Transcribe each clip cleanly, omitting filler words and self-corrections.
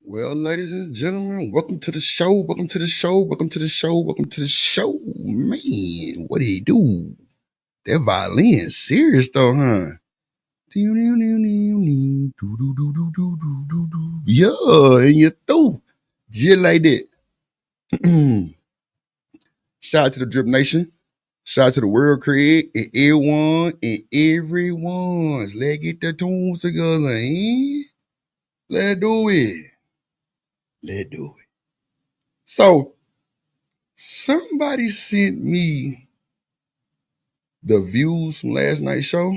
Well, ladies and gentlemen, welcome to the show. Welcome to the show. Welcome to the show. Welcome to the show. Man, what did he do? That violin serious though, huh? Yeah, and you through. Just like that. Shout out to the Drip Nation. Shout out to the World Craig and everyone. Let's get the tunes together, eh? Let's do it. Let's do it. So, somebody sent me the views from last night's show.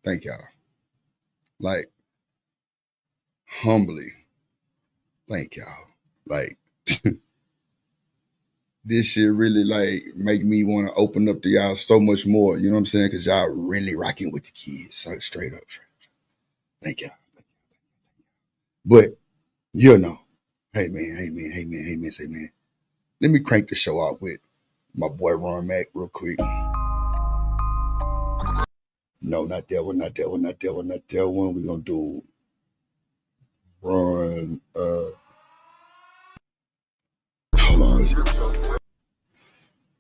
Thank y'all. Like, humbly, thank y'all. Like, this shit really like make me want to open up to y'all so much more. You know what I'm saying? Because y'all really rocking with the kids. So straight up. Thank y'all. But you know, hey man, say man. Let me crank the show off with my boy Ron Mac real quick. No, not that one, not that one, not that one, not that one. We're gonna do Ron hold on.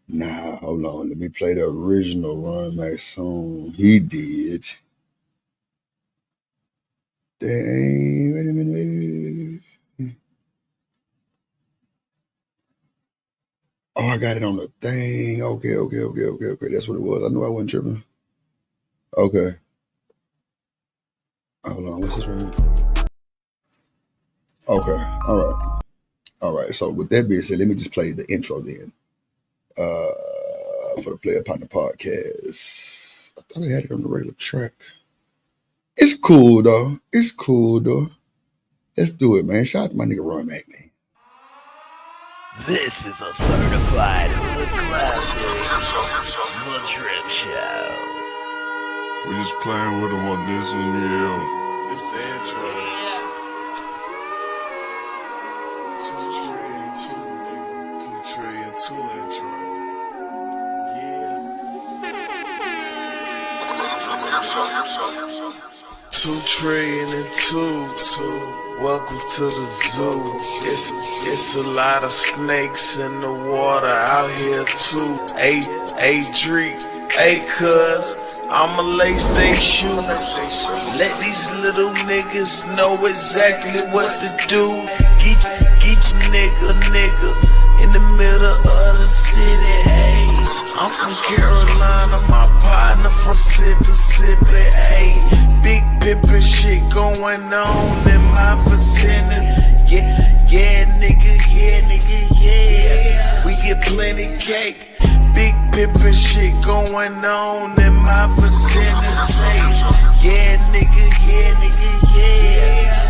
Nah, hold on. Let me play the original Ron Mac song he did. Dang, wait a minute. Oh, I got it on the thing. Okay. That's what it was. I knew I wasn't tripping. Okay. Hold on. What's this one? Okay. All right. So with that being said, let me just play the intro then. For the Player Partner Podcast. I thought I had it on the regular track. It's cool though. Let's do it, man. Shout out to my nigga Ron Mac, man. This is a certified hood classic, The Drip Show. We just playing with them on this one, yeah. It's the intro. Two tray and two intro. Yeah. 2 trillion and two. Welcome to the zoo. It's a lot of snakes in the water out here too. A Drake, cuz I'ma lace they shoes. Let these little niggas know exactly what to do. Get your nigga in the middle of the city. Ayy, I'm from Carolina, my partner from Mississippi. Ayy, big pimpin' shit going on in my vicinity. Yeah, nigga. We get plenty cake. Big pimpin' shit going on in my vicinity. Yeah, nigga.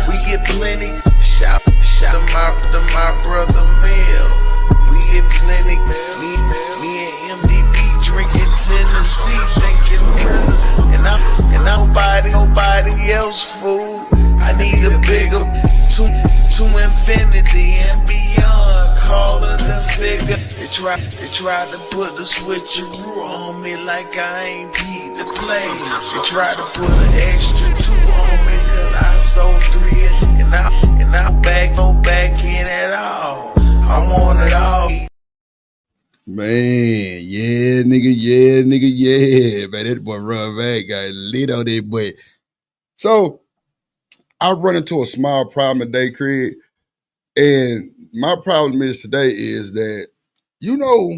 We get plenty. Shout to my brother Mill. We get plenty. Me and MDB drinking Tennessee, thinking brothers. And nobody else, fool. I need a bigger to infinity and beyond. Call it a figure. They tried to put the switcheroo on me like I ain't beat the play. They tried to put an extra 2 on me cause I sold 3 and I back in at all. I want it all. Man, yeah, nigga. Man, that boy Ron Mac got lit on that boy. So I run into a small problem today, Craig. And my problem is today is that, you know,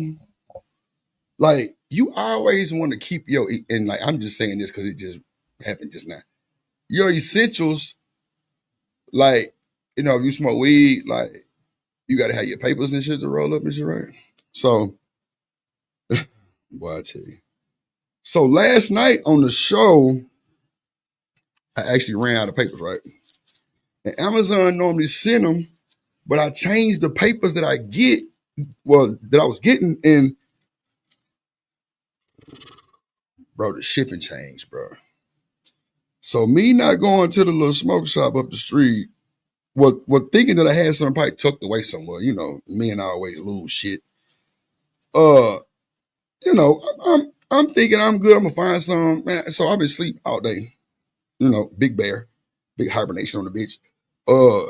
like you always want to keep and like I'm just saying this because it just happened just now. Your essentials, like, you know, if you smoke weed, like you gotta have your papers and shit to roll up and shit, right? So boy, I tell you. So last night on the show, I actually ran out of papers, right? And Amazon normally send them, but I changed the papers that I was getting, and bro, the shipping changed, bro. So me not going to the little smoke shop up the street, what thinking that I had something probably tucked away somewhere, you know, me and I always lose shit. You know, I'm thinking I'm good. I'm gonna find some, man. So I've been asleep all day. You know, big bear, big hibernation on the beach. You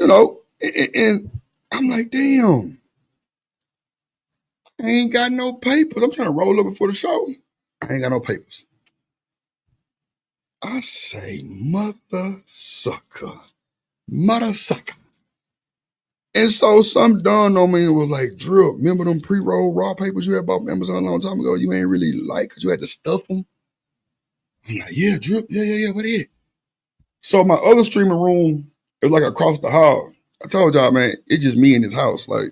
know, and I'm like, damn, I ain't got no papers. I'm trying to roll up before the show. I ain't got no papers. I say, mother sucker. Mother sucker. And so some dawned on me and was like, Drip, remember them pre-roll raw papers you had bought from Amazon a long time ago? You ain't really like because you had to stuff them. I'm like, yeah, Drip, yeah, what is it? So my other streaming room is like across the hall. I told y'all, man, it's just me in this house. Like,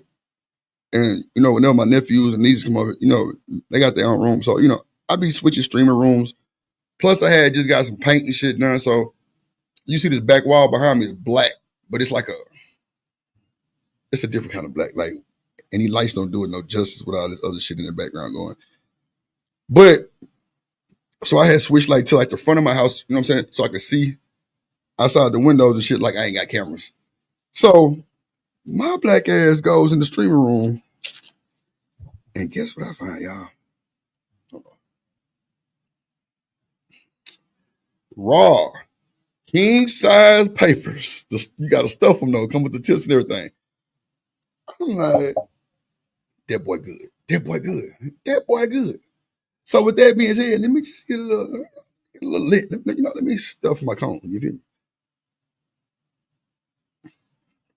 and you know, whenever my nephews and nieces come over, you know, they got their own room. So, you know, I be switching streaming rooms. Plus I had just got some paint and shit done. So you see this back wall behind me is black, but it's like it's a different kind of black. Like, any lights don't do it no justice with all this other shit in the background going. But so I had switched like to like the front of my house, you know what I'm saying? So I could see outside the windows and shit like I ain't got cameras. So my black ass goes in the streaming room. And guess what I find, y'all? Raw, king size papers. You got to stuff them though, come with the tips and everything. I'm like, that boy good. That boy good. That boy good. So with that being said, let me just get a little lit. Let me stuff my cone. You feel me?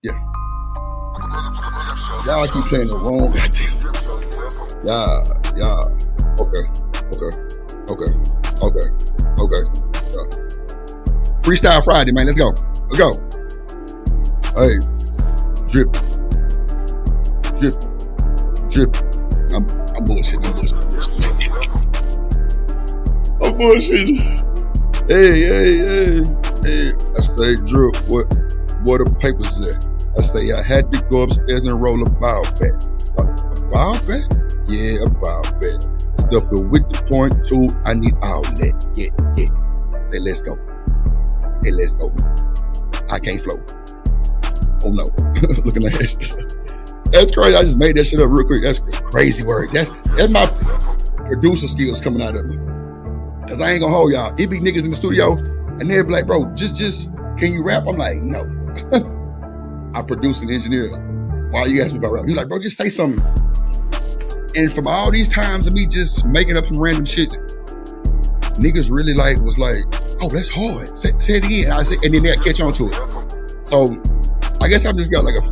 Yeah. Y'all keep playing the wrong goddamn. Yeah. Okay. Yeah. Freestyle Friday, man. Let's go. Hey, drip. I'm bullshitting. I'm bullshitting. Hey. I say, drip. What the papers at? I say I had to go upstairs and roll a ball bat. A ball bat? Yeah, a ball bat. Stuff it with the .2. I need all that. Yeah. Say, let's go. Hey, let's go. I can't flow. Oh no. Looking at that. That's crazy. I just made that shit up real quick. That's crazy work. That's my producer skills coming out of me. Cause I ain't gonna hold y'all. It be niggas in the studio and they're like, bro, just can you rap? I'm like, no. I produce and engineer. Why you ask me about rap? He's like, bro, just say something. And from all these times of me just making up some random shit, niggas really was like, oh, that's hard. Say it again. And then they'll catch on to it. So I guess I've just got like a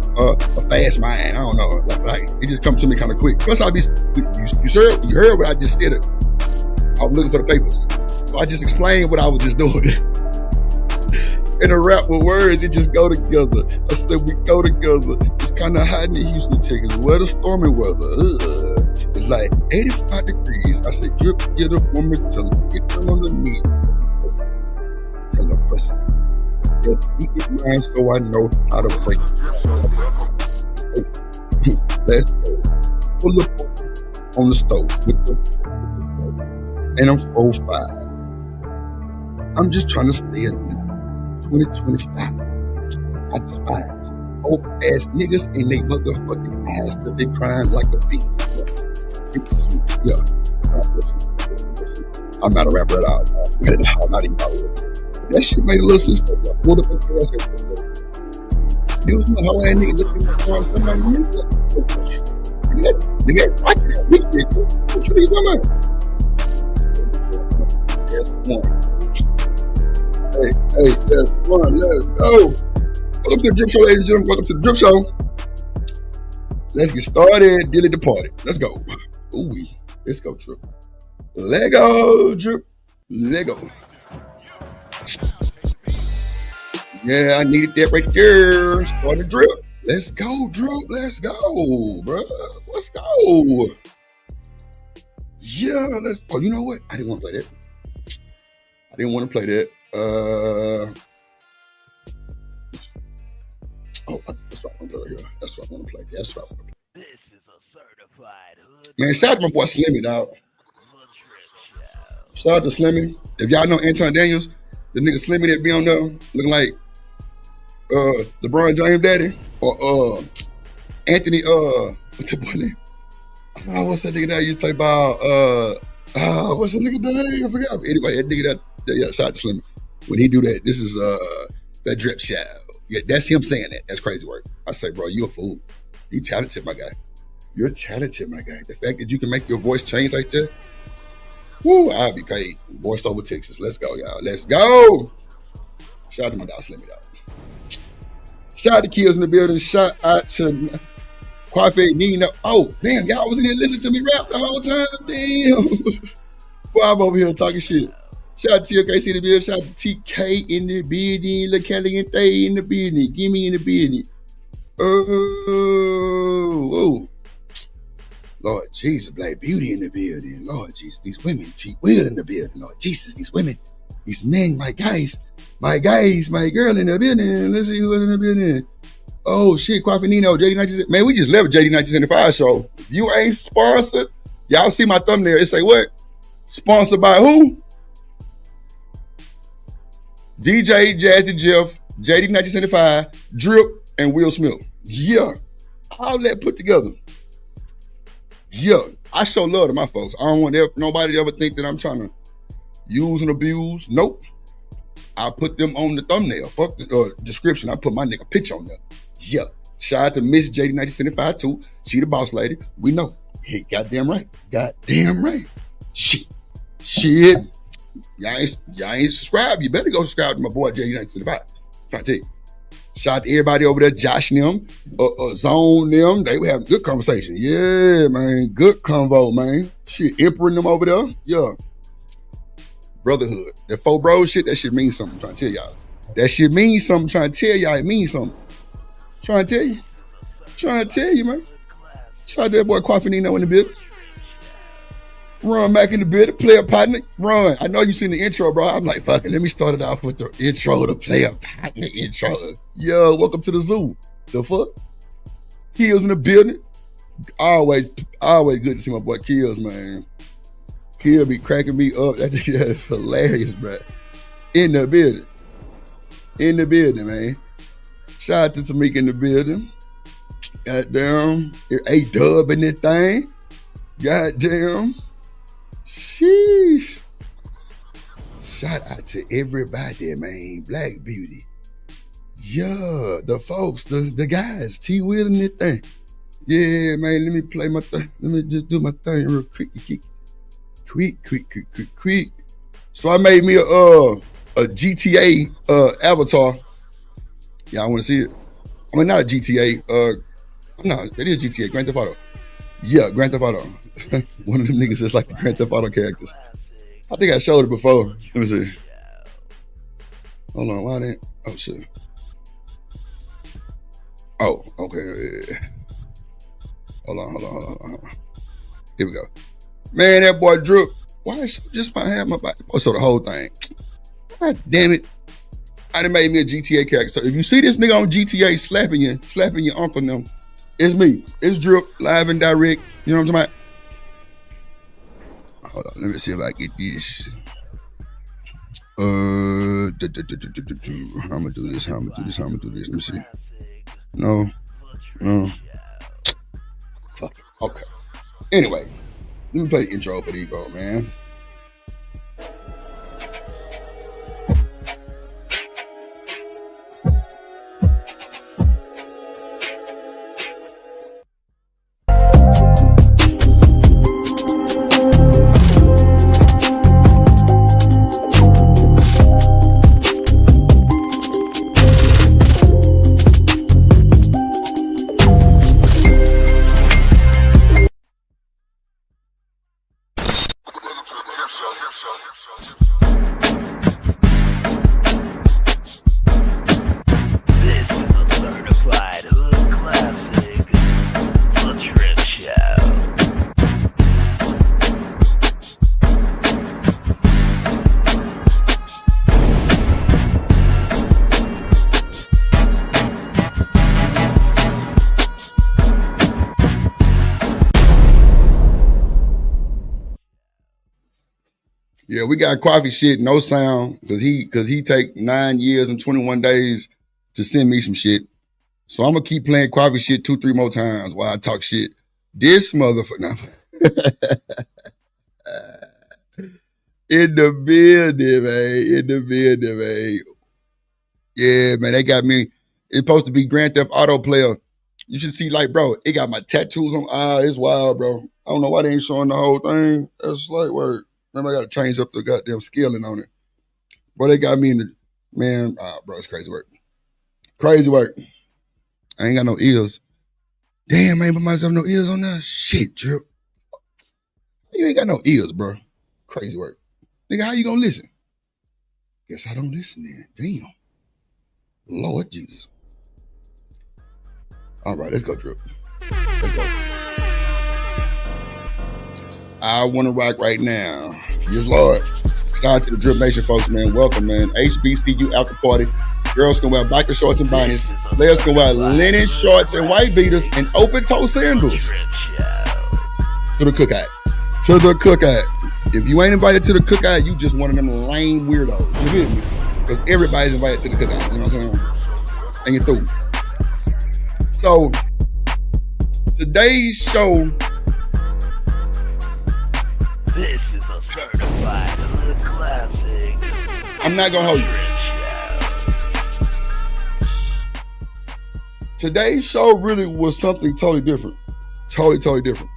fast mind. I don't know. Like it just comes to me kind of quick. Plus you heard what I just said. I was looking for the papers. So I just explained what I was just doing. In a rap with words, it just go together. I said we go together. It's kind of hot in Houston, Texas. Where the stormy weather. It's like 85 degrees. I said, drip, get a woman, tell her, get her on the knee. Tell her, press it. He is mine, so I know how to break it. Let's go. Pull up on the stove with the and I'm 4'5". I'm just trying to stay in 2025. I despise old ass niggas in they motherfucking ass because they crying like a beat. Yeah. I'm not a rapper at all. Not even that shit made a little sense. Pulled up in the ass. There was no whole ass nigga looking at the car. Somebody knew that. Nigga, what you niggas talking about? That's one. Hey, that's one. Let's go. Welcome to the Drip Show, ladies and gentlemen. Welcome to the Drip Show. Let's get started. Dilly the party. Let's go. Ooh, let's go, Drip. Lego, Drip. Lego. Yeah, I needed that right there. Start the drip. Let's go, Drip. Let's go, bro. Let's go. Yeah, let's. Oh, you know what? I didn't want to play that. Oh, that's what I want to play right here. That's what I want to play. This is a certified hood. Man, shout out to my boy Slimmy, dog. Shout out to Slimmy. If y'all know Anton Daniels, the nigga Slimmy that be on there looking like LeBron James daddy, or Anthony, what's that boy name? What's that nigga that used to play ball? What's that nigga name? I forgot. Anyway, that nigga yeah, shout out to Slimmy. When he do that, this is that drip show. Yeah, that's him saying that. That's crazy work. I say, bro, you a fool. You talented, my guy. You're talented, my guy. The fact that you can make your voice change like that, woo, I'll be paid. Voice over Texas. Let's go, y'all. Let's go. Shout out to my dog, Slimmy Dog. Shout out to Kills in the building. Shout out to Kwafe Nino. Oh, damn, y'all was in here listening to me rap the whole time. Damn. Boy, I'm over here talking shit. Shout out to TLKC in the building. Shout out to TK in the building. La Caliente in the building. Gimme in the building. Oh. Lord Jesus, Black Beauty in the building. Lord Jesus, these women, T Will in the building. Lord Jesus, these women, these men, my guys, my girl in the building. Let's see who is in the building. Oh shit, Quafanino, JD19. Man, we just left JD1975 show. If you ain't sponsored, y'all see my thumbnail. It say what? Sponsored by who? DJ Jazzy Jeff, JD1975, Drip, and Will Smith. Yeah, all that put together. Yeah, I show love to my folks. I don't want nobody to ever think that I'm trying to use and abuse. Nope. I put them on the thumbnail. Fuck the description. I put my nigga picture on there. Yeah. Shout out to Miss JD1975 too. She the boss lady. We know. Hey, goddamn right. Goddamn right. Shit. Y'all ain't subscribed. You better go subscribe to my boy JD1975. Trying to tell you. Shout out to everybody over there, Josh and them, Zone them. They were having good conversation. Yeah, man. Good convo, man. Shit, Emperor and them over there. Yeah. Brotherhood. That 4 bros shit, that shit means something. I'm trying to tell y'all. That shit means something. I'm trying to tell y'all it means something. Trying to tell you. Trying to tell you, man. Shout out to that boy Quafanino in the building. Run back in the building, player partner. Run. I know you seen the intro, bro. I'm like, fuck it. Let me start it off with the intro, the player partner intro. Yo, welcome to the zoo. The fuck? Kills in the building. Always good to see my boy Kills, man. Kill be cracking me up. That's hilarious, bro. In the building. In the building, man. Shout out to Tamika in the building. Goddamn. A-Dub in that thing. Goddamn. Sheesh. Shout out to everybody, man. Black Beauty. Yeah, the folks, the guys. T Will in that thing. Yeah, man. Let me play my thing. Let me just do my thing real quick. Quick. So I made me a GTA avatar. Y'all want to see it? I mean, not a GTA. No, it is GTA. Grand Theft Auto. Yeah, Grand Theft Auto. One of them niggas that's like the Grand Theft Auto characters. I think I showed it before. Let me see. Hold on, why that? Oh shit. Oh, okay. Hold on. Here we go. Man, that boy Drip. Why just might have my body? Oh, so the whole thing. God damn it. I done made me a GTA character. So if you see this nigga on GTA slapping your uncle and them, it's me. It's Drip, live and direct. You know what I'm talking about? Hold on, let me see if I get this. How I'm gonna do this. Let me see. No. Fuck it. Okay. Anyway, let me play the intro for these, bro, man. Yeah, we got Coffee shit, no sound, because he take 9 years and 21 days to send me some shit. So I'm gonna keep playing Coffee shit 2-3 more times while I talk shit. This motherfucker. In the building, man. In the building, man. Yeah, man, they got me. It's supposed to be Grand Theft Auto player. You should see, like, bro, it got my tattoos on. It's wild, bro. I don't know why they ain't showing the whole thing. That's slight word. Remember, I got to change up the goddamn scaling on it. Bro, they got me in the, man, bro, it's crazy work. Crazy work. I ain't got no ears. Damn, I ain't put myself no ears on there. Shit, Drip. You ain't got no ears, bro. Crazy work. Nigga, how you gonna listen? Guess I don't listen then. Damn. Lord Jesus. All right, let's go, Drip. Let's go. I want to rock right now. Yes, Lord. Shout out to the Dripnation folks, man. Welcome, man. HBCU after party. Girls can wear biker shorts and bonnets. Players can wear linen shorts and white beaters and open-toe sandals. To the cookout. To the cookout. If you ain't invited to the cookout, you just one of them lame weirdos. You feel me? Because everybody's invited to the cookout. You know what I'm saying? And you're through. So, today's show. This is a certified hood classic. I'm not gonna hold you. Today's show really was something totally different. Totally different.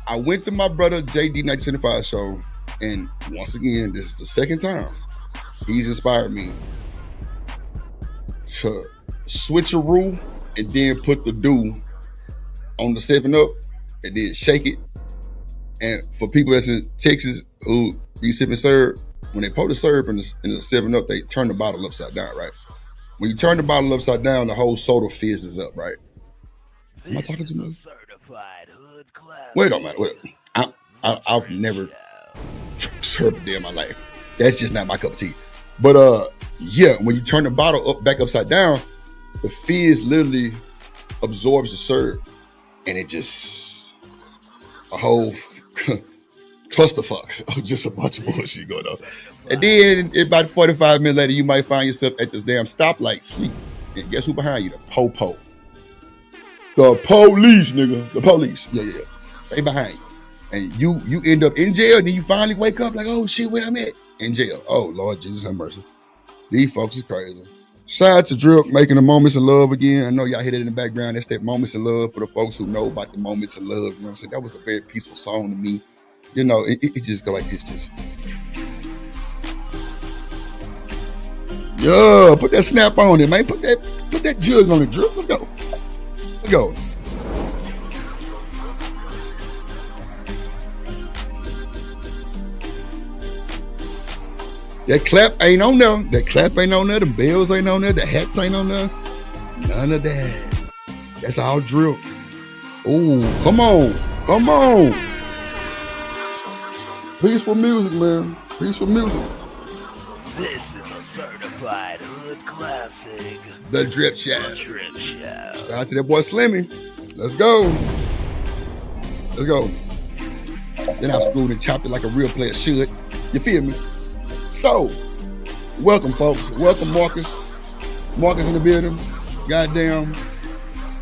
I went to my brother JD 1975 show, and once again, this is the second time he's inspired me to switcheroo and then put the dew on the 7-Up and then shake it. And for people that's in Texas who be sipping syrup, when they pour the syrup in the 7-Up, they turn the bottle upside down, right? When you turn the bottle upside down, the whole soda fizzes up, right? Am I talking too much? Wait a minute. I've never syrup a day in my life. That's just not my cup of tea. But yeah, when you turn the bottle back upside down, the fizz literally absorbs the syrup, and it just a whole clusterfuck of just a bunch of bullshit going on. And then about 45 minutes later, you might find yourself at this damn stoplight sleep. And guess who behind you? The po-po. The police, nigga. The police. Yeah. They behind you. And you end up in jail, then you finally wake up like, oh shit, where I'm at? In jail. Oh, Lord Jesus, have mercy. These folks is crazy. Shout out to Drip making the moments of love again. I know y'all hear it in the background. That's that moments of love for the folks who know about the moments of love. You know what I'm saying? That was a very peaceful song to me. You know, it just go like this, just. Yeah, put that snap on it, man. Put that jug on it, Drip. Let's go. Let's go. That clap ain't on there. That clap ain't on there. The bells ain't on there. The hats ain't on there. None of that. That's all Drip. Oh, come on. Come on. Peaceful music, man. Peaceful music. This is a certified hood classic. The Drip Show. Drip Show. Shout out to that boy Slimmy. Let's go. Let's go. Then I screwed and chopped it like a real player should. You feel me? So, welcome, folks. Welcome, Marcus. Marcus in the building. Goddamn.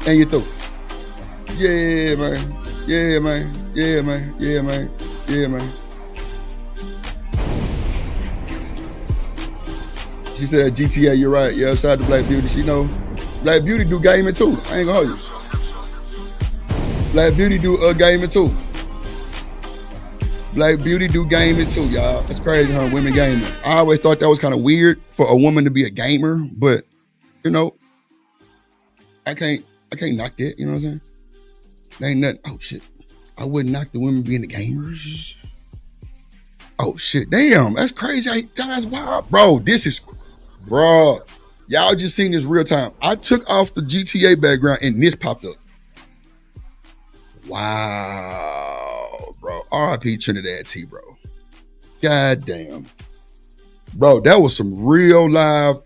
And you through. Yeah, man. Yeah, man. Yeah, man. Yeah, man. Yeah, man. She said GTA, you're right. Yeah, shout out to Black Beauty. She know Black Beauty do gaming too. I ain't gonna hold you. Black Beauty do gaming too. Black Beauty do gaming too, y'all. That's crazy, huh? Women gaming. I always thought that was kind of weird for a woman to be a gamer, but you know, I can't knock that. You know what I'm saying? There ain't nothing. Oh shit, I wouldn't knock the women being the gamers. Oh shit, damn, that's crazy. That's wild, bro. Bro, y'all just seen this real time. I took off the GTA background and this popped up. Wow, bro. R.I.P. Trinidad T, bro. God damn. Bro, that was some real live.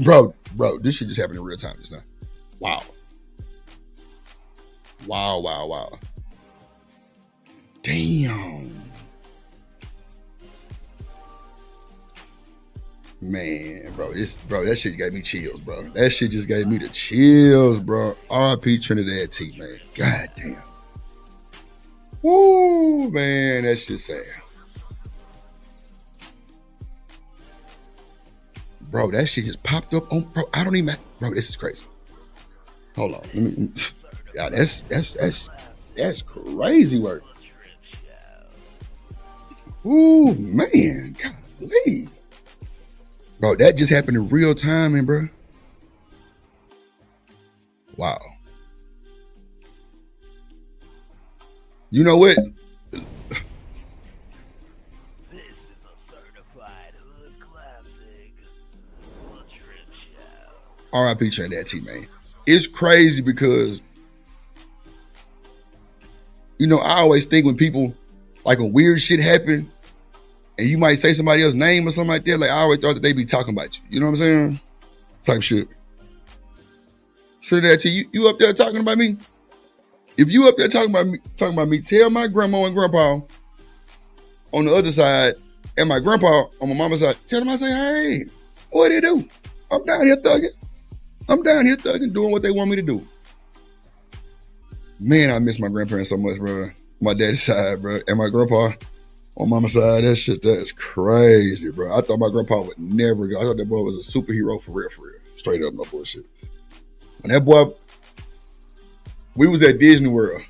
Bro, this shit just happened in real time just now. Wow. Wow. Damn. Man, bro, that shit gave me chills, bro. That shit just gave me the chills, bro. R.I.P. Trinidad T, man. God damn. Woo, man, that shit sad. Bro, that shit just popped up on, bro, I don't even, bro, this is crazy. Hold on, let me, yeah, that's crazy work. Ooh, man, golly. Bro, that just happened in real time, man, bro. Wow. You know what? This is a certified hood classic. The Drip Show. R.I.P. Trinidad T, man. It's crazy because, you know, I always think when people, like when weird shit happen, and you might say somebody else's name or something like that, like I always thought that they be talking about you. You know what I'm saying? Type shit. Trinidad T, you up there talking about me? If you up there talking about me, tell my grandma and grandpa on the other side, and my grandpa on my mama's side, tell them I say, hey, what they do? I'm down here thugging. Doing what they want me to do. Man, I miss my grandparents so much, bro. My daddy's side, bro, and my grandpa on mama's side. That's crazy, bro. I thought my grandpa would never go. I thought that boy was a superhero for real. Straight up, no bullshit. And that boy, we was at Disney World,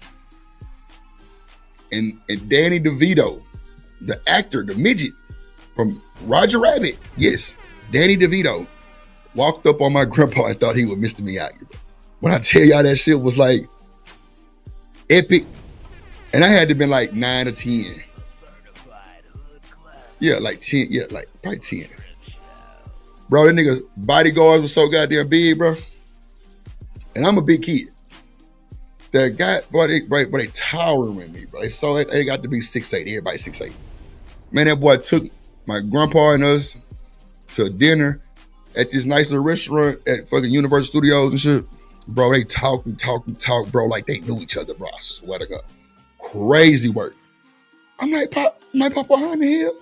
and Danny DeVito, the actor, the midget from Roger Rabbit, yes, Danny DeVito, walked up on my grandpa and thought he was Mr. Miyagi. When I tell y'all that shit was like epic, and I had to been like 9 or 10. Yeah, like 10. Yeah, like probably 10. Bro, that nigga's bodyguards was so goddamn big, bro. And I'm a big kid. That guy, boy, they towering with me, bro. They got to be 6'8". Everybody 6'8". Man, that boy took my grandpa and us to dinner at this nice little restaurant at fucking Universal Studios and shit. Bro, they talk, bro, like they knew each other, bro. I swear to God. Crazy work. I'm like, Papa, behind the hell?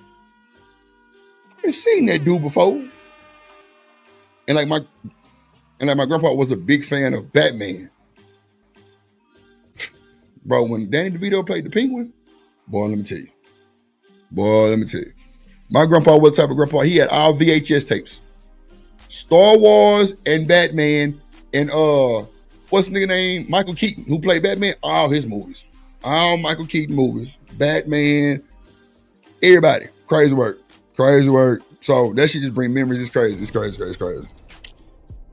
I ain't seen that dude before. And like my grandpa was a big fan of Batman. Bro, when Danny DeVito played the Penguin, boy, let me tell you. My grandpa was the type of grandpa, he had all VHS tapes. Star Wars and Batman and what's the nigga name? Michael Keaton, who played Batman, all his movies. All Michael Keaton movies. Batman, everybody. Crazy work. So that shit just bring memories. It's crazy.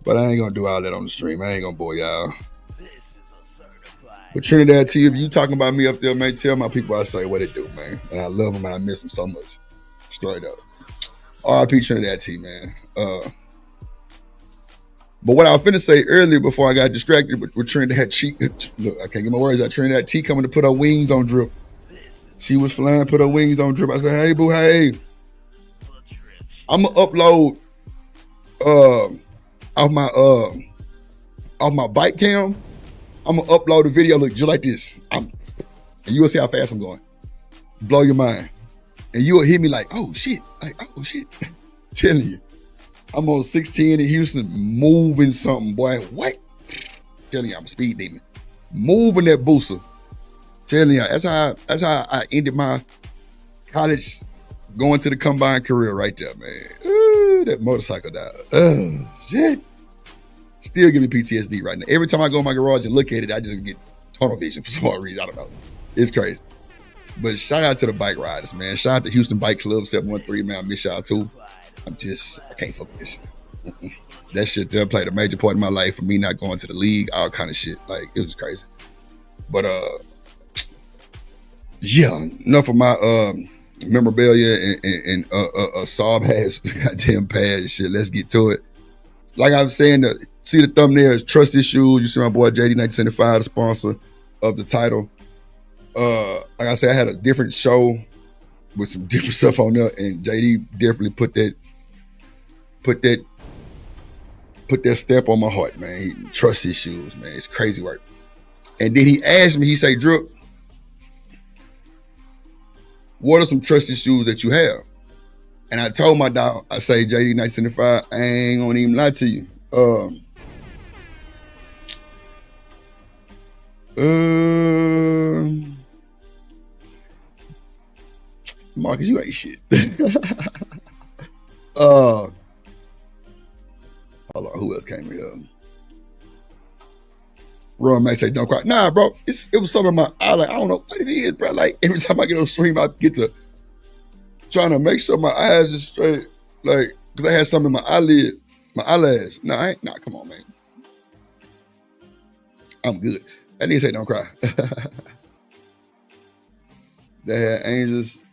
But I ain't gonna do all that on the stream. I ain't gonna bore y'all. But Trinidad T, if you talking about me up there, man, tell my people I say what it do, man. And I love them and I miss them so much. Straight up. R.I.P. Trinidad T, man. But what I was finna say earlier before I got distracted with Trinidad T, look, I can't get my words out. Trinidad T coming to put her wings on Drip. She was flying, put her wings on Drip. I said, hey, boo, hey. I'm gonna upload off my bike cam. I'm gonna upload a video look just like this. And you will see how fast I'm going. Blow your mind. And you will hear me like, oh shit. Telling you. I'm on 610 in Houston, moving something, boy. What? Telling you, I'm a speed demon. Moving that booster. Telling you, that's how I ended my college going to the combine career right there, man. Ooh, that motorcycle died. Oh, shit. Still giving PTSD right now. Every time I go in my garage and look at it, I just get tunnel vision for some reason. I don't know. It's crazy. But shout out to the bike riders, man. Shout out to Houston Bike Club 713, man. I miss y'all too. I can't fuck with this shit. That shit there played a major part in my life for me not going to the league, all kind of shit. Like, it was crazy. But, yeah, enough of my memorabilia and Saab has goddamn pad shit. Let's get to it. Like I was saying, see the thumbnail is Trust Issues. You see my boy JD 1975, the sponsor of the title. Like I said, I had a different show with some different stuff on there, and JD definitely put that step on my heart, man. Trust Issues, man. It's crazy work. And then he asked me, he said, Drip, what are some trust issues that you have? And I told my dog, I say, JD 1975, I ain't gonna even lie to you. Marcus, you ain't shit. Who else came in here? Ron Mac say, don't cry. Nah, bro, it was something in my eye. Like, I don't know what it is, bro. Like, every time I get on stream, I get to trying to make sure my eyes is straight. Like, because I had something in my eyelid, my eyelash. Nah, come on, man. I'm good. That nigga say, don't cry. They had Angels.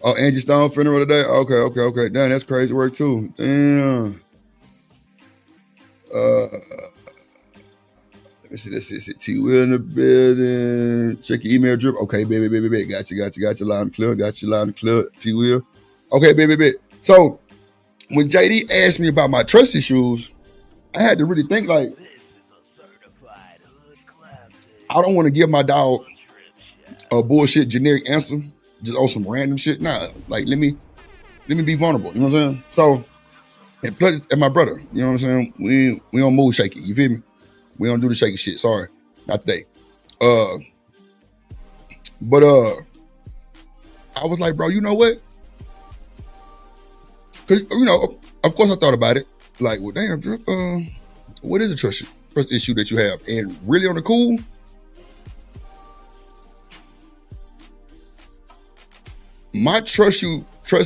Oh, Angie Stone funeral today? Okay. Damn, that's crazy work too. Damn. Let me see. Let's see. T Will in the building. Check your email drip. Okay, baby. Got you. Loud and clear. T Will. Okay, baby. So when JD asked me about my trust issues, I had to really think like, I don't want to give my dog a bullshit generic answer just on some random shit. Nah, like let me be vulnerable. You know what I'm saying? So, and plus, and my brother, you know what I'm saying? We don't move shaky. You feel me? We don't do the shaky shit. Sorry, not today. But I was like, bro, you know what? Cause of course I thought about it. Like, well, damn, Drip, what is a trust issue that you have? And really on the cool, my trust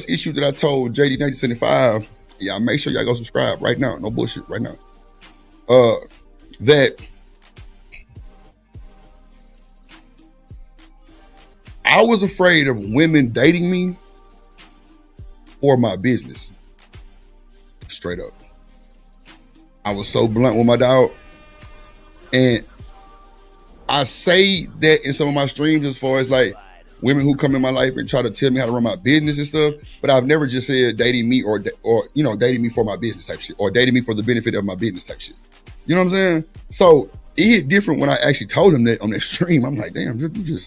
issue that I told JD 1975, yeah, make sure y'all go subscribe right now. No bullshit, right now. That I was afraid of women dating me or my business. Straight up. I was so blunt with my dog. And I say that in some of my streams as far as like women who come in my life and try to tell me how to run my business and stuff, but I've never just said dating me or dating me for my business type shit or dating me for the benefit of my business type shit. You know what I'm saying? So it hit different when I actually told him that on that stream. I'm like, damn, Drip, you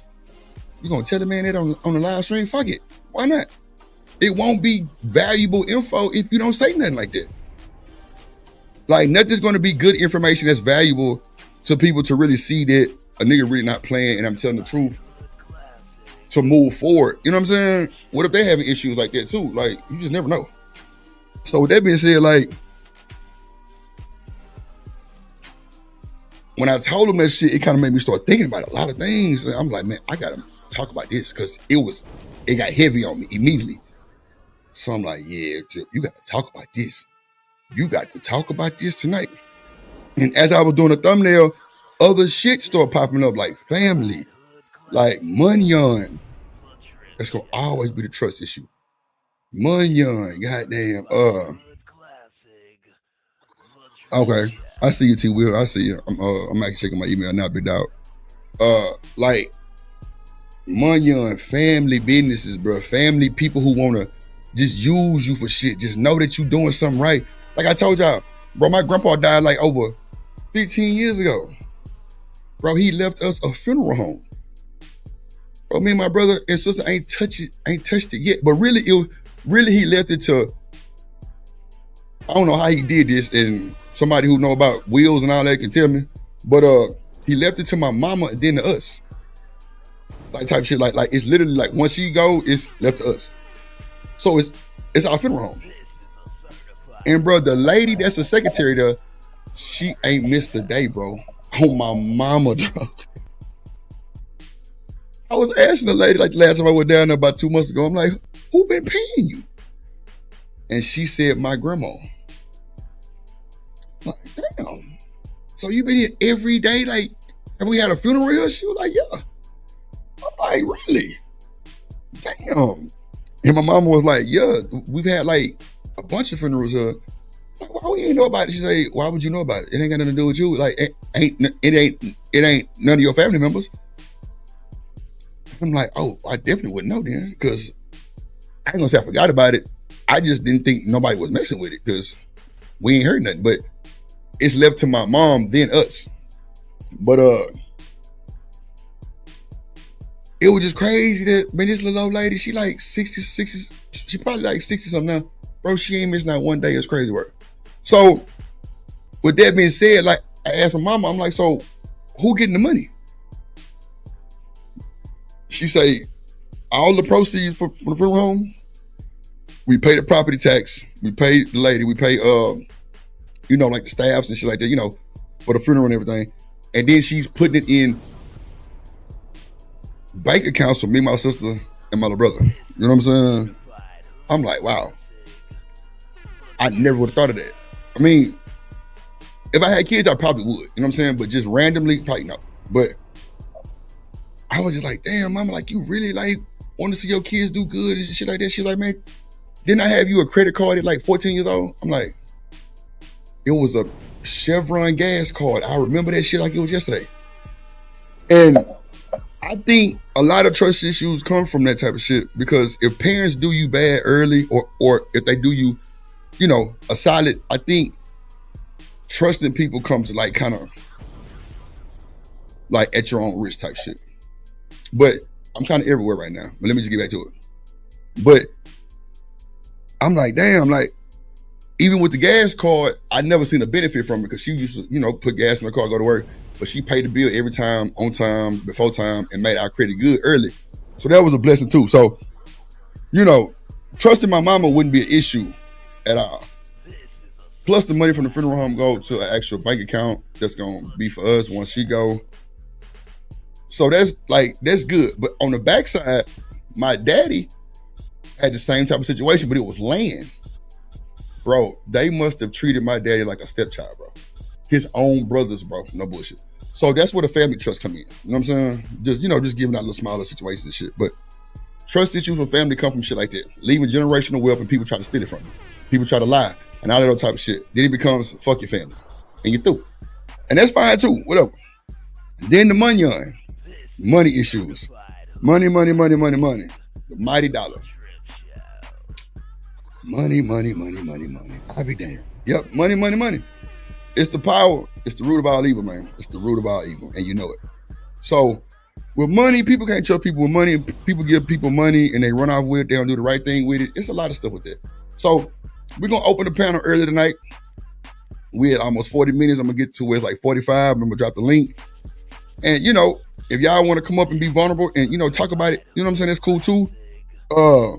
gonna tell the man that on the live stream? Fuck it. Why not? It won't be valuable info if you don't say nothing like that. Like nothing's gonna be good information that's valuable to people to really see that a nigga really not playing and I'm telling the truth to move forward. You know what I'm saying? What if they having issues like that too? Like, you just never know. So with that being said, like, when I told him that shit, it kind of made me start thinking about a lot of things. And I'm like, man, I gotta talk about this because it got heavy on me immediately. So I'm like, yeah, Drip, you gotta talk about this. You got to talk about this tonight. And as I was doing the thumbnail, other shit started popping up like family, like Munyon. That's gonna always be the trust issue. Munyon, goddamn. Okay, I see you, T. Will. I see you. I'm actually checking my email now, big dog. Like Munyon, family businesses, bro. Family people who wanna just use you for shit. Just know that you doing something right. Like I told y'all, bro, my grandpa died like over 15 years ago. Bro, he left us a funeral home. Bro, me and my brother and sister ain't touched it yet. But really, he left it to, I don't know how he did this, and somebody who know about wills and all that can tell me. But he left it to my mama and then to us. Like type shit, like it's literally like once she go, it's left to us. So it's our funeral home. And bro, the lady that's the secretary there, she ain't missed a day, bro. Oh my mama, dog. I was asking the lady like the last time I went down there about 2 months ago. I'm like, who been paying you? And she said, my grandma. I'm like, damn. So you been here every day? Like, have we had a funeral here? She was like, yeah. I'm like, really? Damn. And my mama was like, yeah, we've had like a bunch of funerals here. Like, why would you know about it? She say, why would you know about it? It ain't got nothing to do with you. Like, it ain't none of your family members. I'm like, oh, I definitely wouldn't know then, because I ain't gonna say I forgot about it. I just didn't think nobody was messing with it because we ain't heard nothing. But it's left to my mom, then us. But it was just crazy that, man, this little old lady, she like 60, she probably like 60 something now. Bro, she ain't missed not one day. It's crazy work. So with that being said, like I asked my mama, I'm like, so who getting the money? She say, all the proceeds from the funeral home We pay the property tax. We pay the lady. We pay, like the staffs and shit like that, for the funeral and everything. And then she's putting it in bank accounts for me, my sister, and my little brother. You know what I'm saying? I'm like, wow. I never would have thought of that. I mean, if I had kids, I probably would. You know what I'm saying? But just randomly, probably no. But I was just like, damn, mama, like, you really, like, want to see your kids do good and shit like that? She like, man, didn't I have you a credit card at like 14 years old? I'm like, it was a Chevron gas card. I remember that shit like it was yesterday. And I think a lot of trust issues come from that type of shit, because if parents do you bad early, or if they do you, a solid, I think trusting people comes like kind of like at your own risk type shit. But I'm kind of everywhere right now. But let me just get back to it. But I'm like, damn, like, even with the gas card, I never seen a benefit from it, because she used to, put gas in the car, go to work. But she paid the bill every time, on time, before time, and made our credit good early. So that was a blessing too. So, trusting my mama wouldn't be an issue at all. Plus the money from the funeral home go to an actual bank account that's gonna be for us once she go. So that's good. But on the backside, my daddy had the same type of situation, but it was land. Bro, they must have treated my daddy like a stepchild, bro. His own brothers, bro. No bullshit. So that's where the family trust come in. You know what I'm saying? Just giving out little smaller situations and shit. But trust issues with family come from shit like that. Leaving generational wealth and people try to steal it from you. People try to lie and all that other type of shit. Then it becomes fuck your family. And you're through. And that's fine too. Whatever. Then the money issues. Money. The mighty dollar. Money. I be damn. Yep, money. It's the power. It's the root of all evil, man. It's the root of all evil, and you know it. So, with money, people can't trust people with money. People give people money, and they run off with it. They don't do the right thing with it. It's a lot of stuff with that. So, we're going to open the panel early tonight. We had almost 40 minutes. I'm going to get to where it's like 45. I'm going to drop the link. And, if y'all want to come up and be vulnerable and, talk about it, you know what I'm saying? That's cool, too. I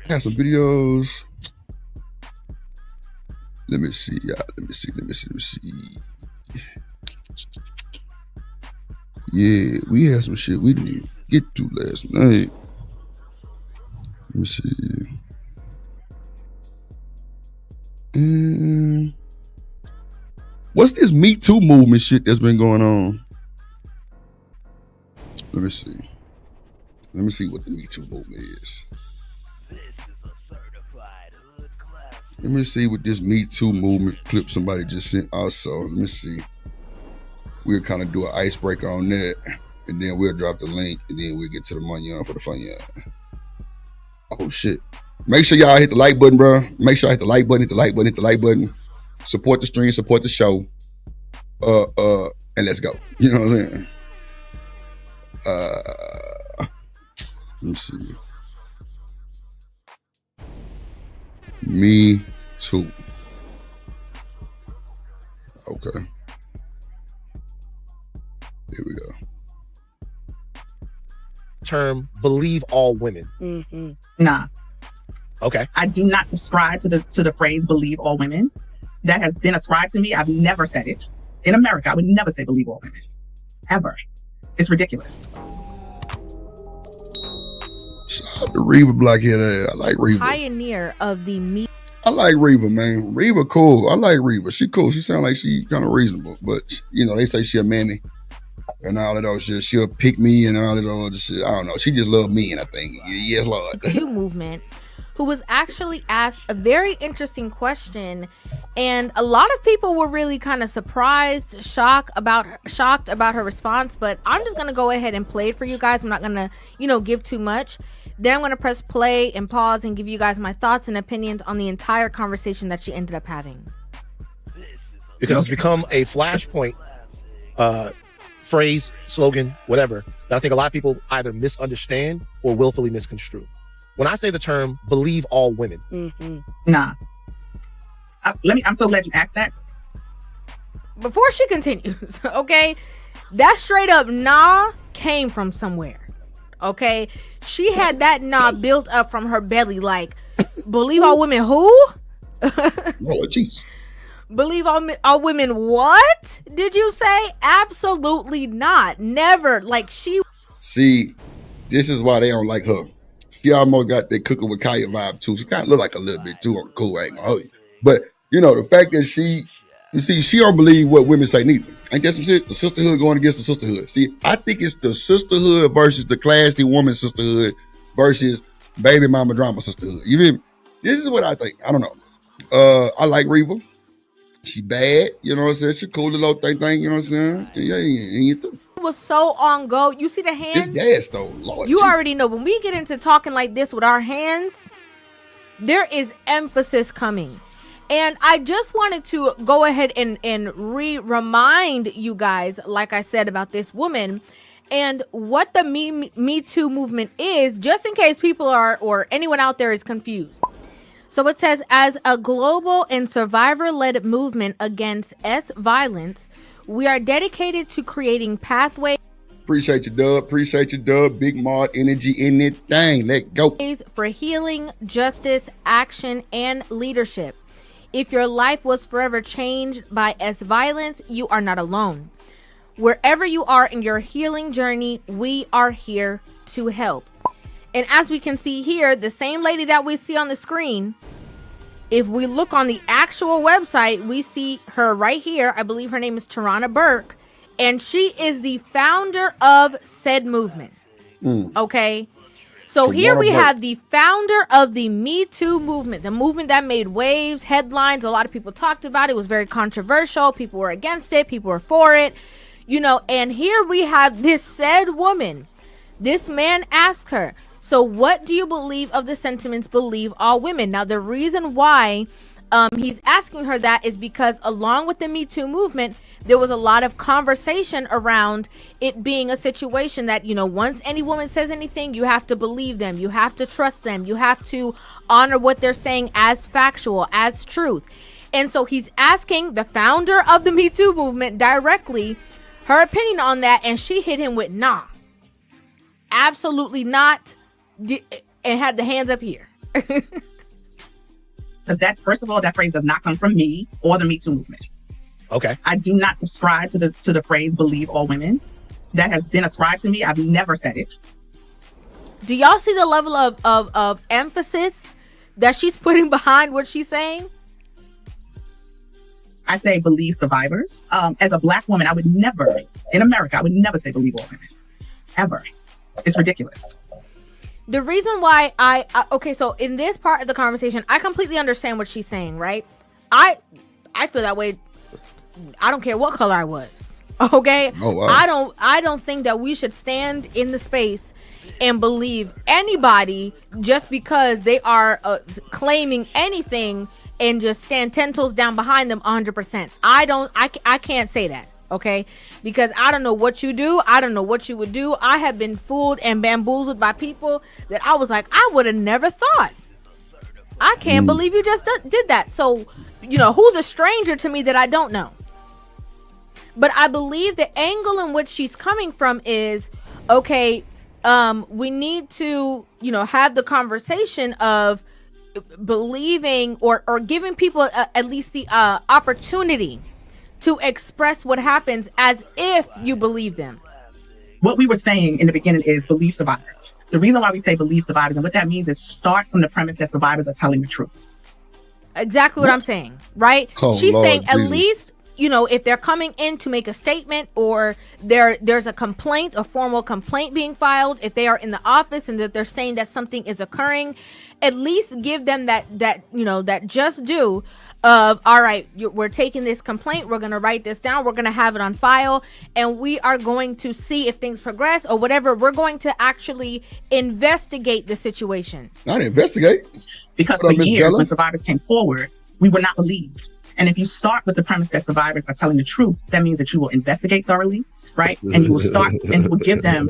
have some videos. Let me see, y'all. Let me see. Yeah, we had some shit we didn't even get to last night. Let me see. What's this Me Too movement shit that's been going on? Let me see. Let me see what the Me Too movement is. Let me see what this Me Too movement clip somebody just sent also. Let me see. We'll kind of do an icebreaker on that, and then we'll drop the link, and then we'll get to the money on for the fun. Oh shit. Make sure y'all hit the like button, bro. Make sure I hit the like button. Support the stream, support the show. And let's go. You know what I'm saying? Let me see. Me Too. Okay. Here we go. Term believe all women. Mm-hmm. Nah. Okay. I do not subscribe to the phrase believe all women. That has been ascribed to me. I've never said it. In America, I would never say believe all women. Ever. It's ridiculous. Shout out to Reva Blockhead. I like Reva. Pioneer of the meat. I like Reva, man. Reva cool. I like Reva. She cool. She sound like she kind of reasonable. But, they say she a mammy and all that other shit. She'll pick me and all that other shit. I don't know. She just love me, and I think, yes, Lord. Q movement, who was actually asked a very interesting question, and a lot of people were really kind of surprised, shocked about her response. But I'm just gonna go ahead and play it for you guys. I'm not gonna, give too much. Then I'm gonna press play and pause and give you guys my thoughts and opinions on the entire conversation that she ended up having. Because it's become a flashpoint phrase, slogan, whatever, that I think a lot of people either misunderstand or willfully misconstrue. When I say the term believe all women. Mm-hmm. Nah. I'm so glad you asked that. Before she continues, okay, that straight up nah came from somewhere. Okay, she had that nah built up from her belly, like Believe all women who? Lord jeez. Believe all women what? Did you say? Absolutely not. Never. Like she. See, this is why they don't like her. She almost got that Cooking with Kaya vibe too. She kind of look like a little bit too on the cool, I ain't gonna hold you. But you know, the fact that she don't believe what women say neither. Ain't that some shit? The sisterhood going against the sisterhood. See, I think it's the sisterhood versus the classy woman sisterhood versus baby mama drama sisterhood. You feel me? This is what I think. I don't know. I like Reva. She bad, you know what I'm saying? She cool little thing, you know what I'm saying? Yeah. Was so on go. You see the hands? This gas though, Lord. You already know when we get into talking like this with our hands, there is emphasis coming. And I just wanted to go ahead and remind you guys, like I said, about this woman and what the Me Too movement is, just in case people are, or anyone out there is confused. So it says, as a global and survivor-led movement against violence, we are dedicated to creating pathways. Appreciate you, Dub. Big Mod energy in it thing. Let go. For healing, justice, action, and leadership. If your life was forever changed by violence, you are not alone. Wherever you are in your healing journey, we are here to help. And as we can see here, the same lady that we see on the screen, if we look on the actual website, we see her right here. I believe her name is Tarana Burke, and she is the founder of said movement. Okay? So here we have the founder of the Me Too movement, the movement that made waves, headlines. A lot of people talked about it. It was very controversial. People were against it. People were for it. You know, and here we have this said woman. This man asked her, so what do you believe of the sentiments believe all women? Now, the reason why he's asking her that is because along with the Me Too movement, there was a lot of conversation around it being a situation that, you know, once any woman says anything, you have to believe them. You have to trust them. You have to honor what they're saying as factual, as truth. And so he's asking the founder of the Me Too movement directly her opinion on that. And she hit him with, nah, absolutely not. And had the hands up here. Because that, first of all, that phrase does not come from me or the Me Too movement. Okay. I do not subscribe to the phrase believe all women. That has been ascribed to me. I've never said it. Do y'all see the level of emphasis that she's putting behind what she's saying? I say believe survivors. As a Black woman, I would never, in America, I would never say believe all women. Ever. It's ridiculous. The reason why okay, so in this part of the conversation, I completely understand what she's saying, right? I feel that way. I don't care what color I was. Okay? Oh, wow. I don't think that we should stand in the space and believe anybody just because they are claiming anything and just stand 10 toes down behind them 100%. I can't say that. Okay, because I don't know what you do. I don't know what you would do. I have been fooled and bamboozled by people that I was like, I would have never thought. I can't believe you just did that. So, you know, who's a stranger to me that I don't know? But I believe the angle in which she's coming from is, okay, we need to, you know, have the conversation of believing or giving people at least the opportunity to express what happens as if you believe them. What we were saying in the beginning is believe survivors. The reason why we say believe survivors, and what that means is start from the premise that survivors are telling the truth. Exactly what I'm saying, right? Oh, She's Lord saying Jesus. at least, you know, if they're coming in to make a statement or there's a complaint, a formal complaint being filed, if they are in the office and that they're saying that something is occurring, at least give them that you know, that just due of, all right, we're taking this complaint, we're going to write this down, we're going to have it on file, and we are going to see if things progress or whatever. We're going to actually investigate the situation. Not investigate. Because What for up, Miss years, Bella? when survivors came forward, we were not believed. And if you start with the premise that survivors are telling the truth, that means that you will investigate thoroughly, right? And you will start and you will give them.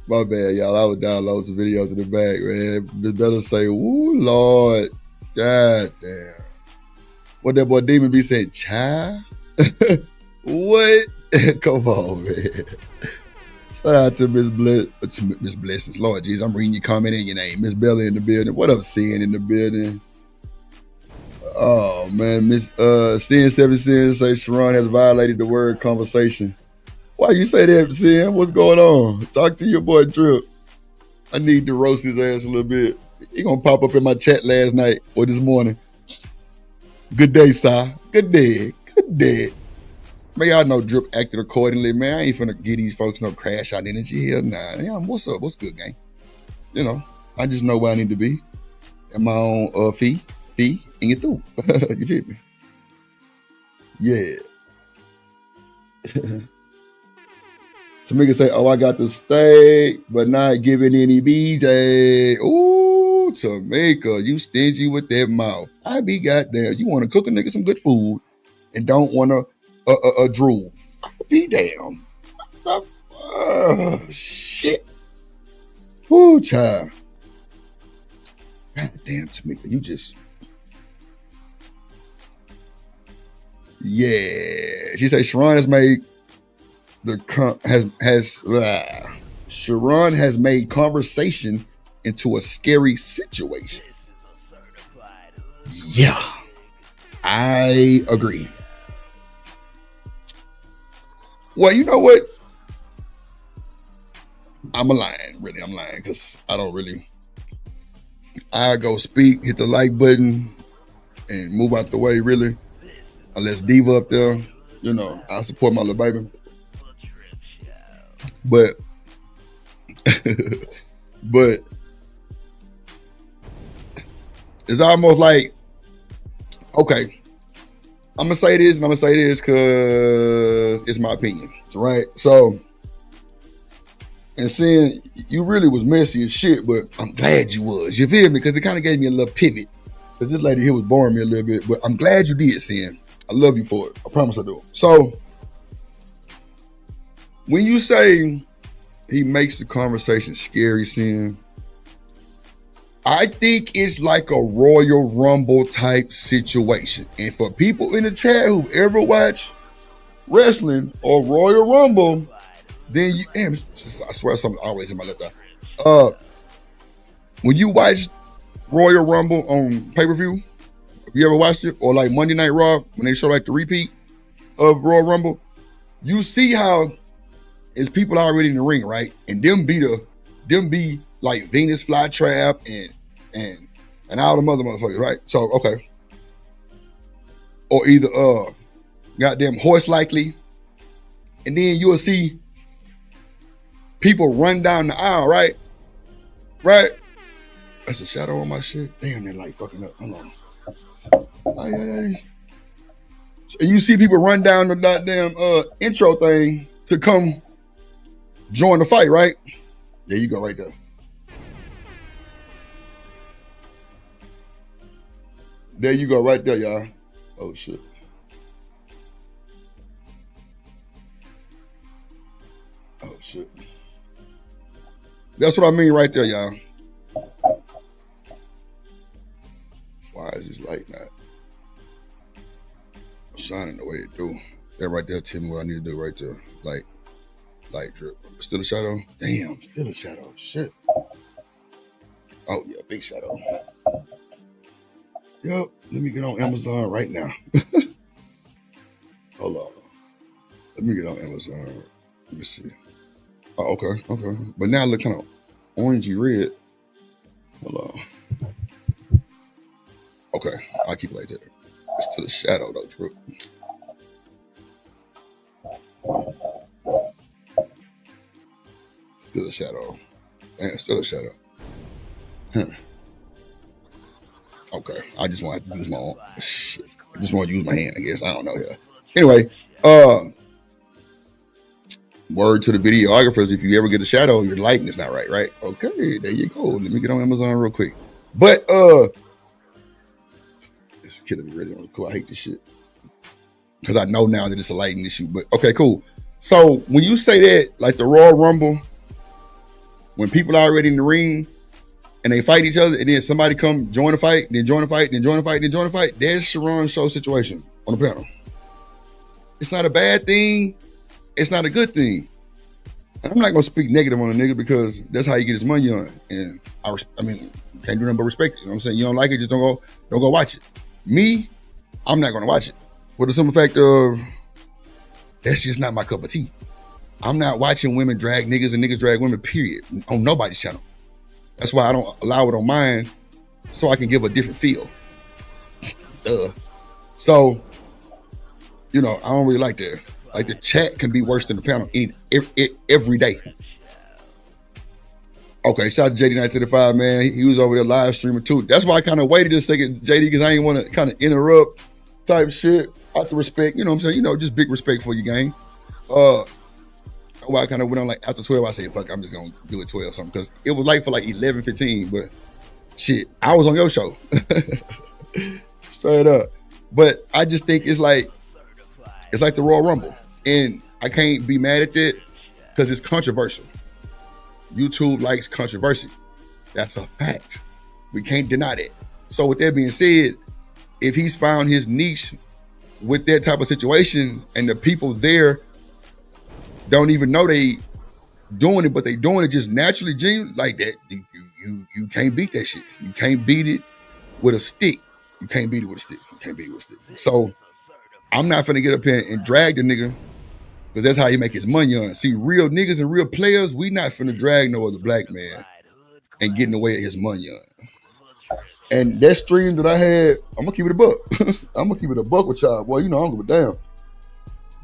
My bad, y'all. I would download some videos in the back, man. Miss Bella say, "Ooh, Lord, God damn." What that boy Demon B said, child? What? Come on, man. Shout out to Miss Blessings. Lord Jesus, I'm reading your comment in your name. Miss Bella in the building. What up, Sin in the building? Oh man, Miss Sin 7 Sin say Sharon has violated the word conversation. Why you say that, Sin? What's going on? Talk to your boy Drip. I need to roast his ass a little bit. He gonna pop up in my chat last night or this morning. Good day, Si. Good day. Good day. Man, y'all know Drip acted accordingly, man. I ain't finna give these folks no crash out energy here. Nah, what's up? What's good, gang? You know, I just know where I need to be. At my own fee, and get through. You feel me? Yeah. Tamika say, oh, I got the steak, but not giving any BJ. Ooh, Tamika, you stingy with that mouth. I be goddamn. You want to cook a nigga some good food and don't want to drool. Be damn. Shit. Ooh, child. God damn, Tamika, you just. Yeah. She said Sharon has made Sharon has made conversation into a scary situation. Yeah. I agree. Well, you know what? I'm lying, really. I'm lying because I don't really. I go speak, hit the like button, and move out the way, really. Unless Diva up there, you know, I support my little baby. But, but it's almost like, okay, I'm gonna say this and I'm gonna say this because it's my opinion, right? So, and saying you really was messy as shit, but I'm glad you was. You feel me? Because it kind of gave me a little pivot. Because this lady here was boring me a little bit, but I'm glad you did, Sin. I love you for it. I promise I do. So, when you say he makes the conversation scary, Sin, I think it's like a Royal Rumble type situation. And for people in the chat who ever watch wrestling or Royal Rumble, then you, damn, I swear something always in my left eye. When you watch Royal Rumble on pay-per-view, if you ever watched it, or like Monday Night Raw, when they show like the repeat of Royal Rumble, you see how it's people already in the ring, right? And them be like Venus Flytrap and all the other motherfuckers, right? So, okay. Or either goddamn Horse Likely. And then you'll see people run down the aisle, right? Right? That's a shadow on my shit. Damn, that light fucking up. Hold on. And you see people run down the goddamn intro thing to come join the fight, right? There you go, right there. There you go, right there, y'all. Oh shit. Oh shit. That's what I mean right there, y'all. Why is this light not shining the way it do? That right there tell me what I need to do right there. Light drip. Still a shadow? Damn, still a shadow. Shit. Oh yeah, big shadow. Yep, let me get on Amazon right now. Hold on. Let me get on Amazon. Let me see. Oh, okay. But now it look kind of orangey red. Hold on. Okay, I'll keep it like that. It's still a shadow though, Drew. Still a shadow. Damn, still a shadow. Huh. Okay, I just want to use my own shit. I just want to use my hand, I guess. I don't know here. Anyway, word to the videographers, if you ever get a shadow, your lighting is not right? Okay, there you go. Let me get on Amazon real quick. But this is killing me really cool. I hate this shit. Because I know now that it's a lighting issue. But okay, cool. So when you say that, like the Royal Rumble, when people are already in the ring and they fight each other, and then somebody come join the fight, then join the fight, then join the fight, then join the fight, there's Sharon's show situation on the panel. It's not a bad thing. It's not a good thing. And I'm not gonna speak negative on a nigga because that's how you get his money on. And I mean, can't do nothing but respect it. You know what I'm saying? You don't like it, just don't go watch it. Me, I'm not gonna watch it. For the simple fact of that's just not my cup of tea. I'm not watching women drag niggas and niggas drag women, period, on nobody's channel. That's why I don't allow it on mine, so I can give a different feel. So, you know, I don't really like that. Like the chat can be worse than the panel every day. Okay, shout out to JD 975, man. He was over there live streaming too. That's why I kind of waited a second, JD, because I didn't want to kind of interrupt type shit. Out the respect, you know what I'm saying? You know, just big respect for your game. Well, I kind of went on like after 12, I said, fuck, I'm just going to do it 12 or something. Because it was like for like 11, 15, but shit, I was on your show. Straight up. But I just think it's like the Royal Rumble. And I can't be mad at that because it's controversial. YouTube likes controversy. That's a fact. We can't deny that. So with that being said, if he's found his niche with that type of situation and the people there don't even know they doing it, but they doing it just naturally, genuine like that, you can't beat that shit. You can't beat it with a stick. You can't beat it with a stick. You can't beat it with a stick. So I'm not finna get up here and drag the nigga because that's how he make his money on. See, real niggas and real players, we not finna drag no other black man and get in the way of his money on. And that stream that I had, I'm gonna keep it a buck. I'm gonna keep it a buck with y'all, boy. You know, I don't give a damn.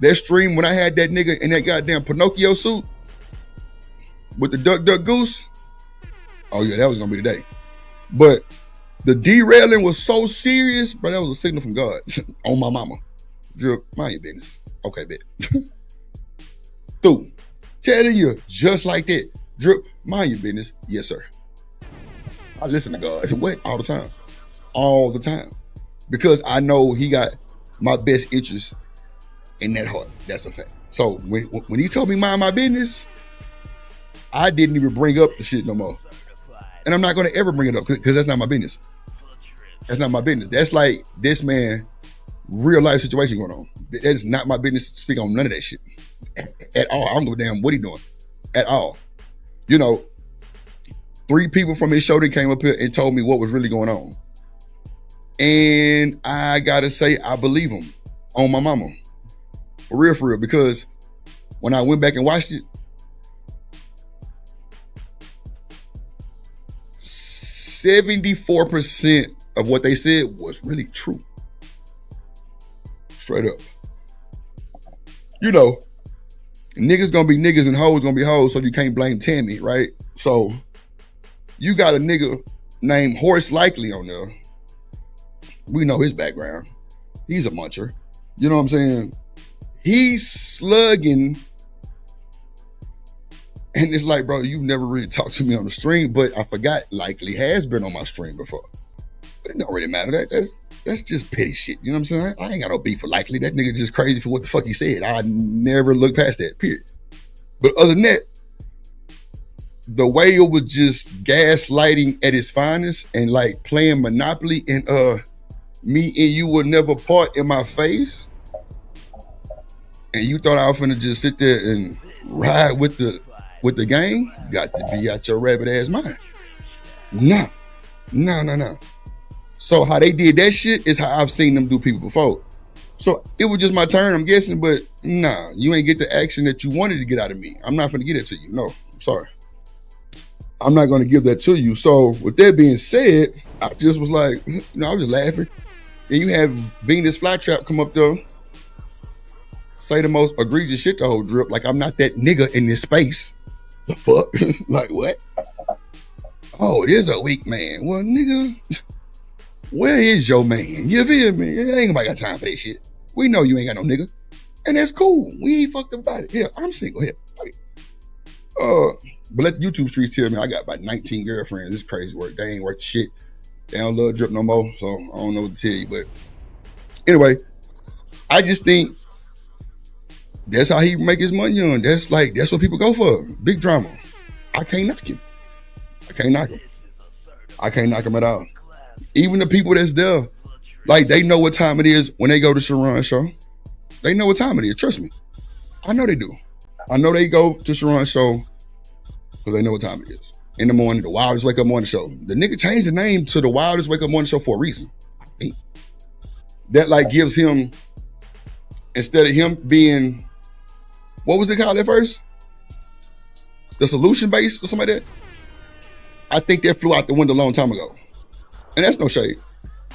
That stream when I had that nigga in that goddamn Pinocchio suit with the duck goose. Oh yeah, that was gonna be the day. But the derailing was so serious, but that was a signal from God on my mama. Drip, mind your business. Okay, bet. Through. Telling you just like that. Drip, mind your business. Yes, sir. I listen to God. What? All the time. All the time. Because I know he got my best interest in that heart. That's a fact. So when he told me mind my business, I didn't even bring up the shit no more. And I'm not going to ever bring it up because that's not my business. That's not my business. That's like this man, real life situation going on. That is not my business to speak on none of that shit. At all. I don't give a damn what he doing. At all. You know, 3 people from his show that came up here and told me what was really going on. And I gotta say, I believe him on my mama. For real, because when I went back and watched it, 74% of what they said was really true. Straight up. You know, niggas gonna be niggas and hoes gonna be hoes, so you can't blame Tammy, right? So you got a nigga named Horace Likely on there. We know his background. He's a muncher. You know what I'm saying? He's slugging. And it's like, bro, you've never really talked to me on the stream, but I forgot Likely has been on my stream before. But it don't really matter. That's just petty shit. You know what I'm saying? I ain't got no beef for Likely. That nigga just crazy for what the fuck he said. I never look past that, period. But other than that, the way it was just gaslighting at its finest and like playing Monopoly and me and you would never part in my face. And you thought I was finna just sit there and ride with the game? Got to be out your rabbit ass mind. No. So how they did that shit is how I've seen them do people before. So it was just my turn, I'm guessing, but nah, you ain't get the action that you wanted to get out of me. I'm not finna get it to you. No, I'm sorry. I'm not gonna give that to you. So with that being said, I just was like, you know, I was just laughing. Then you have Venus Flytrap come up there, say the most egregious shit the whole Drip, like I'm not that nigga in this space. The fuck? Like what? Oh, it is a weak man. Well, nigga, where is your man? You feel me? Ain't nobody got time for that shit. We know you ain't got no nigga. And that's cool. We ain't fucked up about it. Yeah, I'm single. Here. But let the YouTube streets tell me I got about 19 girlfriends. This crazy work. They ain't worth shit. They don't love Drip no more. So I don't know what to tell you. But anyway, I just think that's how he make his money on. That's what people go for. Big drama. I can't knock him. I can't knock him at all. Even the people that's there, like they know what time it is when they go to Sharon's show. They know what time it is. Trust me. I know they do. I know they go to Sharon's show because they know what time it is. In the morning, the Wildest Wake Up Morning Show. The nigga changed the name to the Wildest Wake Up Morning Show for a reason. I think that like gives him, instead of him being, what was it called at first? The solution base or something like that? I think that flew out the window a long time ago. And that's no shade.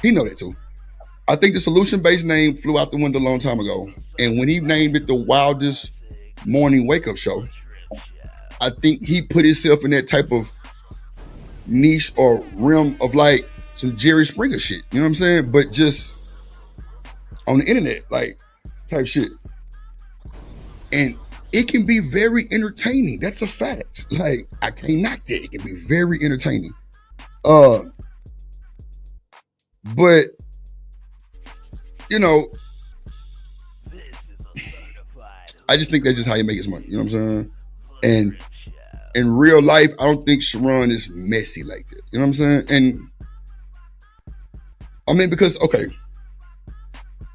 He know that too. I think the solution-based name flew out the window a long time ago. And when he named it the Wildest Morning Wake Up Show, I think he put himself in that type of niche or realm of like some Jerry Springer shit. You know what I'm saying? But just on the internet, like type shit. And it can be very entertaining. That's a fact. Like, I can't knock that. It can be very entertaining. But, you know, I just think that's just how you make his money. You know what I'm saying? And in real life, I don't think Sharon is messy like that. You know what I'm saying? And I mean, because, okay,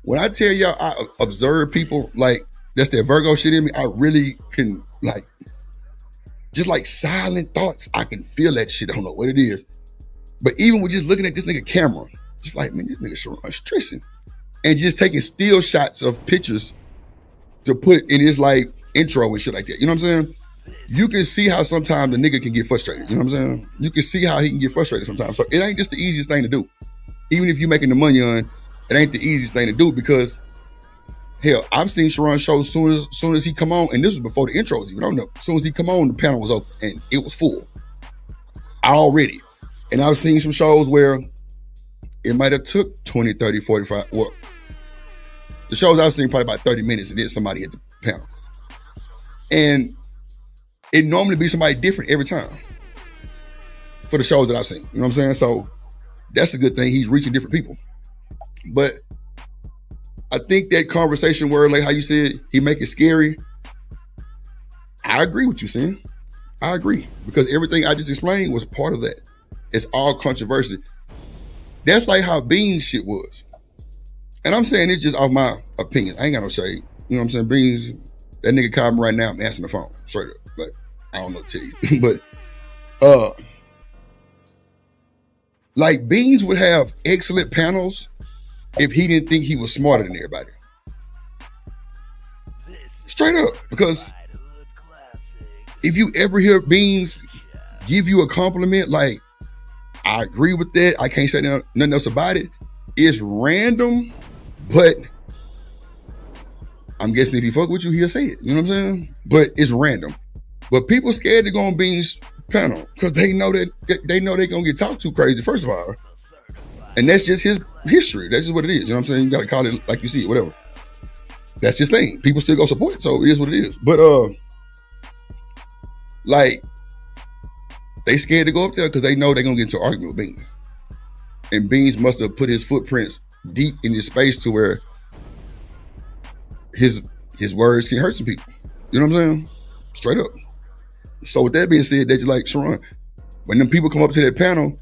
when I tell y'all I observe people, like, that's that Virgo shit in me, I really can, like, just like silent thoughts, I can feel that shit. I don't know what it is. But even with just looking at this nigga camera, just like, man, this nigga Sharon stressing. And just taking still shots of pictures to put in his, like, intro and shit like that. You know what I'm saying? You can see how sometimes the nigga can get frustrated. You know what I'm saying? You can see how he can get frustrated sometimes. So it ain't just the easiest thing to do. Even if you're making the money on, it ain't the easiest thing to do because, hell, I've seen Sharon show soon as he come on, and this was before the intro was even on. As soon as he come on, the panel was open and it was full already. And I've seen some shows where it might have took 20, 30, 45. Well, the shows I've seen probably about 30 minutes and then somebody at the panel. And it normally be somebody different every time for the shows that I've seen. You know what I'm saying? So that's a good thing. He's reaching different people. But I think that conversation where, like how you said, he make it scary. I agree with you, Sin. I agree. Because everything I just explained was part of that. It's all controversy. That's like how Beans shit was. And I'm saying it's just off my opinion. I ain't got no shade. You know what I'm saying? Beans, that nigga called me right now. I'm answering the phone. Straight up. But I don't know what to tell you. But, like Beans would have excellent panels if he didn't think he was smarter than everybody. Straight up. Because if you ever hear Beans give you a compliment, like, I agree with that, I can't say nothing else about it, it's random, but I'm guessing if he fuck with you, he'll say it. You know what I'm saying? But it's random. But people scared to go on Beans' panel because they know they're gonna get talked to crazy, first of all. And that's just his history. That's just what it is. You know what I'm saying? You gotta call it like you see it, whatever. That's his thing. People still go support it, so it is what it is. But like, they scared to go up there because they know they're gonna get into an argument with Beans. And Beans must have put his footprints deep in his space to where his words can hurt some people. You know what I'm saying? Straight up. So with that being said, they just like Sharon. When them people come up to that panel,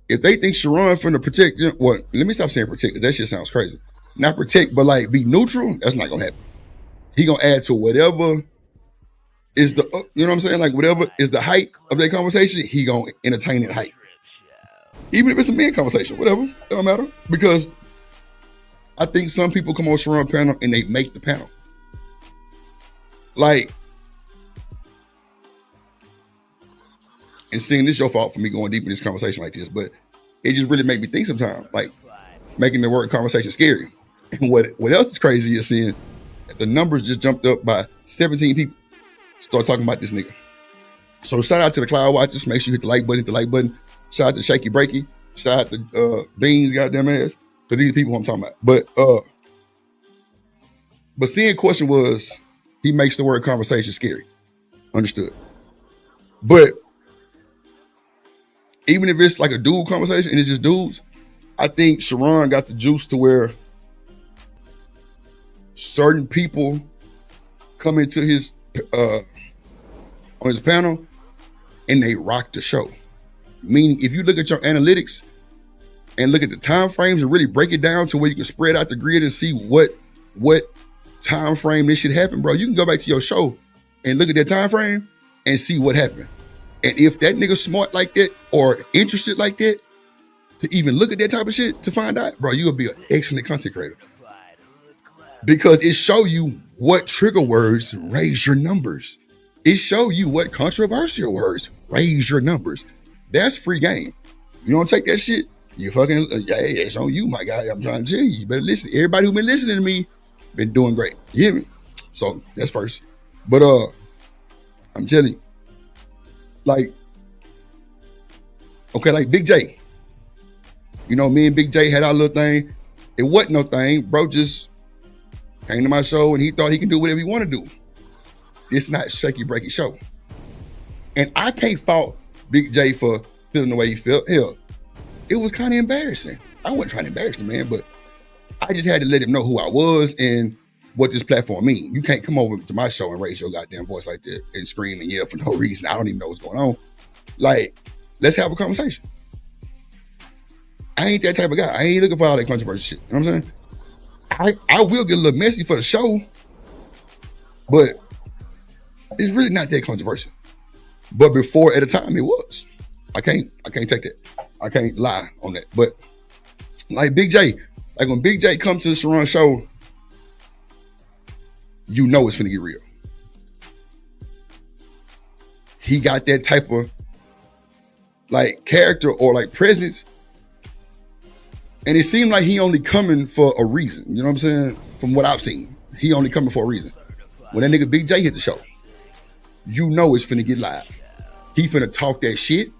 if they think Sharon finna protect them, well, let me stop saying protect, because that shit sounds crazy. Not protect, but like be neutral, that's not gonna happen. He gonna add to whatever is the, you know what I'm saying? Like whatever is the height of that conversation, he gonna entertain that height. Even if it's a men conversation, whatever, it don't matter. Because I think some people come on Sharon panel and they make the panel. Like, and seeing this your fault for me going deep in this conversation like this, but it just really made me think sometimes, like making the word conversation scary. And what else is crazy is seeing the numbers just jumped up by 17 people start talking about this nigga. So shout out to the Cloud Watchers. Make sure you hit the like button. Shout out to Shaky Breaky. Shout out to Beans, goddamn ass. Because these are people I'm talking about. But seeing question was, he makes the word conversation scary. Understood. But even if it's like a dude conversation and it's just dudes, I think Sharon got the juice to where certain people come into his on his panel and they rock the show. Meaning, if you look at your analytics and look at the time frames and really break it down to where you can spread out the grid and see what time frame this shit happened, bro, you can go back to your show and look at that time frame and see what happened. And if that nigga smart like that or interested like that to even look at that type of shit to find out, bro, you'll be an excellent content creator. Because it show you what trigger words raise your numbers. It show you what controversial words raise your numbers. That's free game. You don't take that shit, you fucking, hey, it's on you, my guy. I'm trying to tell you, you better listen. Everybody who been listening to me been doing great. You hear me? So that's first. But I'm telling you, like, okay, like Big J. You know, me and Big J had our little thing. It wasn't no thing. Bro just came to my show and he thought he can do whatever he want to do. It's not shaky breaky show. And I can't fault Big J for feeling the way he felt. Hell, it was kind of embarrassing. I wasn't trying to embarrass the man, but I just had to let him know who I was and what this platform mean. You can't come over to my show and raise your goddamn voice like that and scream and yell for no reason. I don't even know what's going on. Like, let's have a conversation. I ain't that type of guy. I ain't looking for all that controversial shit. You know what I'm saying? I will get a little messy for the show, but it's really not that controversial. But before, at a time, it was. I can't take that. I can't lie on that. But like Big J, like when Big J comes to the Sharon show, you know it's finna get real. He got that type of like character or like presence. And it seemed like he only coming for a reason. You know what I'm saying? From what I've seen, he only coming for a reason. When that nigga Big J hit the show, you know it's finna get live. He finna talk that shit.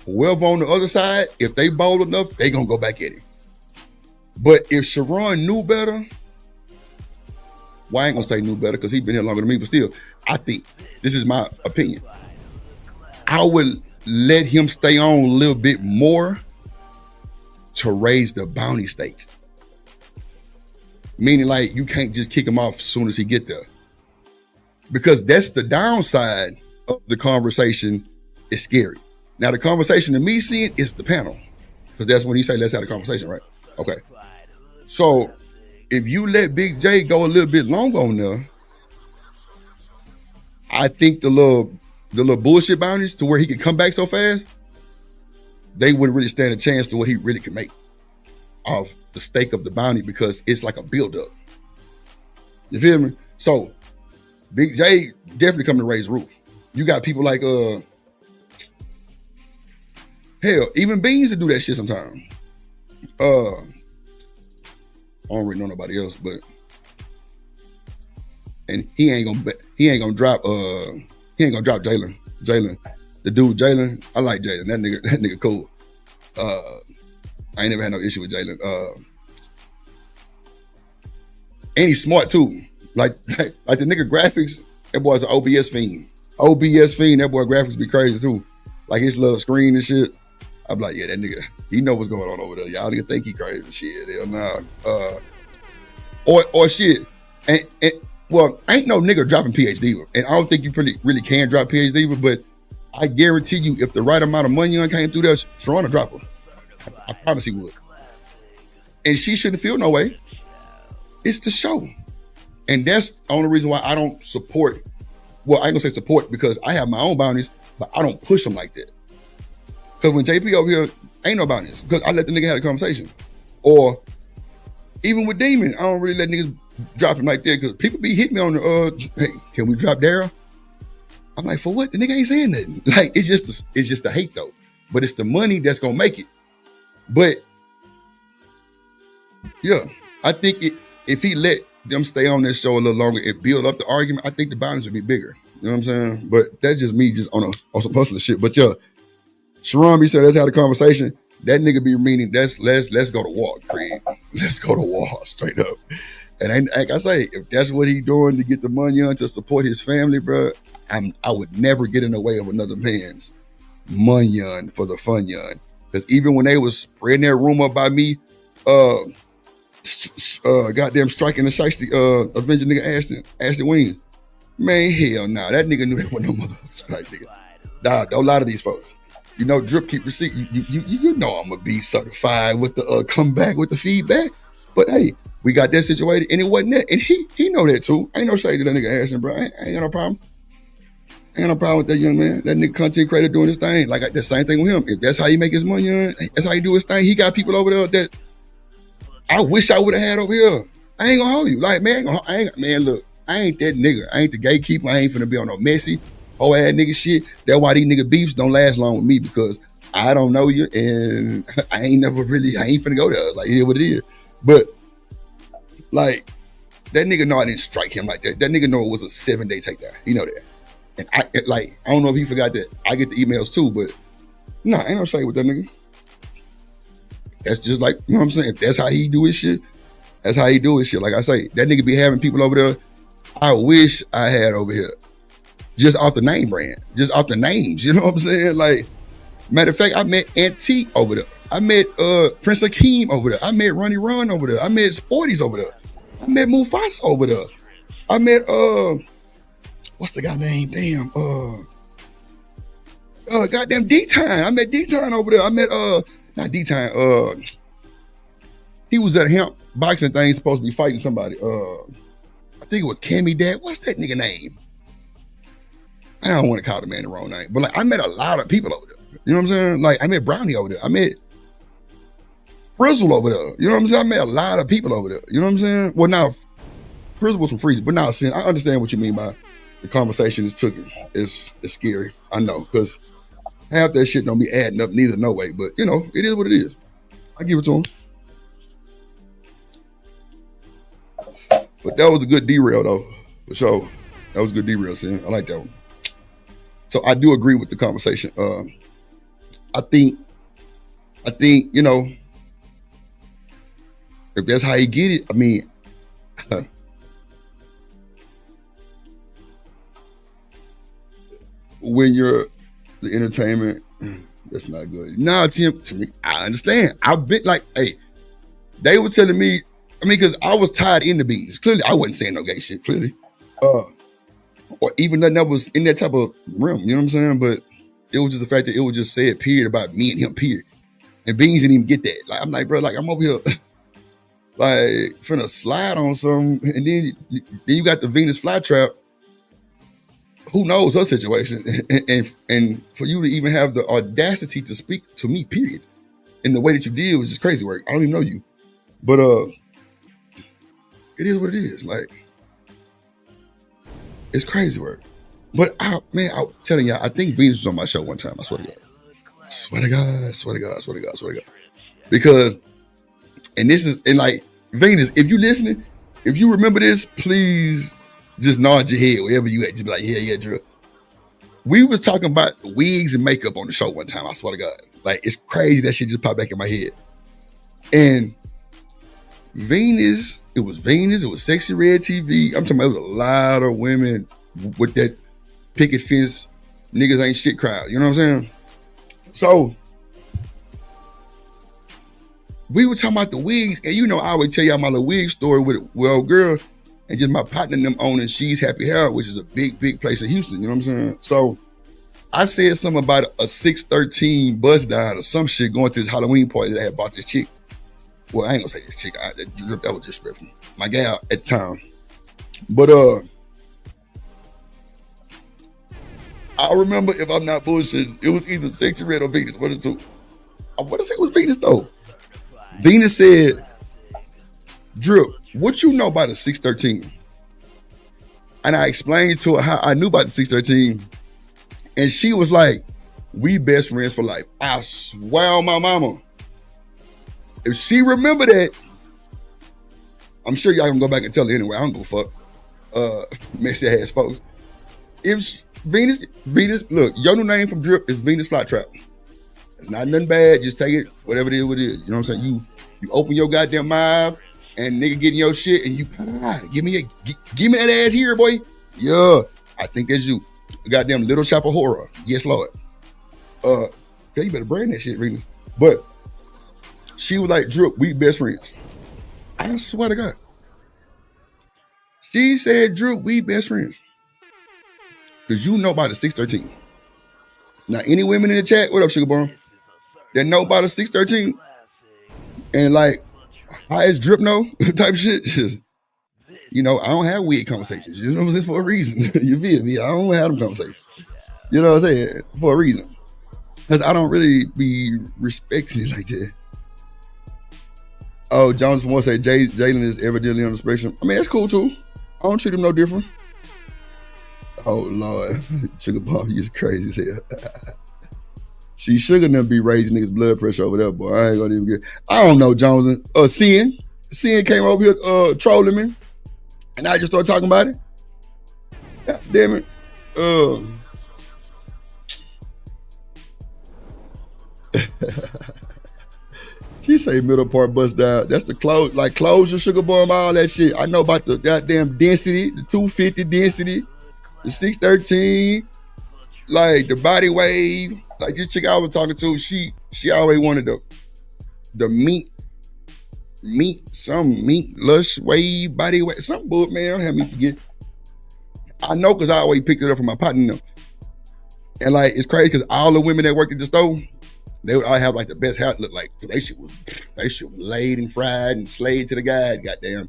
Whoever on the other side, if they bold enough, they gonna go back at him. But if Sharon knew better, well, I ain't gonna say knew better because he been here longer than me, but still, I think, this is my opinion, I would let him stay on a little bit more to raise the bounty stake. Meaning like you can't just kick him off as soon as he get there. Because that's the downside of the conversation. Is scary. Now the conversation to me seeing is the panel. Because that's when he say, let's have a conversation, right? Okay. So if you let Big J go a little bit longer on there, I think the little bullshit bounties to where he can come back so fast, they wouldn't really stand a chance to what he really could make off the stake of the bounty because it's like a buildup. You feel me? So Big J definitely coming to raise the roof. You got people like hell, even Beans to do that shit sometimes. I don't really know nobody else, but and he ain't gonna drop Jalen. The dude Jalen, I like Jalen. That nigga cool. I ain't never had no issue with Jalen. And he's smart too. Like the nigga graphics, that boy's an OBS fiend. That boy graphics be crazy too. Like his little screen and shit. I'm like, yeah, that nigga, he know what's going on over there. Y'all nigga think he crazy shit. Hell nah. Or shit. And well, ain't no nigga dropping PhD. And I don't think you really can drop PhD, but I guarantee you, if the right amount of money came through there, Sharon will drop her. I promise he would. And she shouldn't feel no way. It's the show. And that's the only reason why I don't support, well, I ain't gonna say support because I have my own bounties, but I don't push them like that. Because when JP over here, ain't no bounties. Because I let the nigga have a conversation. Or even with Demon, I don't really let niggas drop him like that because people be hitting me on the, hey, can we drop Daryl? I'm like, for what? The nigga ain't saying nothing. Like, it's just the hate though. But it's the money that's gonna make it. But yeah, I think if he let them stay on this show a little longer and build up the argument, I think the boundaries would be bigger. You know what I'm saying? But that's just me just on some hustler shit. But yeah, Sharon B said, let's have a conversation. That nigga be meaning let's go to war, Craig. Let's go to war straight up. And like I say, if that's what he doing to get the money on to support his family, bro, I would never get in the way of another man's money on for the fun yon. Because even when they was spreading that rumor about me, goddamn striking the shiesty, avenging nigga Ashton Wings, man, hell nah, that nigga knew that wasn't no motherfucking strike, nigga. Nah, don't lie to these folks. You know, Drip keep receipt. You know I'm gonna be certified with the come back with the feedback. But hey, We got that situated, and it wasn't that. And he know that too. Ain't no shade to that nigga asking, bro. I ain't got no problem. Ain't got no problem with that young man. That nigga content creator doing his thing. Like the same thing with him. If that's how he make his money, that's how he do his thing. He got people over there that I wish I would have had over here. I ain't gonna hold you. Like, man, look, I ain't that nigga. I ain't the gatekeeper. I ain't finna be on no messy, whole ass nigga shit. That's why these nigga beefs don't last long with me, because I don't know you and I ain't finna go there. Like, it is what it is. But like, that nigga know I didn't strike him like that. That nigga know it was a 7-day takedown. He know that. And I don't know if he forgot that I get the emails too, but nah, ain't no shade with that nigga. That's just like, you know what I'm saying? If that's how he do his shit, that's how he do his shit. Like I say, that nigga be having people over there I wish I had over here. Just off the name brand. Just off the names. You know what I'm saying? Like, matter of fact, I met Auntie over there. I met Prince Akeem over there. I met Ronnie Run over there. I met Sporties over there. I met Mufasa over there. I met what's the guy name? Damn, goddamn D-Time. I met D-Time over there. I met not D-Time, he was at a hemp boxing thing, supposed to be fighting somebody. I think it was Cammy Dad. What's that nigga name? I don't want to call the man the wrong name, but like, I met a lot of people over there. You know what I'm saying? Like, I met Brownie over there. I met Frizzle over there. You know what I'm saying? I met a lot of people over there. You know what I'm saying? Well, now, Frizzle was from Freezer, but now, I understand what you mean by the conversation is took. It's scary. I know, because half that shit don't be adding up neither, no way. But, you know, it is what it is. I give it to him. But that was a good derail, though, for sure. That was a good derail, Sin. I like that one. So I do agree with the conversation. I think, you know, if that's how you get it, I mean, when you're the entertainment, that's not good. Nah, Tim, to me, I understand. I've been like, hey, they were telling me, I mean, because I was tied in the bees. Clearly, I wasn't saying no gay shit, clearly. Or even nothing that was in that type of realm, you know what I'm saying? But it was just the fact that it was just said, period, about me and him, period. And Beans didn't even get that. Like, I'm like, bro, like, I'm over here, like, finna slide on something. And then you got the Venus flytrap. Who knows her situation? And for you to even have the audacity to speak to me, period, in the way that you did was just crazy work. I don't even know you. But it is what it is. Like, it's crazy work. But I'm telling y'all, I think Venus was on my show one time. I swear to God. Swear to God. Because, and like, Venus, if you listening, if you remember this, please just nod your head wherever you at. Just be like, yeah, Drew. We was talking about wigs and makeup on the show one time. I swear to God. Like, it's crazy that shit just popped back in my head. And Venus, it was Sexy Red TV. I'm talking about, it was a lot of women with that picket fence, niggas ain't shit crowd. You know what I'm saying? So, we were talking about the wigs, and you know, I always tell y'all my little wig story with old girl, and just my partner and them owning She's Happy Hair, which is a big place in Houston. You know what I'm saying? So, I said something about a 613 bus down or some shit going to this Halloween party that I had bought this chick. Well, I ain't gonna say this chick. That was disrespectful. My gal at the time. But I remember, if I'm not bullshitting, it was either Sexy Red or Venus. One of the two. I want to say it was Venus though. Venus said, Drip, what you know about the 613? And I explained to her how I knew about the 613. And she was like, we best friends for life. I swear on my mama. If she remember that, I'm sure y'all can go back and tell her anyway. I don't give a fuck. Messy ass folks. If Venus, look, your new name from Drip is Venus Flytrap. It's not nothing bad. Just take it, whatever it is, what it is. You know what I'm saying? You open your goddamn mouth and nigga getting your shit and you give me that ass here, boy. Yeah, I think that's you. Goddamn Little Shop of Horror. Yes, Lord. Okay, you better brand that shit, Venus. But she was like, Drip, we best friends. I swear to God. She said, Drip, we best friends. Because you know about the 613. Now, any women in the chat, what up, Sugar Bone, that know about the 613, and like, How is Dripno type shit? Just, you know, I don't have weird conversations. You know what I'm saying? For a reason. You feel me? I don't have them conversations. You know what I'm saying? For a reason. Because I don't really be respecting like that. Oh, Jones from say Jalen is evidently on the spectrum. I mean, that's cool too. I don't treat him no different. Oh Lord, Sugar Bomb, you crazy as hell. See, Sugar never be raising niggas' blood pressure over there, boy. I ain't gonna even get. I don't know, Jones. Sin came over here trolling me, and I just started talking about it. God damn it. She say middle part bust down. That's the closure, Sugar Bomb, all that shit. I know about the goddamn density, the 250 density, the 613, like the body wave. Like this chick I was talking to, she always wanted the meat lush wave, body wave, some bull, man. Don't have me forget. I know because I always picked it up from my partner. And like it's crazy because all the women that worked at the store, they would all have like the best hair. Look like they shit was laid and fried and slayed to the guy, goddamn.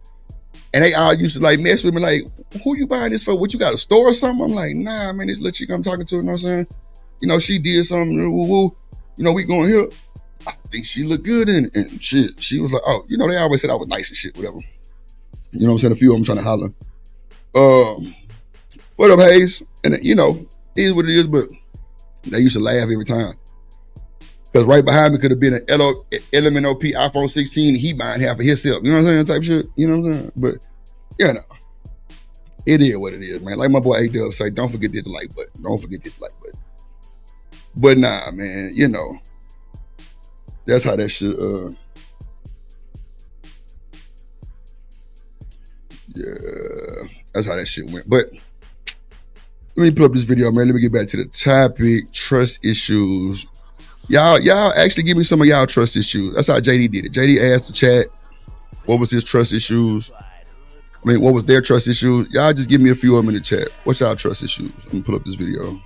And they all used to like mess with me, like, who you buying this for? What, you got a store or something? I'm like, nah, man, this little chick I'm talking to, you know what I'm saying? You know, she did something, woo-woo. You know, we going here. I think she looked good and shit. She was like, oh, you know, they always said I was nice and shit, whatever. You know what I'm saying? A few of them trying to holler. What up, Hayes? And you know, it is what it is, but they used to laugh every time. Because right behind me could have been an LMNOP iPhone 16 and he buying half of himself. You know what I'm saying? Type shit. You know what I'm saying? But, you know, it is what it is, man. Like my boy A-Dub say, don't forget to hit the like button. Don't forget to hit the like button. But nah, man, you know, that's how that shit, yeah, that's how that shit went. But let me pull up this video, man. Let me get back to the topic, trust issues. Y'all actually give me some of y'all trust issues. That's how JD did it. JD asked the chat, what was his trust issues? I mean, what was their trust issues? Y'all just give me a few of them in the chat. What's y'all trust issues? Let me pull up this video.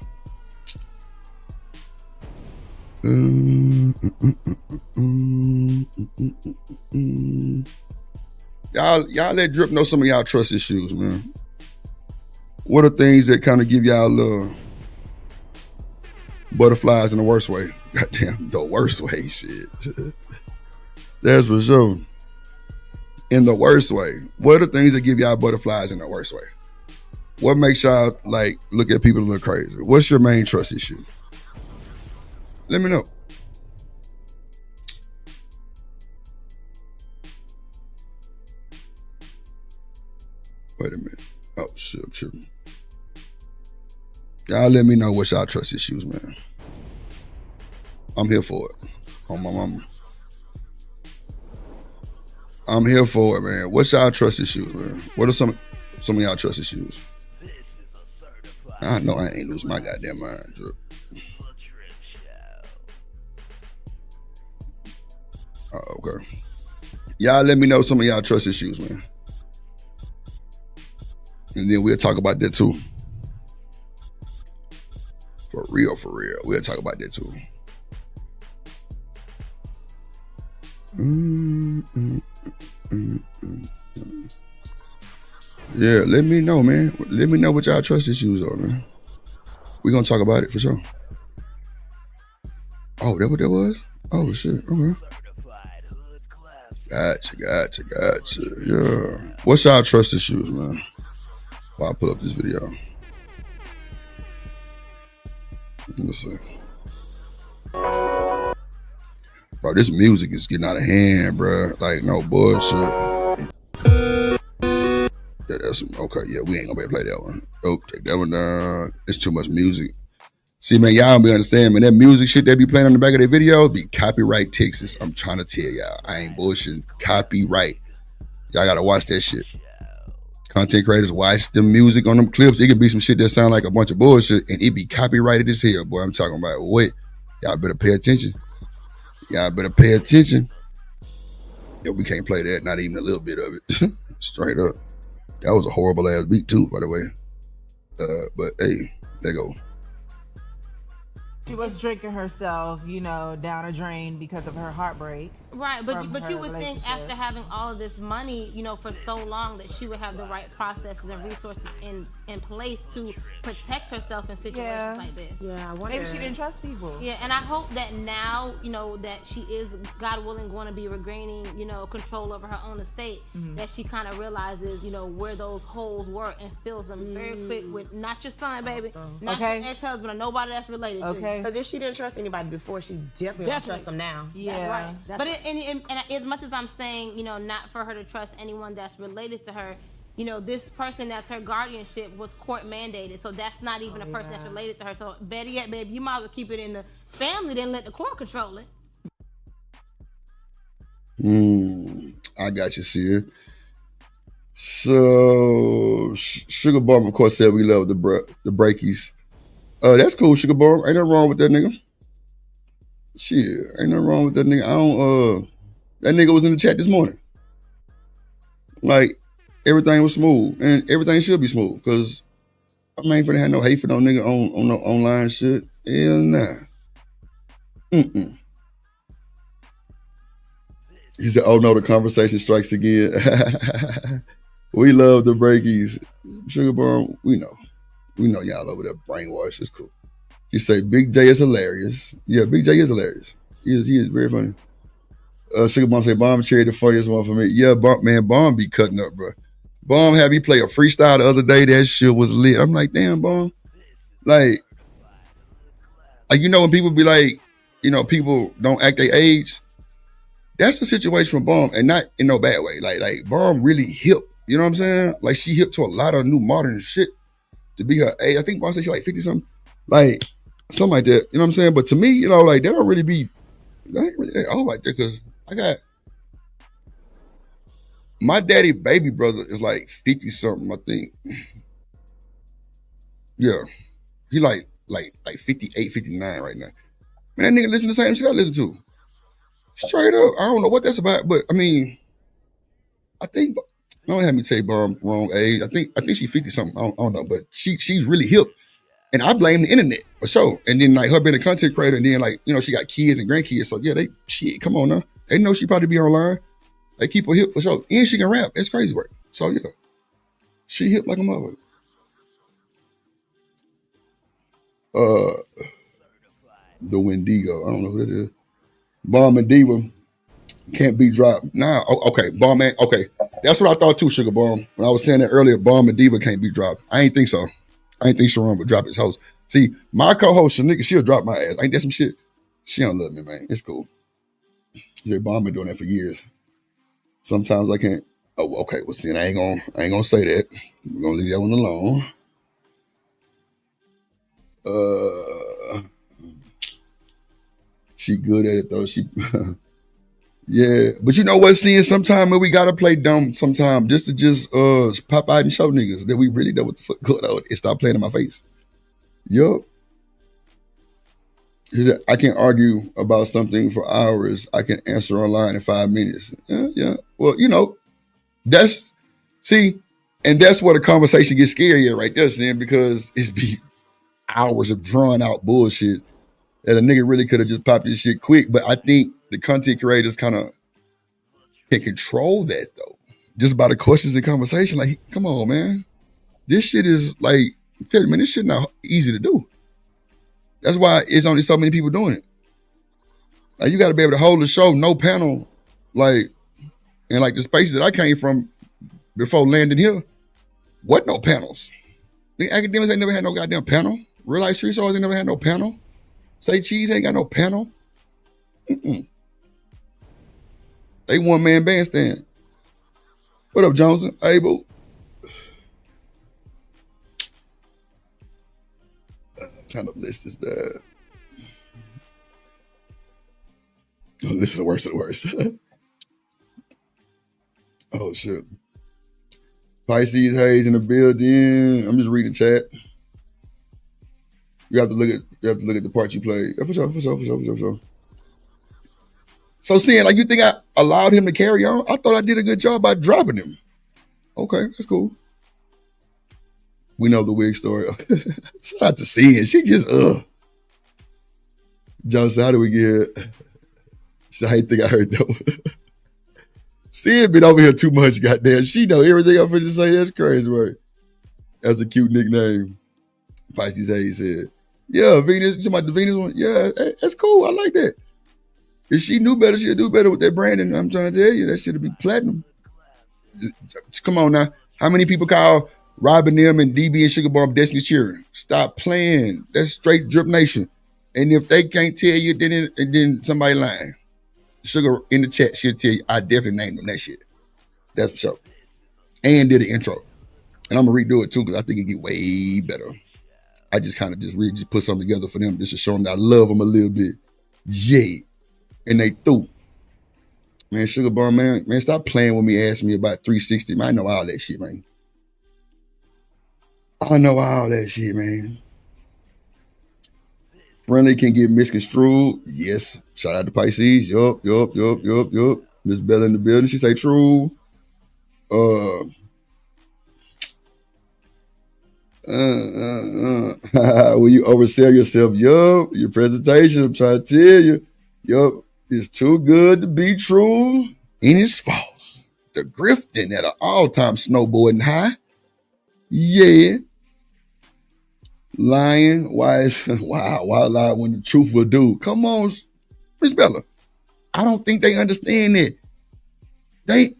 Y'all let Drip know some of y'all trust issues, man. What are things that kind of give y'all butterflies in the worst way? Goddamn, the worst way, shit. That's for sure. In the worst way. What are things that give y'all butterflies in the worst way? What makes y'all like look at people a little crazy? What's your main trust issue? Let me know. Wait a minute. Oh, shit, I'm tripping. Y'all let me know what's y'all trust issues, man. I'm here for it. On my mama. I'm here for it, man. What's y'all trust issues, man? What are some of y'all trust issues? I know I ain't losing my goddamn mind, Drip. Okay. Y'all let me know some of y'all trust issues, man. And then we'll talk about that too. For real. We'll talk about that too. Yeah, let me know, man. Let me know what y'all trust issues are, man. We're gonna talk about it for sure. Oh, that what that was? Oh shit, okay. Gotcha. Yeah. What's y'all trust issues, man? While I pull up this video. Let me see. Bro, this music is getting out of hand, bro. Like, no bullshit. Yeah, that's okay. Yeah, we ain't gonna be able to play that one. Oh, take that one down. It's too much music. See, man, y'all don't be understanding, man. That music shit they be playing on the back of their videos be copyright Texas. I'm trying to tell y'all. I ain't bullshitting. Copyright. Y'all gotta watch that shit. Content creators watch the music on them clips. It can be some shit that sound like a bunch of bullshit and it be copyrighted as hell, boy. I'm talking about what? Y'all better pay attention. Yeah, we can't play that, not even a little bit of it. Straight up. That was a horrible ass beat too, by the way. But hey, there you go. She was drinking herself, down a drain because of her heartbreak. Right, but from you her would think relationship. after having all of this money, for so long, that she would have the right processes and resources in place to protect herself in situations like this. Yeah, I wonder. Maybe she didn't trust people. Yeah, and I hope that now, that she is, God willing, going to be regaining, control over her own estate, that she kind of realizes, where those holes were and fills them very quick with not your son, baby, not your ex-husband, or nobody that's related to you. Because if she didn't trust anybody before, she definitely don't trust them now. Yeah. That's right. But and as much as I'm saying, not for her to trust anyone that's related to her, this person that's her guardianship was court mandated, so that's not even a person that's related to her. So better yet, baby, you might as well keep it in the family than let the court control it. I got you, Seer. So Sugar Bomb, of course, said we love the breakies. That's cool, Sugar Bomb. Ain't nothing wrong with that nigga. Shit, ain't nothing wrong with that nigga. That nigga was in the chat this morning. Like, everything was smooth, and everything should be smooth, because I ain't finna have no hate for no nigga on no online shit. Hell nah. He said, oh no, the conversation strikes again. We love the breakies. Sugar Bomb, we know. We know y'all over there brainwashed. It's cool. You say Big J is hilarious. Yeah, Big J is hilarious. He is very funny. Sugar Bomb say Bomb Cherry the funniest one for me. Yeah, Bomb be cutting up, bro. Bomb had me play a freestyle the other day. That shit was lit. I'm like, damn, Bomb. Like, when people be like, people don't act their age. That's the situation from Bomb, and not in no bad way. Like Bomb really hip. You know what I'm saying? Like, she hip to a lot of new modern shit to be her age. I think Bomb said she like 50 something. Like, something like that. You know what I'm saying? But to me, like, they don't really be, they ain't really that old like that, because I got, my daddy baby brother is like 50 something, I think. Yeah. He like 58, 59 right now. Man, that nigga listen to the same shit I listen to. Straight up. I don't know what that's about, but I mean, I think, don't have me say Bomb wrong age. I think she 50 something. I don't know, but she's really hip. And I blame the internet for sure. And then like her being a content creator, and then like, she got kids and grandkids. So yeah, come on now. They know she probably be online. They keep her hip for sure. And she can rap. That's crazy work. So yeah, she hip like a mother. The Wendigo. I don't know who that is. Bomb and Diva can't be dropped. Nah, okay. Bomb man, okay. That's what I thought too, Sugar Bomb. When I was saying that earlier, Bomb and Diva can't be dropped. I ain't think so. I ain't think Sharon would drop his host. See, my co-host, Shanika, she'll drop my ass. Ain't that some shit? She don't love me, man. It's cool. She said, Bomb been doing that for years. Sometimes I can't. Oh, okay. Well, see, I ain't gonna say that. We're gonna leave that one alone. She good at it though. She, yeah. But you know what? Seeing sometime we gotta play dumb sometime just to pop out and show niggas that we really know what the fuck going on and stop playing in my face. Yup. He said, I can argue about something for hours. I can answer online in 5 minutes. Yeah. Well, that's, see, and that's where the conversation gets scarier right there, Sam, because it's be hours of drawn out bullshit that a nigga really could have just popped this shit quick. But I think the content creators kind of can control that though. Just by the questions and conversation. Like, come on, man. This shit is like, man, this shit not easy to do. That's why it's only so many people doing it. Like, you got to be able to hold the show, no panel, like, and like the spaces that I came from before landing here, what no panels? The academics ain't never had no goddamn panel. Real life street stars ain't never had no panel. Say Cheese ain't got no panel. They one-man bandstand. What up, Johnson? Hey, boo. Kind of list is that. List of the worst of the worst. Oh shit. Pisces Hayes in the building. I'm just reading chat. You have to look at the part you played. Yeah, for sure. So seeing like you think I allowed him to carry on? I thought I did a good job by dropping him. Okay, that's cool. We know the wig story. Shout out to Seeing. She just Johnson, how do we get here? She said, I think I heard no. Sid been over here too much, goddamn. She know everything I'm finna say. That's crazy, right? That's a cute nickname. Pisces Hayes said, yeah, Venus, you talking about the Venus one? Yeah, that's cool. I like that. If she knew better, she'd do better with that branding. I'm trying to tell you, that shit'd be platinum. Come on now. How many people call Robin them and DB and Sugar Bomb Destiny cheering? Stop playing. That's straight Dripnation. And if they can't tell you, then somebody lying. Sugar in the chat, she'll tell you, I definitely named them that shit. That's for sure. And did the intro. And I'm going to redo it too because I think it get way better. I just kind of just put something together for them just to show them that I love them a little bit. Yeah. And they threw. Man, Sugar Bomb, man, stop playing with me, asking me about 360. Man, I know all that shit, man. I know all that shit, man. Friendly can get misconstrued. Yes. Shout out to Pisces. Yup. Miss Bella in the building. She say true. Will you oversell yourself? Yup. Your presentation, I'm trying to tell you. Yup. It's too good to be true. And it's false. The grifting at an all-time snowboarding high. Yeah. Lying. Why lie when the truth will do? Come on, Miss Bella. I don't think they understand it.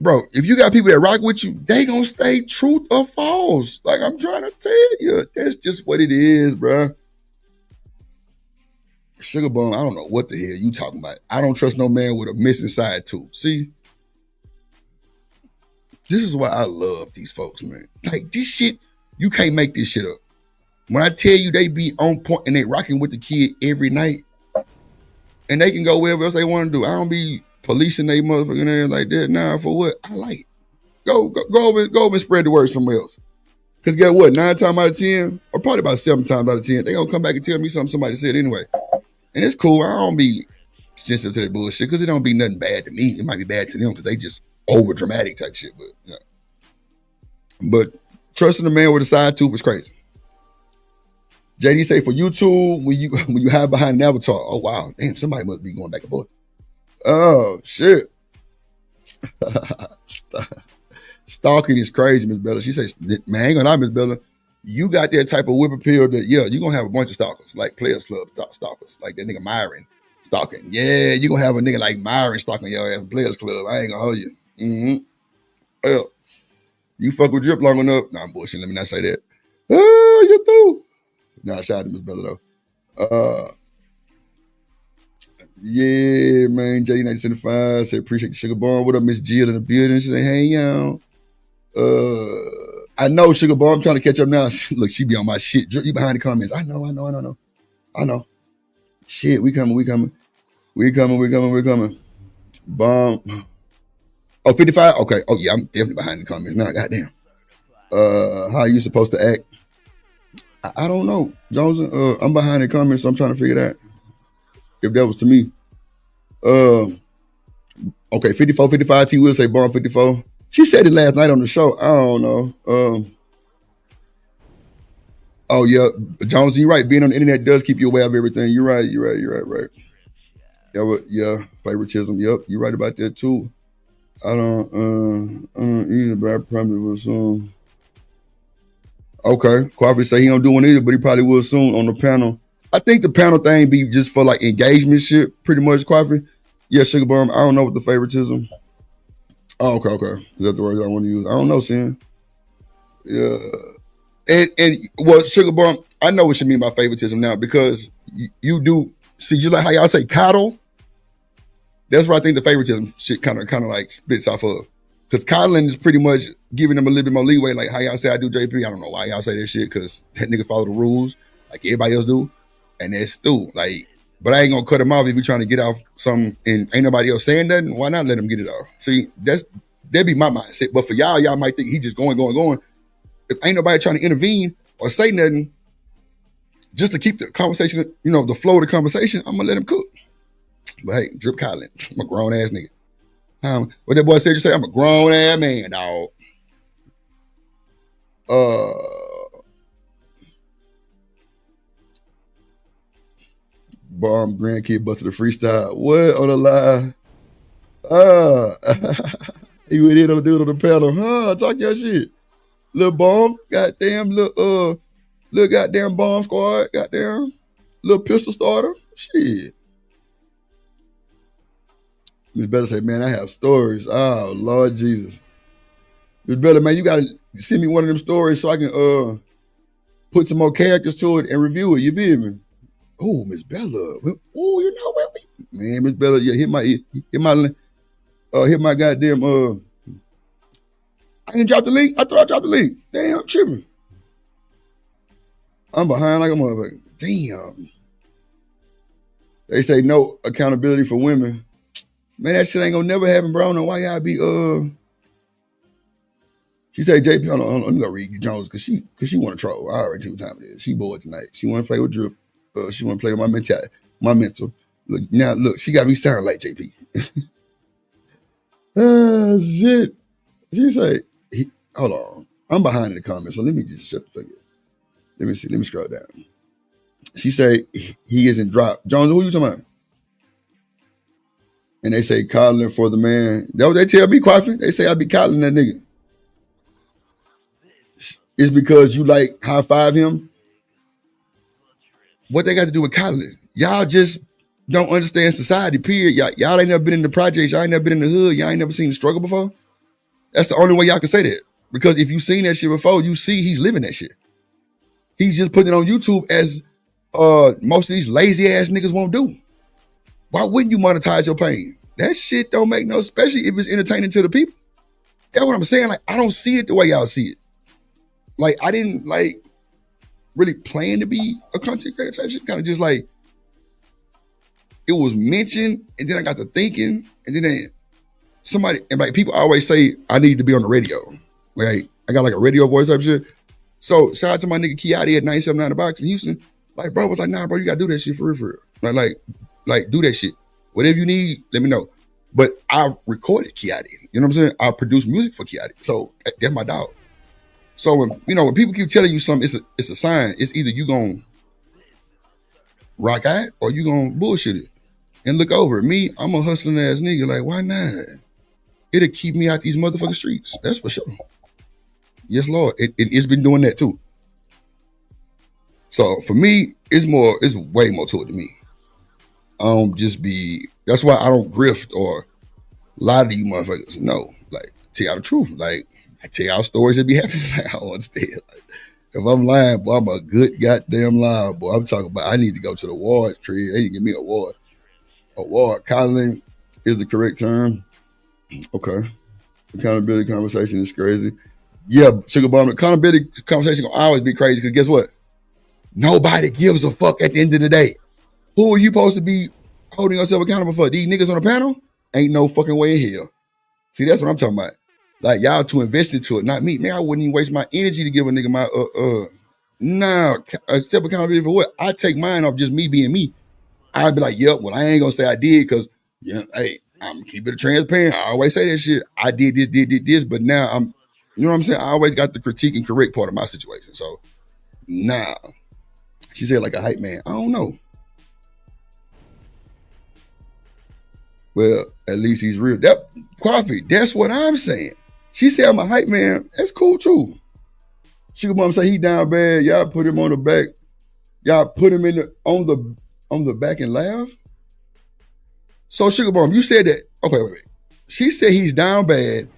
Bro, if you got people that rock with you, they gonna stay truth or false. Like I'm trying to tell you. That's just what it is, bro. Sugar Bone, I don't know what the hell you talking about. I don't trust no man with a missing side tooth. See? This is why I love these folks, man. Like this shit, you can't make this shit up. When I tell you they be on point and they rocking with the kid every night, and they can go wherever else they want to do. I don't be policing they motherfucking ass like that. Nah, for what? I like it. Go over and spread the word somewhere else. Because guess what? 9 times out of 10, or probably about 7 times out of 10, they gonna come back and tell me something somebody said anyway. And it's cool. I don't be sensitive to that bullshit because it don't be nothing bad to me. It might be bad to them because they just over dramatic type shit. But you know. But trusting a man with a side tooth is crazy. JD say for YouTube, when you hide behind an avatar, oh wow, damn, somebody must be going back and forth. Oh shit. Stalking is crazy, Miss Bella. She says, man, I ain't gonna lie, Miss Bella. You got that type of whip appeal that, yeah, you're gonna have a bunch of stalkers, like Players Club stalkers, like that nigga Myron stalking. Yeah, you're gonna have a nigga like Myron stalking your ass in Players Club. I ain't gonna hold you. Well, you fuck with Drip long enough. Nah, I'm bullshit. Let me not say that. Oh, you through. Nah, shout out to Miss Bella though. Yeah, man. JD1975 said, appreciate the Sugar Bomb. What up, Miss Jill in the building? She said, hey, y'all. I know Sugar Bomb. I'm trying to catch up now. Look, she be on my shit. You behind the comments. I know. Shit, we coming. Bomb. Oh, 55? Okay. Oh, yeah, I'm definitely behind the comments. Now, goddamn. How are you supposed to act? I don't know. Jones, I'm behind the comments, so I'm trying to figure that out. If that was to me. Okay, 54, 55. T will say Bomb 54. She said it last night on the show. I don't know. Oh yeah, Jones, you're right. Being on the internet does keep you aware of everything. You're right. Yeah, favoritism. Yep, you're right about that too. I don't either, but I probably will soon. Okay, Coffee say he don't do one either, but he probably will soon on the panel. I think the panel thing be just for like engagement shit, pretty much, Coffee. Yeah, Sugar Bomb. I don't know what the favoritism. Oh, okay. Is that the word I want to use? I don't know, Sin. Yeah. And well, Sugar Bomb, I know what you mean by favoritism now because you do see, you like how y'all say coddle. That's what I think the favoritism shit kind of like spits off of. Because coddling is pretty much giving them a little bit more leeway, like how y'all say I do JP. I don't know why y'all say that shit because that nigga follow the rules like everybody else do, and that's Stu. Like, but I ain't gonna cut him off if you trying to get off something and ain't nobody else saying nothing. Why not let him get it off? See, that'd be my mindset. But for y'all might think he just going. If ain't nobody trying to intervene or say nothing, just to keep the conversation, the flow of the conversation, I'm gonna let him cook. But hey, Drip Collin, I'm a grown ass nigga. What that boy said, you say I'm a grown ass man, dog. Bomb grandkid busted a freestyle. What on the line? He went in on the dude on the pedal. Talk your shit. Little bomb, goddamn little goddamn bomb squad, goddamn little pistol starter. Shit. Miss Bella say, man, I have stories. Oh, Lord Jesus. Miss Bella, man, you gotta send me one of them stories so I can put some more characters to it and review it. You feel me? Oh, Miss Bella. Oh, you know what? Man, Miss Bella, yeah, hit my goddamn I didn't drop the link. I thought I dropped the link. Damn, I'm tripping. I'm behind like a motherfucker. Damn. They say no accountability for women. Man, that shit ain't gonna never happen, bro. I don't know why y'all be She said, JP, hold on, let me go read Jones because she want to troll. I already see what time it is. She bored tonight. She want to play with Drip. She want to play with my mental. Look, she got me sounding like JP. Shit. She say, hold on. I'm behind in the comments, so let me just shut the fuck up. Let me see. Let me scroll down. She say he isn't dropped. Jones, who you talking about? And they say coddling for the man. That what they tell me, Quaffy. They say I be coddling that nigga. It's because you like high five him. What they got to do with coddling? Y'all just don't understand society, period. Y'all ain't never been in the projects. Y'all ain't never been in the hood. Y'all ain't never seen the struggle before. That's the only way y'all can say that. Because if you seen that shit before, you see he's living that shit. He's just putting it on YouTube as most of these lazy ass niggas won't do. Why wouldn't you monetize your pain? That shit don't make no, especially if it's entertaining to the people. That's what I'm saying. Like, I don't see it the way y'all see it. Like, I didn't like really plan to be a content creator type shit. Kind of just like, it was mentioned, and then I got to thinking, and then somebody, and like people always say I need to be on the radio. Like, I got like a radio voice type shit. So shout out to my nigga Kiati at 979 The Box in Houston. Like, bro was like, nah, bro, you gotta do that shit for real, for real. Like do that shit. Whatever you need, let me know. But I recorded Kiati. You know what I'm saying? I produced music for Kiati. So that's my dog. So when people keep telling you something, it's a sign. It's either you gonna rock out or you gonna bullshit it. And look over it. Me, I'm a hustling ass nigga. Like, why not? It'll keep me out these motherfucking streets. That's for sure. Yes, Lord. It's been doing that too. So for me, it's way more to it than me. That's why I don't grift or lie to you motherfuckers. No, like, tell y'all the truth. Like, I tell y'all stories that be happening. Like, I don't understand. Like, if I'm lying, boy, I'm a good goddamn liar, boy. I'm talking about I need to go to the award tree. They need to give me an award. Award. Coddling is the correct term. Okay. Accountability conversation is crazy. Yeah, Sugar Bomb, accountability conversation will always be crazy because guess what? Nobody gives a fuck at the end of the day. Who are you supposed to be holding yourself accountable for? These niggas on the panel? Ain't no fucking way in hell. See, that's what I'm talking about. Like, y'all too invested to it, not me. Man, I wouldn't even waste my energy to give a nigga my, self accountability for what? I take mine off just me being me. I'd be like, yep, well, I ain't gonna say I did because, hey, I'm keeping it transparent. I always say that shit. I did this, but now I'm, you know what I'm saying? I always got the critique and correct part of my situation. So, nah. She said like a hype man. I don't know. Well, at least he's real. That Coffee, that's what I'm saying. She said I'm a hype man. That's cool too. Sugar Mom say he down bad. Y'all put him on the back. Y'all put him on the back and laugh. So Sugar Mom, you said that. Okay, wait. She said he's down bad.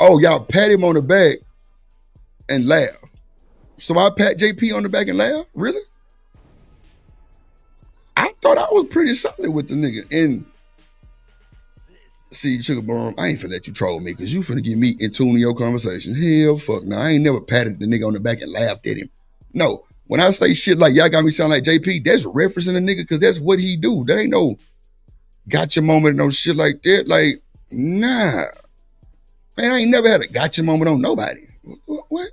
Oh, y'all pat him on the back and laugh. So I pat JP on the back and laugh? Really? I thought I was pretty solid with the nigga. And see, Sugar Bomb, I ain't finna let you troll me because you finna get me in tune in your conversation. Hell, fuck no. I ain't never patted the nigga on the back and laughed at him. No. When I say shit like y'all got me sound like JP, that's referencing the nigga because that's what he do. That ain't no gotcha moment, no shit like that. Like, nah. Man, I ain't never had a gotcha moment on nobody. What?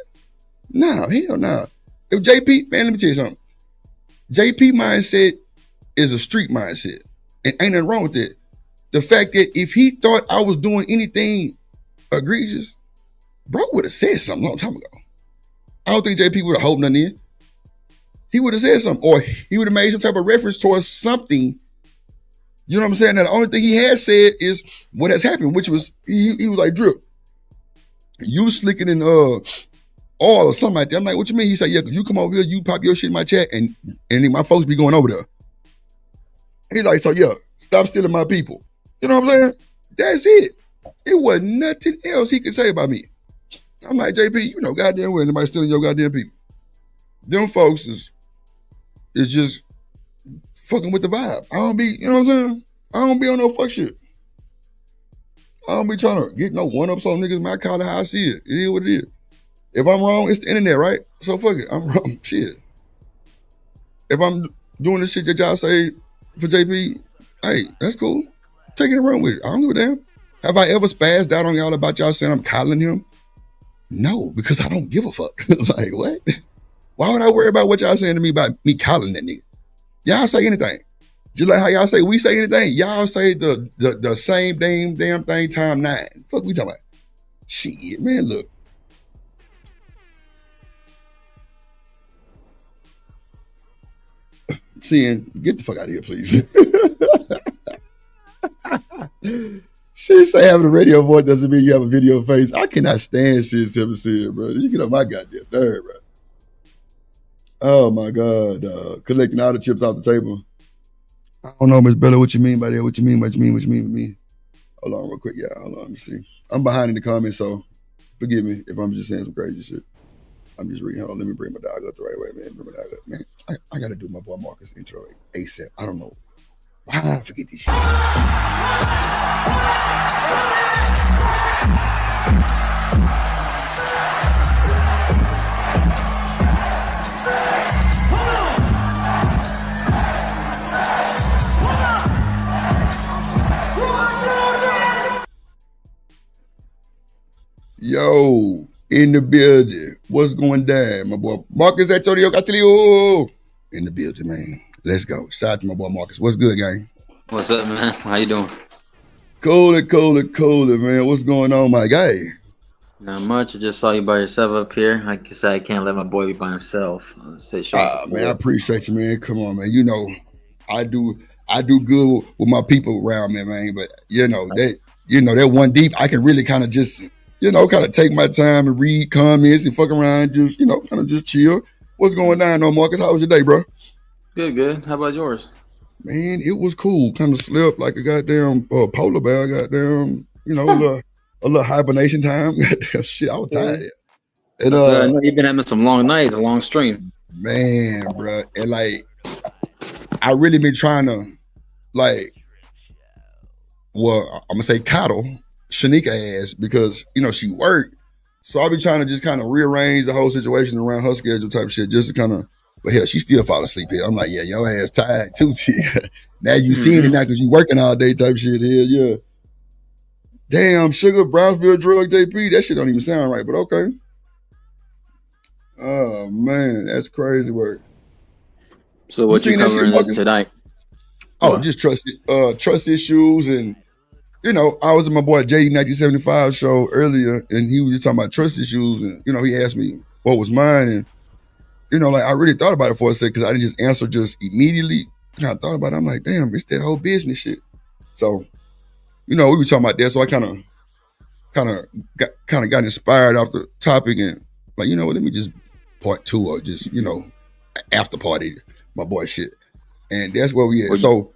Nah, hell nah. If JP, man, let me tell you something. JP mindset is a street mindset. And ain't nothing wrong with it. The fact that if he thought I was doing anything egregious, bro would have said something a long time ago. I don't think JP would have hoped nothing in. he would have said something, or he would have made some type of reference towards something. You know what I'm saying? And the only thing he has said is what has happened, which was he was like, Drip, you slicking in oil or something like that. I'm like, what you mean? He said, yeah, because you come over here, you pop your shit in my chat, and my folks be going over there. He's like, so yeah, stop stealing my people. You know what I'm saying? That's it. It was nothing else he could say about me. I'm like, JP, you know goddamn well anybody stealing your goddamn people. Them folks is just fucking with the vibe. I don't be, you know what I'm saying? I don't be on no fuck shit. I don't be trying to get no one-ups on niggas, man. I call it how I see it. It is what it is. If I'm wrong, it's the internet, right? So fuck it, I'm wrong. Shit. If I'm doing the shit that y'all say for JP, hey, that's cool. Take it and run with it. I don't give a damn. Have I ever spazzed out on y'all about y'all saying I'm calling him? No, because I don't give a fuck. Like, what? Why would I worry about what y'all saying to me about me calling that nigga? Y'all say anything. Just like how y'all say we say anything, y'all say the same damn thing time 9. Fuck we talking about? Shit, man, look. Seeing, get the fuck out of here, please. She say having a radio voice doesn't mean you have a video face. I cannot stand Sid 7 bro. You get on my goddamn nerve, bro. Oh my God, collecting all the chips off the table. I don't know, Miss Bella, what you mean by that? What you mean with me? Hold on real quick, y'all. Hold on, let me see. I'm behind in the comments, so forgive me if I'm just saying some crazy shit. I'm just reading. Hold on, let me bring my dog up the right way, man. Bring my dog up, man. I gotta do my boy Marcus intro ASAP. I don't know why I forget this shit. Yo, in the building. What's going down, my boy? Marcus Antonio Castillo. In the building, man. Let's go. Shout out to my boy Marcus. What's good, gang? What's up, man? How you doing? Colder, man. What's going on, my guy? Not much. I just saw you by yourself up here. Like I said, I can't let my boy be by himself. Man, I appreciate you, man. Come on, man. You know, I do good with my people around me, man. But that one deep, I can really kind of just, kind of take my time and read comments and fuck around, just, kind of just chill. What's going on, though, Marcus? How was your day, bro? Good. How about yours? Man, it was cool. Kind of slept like a goddamn polar bear. Goddamn, a little hibernation time. Shit, I was tired. And I know you've been having some long nights, a long stream. Man, bro, and like, I really been trying to, like, well, I'm gonna say coddle Shanika ass because she worked. So I be trying to just kind of rearrange the whole situation around her schedule type shit, just to kind of. But hell, she still fall asleep here. I'm like, yeah, your ass tired too. Now you seeing it now because you working all day type shit here, yeah. Damn, Sugar, Brownsville, Drug, JP. That shit don't even sound right, but okay. Oh, man, that's crazy work. So what you covering this tonight? Oh, what? Just trust issues. And, I was at my boy JD 1975 show earlier, and he was just talking about trust issues. And, he asked me what was mine. And, I really thought about it for a second because I didn't just answer just immediately. I thought about it. I'm like, damn, it's that whole business shit. So, we were talking about that. So I kind of got inspired off the topic and like, let me just part 2 or just, after party, my boy shit. And that's where we at. So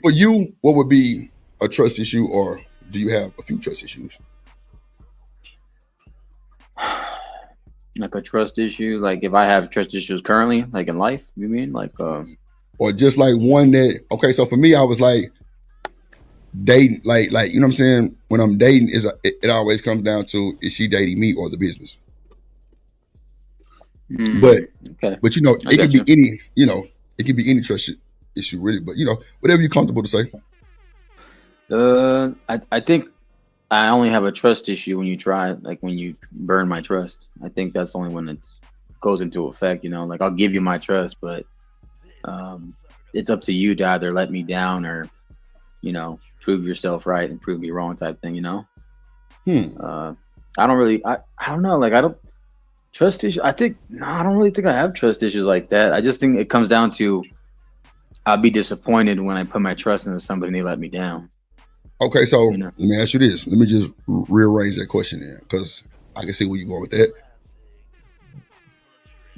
for you, what would be a trust issue, or do you have a few trust issues? Like a trust issue, like if I have trust issues currently, like in life, you mean? Like or just like one that, okay, so for me, I was like dating, like you know what I'm saying? When I'm dating, it always comes down to, is she dating me or the business? But it could be any, it could be any trust issue really, but whatever you're comfortable to say. I think I only have a trust issue when you burn my trust. I think that's only when it goes into effect, like I'll give you my trust, but it's up to you to either let me down or, prove yourself right and prove me wrong type thing, I don't really, I don't know. Like Trust issue. I think no, I don't really think I have trust issues like that. I just think it comes down to I'll be disappointed when I put my trust into somebody and they let me down. Okay, so You know. let me ask you this. Let me just rearrange that question then, because I can see where you're going with that.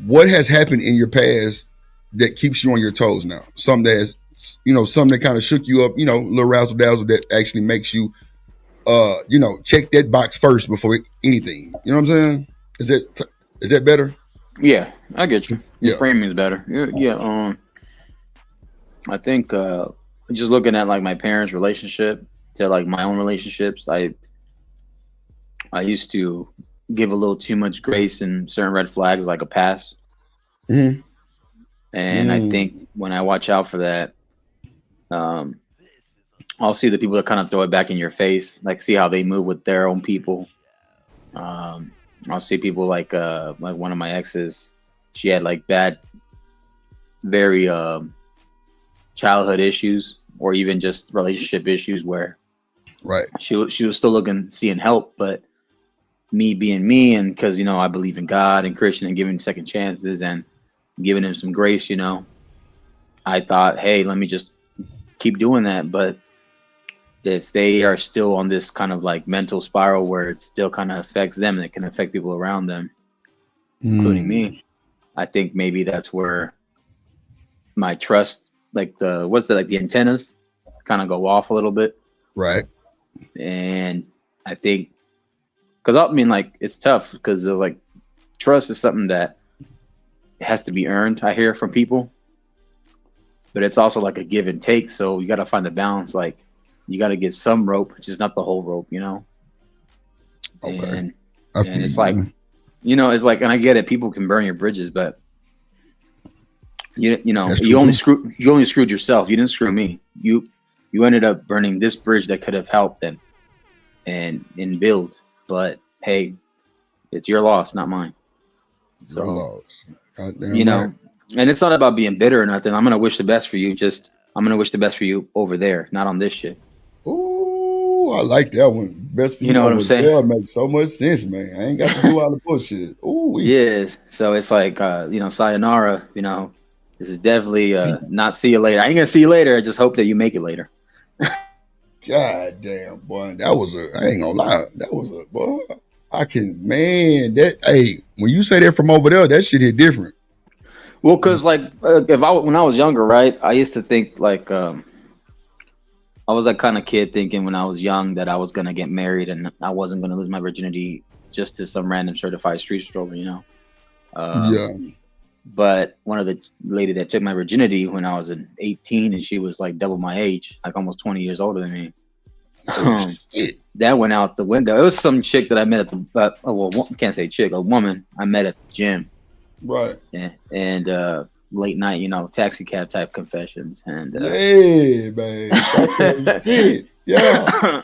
What has happened in your past that keeps you on your toes now? Something that has, something that kind of shook you up, a little razzle dazzle that actually makes you, check that box first before anything. You know what I'm saying? Is that better? Yeah, I get you. Your Yeah. framing is better. Yeah. I think just looking at like my parents' relationship to like my own relationships, I used to give a little too much grace and certain red flags like a pass. Mm-hmm. And I think when I watch out for that, I'll see the people that kind of throw it back in your face, like see how they move with their own people. I'll see people like one of my exes, she had like bad, very childhood issues or even just relationship issues where right she was still seeing help, but me being me, and because I believe in God and Christian and giving second chances and giving him some grace, I thought, hey, let me just keep doing that. But if they are still on this kind of like mental spiral where it still kind of affects them and it can affect people around them, including me, I think maybe that's where my trust, like the antennas kind of go off a little bit. Right. And I think, because I mean, like, it's tough because like trust is something that has to be earned, I hear from people, but it's also like a give and take. So you got to find the balance. Like, you got to give some rope, just not the whole rope, Okay. And it's like, it's like, and I get it. People can burn your bridges, but you only screwed yourself. You didn't screw me. You ended up burning this bridge that could have helped and build. But hey, it's your loss, not mine. So, your loss. Right. And it's not about being bitter or nothing. I'm gonna wish the best for you. I'm gonna wish the best for you over there, not on this shit. Ooh, I like that one. Best for you. You know what I'm saying? There makes so much sense, man. I ain't got to do all the bullshit. Ooh. Yes. So it's like, sayonara. This is definitely not see you later. I ain't gonna see you later. I just hope that you make it later. God damn, boy. I ain't gonna lie. That was a, boy. When you say that from over there, that shit hit different. Well, because like when I was younger, right, I used to think like I was that kind of kid thinking when I was young that I was gonna get married and I wasn't gonna lose my virginity just to some random certified street stroller, Yeah. But one of the lady that took my virginity when I was 18 and she was like double my age, like almost 20 years older than me. That went out the window. It was some chick that I met at the can't say chick, a woman I met at the gym. Right. Yeah. And late night, taxi cab type confessions. And yeah, man. Shit. Yeah.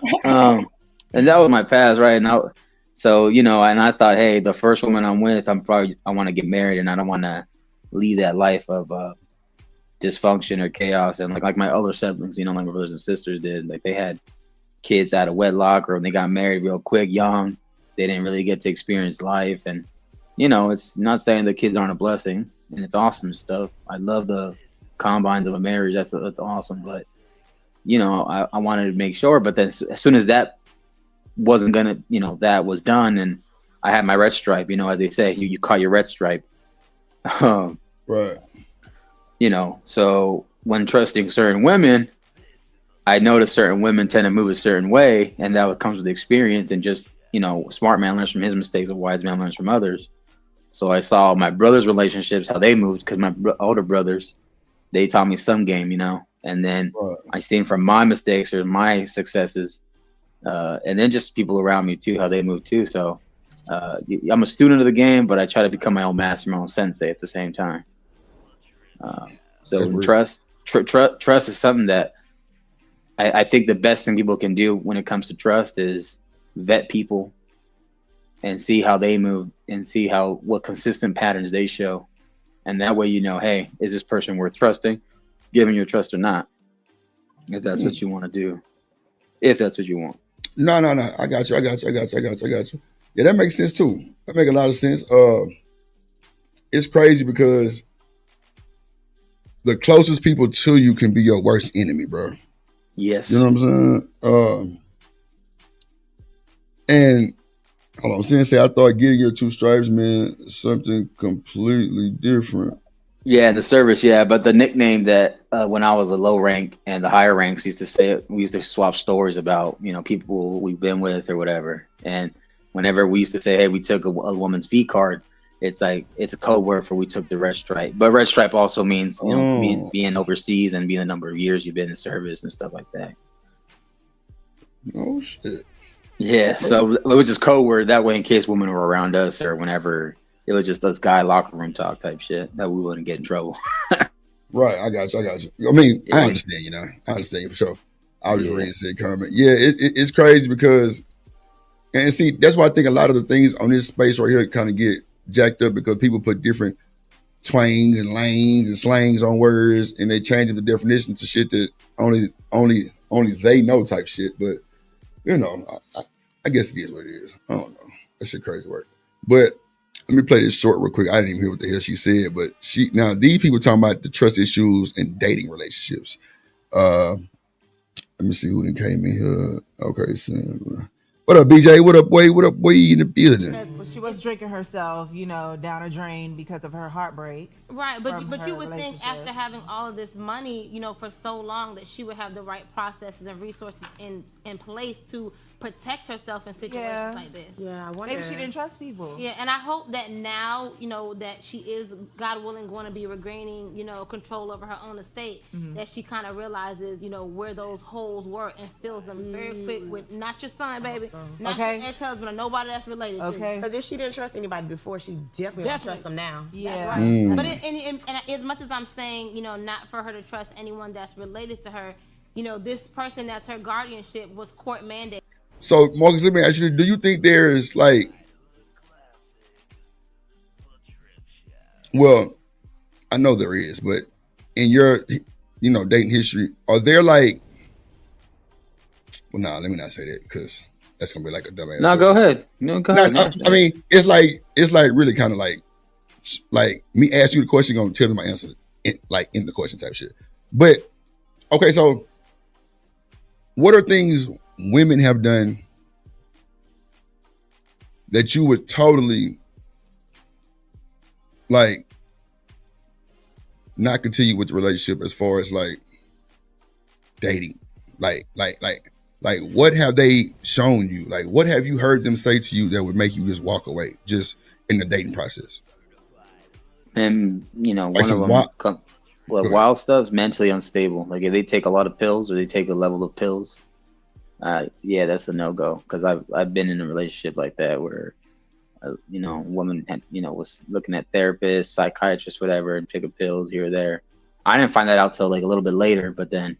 And that was my past, right? Now, so and I thought, hey, the first woman I'm with, I want to get married, and I don't want to lead that life of dysfunction or chaos. And like my other siblings, like my brothers and sisters did, like they had kids out of wedlock or they got married real quick, young. They didn't really get to experience life, and it's not saying the kids aren't a blessing, and it's awesome stuff. I love the combines of a marriage. That's awesome, but I wanted to make sure. But then as soon as that wasn't gonna, that was done, and I had my red stripe. As they say, you caught your red stripe. Right. So when trusting certain women, I noticed certain women tend to move a certain way, and that comes with experience and just, smart man learns from his mistakes, a wise man learns from others. So I saw my brothers' relationships, how they moved, because my older brothers, they taught me some game, and then I seen from my mistakes or my successes, and then just people around me too, how they move too. So I'm a student of the game, but I try to become my own master, my own sensei at the same time. So trust is something that I think the best thing people can do when it comes to trust is vet people and see how they move and see what consistent patterns they show. And that way, hey, is this person worth trusting, giving your trust or not? If that's what you want to do, if that's what you want. No. I got you. Yeah, that makes sense too. That makes a lot of sense. it's crazy because the closest people to you can be your worst enemy, bro. Yes. You know what I'm saying? And hold on, Sensei, I thought getting your 2 stripes meant something completely different. Yeah, the service, yeah, but the nickname that when I was a low rank and the higher ranks used to say, we used to swap stories about, you know, people we've been with or whatever. And whenever we used to say, hey, we took a woman's V card, it's like it's a code word for we took the red stripe. But red stripe also means, you know, being overseas and being the number of years you've been in service and stuff like that. Oh shit. Yeah, so it was just code word that way in case women were around us or whenever. It was just this guy locker room talk type shit that we wouldn't get in trouble. Right, I got you. I mean, I understand, you know. I understand you for sure. I was just reading said comment. Yeah, it's crazy because, and see, that's why I think a lot of the things on this space right here kind of get jacked up because people put different twangs and lanes and slangs on words and they change the definition to shit that only they know type shit. But, you know, I guess it is what it is. I don't know. That shit crazy work. But let me play this short real quick. I didn't even hear what the hell she said, but now these people talking about the trust issues in dating relationships. Let me see who came in here. Okay, so what up, BJ? What up, boy? What up, boy? In the building. She was drinking herself, you know, down a drain because of her heartbreak. Right, but you would think after having all of this money, you know, for so long that she would have the right processes and resources in place to protect herself in situations like this. Yeah, I wonder. Maybe she didn't trust people. Yeah, and I hope that now, you know, that she is, God willing, going to be regaining, you know, control over her own estate, that she kind of realizes, you know, where those holes were and fills them very quick with not your son, baby, not your ex-husband or nobody that's related to you. Because if she didn't trust anybody before, she definitely won't trust them now. Yeah. That's right. But and as much as I'm saying, you know, not for her to trust anyone that's related to her, you know, this person that's her guardianship was court mandated. So, Marcus, let me ask you, do you think there is like, well, I know there is, but in your, you know, dating history, are there like, well, nah, let me not say that because that's going to be like a dumbass. No, go ahead. No, go ahead. I mean, it's like really kind of like me ask you the question, you're going to tell me my answer in the question type shit. But, okay, so what are things women have done that you would totally like not continue with the relationship as far as like dating? Like what have they shown you? Like what have you heard them say to you that would make you just walk away just in the dating process? And you know, like one of them wild stuff's mentally unstable. Like if they take a lot of pills or they take a level of pills, yeah, that's a no-go. Because I've been in a relationship like that where, you know, a woman had, you know, was looking at therapists, psychiatrists, whatever, and taking pills here or there. I didn't find that out till like a little bit later, but then,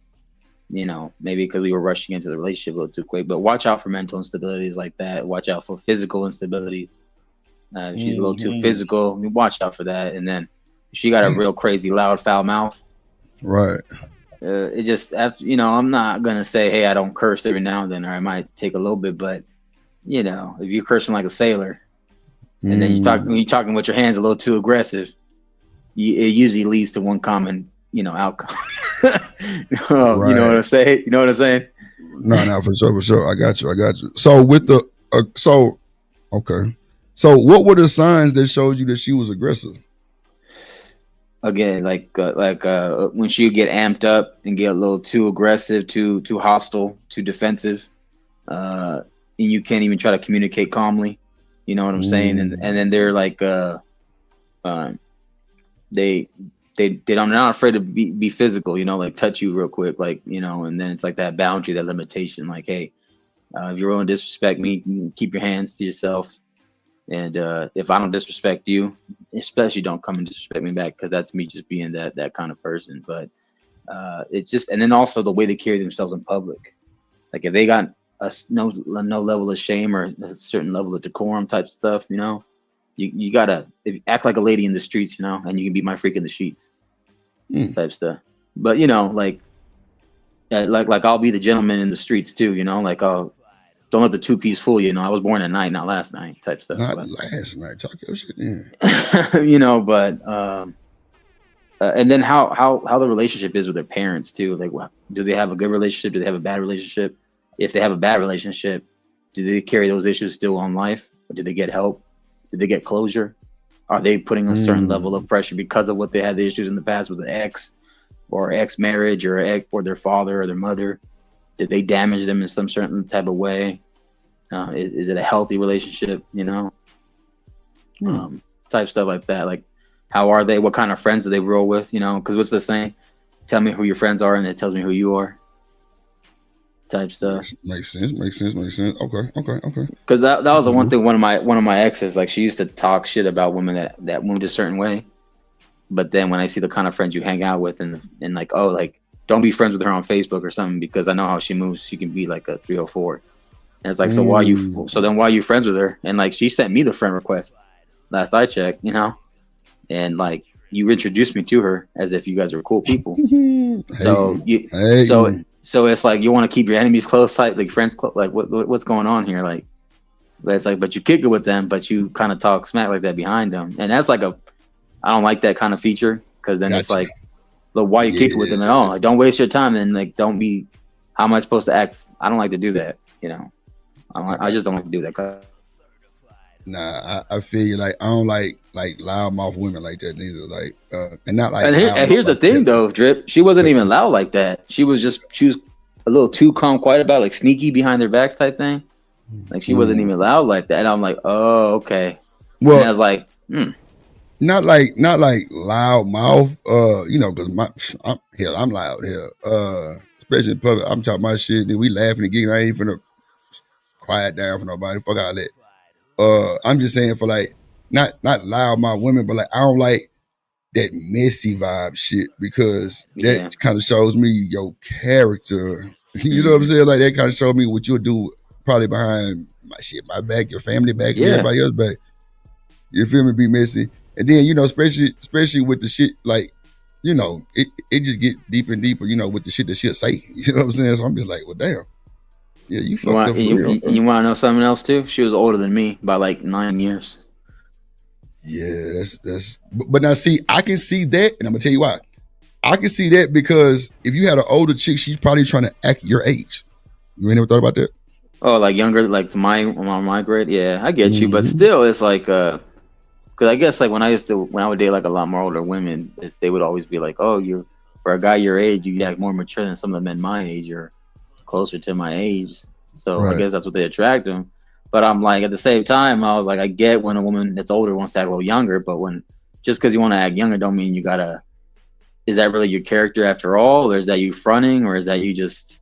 you know, maybe because we were rushing into the relationship a little too quick. But watch out for mental instabilities like that. Watch out for physical instabilities. If she's a little too physical, watch out for that. And then if she got a real crazy, loud, foul mouth. Right. It just, after, you know, I'm not going to say, hey, I don't curse every now and then, or I might take a little bit, but, you know, if you're cursing like a sailor and then you're talking with your hands a little too aggressive, it usually leads to one common, you know, outcome. Right. You know what I'm saying? You know what I'm saying? No, for sure. I got you. So with the, okay. So what were the signs that showed you that she was aggressive? Again, like when she would get amped up and get a little too aggressive, too hostile, too defensive, and you can't even try to communicate calmly. You know what I'm saying? And then they're like, they're not afraid to be physical. You know, like touch you real quick, like, you know. And then it's like that boundary, that limitation. Like, hey, if you're willing to disrespect me, keep your hands to yourself. And if I don't disrespect you, especially don't come and disrespect me back, because that's me just being that kind of person. But it's just, and then also the way they carry themselves in public. Like if they got no level of shame or a certain level of decorum type stuff, you know, you gotta act like a lady in the streets, you know, and you can beat my freak in the sheets type stuff. But you know, like I'll be the gentleman in the streets too, you know, like I'll don't let the 2-piece fool you. You know, I was born at night, not last night, type stuff. Not last night. Talk your shit in. You know, but and then how the relationship is with their parents too. Like, do they have a good relationship? Do they have a bad relationship? If they have a bad relationship, do they carry those issues still on life? Or do they get help? Did they get closure? Are they putting a certain level of pressure because of what they had the issues in the past with the ex or ex marriage or their father or their mother? Did they damage them in some certain type of way? Is it a healthy relationship? You know, type stuff like that. Like, how are they? What kind of friends do they roll with? You know, because what's this thing? Tell me who your friends are, and it tells me who you are. Type stuff. Makes sense. Okay. Because that was the one thing one of my exes, like, she used to talk shit about women that moved a certain way. But then when I see the kind of friends you hang out with and like, oh, like, don't be friends with her on Facebook or something, because I know how she moves. She can be like a 304. And it's like, so why are you friends with her? And like, she sent me the friend request last I checked, you know, and like, you introduced me to her as if you guys were cool people. So it's like, you want to keep your enemies close, like friends close. Like, what's going on here? Like, but it's like, but you kick it with them, but you kind of talk smack like that behind them, and that's like I don't like that kind of feature, because then it's like, look, why you kick it with them at all? Like, don't waste your time, and like, don't be. How am I supposed to act? I don't like to do that, you know. I just don't like to do that. Nah, I feel you. Like, I don't like loudmouth women like that neither. Like, and not like. And here's the thing, though, Drip. She wasn't even loud like that. She was a little too calm, quiet about, like, sneaky behind their backs type thing. Like, she wasn't even loud like that. And I'm like, oh, okay. Well, and I was like, not like loud mouth. You know, because I'm loud here. Especially in public. I'm talking my shit. Then we laughing again. I ain't finna quiet down for nobody. Fuck all that. I'm just saying, for like, not loud my women, but like, I don't like that messy vibe shit, because that kind of shows me your character. You know what I'm saying? Like, that kind of shows me what you'll do probably behind my back, your family back, and everybody else back. You feel me? Be messy. And then, you know, especially with the shit, like, you know, it just get deeper and deeper, you know, with the shit that she'll say. You know what I'm saying? So I'm just like, well, damn. Yeah, you fucked up for real. You want to know something else too? She was older than me by like 9 years. Yeah, that's. But now, see, I can see that, and I'm gonna tell you why. I can see that because if you had an older chick, she's probably trying to act your age. You ain't never thought about that? Oh, like younger, like my grade. Yeah, I get you, but still, it's like, because I guess like when I would date like a lot more older women, they would always be like, oh, for a guy your age, you act more mature than some of the men my age, or closer to my age. So I guess that's what they attract them. But I'm like, at the same time, I was like, I get when a woman that's older wants to act a little younger, but just because you want to act younger don't mean you gotta. Is that really your character after all, or is that you fronting, or is that you just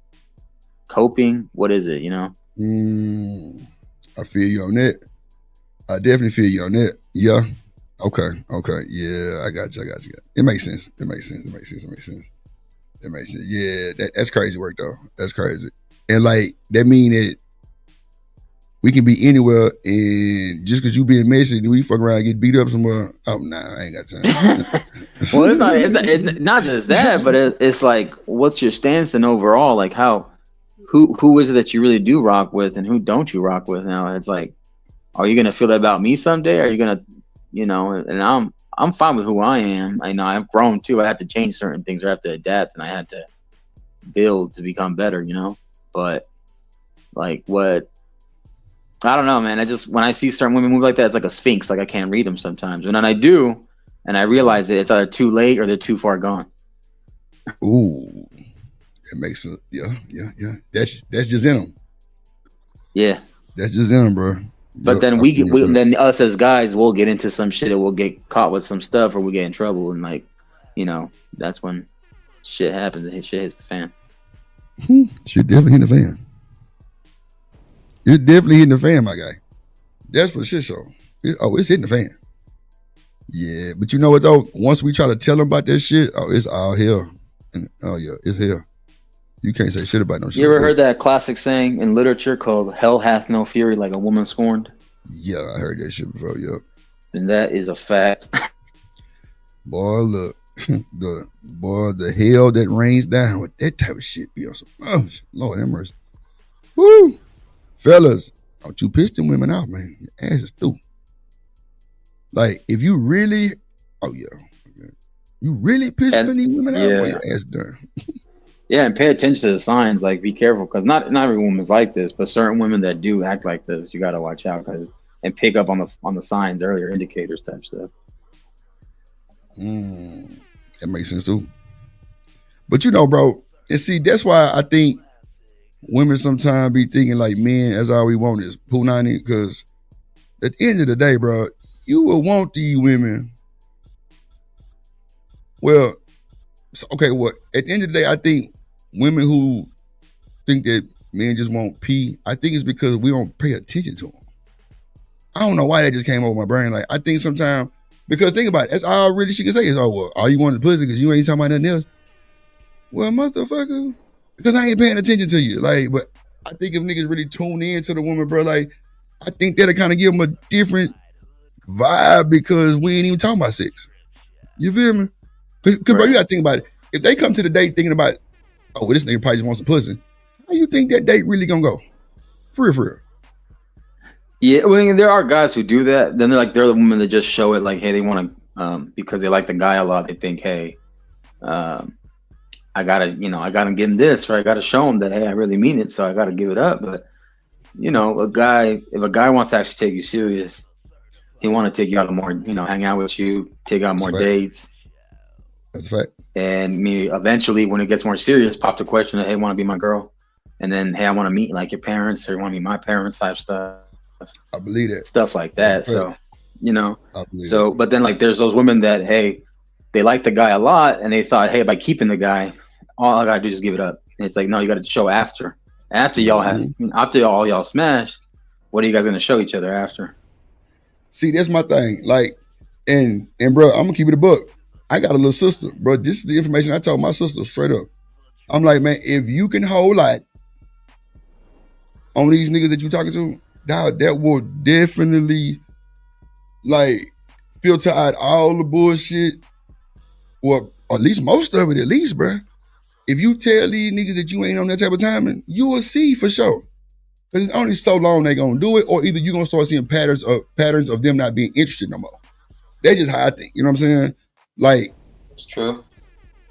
coping? What is it? You know? I feel you on that. I definitely feel you on that. Yeah. Okay. Yeah, I got you. It makes sense. Yeah, that's crazy work though. That's crazy. And like, that mean that we can be anywhere, and just because you being messy, do we fuck around and get beat up somewhere? Oh, nah, I ain't got time. Well, it's not just that, but it's like, what's your stance and overall? Like, who is it that you really do rock with, and who don't you rock with? Now it's like, are you gonna feel that about me someday? Are you gonna, you know? And I'm fine with who I am. I know I've grown too. I have to change certain things, or I have to adapt, and I had to build to become better, you know. But like, what? I don't know, man. When I see certain women move like that, it's like a sphinx. Like, I can't read them sometimes. And then I do, and I realize that it's either too late or they're too far gone. Ooh, it makes it. Yeah. That's just in them. Yeah, that's just in them, bro. But then then us as guys, we'll get into some shit, or we'll get caught with some stuff, or we get in trouble, and like, you know, that's when shit happens. And shit hits the fan. Shit definitely hit the fan. It's definitely hitting the fan, my guy. That's for shit show. It's hitting the fan. Yeah, but you know what though? Once we try to tell them about that shit, it's all hell. And, oh yeah, it's hell. You can't say shit about no shit. You ever heard that classic saying in literature called "Hell hath no fury like a woman scorned"? Yeah, I heard that shit before. Yep. And that is a fact. Boy, look, the hell that rains down with that type of shit be on some. Oh Lord have mercy. Woo. Fellas, don't you piss them women out, man. Your ass is through. Like, if you really, you really piss And- these women out, yeah. well, your ass done. Yeah, and pay attention to the signs. Like, be careful, because not every woman's like this, but certain women that do act like this, you got to watch out, and pick up on the signs earlier, indicators type stuff. That makes sense too. But bro, and see, that's why I think women sometimes be thinking like men, that's all we want is punani, because at the end of the day, bro, you will want these women. Well, okay, at the end of the day, I think women who think that men just want pee, I think it's because we don't pay attention to them. I don't know why that just came over my brain. Like, I think sometimes, because think about it, that's all really she can say is, oh, well, all you want is pussy because you ain't talking about nothing else. Well, motherfucker, because I ain't paying attention to you. Like, but I think if niggas really tune in to the woman, bro, like, I think that'll kind of give them a different vibe because we ain't even talking about sex. You feel me? Because bro, you got to think about it. If they come to the date thinking about, oh, well, this nigga probably just wants some pussy, how you think that date really gonna go? For real. Yeah, I mean, there are guys who do that. Then they're the women that just show it like, hey, they want to, because they like the guy a lot. They think, hey, I gotta give him this, or I gotta show him that, hey, I really mean it, so I gotta give it up. But if a guy wants to actually take you serious, he want to take you out more, hang out with you, take out more dates. That's a fact. And eventually, when it gets more serious, pop the question of, hey, want to be my girl? And then, hey, I want to meet like your parents, or you want to meet my parents type stuff. I believe that. Stuff like that. So, I believe that. but then like there's those women that, hey, they like the guy a lot, and they thought, hey, by keeping the guy, all I gotta do is just give it up. And it's like, no, you gotta show after y'all smash. What are you guys gonna show each other after? See, that's my thing. Like, and bro, I'm gonna keep it a buck. I got a little sister, bro. This is the information I told my sister straight up. I'm like, man, if you can hold like on these niggas that you talking to, that will definitely like filter out all the bullshit. Well, at least most of it, at least, bro. If you tell these niggas that you ain't on that type of timing, you will see for sure. Because it's only so long they gonna do it, or either you gonna start seeing patterns of them not being interested no more. That's just how I think. You know what I'm saying? Like, it's true.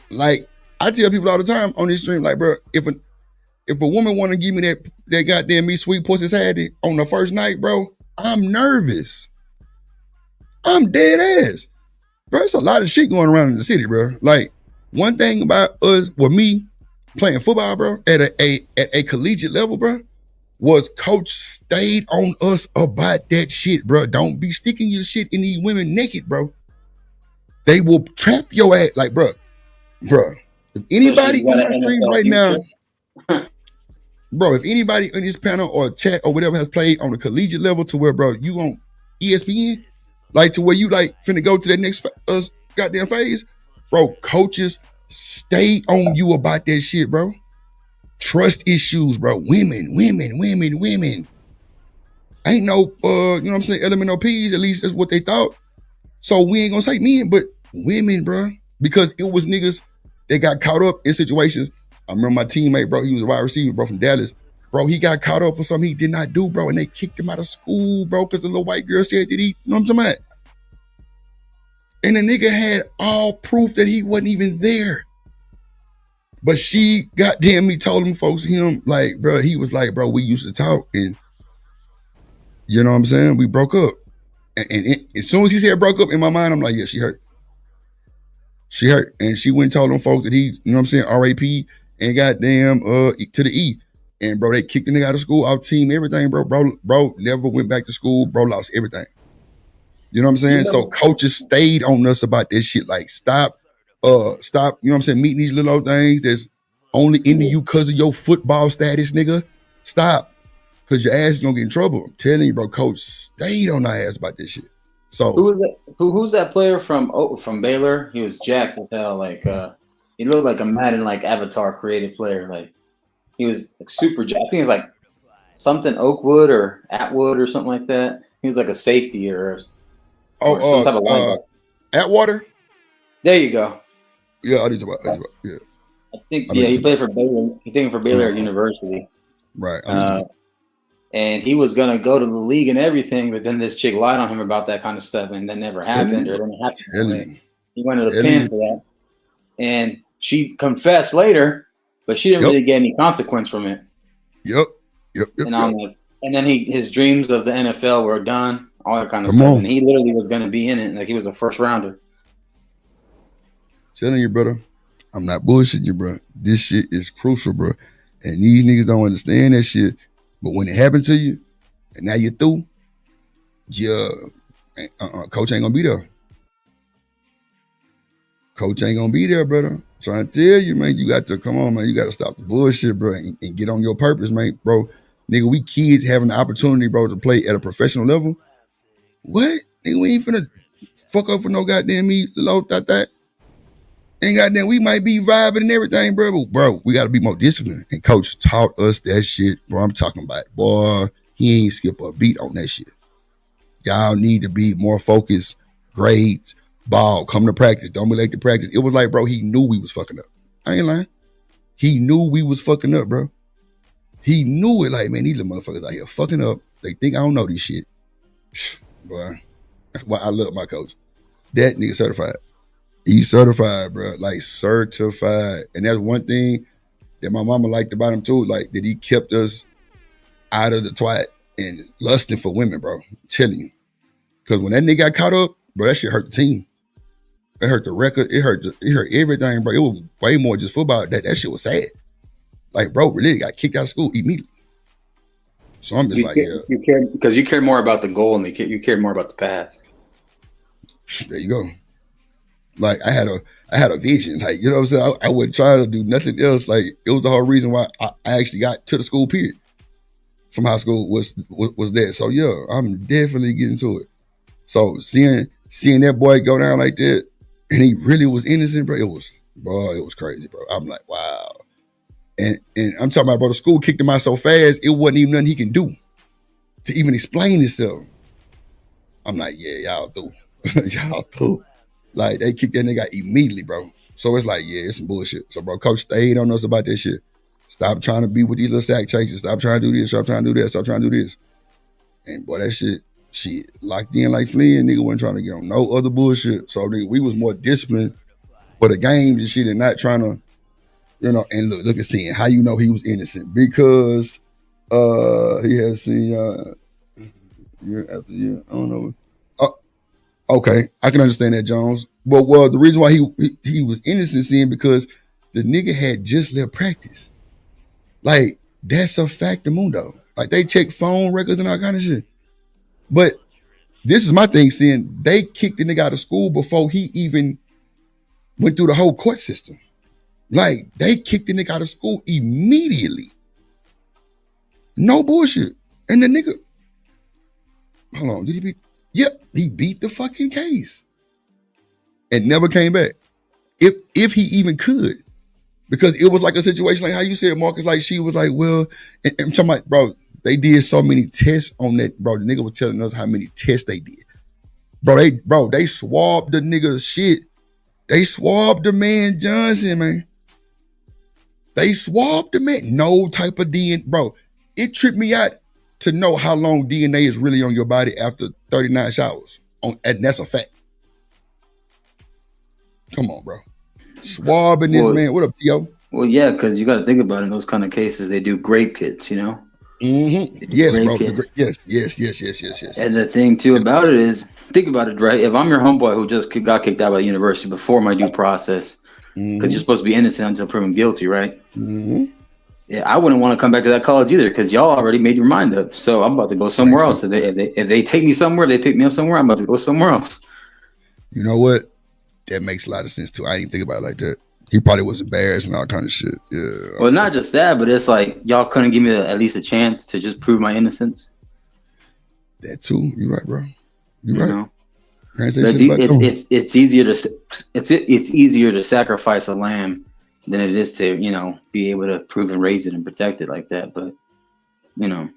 Like, I tell people all the time on this stream, like, bro, if a woman want to give me that goddamn me sweet pussy Saturday on the first night, bro, I'm nervous. I'm dead ass. Bro, it's a lot of shit going around in the city, bro. Like, one thing about us, with me playing football, bro, at a collegiate level, bro, was coach stayed on us about that shit, bro. Don't be sticking your shit in these women naked, bro. They will trap your ass. Like, bro, if anybody on my stream right now, bro, if anybody on this panel or chat or whatever has played on a collegiate level to where, bro, you on ESPN, like to where you like finna go to that next goddamn phase, bro, coaches stay on you about that shit, bro. Trust issues, bro. Women. Ain't no, you know what I'm saying, LMNOPs, at least that's what they thought. So we ain't gonna say men, but women, bro. Because it was niggas that got caught up in situations. I remember my teammate, bro, he was a wide receiver, bro, from Dallas. Bro, he got caught up for something he did not do, bro, and they kicked him out of school, bro, because the little white girl said that he, you know what I'm talking about? And the nigga had all proof that he wasn't even there. But she, goddamn me, told him, like, bro, he was like, bro, we used to talk, and you know what I'm saying? We broke up. And as soon as he said broke up, in my mind, I'm like, yeah, she hurt. She hurt. And she went and told them folks that he, you know what I'm saying, RAP and goddamn to the E. And bro, they kicked the nigga out of school, out team, everything, bro. Bro never went back to school. Bro lost everything. You know what I'm saying? So coaches stayed on us about this shit. Like, stop, you know what I'm saying, meeting these little old things that's only into you because of your football status, nigga. Stop. Because your ass is gonna get in trouble. I'm telling you, bro, coach stayed on our ass about this shit. So who's that player from Baylor? He was jacked as hell. Like he looked like a Madden like avatar created player. Like he was like super jacked. I think it's like something Oakwood or Atwood or something like that. He was like a safety or some type of linebacker. Atwater? There you go. Yeah, I need to yeah. I think he played for Baylor. He played for Baylor University. Right. and he was gonna go to the league and everything, but then this chick lied on him about that kind of stuff, and that never happened, or it didn't happen that way. He went to the pen for that, and she confessed later, but she didn't really get any consequence from it. Yep. And I'm like, and then his dreams of the NFL were done, all that kind of stuff, and he literally was gonna be in it, like he was a first rounder. Telling you, brother, I'm not bullshitting you, bro. This shit is crucial, bro. And these niggas don't understand that shit. But when it happened to you, and now you're through, coach ain't gonna be there. Coach ain't gonna be there, brother. Trying to tell you, man, you got to, come on, man, you got to stop the bullshit, bro, and get on your purpose, man, bro. Nigga, we kids having the opportunity, bro, to play at a professional level. What? Nigga, we ain't finna fuck up for no goddamn me, low that. And goddamn, we might be vibing and everything, bro. But bro, we gotta be more disciplined. And coach taught us that shit, bro. I'm talking about, boy, he ain't skip a beat on that shit. Y'all need to be more focused, grades, ball, come to practice, don't be late to practice. It was like, bro, he knew we was fucking up. I ain't lying. He knew we was fucking up, bro. He knew it, like, man, these little motherfuckers out here fucking up. They think I don't know this shit. Boy, that's why I love my coach. That nigga certified. He's certified, bro. Like, certified. And that's one thing that my mama liked about him too, like, that he kept us out of the twat and lusting for women, bro. I'm telling you. Because when that nigga got caught up, bro, that shit hurt the team. It hurt the record. It hurt everything, bro. It was way more just football. That shit was sad. Like, bro, really got kicked out of school immediately. So I'm just you care because you care more about the goal and you care more about the path. There you go. Like, I had a vision. Like, you know what I'm saying? I wasn't trying to do nothing else. Like, it was the whole reason why I actually got to the school period from high school was that. So yeah, I'm definitely getting to it. So seeing that boy go down like that, and he really was innocent, bro. It was crazy, bro. I'm like, wow. And I'm talking about, bro, the school kicked him out so fast, it wasn't even nothing he can do to even explain himself. I'm like, yeah, y'all through. Y'all through. Like, they kicked that nigga out immediately, bro. So it's like, yeah, it's some bullshit. So, bro, coach stayed on us about that shit. Stop trying to be with these little sack chasers. Stop trying to do this. Stop trying to do that. Stop trying to do this. And, boy, that shit locked in like Flynn. Nigga wasn't trying to get on no other bullshit. So, nigga, we was more disciplined for the games and shit and not trying to, you know, and look at seeing how you know he was innocent. Because he has seen year after year. I don't know. Okay, I can understand that, Jones. Well, the reason why he was innocent, seeing because the nigga had just left practice. Like, that's a factamundo. Like, they check phone records and all kind of shit. But this is my thing, seeing they kicked the nigga out of school before he even went through the whole court system. Like, they kicked the nigga out of school immediately. No bullshit. And the nigga, hold on, did he beat? Yep, he beat the fucking case. And never came back. If he even could. Because it was like a situation like how you said, Marcus, like she was like, well, and I'm talking about, bro, they did so many tests on that, bro. The nigga was telling us how many tests they did. Bro, they swabbed the nigga's shit. They swabbed the man Johnson, man. They swabbed the man. No type of DNA. Bro, it tripped me out to know how long DNA is really on your body after 39 showers. And that's a fact. Come on, bro. Swabbing this man. What up, T.O.? Well, yeah, because you got to think about it. In those kind of cases, they do grape kits, you know? Mm-hmm. Yes, bro. Yes. And the thing, too, about it is, think about it, right? If I'm your homeboy who just got kicked out of university before my due process, because you're supposed to be innocent until proven guilty, right? Mm-hmm. Yeah, I wouldn't want to come back to that college either because y'all already made your mind up. So I'm about to go somewhere else. If they take me somewhere, they pick me up somewhere, I'm about to go somewhere else. You know what? That makes a lot of sense too. I didn't even think about it like that. He probably was embarrassed and all kind of shit. Yeah. Well, not just that, but it's like y'all couldn't give me at least a chance to just prove my innocence. That too. You're right, bro. You're right. Know? It's easier to sacrifice a lamb than it is to, you know, be able to prove and raise it and protect it like that. But, you know.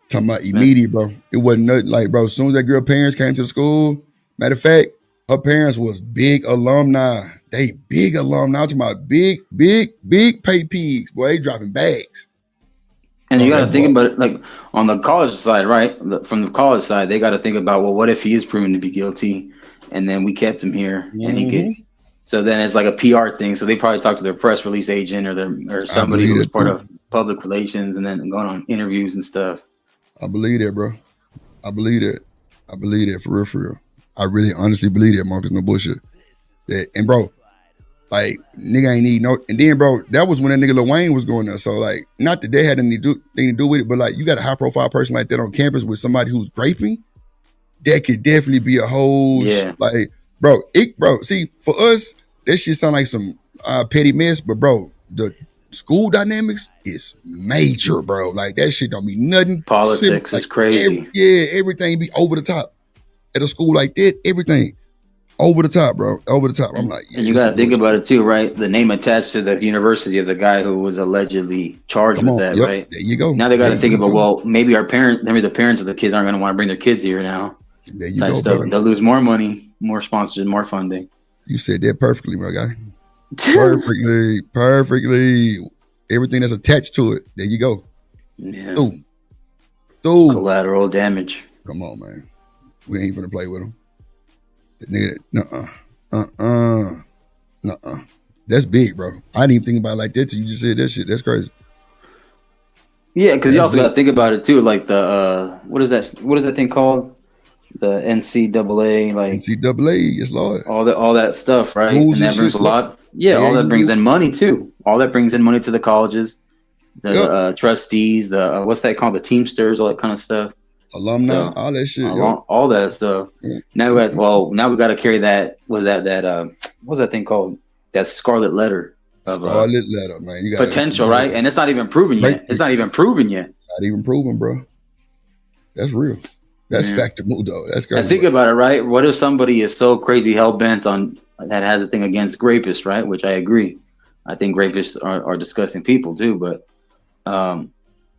Talking about immediate, bro. It wasn't nothing like, bro, as soon as that girl parents came to the school, matter of fact, her parents was big alumni. They big alumni. I'm talking about big pay pigs. Boy, they dropping bags. And you Oh, got that to think boy. about it, like on the college side, right? From the college side, they got to think about, well, what if he is proven to be guilty, and then we kept him here, and he could. Mm-hmm. So then it's like a PR thing. So they probably talked to their press release agent or I somebody believe who was that part too. of public relations, and then going on interviews and stuff. I believe that, bro. I believe that. I believe that for real, for real. I really honestly believe that, Marcus. No bullshit. That and bro, like nigga ain't need no. And then, bro, that was when that nigga Lil Wayne was going there. So like, not that they had anything to do with it, but like, you got a high profile person like that on campus with somebody who's graping. That could definitely be a whole Yeah, like, bro. Bro. See, for us, that shit sound like some petty mess, but bro, the school dynamics is major, bro. Like that shit don't mean nothing. politics Like is crazy. everything be over the top at a school like that. Everything over the top, bro. Over the top. I'm like, yeah, And you this got some to think bullshit. about it too, right? The name attached to the university of the guy who was allegedly charged Come with on, that, yep. right? There you go. Now they got There to think you about, go. well, maybe the parents of the kids aren't going to want to bring their kids here now, There you type go, stuff. brother. They'll lose more money, more sponsors, more funding. You said that perfectly, my guy. Perfectly, perfectly. Everything that's attached to it. There you go. Yeah, Dude. collateral damage. Come on, man. We ain't finna play with him. That nigga, nuh-uh. That's big, bro. I didn't even think about it like that till you just said that shit. That's crazy. Yeah, because you That's also big. got to think about it too. Like the what is that? What is that thing called? The NCAA, like NCAA, yes, Lord. all that stuff, right? Rules And and that brings shit. a Yep. lot. Yeah, all that brings AAU. in money too. All that brings in money to the colleges, the Yep. trustees, the what's that called? The Teamsters, all that kind of stuff. Alumni, So all that shit. Yep. all that stuff. Now we got now we got to carry that. Was that what's that thing called? That scarlet letter of Scarlet letter, man. You potential, gotta right? And it's not even proven break yet. It's not even proven yet. not even proven, bro. That's real. That's Yeah. factor move, though. That's And crazy. think Bro. about it, right? What if somebody is so crazy hell bent on that has a thing against rapists, right? Which I agree. I think rapists are disgusting people too. But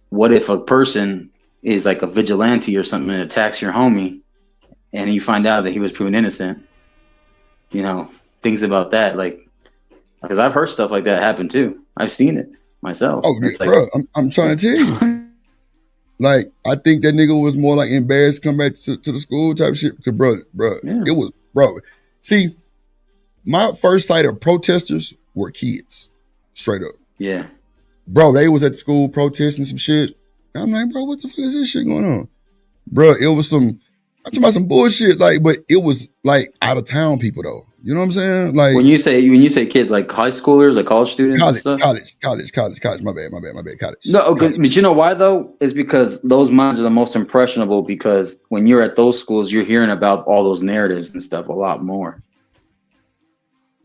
what if a person is like a vigilante or something and attacks your homie, and you find out that he was proven innocent? You know, things about that, like, because I've heard stuff like that happen too. I've seen it myself. Oh, yeah, It's like, bro. I'm trying to tell you. Like, I think that nigga was more like embarrassed to come back to the school type shit. Cause bro, Yeah. it was, bro. See, my first sight of protesters were kids. Straight up. yeah. Bro, they was at the school protesting some shit. I'm like, bro, what the fuck is this shit going on? Bro, it was I'm talking about some bullshit, like, but it was like out of town people though. You know what I'm saying? Like When you say kids, like high schoolers, like college students and stuff. college. My bad, college. No, College. but you know why though? Is because those minds are the most impressionable. Because when you're at those schools, you're hearing about all those narratives and stuff a lot more.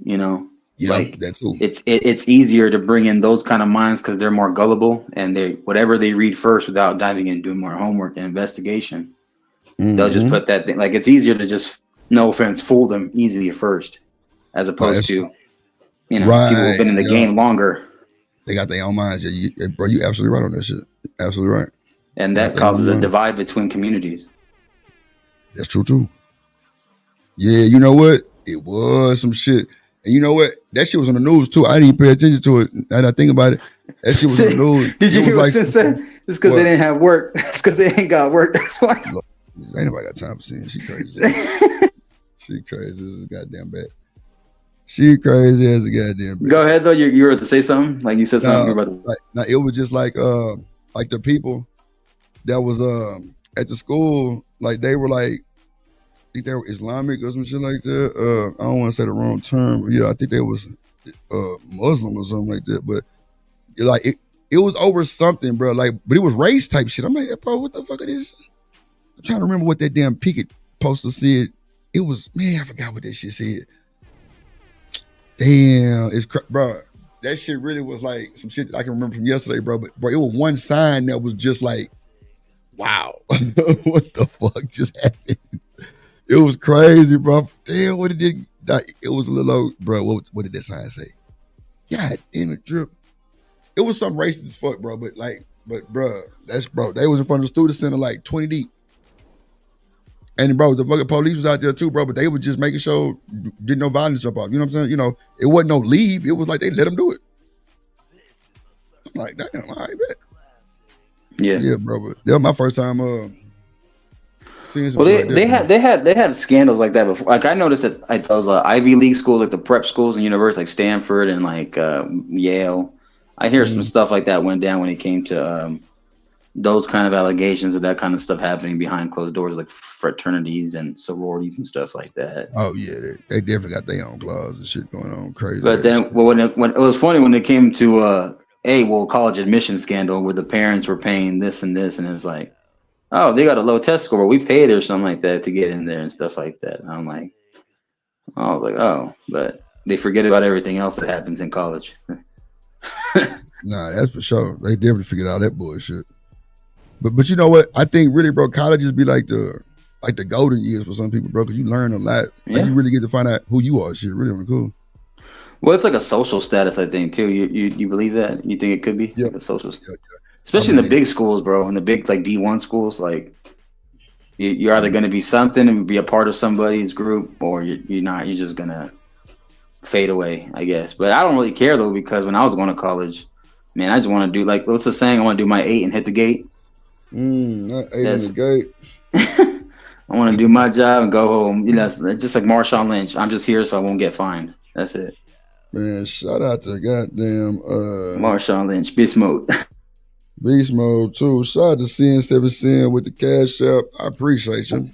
You know, Yeah, like that too. it's easier to bring in those kind of minds because they're more gullible and they whatever they read first without diving in and doing more homework and investigation. They'll just put that thing like it's easier to just, no offense, fool them easier first, as opposed to people who've been in the game longer. They got their own minds. Yeah, bro, you absolutely right on that shit. Absolutely right. And that causes a divide between communities. That's true too. Yeah, you know what? It was some shit. And you know what? That shit was on the news too. I didn't even pay attention to it. Now that I think about it, that shit was on the news. Did you It hear was what Sid said? It's because they didn't have work. It's because they ain't got work. That's why. Ain't nobody got time for seeing. She crazy. She crazy. This is goddamn bad. She crazy as a goddamn bad. Go ahead though. You were to say something. Like you said something. You were about to... it was just like the people that was at the school, like they were like, I think they were Islamic or some shit like that. I don't want to say the wrong term, but yeah, I think they was Muslim or something like that. But like it was over something, bro. Like, but it was race type shit. I'm like, bro, what the fuck it is? I'm trying to remember what that damn picket poster said. It was, man, I forgot what that shit said. Damn, bro. That shit really was like some shit that I can remember from yesterday, bro. But bro, it was one sign that was just like, wow, what the fuck just happened? It was crazy, bro. Damn, what did it? Like, it was a little old, bro. What did that sign say? God damn it, Drip. It was some racist as fuck, bro. But bro, they was in front of the student center like 20 deep. And bro, the fucking police was out there too, bro. But they were just making sure didn't no violence jump off. You know what I'm saying? You know, it wasn't no leave. It was like they let them do it. I'm like, damn, all right, bet. Yeah, bro. But that was my first time seeing some Well, shit like that. they had scandals like that before. Like I noticed that like those Ivy League schools, like the prep schools and universities, like Stanford and like Yale. I hear some stuff like that went down when it came to those kind of allegations of that kind of stuff happening behind closed doors, like fraternities and sororities and stuff like that. Oh yeah, they definitely got their own claws and shit going on, crazy. But then, well, when it was funny when it came to college admission scandal where the parents were paying this and this, and it's like, oh, they got a low test score, we paid or something like that to get in there and stuff like that. And I was like, oh, but they forget about everything else that happens in college. Nah, that's for sure. They definitely figured out that bullshit. But you know what? I think really, bro, colleges be like the golden years for some people, bro, because you learn a lot. Like you really get to find out who you are. Shit, really on the cool. Well, it's like a social status, I think, too. You believe that? You think it could be like a social status? Especially in the big schools, bro. In the big like D1 schools, like you're either going to be something and be a part of somebody's group, or you're not. You're just gonna fade away, I guess. But I don't really care though, because when I was going to college, man, I just want to do like what's the saying? I want to do my 8 and hit the gate. Not 8 in the gate. I want to do my job and go home. You know, just like Marshawn Lynch. I'm just here so I won't get fined. That's it. Man, shout out to goddamn Marshawn Lynch, Beast Mode. Beast Mode too. Shout out to CN7 with the cash app. I appreciate you.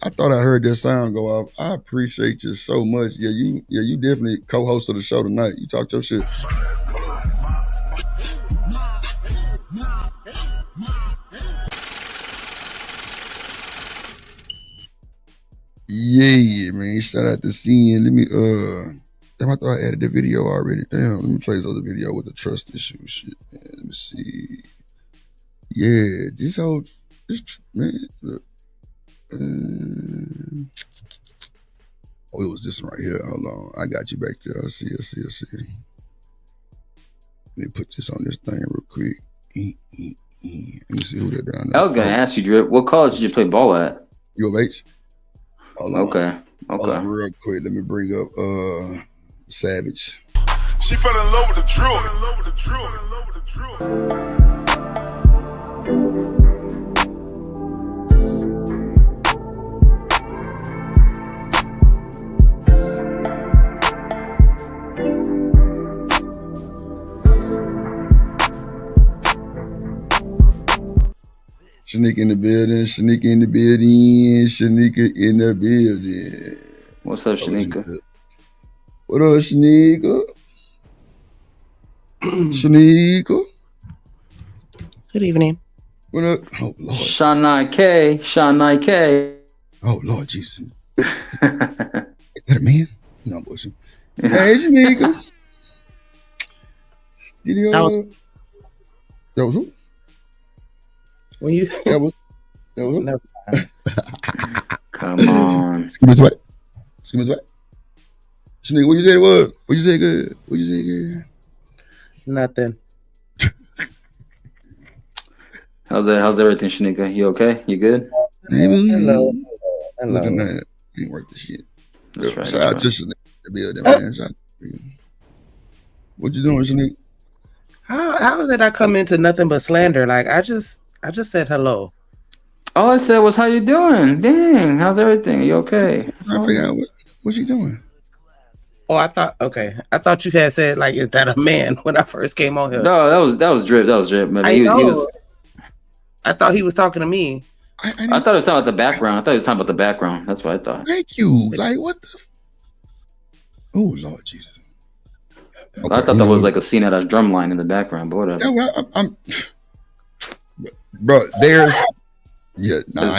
I thought I heard that sound go off. I appreciate you so much. Yeah, you definitely co-host of the show tonight. You talk your shit. Yeah, man. Shout out to CN. Let me damn, I thought I added the video already. Damn, let me play this other video with the trust issue shit. Man, let me see. Yeah, this man. Look. Oh, it was this one right here. Hold on. I got you back there. I see. Let me put this on this thing real quick. Let me see who they're down there. I was going to ask you, Drip, what college did you play ball at? U of H. Okay. Hold on real quick. Let me bring up Savage. She fell in love with the drill. Shanika in the building. What's up, Shanika? What up, Shanika? Shanika? Good evening. What up? Oh, Lord. Shania K. Oh, Lord Jesus. Is that a man? No, bullshit. Hey, Shanika. That was who? When you that was who? Never Come on. Excuse me, what? Shanika, what you said it was? What you say good? Nothing. How's everything, Shanika? You okay? You good? Hello. Look at that. Ain't work this shit. That's right. Shout out to Shanika the building, man. Shout out to you. What you doing, Shanika? How did I come into nothing but slander? Like I just said hello. All I said was, how you doing? Dang, how's everything? Are you okay? I forgot what's she doing? Oh, I thought you had said like, is that a man when I first came on here? No, that was Drip. Maybe he was. I thought he was talking to me. I thought it was talking about the background. That's what I thought. Thank you. Like what the? Oh Lord Jesus. Okay, I thought that was like a scene at a drum line in the background, but whatever. Yeah, I'm bro, there's Let them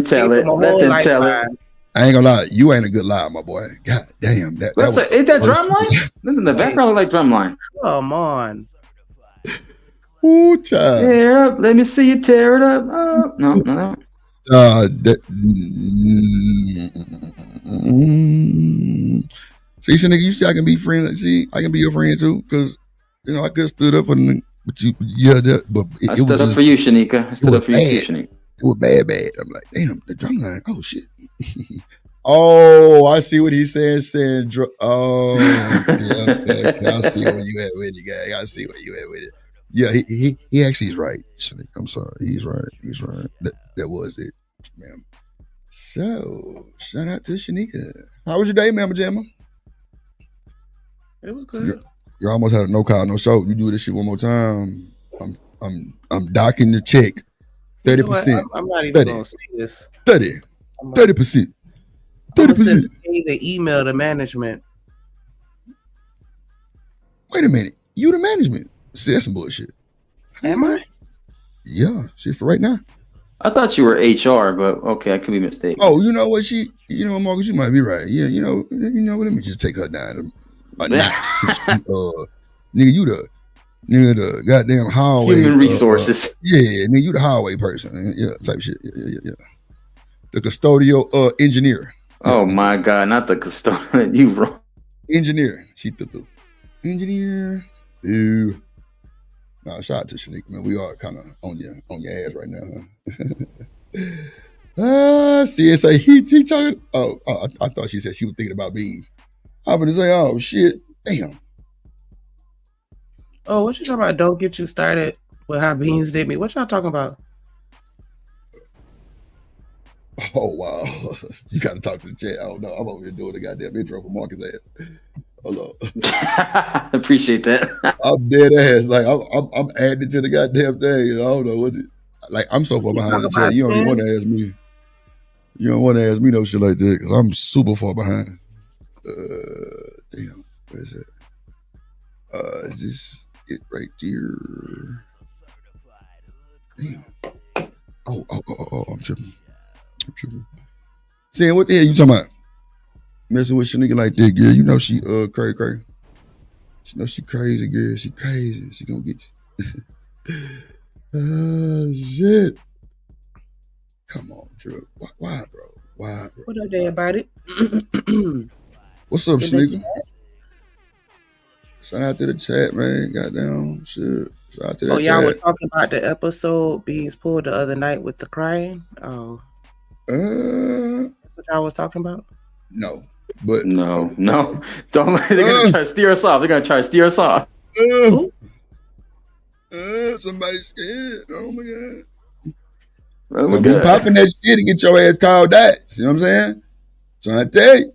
tell it. I ain't gonna lie, you ain't a good liar, my boy. God damn, ain't that drum line? Listen, the background look like drum line. Come on. Ooh, child. Tear it up. Let me see you tear it up. Oh, no. See, nigga, you see, I can be friend. See, I can be your friend too, because you know I could stood up for the. But you, but I stood up for you, Shanika. I stood up for you, Shanika. It was bad. I'm like, damn, the drum line. Oh shit. Oh, I see what he's saying. Oh, yeah, I see where you at with it, guy. I see where you at with it. Yeah, he actually is right. Shanique, I'm sorry. He's right. He's right. That was it, ma'am. So shout out to Shanika. How was your day, Mama Jamma? It was good. You almost had a no call, no show. You do this shit one more time, I'm docking the check. 30%. I'm not even 30. gonna say this. 30. 30%. I'm gonna send 30%. the email to management. Wait a minute. You the management. See, that's some bullshit. Am I? Yeah, shit for right now. I thought you were HR, but okay, I could be mistaken. Oh, you know what? You know, Marcus, you might be right. Yeah, you know what? Let me just take her down a notch. Nigga, you the goddamn hallway. Human resources. Yeah, nigga, you the hallway person. Yeah, type shit. Yeah. The custodial engineer. Oh my God, not the custodian. You wrong. Engineer. She the engineer. Ew. Nah, shout out to Shanika, man. We are kind of on your ass right now, huh? CSA, he talking. Oh, I thought she said she was thinking about beans. I'm gonna say, oh shit, damn. Oh, what you talking about? Don't get you started with how beans did me. What y'all talking about? Oh wow, you gotta talk to the chat. I don't know. I'm over here doing the goddamn intro for Marcus ass. Hold on. Appreciate that. I'm dead ass. Like I'm adding to the goddamn thing. I don't know what's it. Like I'm so far behind the chat. You don't even want to ask me. You don't want to ask me no shit like that because I'm super far behind. Damn. Where is it? Is this it right there? Damn. Oh, I'm tripping. Saying what the hell you talking about? Messing with your nigga like that, girl. You know she crazy. She know she crazy, girl. She crazy. She gonna get you. Shit. Come on, Drip. Why, bro? What up there about it? What's up, Shanika? Shout out to the chat, man. Goddamn shit. Shout out to that chat. Y'all were talking about the episode being pulled the other night with the crying. Oh. That's what y'all was talking about? No. But no. Don't. They're gonna try to steer us off. Somebody's scared. Oh my god. Oh be popping that shit and get your ass called that. See what I'm saying? Trying to tell you.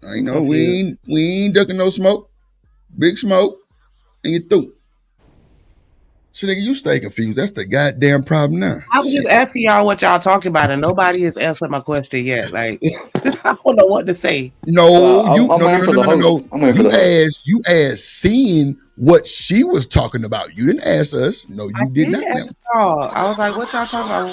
I know we ain't ducking no smoke. Big smoke. And you through. So nigga, you stay confused. That's the goddamn problem now. I was just asking y'all what y'all talking about, and nobody has answered my question yet. Like, I don't know what to say. No. You asked seeing what she was talking about. You didn't ask us. No, you did not. Ask y'all. I was like, what y'all talking about?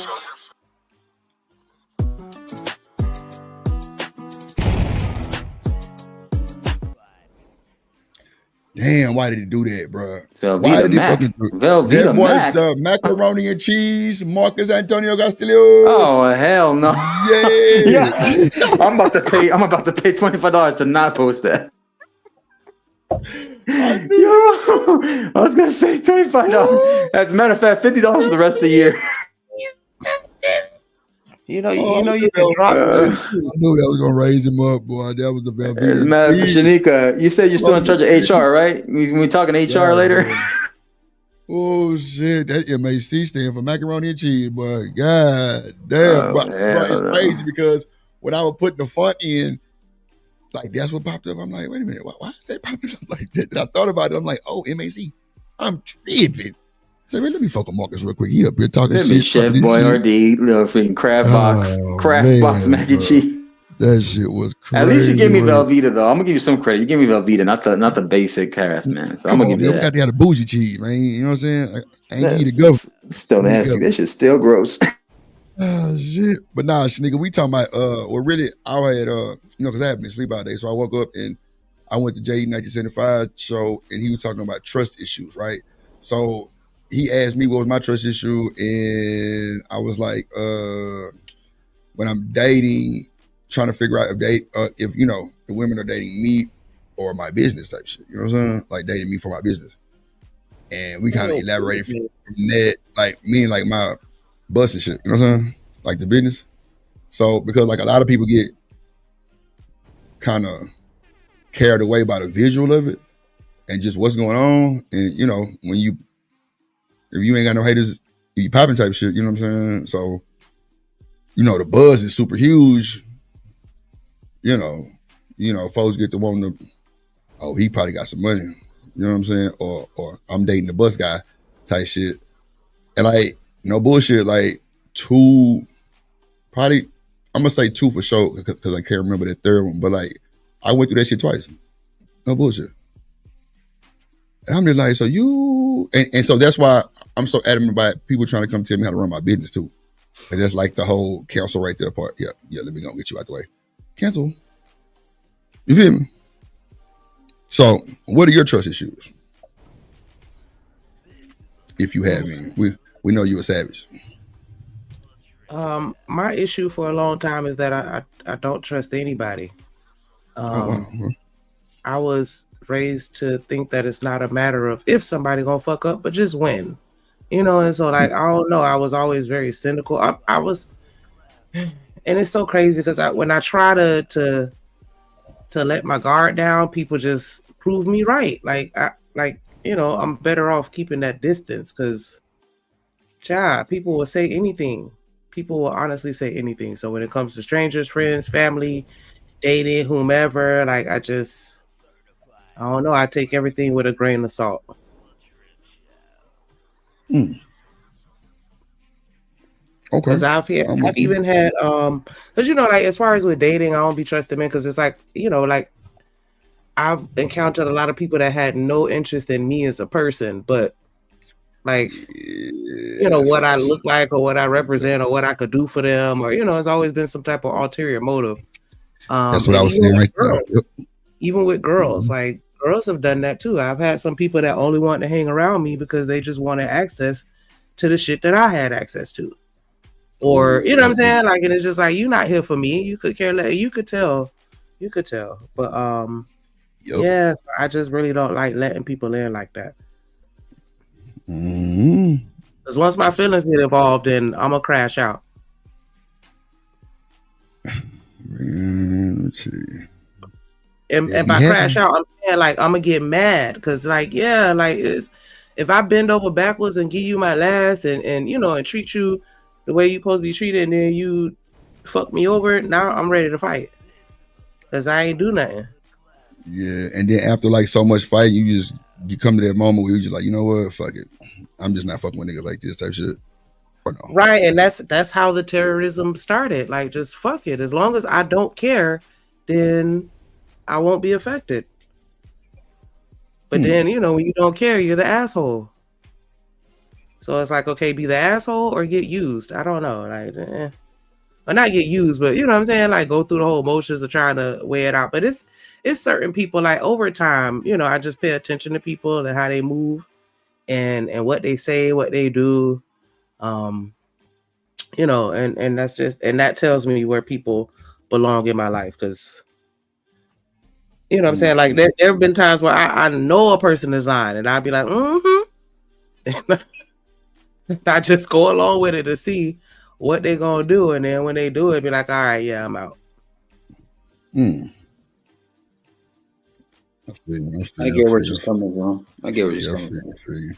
Damn, why did he do that, bro? Velveeta why did he Mac. fucking do Velveeta that? Was Mac. the macaroni and cheese, Marcus Antonio Castillo. Oh hell no! Yeah. I'm about to pay $25 to not post that. I was gonna say $25. As a matter of fact, $50 for the rest of the year. You know, you can drop. I knew that was gonna raise him up, boy. That was the Velveeta. Matter of Shanika, you said you're still in charge of HR, right? We talking HR later. Oh shit, that MAC stand for macaroni and cheese, boy. God damn, bro, it's crazy because when I was putting the font in, like that's what popped up. I'm like, wait a minute, why is that popping up like that? And I thought about it. I'm like, oh, MAC, I'm tripping. So man, let me fuck with Marcus real quick. He up here talking shit. Chef Boyardee, little freaking crab box mac and cheese. That shit was crazy. At least you give me Velveeta though. I'm gonna give you some credit. You give me Velveeta, not the basic Kraft, man. So I'm gonna give you that. We got to have the bougie cheese, man. You know what I'm saying? I ain't need to go. Still nasty. That shit's still gross. Oh shit. But nah, Shanika, we talking about well really I had because I had been asleep all day. So I woke up and I went to JE 1975 show and he was talking about trust issues, right? So he asked me what was my trust issue, and I was like, when I'm dating, trying to figure out if women are dating me or my business type shit. You know what I'm saying? Like dating me for my business. And we kind of elaborated from that, like me and like my bus and shit. You know what I'm saying? Like the business. So because like a lot of people get kind of carried away by the visual of it and just what's going on. And when you if you ain't got no haters, you popping type shit. You know what I'm saying? So, the buzz is super huge. Folks get to wanting to, oh, he probably got some money. You know what I'm saying? Or I'm dating the bus guy type shit. And like, no bullshit, like I'm gonna say 2 for sure, because I can't remember that third one. But like, I went through that shit twice. No bullshit. And I'm just like, so you, and so that's why I'm so adamant about people trying to come tell me how to run my business too. Because that's like the whole cancel right there part. Yeah, let me go get you out the way. Cancel. You feel me? So, what are your trust issues? If you have any. We know you're a savage. My issue for a long time is that I don't trust anybody. Wow. I was raised to think that it's not a matter of if somebody gonna fuck up, but just when. And so like, I don't know, I was always very cynical. I was, and it's so crazy because when I try to let my guard down, people just prove me right. I'm better off keeping that distance because people will say anything. People will honestly say anything. So when it comes to strangers, friends, family, dating, whomever, like I don't know. I take everything with a grain of salt. Okay. Because I've even had because like as far as with dating, I don't be trusting men because it's like like I've encountered a lot of people that had no interest in me as a person, but like what I look like or what I represent or what I could do for them, or it's always been some type of ulterior motive. That's what I was saying right there. Yep. Even with girls, like girls have done that too. I've had some people that only want to hang around me because they just wanted access to the shit that I had access to. Or what I'm saying? Like, and it's just like, you're not here for me. You could care less. You could tell. But yes, I just really don't like letting people in like that. Because once my feelings get involved, then I'm gonna crash out. Man, let's see. And by crash out, I'm saying like I'm gonna get mad because if I bend over backwards and give you my last and treat you the way you supposed to be treated, and then you fuck me over, now I'm ready to fight because I ain't do nothing. Yeah, and then after like so much fight, you come to that moment where you're just like, you know what, fuck it, I'm just not fucking with niggas like this type shit. Or no. Right, and that's how the terrorism started. Like, just fuck it. As long as I don't care, then I won't be affected. But then when you don't care, you're the asshole. So it's like, okay, be the asshole or get used. I don't know, like, or not get used, but you know what I'm saying? Like, go through the whole motions of trying to weigh it out. But it's certain people, like, over time, I just pay attention to people and how they move and what they say, what they do. And that's just, and that tells me where people belong in my life. Because, what I'm saying? Like, there have been times where I know a person is lying and I'd be like, I just go along with it to see what they're gonna do, and then when they do it, be like, all right, yeah, I'm out. I get where you're coming from. I get where you're coming from.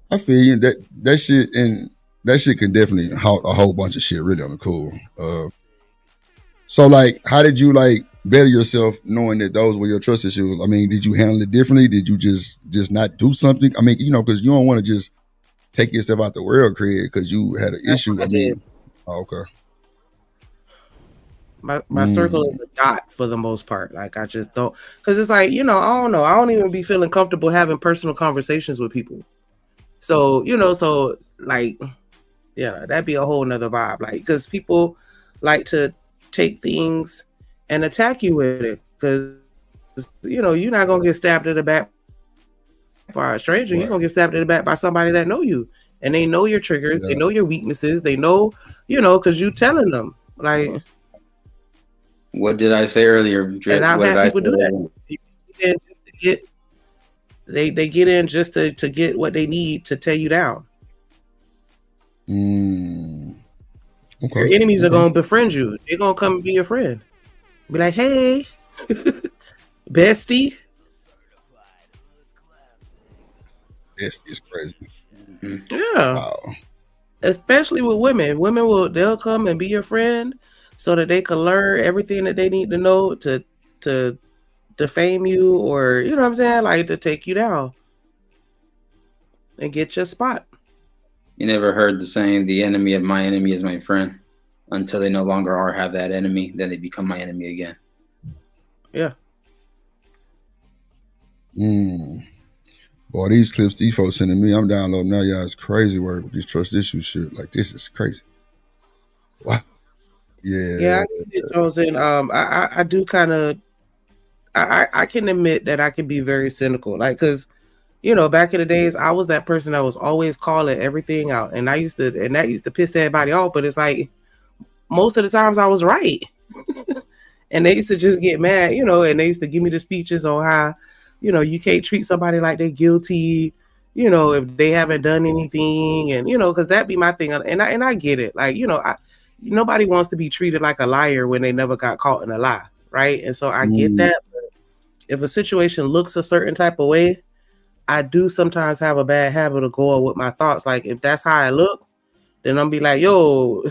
I feel you. That shit, and that shit can definitely halt a whole bunch of shit really on the cool. So like, how did you like better yourself knowing that those were your trust issues? I mean, did you handle it differently? Did you just not do something? I mean, because you don't want to just take yourself out the world, Craig, because you had an issue. I mean, okay. My circle is a dot for the most part. Like, I just don't, because it's like, I don't know. I don't even be feeling comfortable having personal conversations with people. So, so like, yeah, that'd be a whole nother vibe. Like, because people like to take things and attack you with it. Because, you're not going to get stabbed in the back by a stranger. Right. You're going to get stabbed in the back by somebody that know you. And they know your triggers. Yeah. They know your weaknesses. They know, because you telling them. Like, what did I say earlier? And I've had people do that. They get in just to get what they need to tear you down. Okay. Your enemies are going to befriend you. They're going to come and be your friend. Be like, hey, bestie. Bestie is crazy. Yeah. Wow. Especially with women. They'll come and be your friend so that they can learn everything that they need to know to defame you, or you know what I'm saying, like to take you down and get your spot. You never heard the saying, "The enemy of my enemy is my friend," until they no longer have that enemy, then they become my enemy again. Yeah. Boy, these clips these folks sending me, I'm downloading now. Y'all, it's crazy work with this trust issue shit. Like, this is crazy. Wow. Yeah. And I do kind of, I can admit that I can be very cynical, like, because you know, back in the days, I was that person that was always calling everything out, and that used to piss everybody off. But it's like most of the times I was right, and they used to just get mad, you know, and they used to give me the speeches on how, you know, you can't treat somebody like they're guilty, you know, if they haven't done anything, and you know, because that'd be my thing, and I get it, like, you know, nobody wants to be treated like a liar when they never got caught in a lie, right? And so I get that. But if a situation looks a certain type of way, I do sometimes have a bad habit of going with my thoughts. Like, if that's how I look, then I'm be like, yo,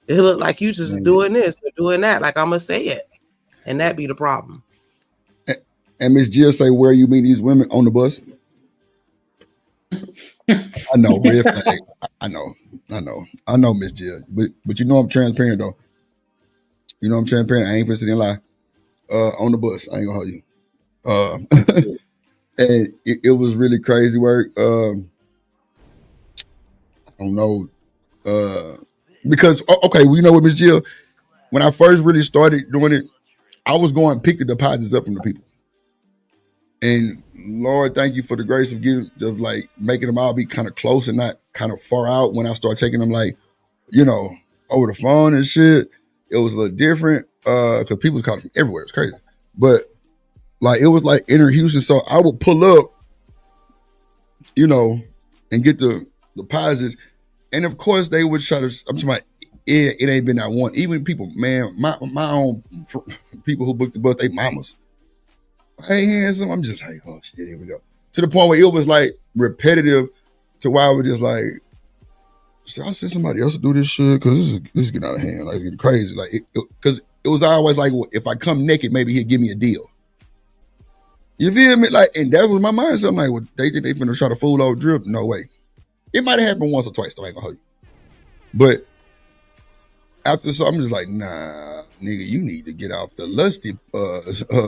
it look like you just doing this or doing that. Like, I'm gonna say it, and that be the problem. And Miss Jill say, where you meet these women on the bus? I know, red flag. I know, Miss Jill. But you know I'm transparent though. You know I'm transparent. I ain't finna sit and lie. On the bus, I ain't gonna hold you. And it was really crazy work. I don't know. Because, okay, well, you know what, Miss Jill? When I first really started doing it, I was going to pick the deposits up from the people. And Lord, thank you for the grace of like making them all be kind of close and not kind of far out. When I start taking them, like, you know, over the phone and shit, it was a little different because people was calling from everywhere. It's crazy. But like, it was like inner Houston. So I would pull up, you know, and get the deposit. And of course they would try to, I'm talking about, it ain't been that one. Even people, man, my own people who booked the bus, they mamas. Hey, handsome. I'm just like, oh shit, here we go. To the point where it was like repetitive to where I was just like, so I'll send somebody else to do this shit because this is getting out of hand. Like, it's getting crazy. Like, because it was always like, well, if I come naked, maybe he'll give me a deal. You feel me? Like, and that was my mindset. I'm like, well, they think they finna try to fool old Drip? No way. It might have happened once or twice, though, I ain't gonna hold you. But after so, I'm just like, nah, nigga, you need to get off the lusty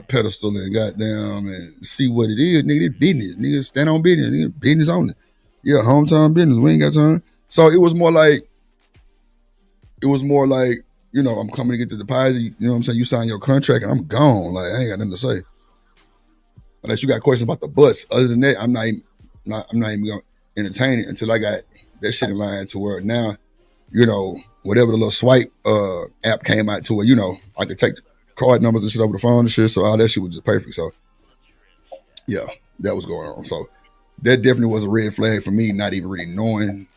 pedestal and goddamn and see what it is, nigga. It's business, nigga. Stand on business, nigga. Business only. Yeah, hometown business. We ain't got time. So it was more like, you know, I'm coming to get the deposit. You know what I'm saying? You sign your contract and I'm gone. Like, I ain't got nothing to say. Unless you got questions about the bus. Other than that, I'm not even gonna entertain it until I got that shit in line to where now, you know, whatever the little swipe app came out to where, you know, I could take card numbers and shit over the phone and shit. So all that shit was just perfect. So yeah, that was going on. So that definitely was a red flag for me, not even really knowing,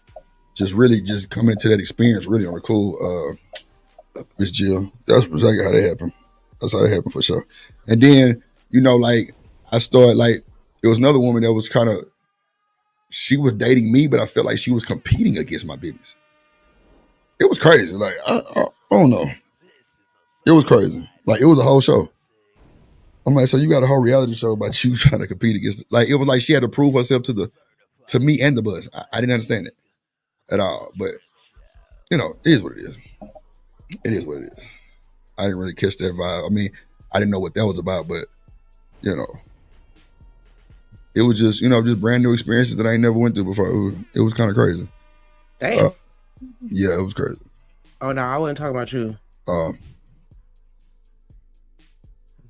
just coming into that experience really on a cool Miss Jill. That's exactly how that happened. That's how that happened for sure. And then, you know, like I started, like, it was another woman that was kind of, she was dating me, but I felt like she was competing against my business. It was crazy. Like, I don't know. It was crazy. Like, it was a whole show. I'm like, so you got a whole reality show about you trying to compete against, like, it was like she had to prove herself to me and the bus. I didn't understand it at all. But, you know, it is what it is. It is what it is. I didn't really catch that vibe. I mean, I didn't know what that was about, but, you know, it was just, you know, just brand new experiences that I ain't never went through before. It was kind of crazy. Damn. Yeah, it was crazy. Oh no, I wasn't talking about you. I'm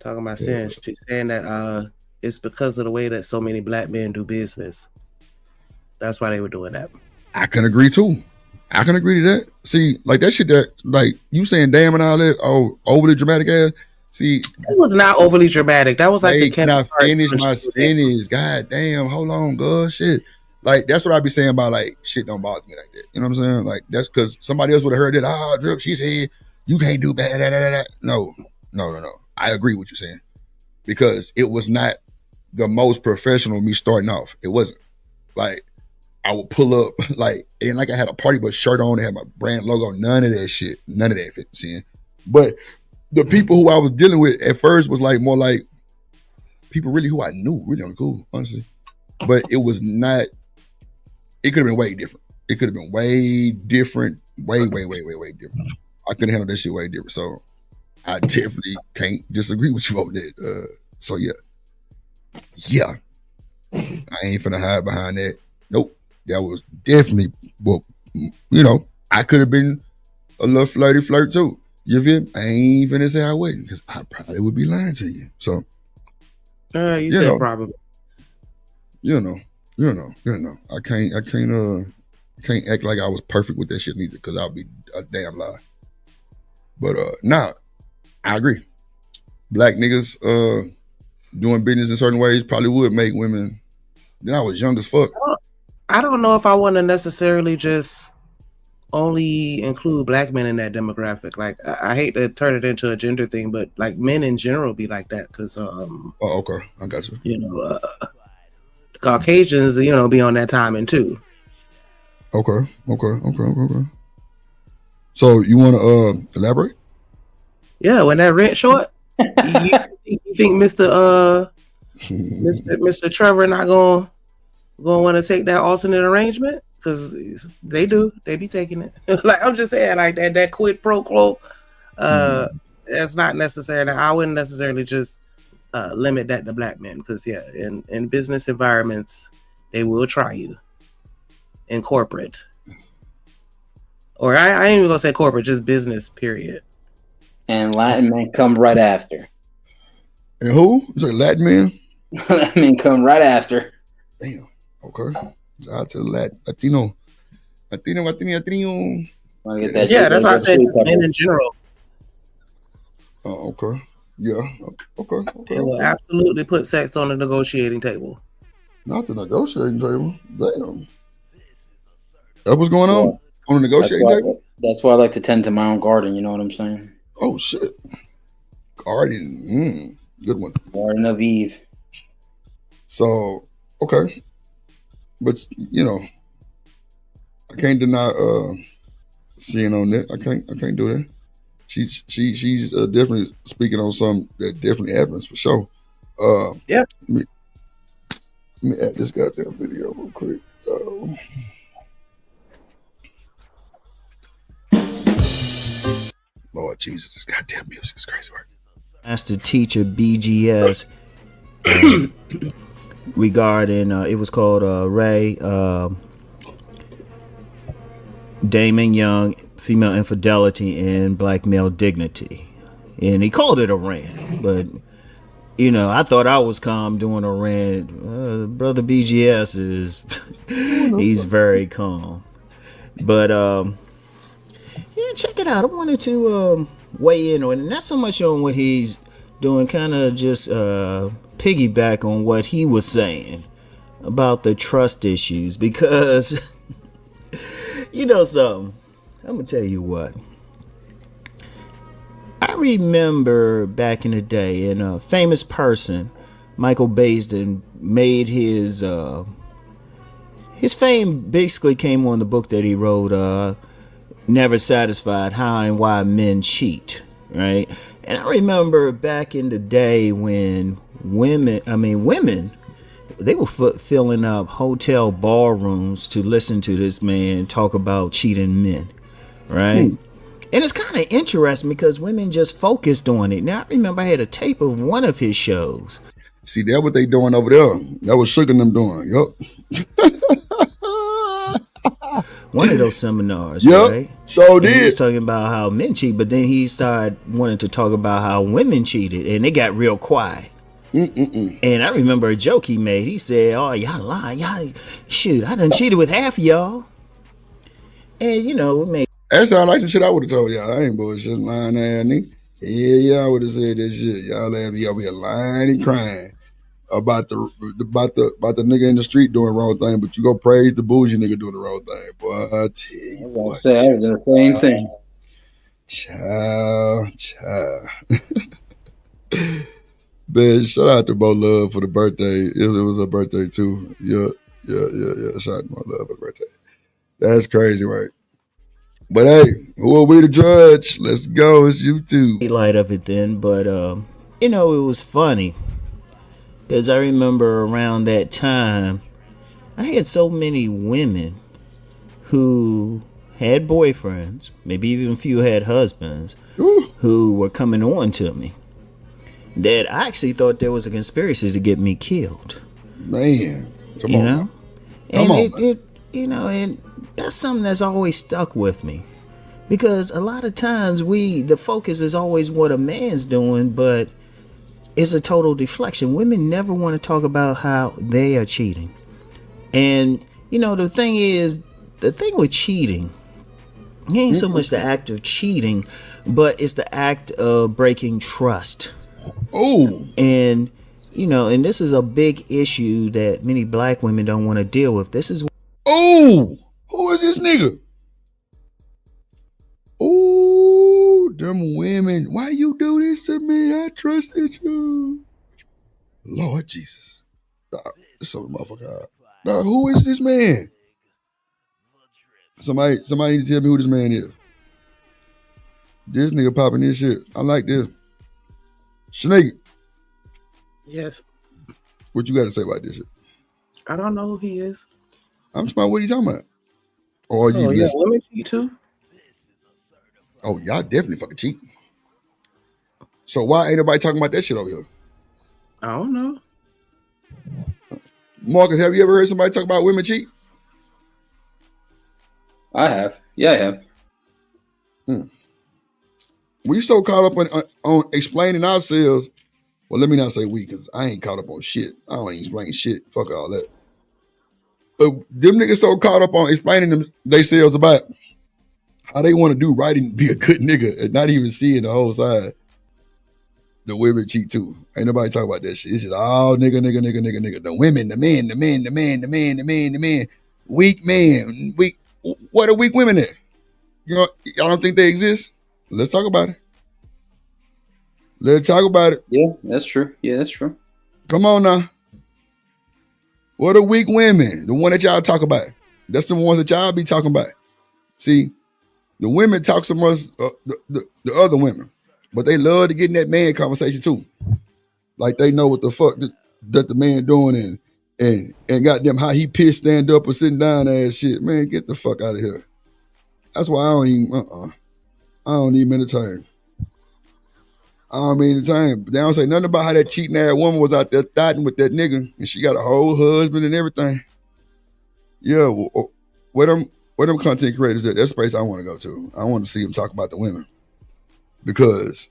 talking about Cinch. She's saying that it's because of the way that so many black men do business. That's why they were doing that. I can agree too. I can agree to that. See, like that shit that, like, you saying damn and all that, oh, overly dramatic ass. See, it was not overly dramatic. That was like the can I finish my sentence? God damn, hold on, girl, shit. Like, that's what I be saying about, like, shit don't bother me like that. You know what I'm saying? Like, that's because somebody else would have heard that. Drip, she said you can't do bad. No. I agree with you saying, because it was not the most professional me starting off. It wasn't. Like, I would pull up like, and like I had a party bus shirt on, that had my brand logo, none of that shit, none of that 50 Cent. But the people who I was dealing with at first was like more like people really who I knew, really on the cool, honestly. But it was not, it could have been way different. It could have been way different, way different. I could have handled that shit way different. So I definitely can't disagree with you on that. So yeah. I ain't finna hide behind that. Nope. That was definitely, well, you know, I could have been a little flirt too. You feel me? I ain't finna say I wouldn't, because I probably would be lying to you. So, you said know, probably. You know. I can't act like I was perfect with that shit neither, because I'll be a damn lie. But nah, I agree. Black niggas doing business in certain ways probably would make women. Then I was young as fuck. I don't know if I want to necessarily just only include black men in that demographic. Like, I hate to turn it into a gender thing, but like men in general be like that because oh, okay, I got you. You know, Caucasians, you know, be on that timing too. Okay. So you want to elaborate? Yeah, when that rent short, you think Mr. Trevor not gonna want to take that alternate arrangement? Because they do, they be taking it. Like, I'm just saying, like that quid pro quo. That's not necessarily. I wouldn't necessarily just limit that to black men, because in business environments they will try you. In corporate, or I ain't even gonna say corporate, just business, period. And Latin men come right after. And who? You say Latin men? Latin men come right after. Damn. Okay. Out to Latino. Yeah, that's why I said men in general. Oh, okay. Yeah. Okay. They will absolutely put sex on the negotiating table. Not the negotiating table. Damn. That what's going on the negotiating table? That's why I like to tend to my own garden. You know what I'm saying? Oh shit. Garden. Good one. Garden of Eve. So, okay. But you know, I can't deny seeing on that. I can't do that. She's definitely speaking on something that definitely happens for sure. Yeah. Let me add this goddamn video real quick. Lord Jesus, this goddamn music is crazy work. Master teacher BGS regarding it was called Ray Damon Young, female infidelity and black male dignity, and he called it a rant. But you know, I thought I was calm doing a rant. Brother BGS is he's very calm. But yeah, check it out. I wanted to weigh in on it, and not so much on what he's doing, kind of just piggyback on what he was saying about the trust issues, because you know something, I'm gonna tell you what. I remember back in the day, and a famous person, Michael Baisden, made his fame basically came on the book that he wrote, Never Satisfied, How and Why Men Cheat, right? And I remember back in the day when women, they were filling up hotel ballrooms to listen to this man talk about cheating men, right? And it's kind of interesting because women just focused on it. Now, I remember I had a tape of one of his shows. See, that's what they doing over there. That was Sugar and them doing. Yup. One of those seminars, yep, right? So and did. He was talking about how men cheat, but then he started wanting to talk about how women cheated, and it got real quiet. And I remember a joke he made. He said, "Oh, y'all lying. Y'all, shoot, I done cheated with half of y'all." And, you know, it made... That sound like some shit I would have told y'all. I ain't bullshit, lying ass nigga. Yeah, I would have said that shit. Y'all have me over here lying and crying about the nigga in the street doing the wrong thing, but you go praise the bougie nigga doing the wrong thing. Boy, I tell you what. I was the same thing. Child. Man, shout out to Bo Love for the birthday. It was her birthday too. Yeah. Shout out to my love right there. That's crazy, right? But hey, who are we to judge? Let's go. It's YouTube. Light of it then, but it was funny because I remember around that time I had so many women who had boyfriends, maybe even a few had husbands, who were coming on to me that I actually thought there was a conspiracy to get me killed. Man, come on. Know? And and that's something that's always stuck with me. Because a lot of times the focus is always what a man's doing, but it's a total deflection. Women never want to talk about how they are cheating. And, the thing with cheating, it ain't so much the act of cheating, but it's the act of breaking trust. Oh. And, and this is a big issue that many black women don't want to deal with. This is. Oh, who is this nigga? Oh, them women. Why you do this to me? I trusted you. Lord Jesus. This other motherfucker. Now, who is this man? Somebody need to tell me who this man is. This nigga popping this shit. I like this. Snake. Yes. What you got to say about this shit? I don't know who he is. I'm just about what he talking about. Or you yeah, women cheat too. Oh, y'all definitely fucking cheat. So why ain't nobody talking about that shit over here? I don't know. Marcus, have you ever heard somebody talk about women cheat? I have. Yeah, I have. We so caught up on explaining ourselves. Well, let me not say we, because I ain't caught up on shit. I don't even explain shit. Fuck all that. But them niggas so caught up on explaining themselves about how they want to do right and be a good nigga and not even seeing the whole side. The women cheat too. Ain't nobody talk about that shit. It's just all nigga. The women, the men. Weak man. What are weak women at? Y'all don't think they exist? Let's talk about it. Let's talk about it. Yeah, that's true. Come on now. What are weak women? The one that y'all talk about. That's the ones that y'all be talking about. See, the women talk so much, the other women, but they love to get in that man conversation too. Like they know what the fuck that the man doing and goddamn how he pissed, stand up or sitting down ass shit. Man, get the fuck out of here. That's why I don't even entertain. I don't mean entertain. But they don't say nothing about how that cheating ass woman was out there thotting with that nigga and she got a whole husband and everything. Yeah, well, where them content creators at? That's the space I want to go to. I want to see them talk about the women. Because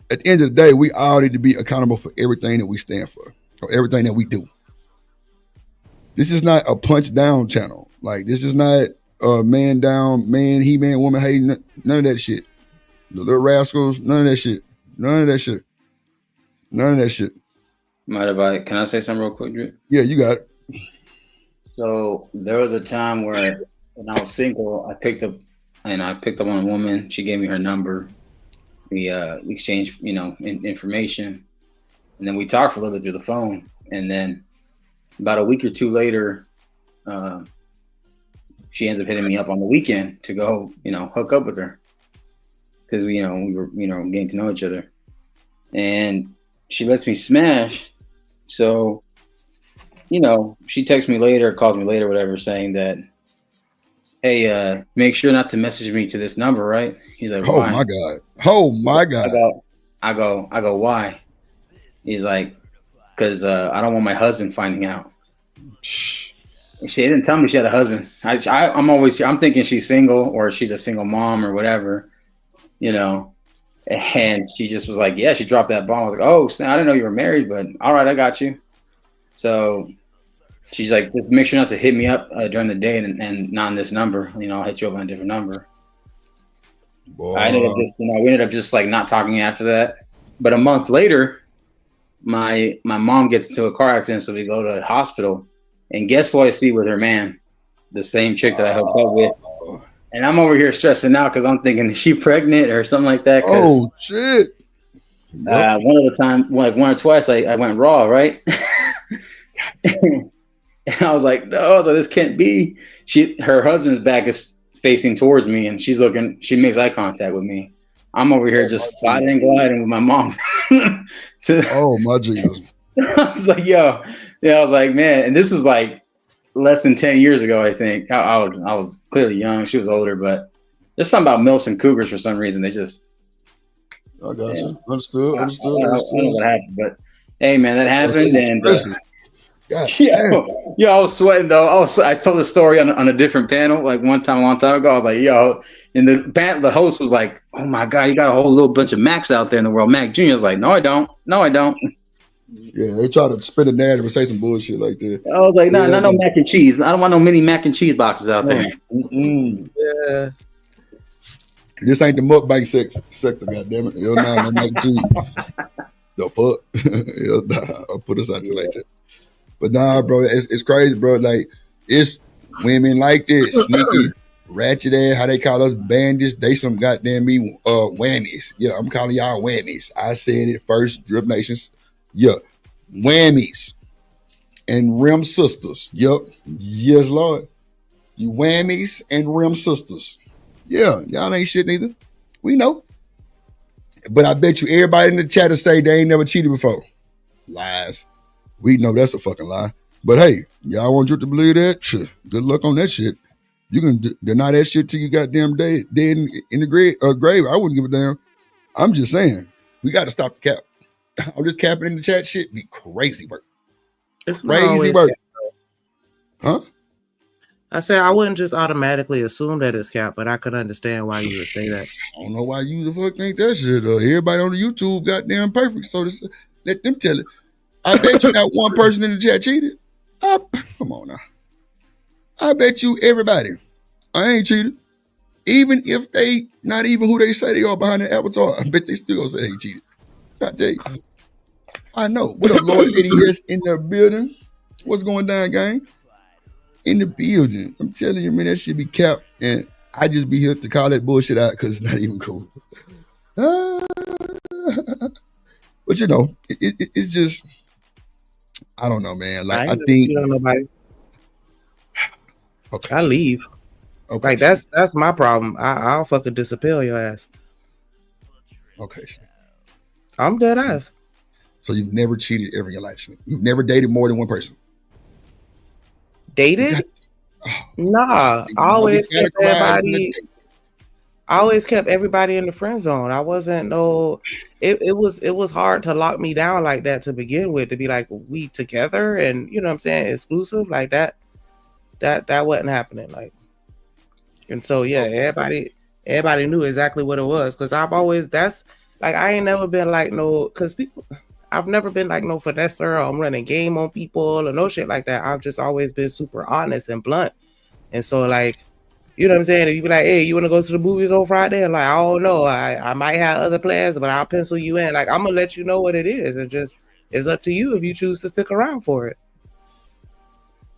at the end of the day, we all need to be accountable for everything that we stand for or everything that we do. This is not a punch down channel. Like, this is not a man down, man, he, man, woman, hey, none of that shit. The little rascals, none of that shit. None of that shit. Can I say something real quick, Drip? Yeah, you got it. So there was a time where when I was single, I picked up on a woman. She gave me her number. We exchanged, information, and then we talked for a little bit through the phone. And then about a week or two later, she ends up hitting me up on the weekend to go, hook up with her because we were getting to know each other, and she lets me smash. So, she texts me later, calls me later, whatever, saying that, hey, make sure not to message me to this number, right? He's like, why? Oh my God. I go, why? He's like, because I don't want my husband finding out. She didn't tell me she had a husband. I'm thinking she's single or she's a single mom or whatever, and she just was like, yeah, she dropped that bomb. I was like, oh, I didn't know you were married, but all right, I got you. So she's like, just make sure not to hit me up during the day and not on this number. I'll hit you up on a different number. Boy. We ended up just like not talking after that. But a month later, my mom gets into a car accident, so we go to the hospital. And guess who I see with her man? The same chick that I hooked up with. And I'm over here stressing out because I'm thinking, is she pregnant or something like that? Oh, shit. Yep. One of the time, like one or twice, I went raw, right? And I was like, no, I was like, this can't be. Her husband's back is facing towards me, and she's looking. She makes eye contact with me. I'm over here just sliding and gliding with my mom. Oh my Jesus! I was like, yo, yeah. I was like, man, and this was like less than 10 years ago. I think I was clearly young. She was older, but there's something about milfs and cougars for some reason. They just. I got you. Understood. I don't know what happened, but hey, man, that That's happened, and. God I was sweating though. I told the story on a different panel, like one time, a long time ago. I was like, yo, and the host was like, oh my God, you got a whole little bunch of Macs out there in the world. Mac Jr. was like, no, I don't. No, I don't. Yeah, they try to spin a narrative and say some bullshit like that. I was like, no, not no mac and cheese. I don't want no mini mac and cheese boxes out there. Yeah. This ain't the mukbang sector, goddammit. Hell no, no mac and cheese. The fuck? Hell nah, I'll put us out to like that. But nah, bro, it's crazy, bro. Like, it's women like this, sneaky, ratchet ass, how they call us bandits. They some goddamn me whammies. Yeah, I'm calling y'all whammies. I said it first, Drip Nations. Yeah, whammies. And Rim sisters. Yep. Yes, Lord. You whammies and Rim sisters. Yeah, y'all ain't shit neither. We know. But I bet you everybody in the chat will say they ain't never cheated before. Lies. We know that's a fucking lie. But hey, y'all want you to believe that? Good luck on that shit. You can deny that shit till you goddamn dead in the grave. I wouldn't give a damn. I'm just saying, we got to stop the cap. All this capping in the chat shit be crazy work. It's crazy work. Huh? I said I wouldn't just automatically assume that it's cap, but I could understand why you would say that. I don't know why you the fuck think that shit. Everybody on the YouTube goddamn perfect. So let them tell it. I bet you got one person in the chat cheated. Come on now. I bet you everybody. I ain't cheated. Even if they not even who they say they are behind the avatar, I bet they still gonna say they cheated. I tell you. I know. What up, Lord ADS in the building? What's going down, gang? In the building. I'm telling you, man, that should be capped. And I just be here to call that bullshit out because it's not even cool. But you know, it's just, I don't know, man. Like I think nobody. Okay. I leave. Okay. Like that's my problem. I'll fucking disappear your ass. Okay. I'm dead ass. So you've never cheated ever in your life. You've never dated more than one person. Dated? Nah. I always kept everybody. I always kept everybody in the friend zone. I wasn't it was hard to lock me down like that to begin with, to be like we together and you know what I'm saying, exclusive like that wasn't happening. Like, and so yeah, everybody knew exactly what it was. Cause I've always I ain't never been like I've never been like no finesser or I'm running game on people or no shit like that. I've just always been super honest and blunt. And so like, you know what I'm saying? If you be like, hey, you want to go to the movies on Friday? I'm like, I don't know. I might have other plans, but I'll pencil you in. Like, I'm going to let you know what it is. It's up to you if you choose to stick around for it.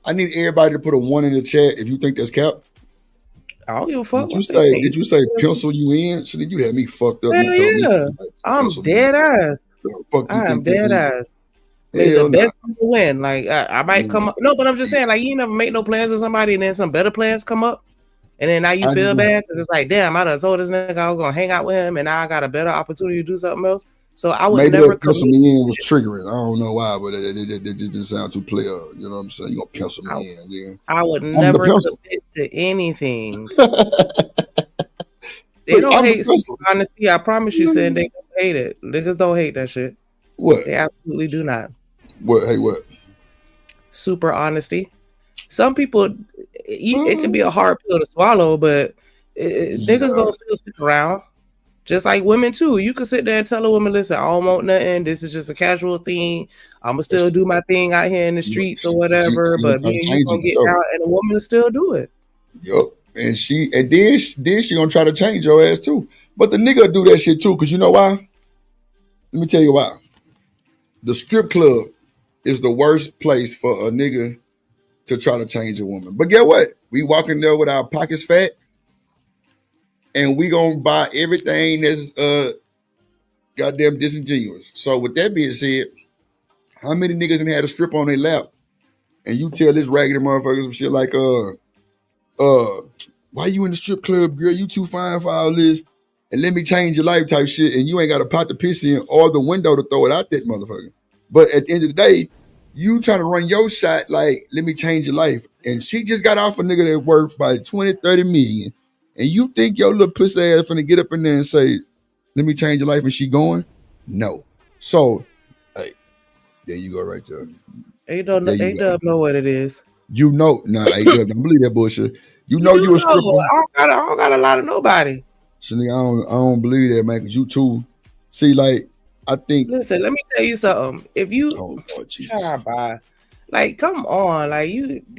I need everybody to put a 1 in the chat if you think that's cap. I don't give a fuck. Did you say pencil you in? So you had me fucked up. Hell yeah. I'm dead ass. I am dead ass. Like, the best people win. Like, I might come up. No, but I'm just saying, like, you never make no plans with somebody and then some better plans come up. And then now you feel bad because it's like, damn, I done told this nigga I was gonna hang out with him, and now I got a better opportunity to do something else. So I would never pencil me in was triggering. I don't know why, but it didn't sound too player. You know what I'm saying? You gonna pencil me in? Yeah. I would never commit to anything. They don't hate super honesty. I promise you, said they don't hate it. Niggas don't hate that shit. What? They absolutely do not. What? Hey, what? Super honesty. Some people, it can be a hard pill to swallow, but niggas gonna still stick around. Just like women too. You can sit there and tell a woman, listen, I don't want nothing. This is just a casual thing. I'm gonna still do my thing out here in the streets or whatever. But me and you gonna get out, and a woman will still do it. Yup. And then she gonna try to change your ass too. But the nigga do that shit too, because you know why? Let me tell you why. The strip club is the worst place for a nigga to try to change a woman. But get what? We walk in there with our pockets fat and we gonna buy everything that's goddamn disingenuous. So with that being said, how many niggas had a strip on their lap and you tell this raggedy motherfucker some shit like, why you in the strip club, girl? You too fine for all this. And let me change your life type shit. And you ain't got a pot to piss in or the window to throw it out that motherfucker. But at the end of the day, you trying to run your shot like, let me change your life. And she just got off a nigga that worth by 20, 30 million. And you think your little pussy ass finna get up in there and say, let me change your life, and she going? No. So, hey, there you go right there. A-Dub know what it is. You know, A-Dub, don't believe that bullshit. You know you a stripper. I don't got a lot of nobody. So, nigga, I don't believe that, man, because you too. See, like, I think. Listen, let me tell you something. If you, like, come on, like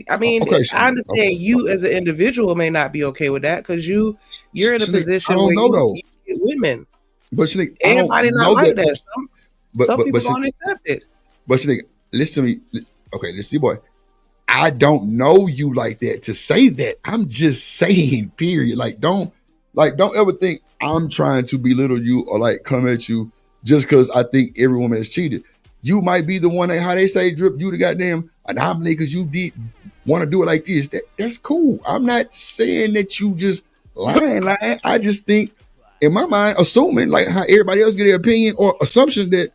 I mean, okay, I understand you as an individual may not be okay with that because you're in a position where you get women. But everybody not like that. Some people don't accept it. But nigga, listen to me. Okay, listen, boy. I don't know you like that to say that. I'm just saying, period. Like, don't ever think I'm trying to belittle you or like come at you just because I think every woman has cheated. You might be the one that, how they say, Drip, you the goddamn anomaly because you did want to do it like this. That's cool. I'm not saying that you just lying. I just think, in my mind, assuming like how everybody else get their opinion or assumption that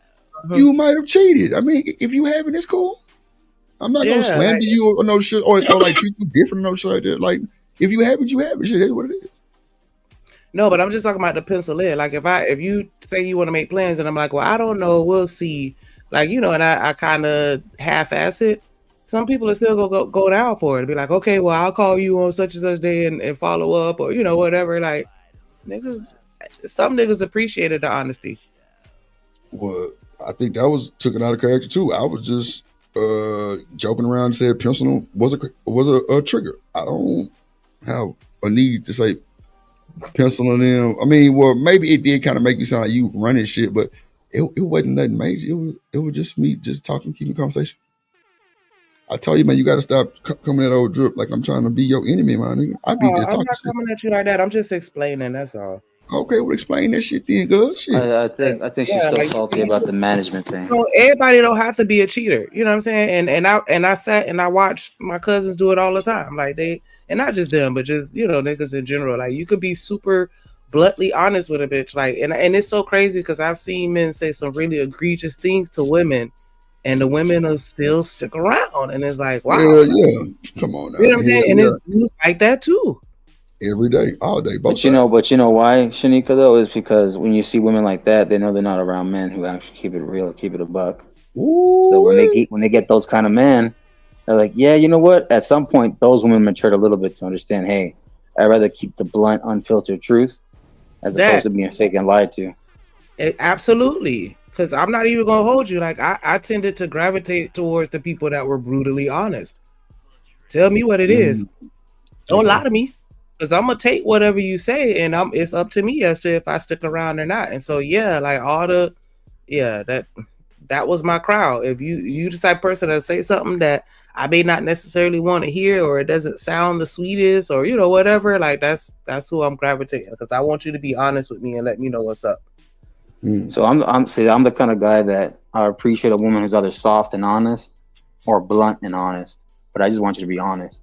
you might have cheated. I mean, if you haven't, it's cool. I'm not gonna slander you or no shit or like treat you different or no shit like that. Like, if you have it, you have it. Shit, that's what it is. No, but I'm just talking about the pencil in. Like, if you say you want to make plans and I'm like, well, I don't know, we'll see. Like, you know, and I kind of half-ass it. Some people are still gonna go down for it. Be like, okay, well, I'll call you on such and such day and follow up or, you know, whatever. Like, some niggas appreciated the honesty. Well, I think that was taken out of character too. I was just joking around and said pencil was a trigger. I don't have a need to say penciling them. I mean, well, maybe it did kind of make you sound like you running shit, but it wasn't nothing major. It was just me just talking, keeping conversation. I told you, man, you got to stop coming at old Drip like I'm trying to be your enemy, man. Nigga. I be just talking. I'm not coming at you like that. I'm just explaining. That's all. Okay, well, explain that shit then, good shit. I think she's still salty about the management thing. You know, everybody don't have to be a cheater. You know what I'm saying? And I sat and I watched my cousins do it all the time. Like and not just them, but just, you know, niggas in general. Like, you could be super bluntly honest with a bitch. Like, and it's so crazy because I've seen men say some really egregious things to women, and the women will still stick around. And it's like, wow. Yeah. Come on now. You know what I'm saying? And it's like that too. Every day, all day, both But you know why, Shanika, though, is because when you see women like that, they know they're not around men who actually keep it real, keep it a buck. Ooh. So when they get those kind of men, they're like, yeah, you know what? At some point, those women matured a little bit to understand, hey, I'd rather keep the blunt, unfiltered truth as opposed to being fake and lied to. Absolutely. Because I'm not even going to hold you. Like, I tended to gravitate towards the people that were brutally honest. Tell me what it is. Don't lie to me. Because I'm going to take whatever you say, and it's up to me as to if I stick around or not. And so, yeah, like that was my crowd. If you the type of person that say something that I may not necessarily want to hear, or it doesn't sound the sweetest, or, you know, whatever, like that's who I'm gravitating, because I want you to be honest with me and let me know what's up. So I'm the kind of guy that I appreciate a woman who's either soft and honest or blunt and honest, but I just want you to be honest.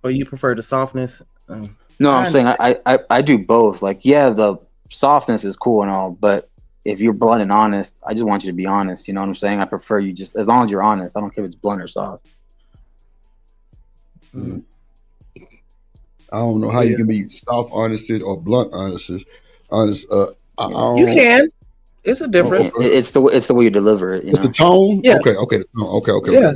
Or you prefer the softness? No, I'm saying I do both. Like, yeah, the softness is cool and all, but if you're blunt and honest, I just want you to be honest. You know what I'm saying? I prefer you just, as long as you're honest. I don't care if it's blunt or soft. I don't know how you can be soft honested or blunt honest. You can. It's a difference. It's the way you deliver it. It's the tone. Yeah. Okay. Yeah.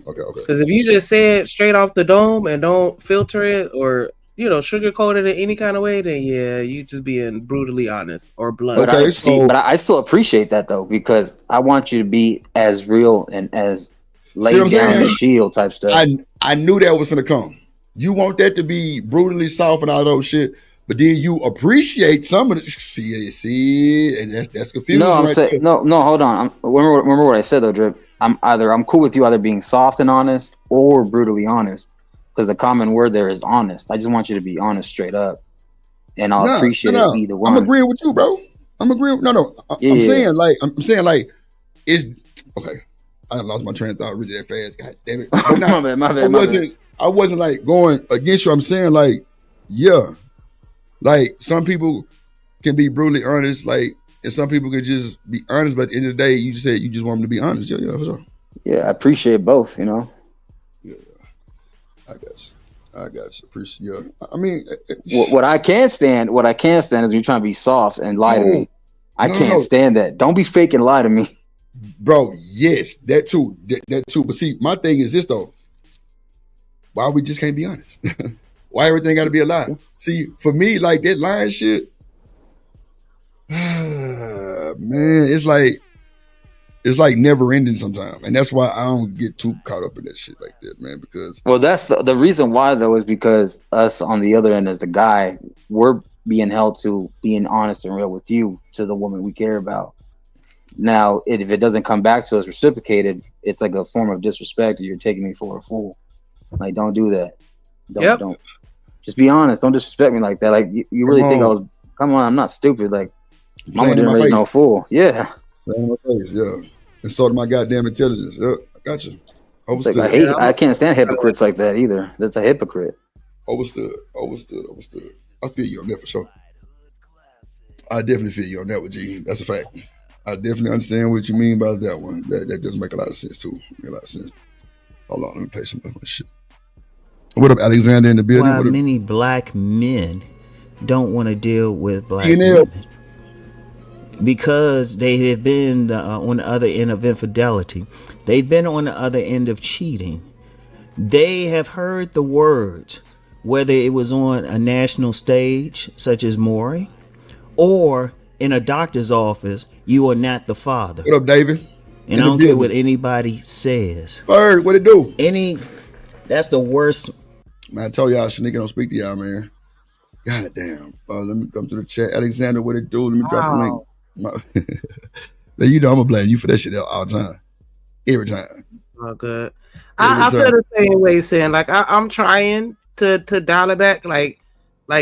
Okay. Because if you just say it straight off the dome and don't filter it or, you know, sugarcoat it in any kind of way, then yeah, you just being brutally honest or blunt. But I still appreciate that though, because I want you to be as real and as laid down the shield type stuff. I knew that was gonna come. You want that to be brutally soft and all those shit, but then you appreciate some of it. See, and that's confusing. No, I'm saying no. Hold on. Remember what I said though, Drip. I'm cool with you either being soft and honest or brutally honest, because the common word there is honest. I just want you to be honest straight up, and I'll appreciate it either one. I'm agreeing with you, bro. I'm agreeing. I'm saying like it's okay. I lost my train of thought really that fast. God damn it! But not, my bad. I wasn't like going against you. I'm saying like, yeah, like some people can be brutally honest, like, and some people could just be honest. But at the end of the day, you just said you just want them to be honest. Yeah, for sure. Yeah, I appreciate both. You know. Yeah, I guess. Appreciate. Yeah, I mean, what I can't stand is you trying to be soft and lie to me. I can't stand that. Don't be fake and lie to me. Bro, yes, that too. That too. But see, my thing is this though. Why we just can't be honest? Why everything got to be a lie? See, for me, like that lying shit, man, it's like never ending sometimes. And that's why I don't get too caught up in that shit like that, man, because... Well, that's the reason why, though, is because us on the other end as the guy, we're being held to being honest and real with you, to the woman we care about. Now, if it doesn't come back to us reciprocated, it's like a form of disrespect. You're taking me for a fool. Like, don't do that. Don't. Just be honest. Don't disrespect me like that. Like, you really think I was... Come on, I'm not stupid. Like, mama didn't raise no fool. Yeah. In my face, yeah. Insult my goddamn intelligence. Yeah, I got you. Overstood. Like, I can't stand hypocrites like that either. That's a hypocrite. Overstood. I feel you on that for sure. I definitely feel you on that one, G. That's a fact. I definitely understand what you mean by that one. That does make a lot of sense too. Make a lot of sense. Hold on, let me play some of my shit. What up, Alexander in the building? Why many black men don't want to deal with black women? Because they have been on the other end of infidelity. They've been on the other end of cheating. They have heard the words, whether it was on a national stage, such as Maury, or in a doctor's office, you are not the father. What up, David? And I don't care what anybody says. Bird, what it do? That's the worst. Man, I told y'all, Shanika don't speak to y'all, man. God damn. Let me come to the chat. Alexander, what it do? Let me drop the link. Man, you know I'm gonna blame you for that shit all the time. Every time. Oh, good. I feel the same way, saying like I'm trying to dial it back, like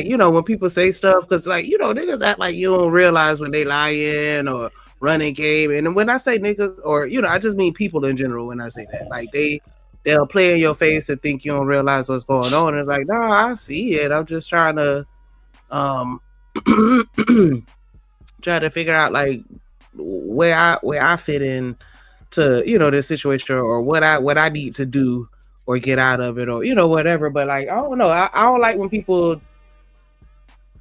you know when people say stuff, because like you know niggas act like you don't realize when they lying or running game, and when I say niggas, or you know I just mean people in general when I say that, like they'll play in your face and think you don't realize what's going on, and it's like no, I see it. I'm just trying to try to figure out like where I fit in to, you know, this situation, or what I need to do or get out of it, or you know whatever. But like I don't know, I don't like when people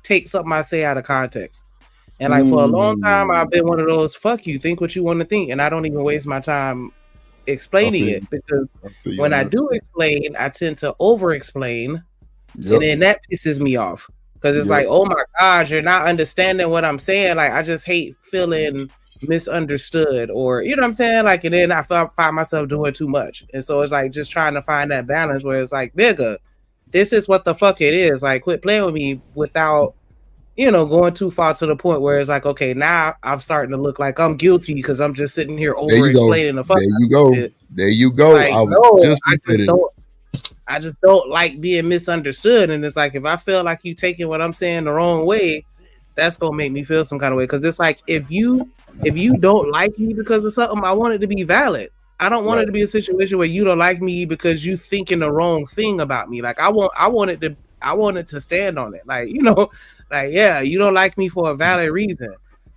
take something I say out of context. And like for a long time I've been one of those fuck you, think what you want to think, and I don't even waste my time explaining it, because when I do explain I tend to over explain, and then that pisses me off. Because it's like, oh my gosh, you're not understanding what I'm saying. Like, I just hate feeling misunderstood, or, you know what I'm saying? Like, and then I find myself doing too much. And so it's like just trying to find that balance where it's like, nigga, this is what the fuck it is. Like, quit playing with me without, you know, going too far to the point where it's like, okay, now I'm starting to look like I'm guilty because I'm just sitting here over explaining the fuck. There you go. Like, I just don't like being misunderstood, and it's like if I feel like you taking what I'm saying the wrong way, that's gonna make me feel some kind of way. Because it's like if you don't like me because of something, I want it to be valid. I don't want it to be a situation where you don't like me because you thinking the wrong thing about me. Like I want it to stand on it. Like, you know, like yeah, you don't like me for a valid reason.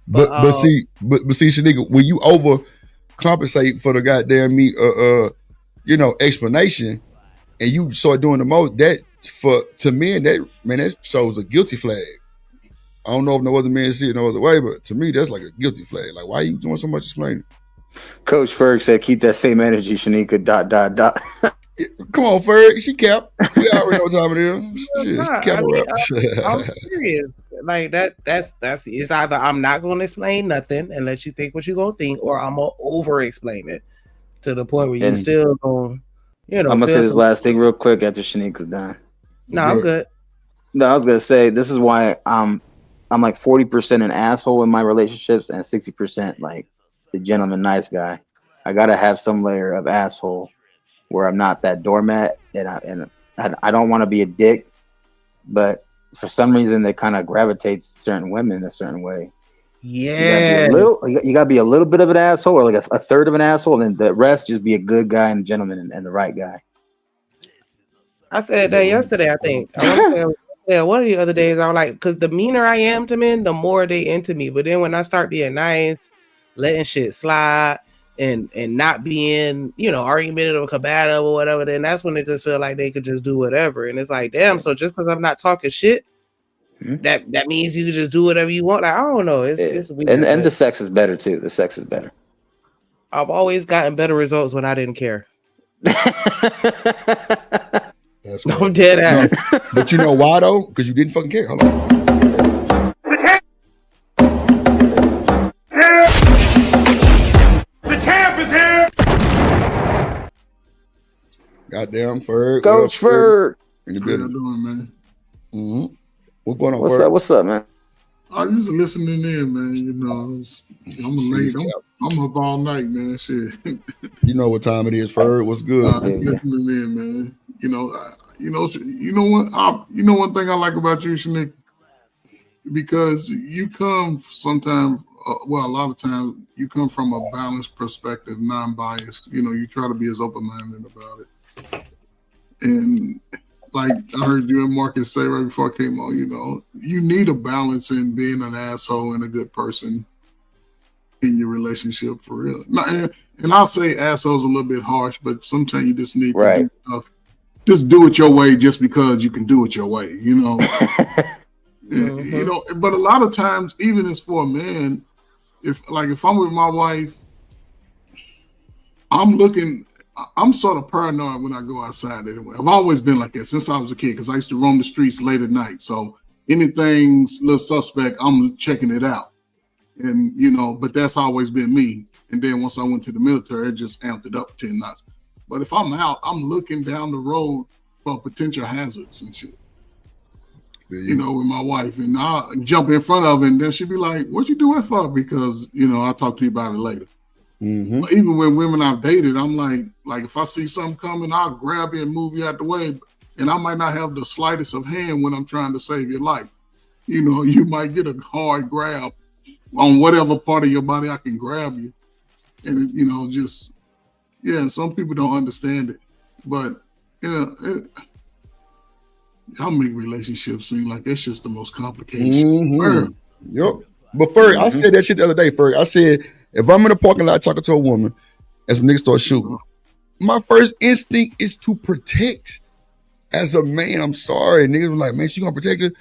But see, Shanika, when you over compensate for the goddamn you know, explanation, and you start doing the most, that to me, and that shows a guilty flag. I don't know if no other men see it no other way, but to me, that's like a guilty flag. Like, why are you doing so much explaining? Coach Ferg said, "Keep that same energy, Shanika." ... Come on, Ferg. She capped. We already know what time it is. She capped. I'm serious. Like that's it's either I'm not going to explain nothing and let you think what you're gonna think, or I'm gonna over explain it to the point where you still going. You know, I'm gonna say this last thing real quick after Shanika's done. No, I'm good. No, I was gonna say this is why I'm like 40% an asshole in my relationships and 60% like the gentleman nice guy. I gotta have some layer of asshole where I'm not that doormat, and I don't want to be a dick, but for some reason they kind of gravitate certain women a certain way. Yeah. You gotta be a little bit of an asshole, or like a third of an asshole, and then the rest just be a good guy and a gentleman and the right guy. I said that yesterday, I think. I want to say one of the other days, I was like, because the meaner I am to men, the more they into me. But then when I start being nice, letting shit slide, and not being, argumentative or combative or whatever, then that's when they just feel like they could just do whatever. And it's like, damn, so just because I'm not talking shit, that means you can just do whatever you want. Like, I don't know. It's weird. And the sex is better too. The sex is better. I've always gotten better results when I didn't care. That's I'm dead ass. But you know why though? Because you didn't fucking care. Hold on. The champ is here. Goddamn, Ferg. Coach Ferg. In the How you building. doing, man? Mm-hmm. What's going on, What's Ferg? up? What's up, man? I just listening in, man. I'm late. I'm up all night, man. Shit. You know what time it is, Ferg. What's good? Just listening in, man. You know what? You know one thing I like about you, Shanique, because you come sometimes. A lot of times you come from a balanced perspective, non-biased. You try to be as open-minded about it. And like I heard you and Marcus say right before I came on, you need a balance in being an asshole and a good person in your relationship for real. And I'll say asshole's a little bit harsh, but sometimes you just need to do stuff. Just do it your way just because you can do it your way, But a lot of times, even as for a man, if I'm with my wife, I'm sort of paranoid when I go outside anyway. I've always been like that since I was a kid because I used to roam the streets late at night. So anything's a little suspect, I'm checking it out. And, but that's always been me. And then once I went to the military, it just amped it up 10 knots. But if I'm out, I'm looking down the road for potential hazards and shit. With my wife. And I'll jump in front of her and then she'd be like, what you do that for? Because, I'll talk to you about it later. Mm-hmm. Even when women I've dated, I'm like if I see something coming, I'll grab you and move you out the way. And I might not have the slightest of hand when I'm trying to save your life. You might get a hard grab on whatever part of your body I can grab you. And, some people don't understand it. But, I'll make relationships seem like it's just the most complicated shit. Yep. But Ferg, I said that shit the other day, Ferg. I said, if I'm in a parking lot talking to a woman and some niggas start shooting, my first instinct is to protect. As a man, I'm sorry. Niggas were like, man, she gonna protect her?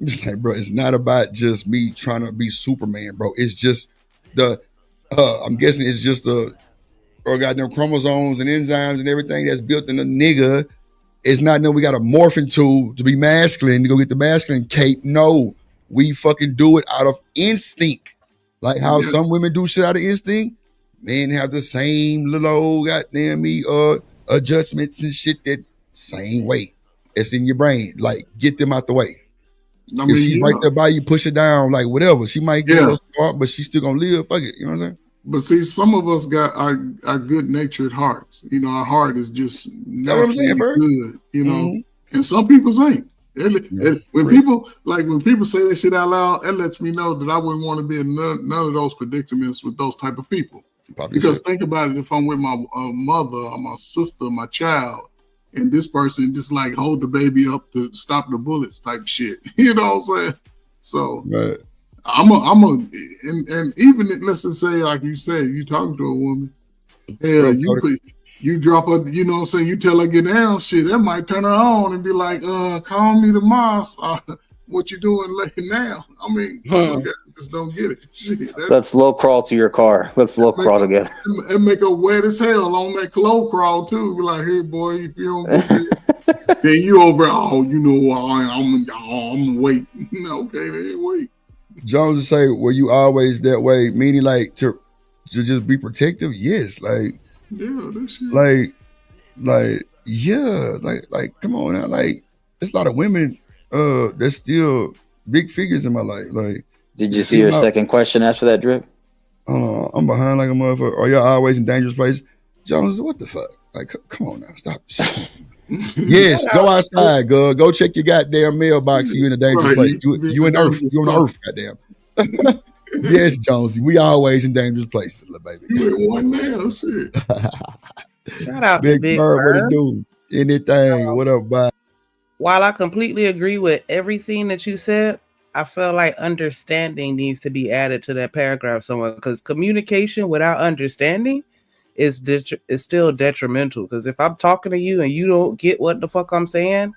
I'm just like, bro, it's not about just me trying to be Superman, bro. It's just I'm guessing it's just goddamn chromosomes and enzymes and everything that's built in a nigga. It's not we got a morphing tool to be masculine, to go get the masculine cape. No, we fucking do it out of instinct. Like how some women do shit out of instinct, men have the same little old goddamn adjustments and shit that same way. It's in your brain. Like, get them out the way. If she's right there by you, push her down, like whatever. She might get a little smart, but she's still gonna live. Fuck it. You know what I'm saying? But see, some of us got our good-natured hearts. Our heart is just naturally good, and some people's ain't. When people say that shit out loud, that lets me know that I wouldn't want to be in none of those predicaments with those type of people. Because think about it, if I'm with my mother or my sister, my child, and this person just like hold the baby up to stop the bullets type shit, you know what I'm saying? So and even let's just say, like you said, you talking to a woman, you drop her, you know what I'm saying? You tell her get down, shit, that might turn her on and be like, call me tomorrow. What you doing laying down? I mean, some guys just don't get it. Shit, Let's low crawl to your car. Let's low crawl together. And make her wet as hell on that low crawl too. Be like, hey boy, if you don't get it, then you over. I'm gonna wait. Okay, then wait. Jones would say, "Were you always that way?" Meaning, like to just be protective. Yes, like that shit. Like come on now. Like there's a lot of women. There's still big figures in my life. Like, did you see your second question after that, Drip? I'm behind like a motherfucker. Are y'all always in dangerous places? Jones, what the fuck? Like, come on now, stop. Yes, go outside, go check your goddamn mailbox. You in a dangerous place. You in Earth. You on Earth, goddamn. Yes, Jonesy. We always in dangerous places, little baby. You ain't one man. Shit. Shout out to Big Big Bird, what it Bird. do? Anything? What up, bye? While I completely agree with everything that you said, I feel like understanding needs to be added to that paragraph somewhere, because communication without understanding is still detrimental. Because if I'm talking to you and you don't get what the fuck I'm saying,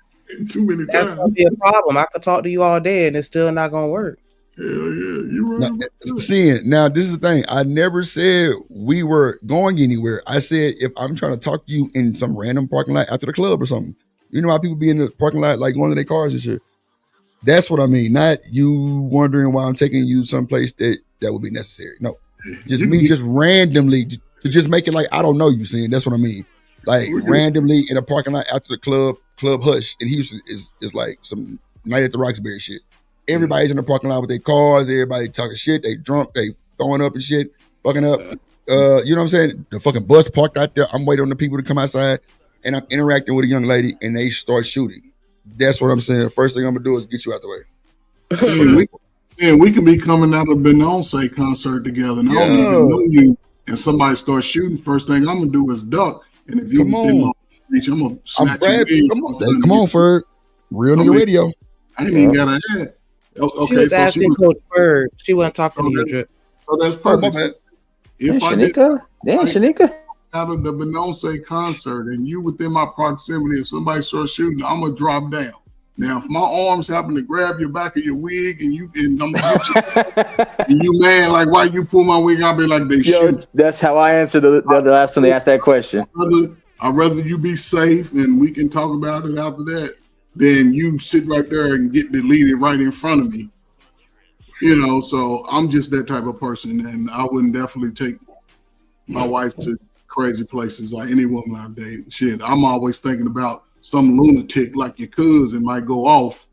too many that's times, gonna be a problem. I could talk to you all day and it's still not gonna work. Hell yeah, you right. Now, this is the thing. I never said we were going anywhere. I said if I'm trying to talk to you in some random parking lot after the club or something. You know how people be in the parking lot like going to their cars and shit. That's what I mean. Not you wondering why I'm taking you someplace that would be necessary. No, just me just randomly to just make it like I don't know you. Seeing that's what I mean. Like randomly in a parking lot after the club hush in Houston is like some Night at the Roxbury shit. Everybody's in the parking lot with their cars. Everybody talking shit. They drunk. They throwing up and shit. Fucking up. You know what I'm saying? The fucking bus parked out there. I'm waiting on the people to come outside. And I'm interacting with a young lady, and they start shooting. That's what I'm saying. First thing I'm gonna do is get you out the way. See, we can be coming out of Beyonce concert together, and I don't even know you, and somebody starts shooting. First thing I'm gonna do is duck, and if you come on, reach, I'm gonna snatch you in. Come on, Ferg. Real nigga radio. I ain't even got a head. Okay, she was asking Coach Bird. She wasn't talking to you, Drip. So that's perfect. If I did, Shanika. Out of the Beyonce concert and you within my proximity and somebody starts shooting, I'm gonna drop down. Now, if my arms happen to grab your back of your wig and I'm gonna get you, and you man, like why you pull my wig, I'll be like they shoot. That's how I answered the last time they asked that question. I'd rather you be safe and we can talk about it after that than you sit right there and get deleted right in front of me. You know, so I'm just that type of person, and I wouldn't definitely take my wife to crazy places like any woman I date. Shit, I'm always thinking about some lunatic like your cousin might go off,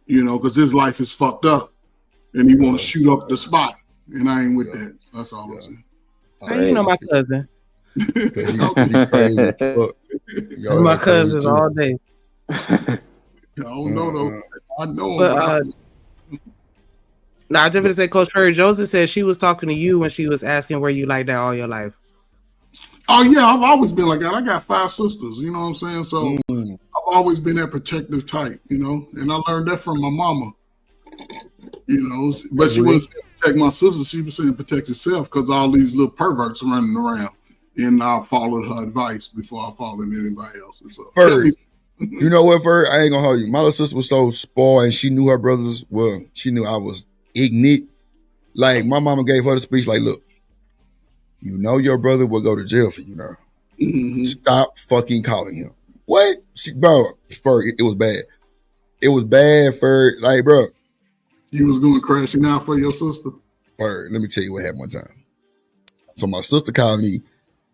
you know, because his life is fucked up and he want to shoot up the spot. And I ain't with that. That's all I'm saying. How you know my cousin? My cousins all day. I don't know though. I know him. Nah, I just want to say, Coach Perry Joseph said she was talking to you when she was asking where you like that all your life. Oh yeah, I've always been like that. I got 5 sisters, you know what I'm saying? So I've always been that protective type, you know, and I learned that from my mama, you know, but she wasn't saying protect my sisters, she was saying protect herself because all these little perverts running around, and I followed her advice before I followed anybody else. So First, you know what, Ferg? I ain't gonna hold you. My little sister was so spoiled and she knew her brothers, well, she knew I was ignorant. Like my mama gave her the speech like, look, you know your brother will go to jail for you now. Mm-hmm. Stop fucking calling him. What? Ferg, it was bad. It was bad, Ferg. Like, bro. You was going crashing out for your sister? Ferg, let me tell you what happened one time. So my sister called me,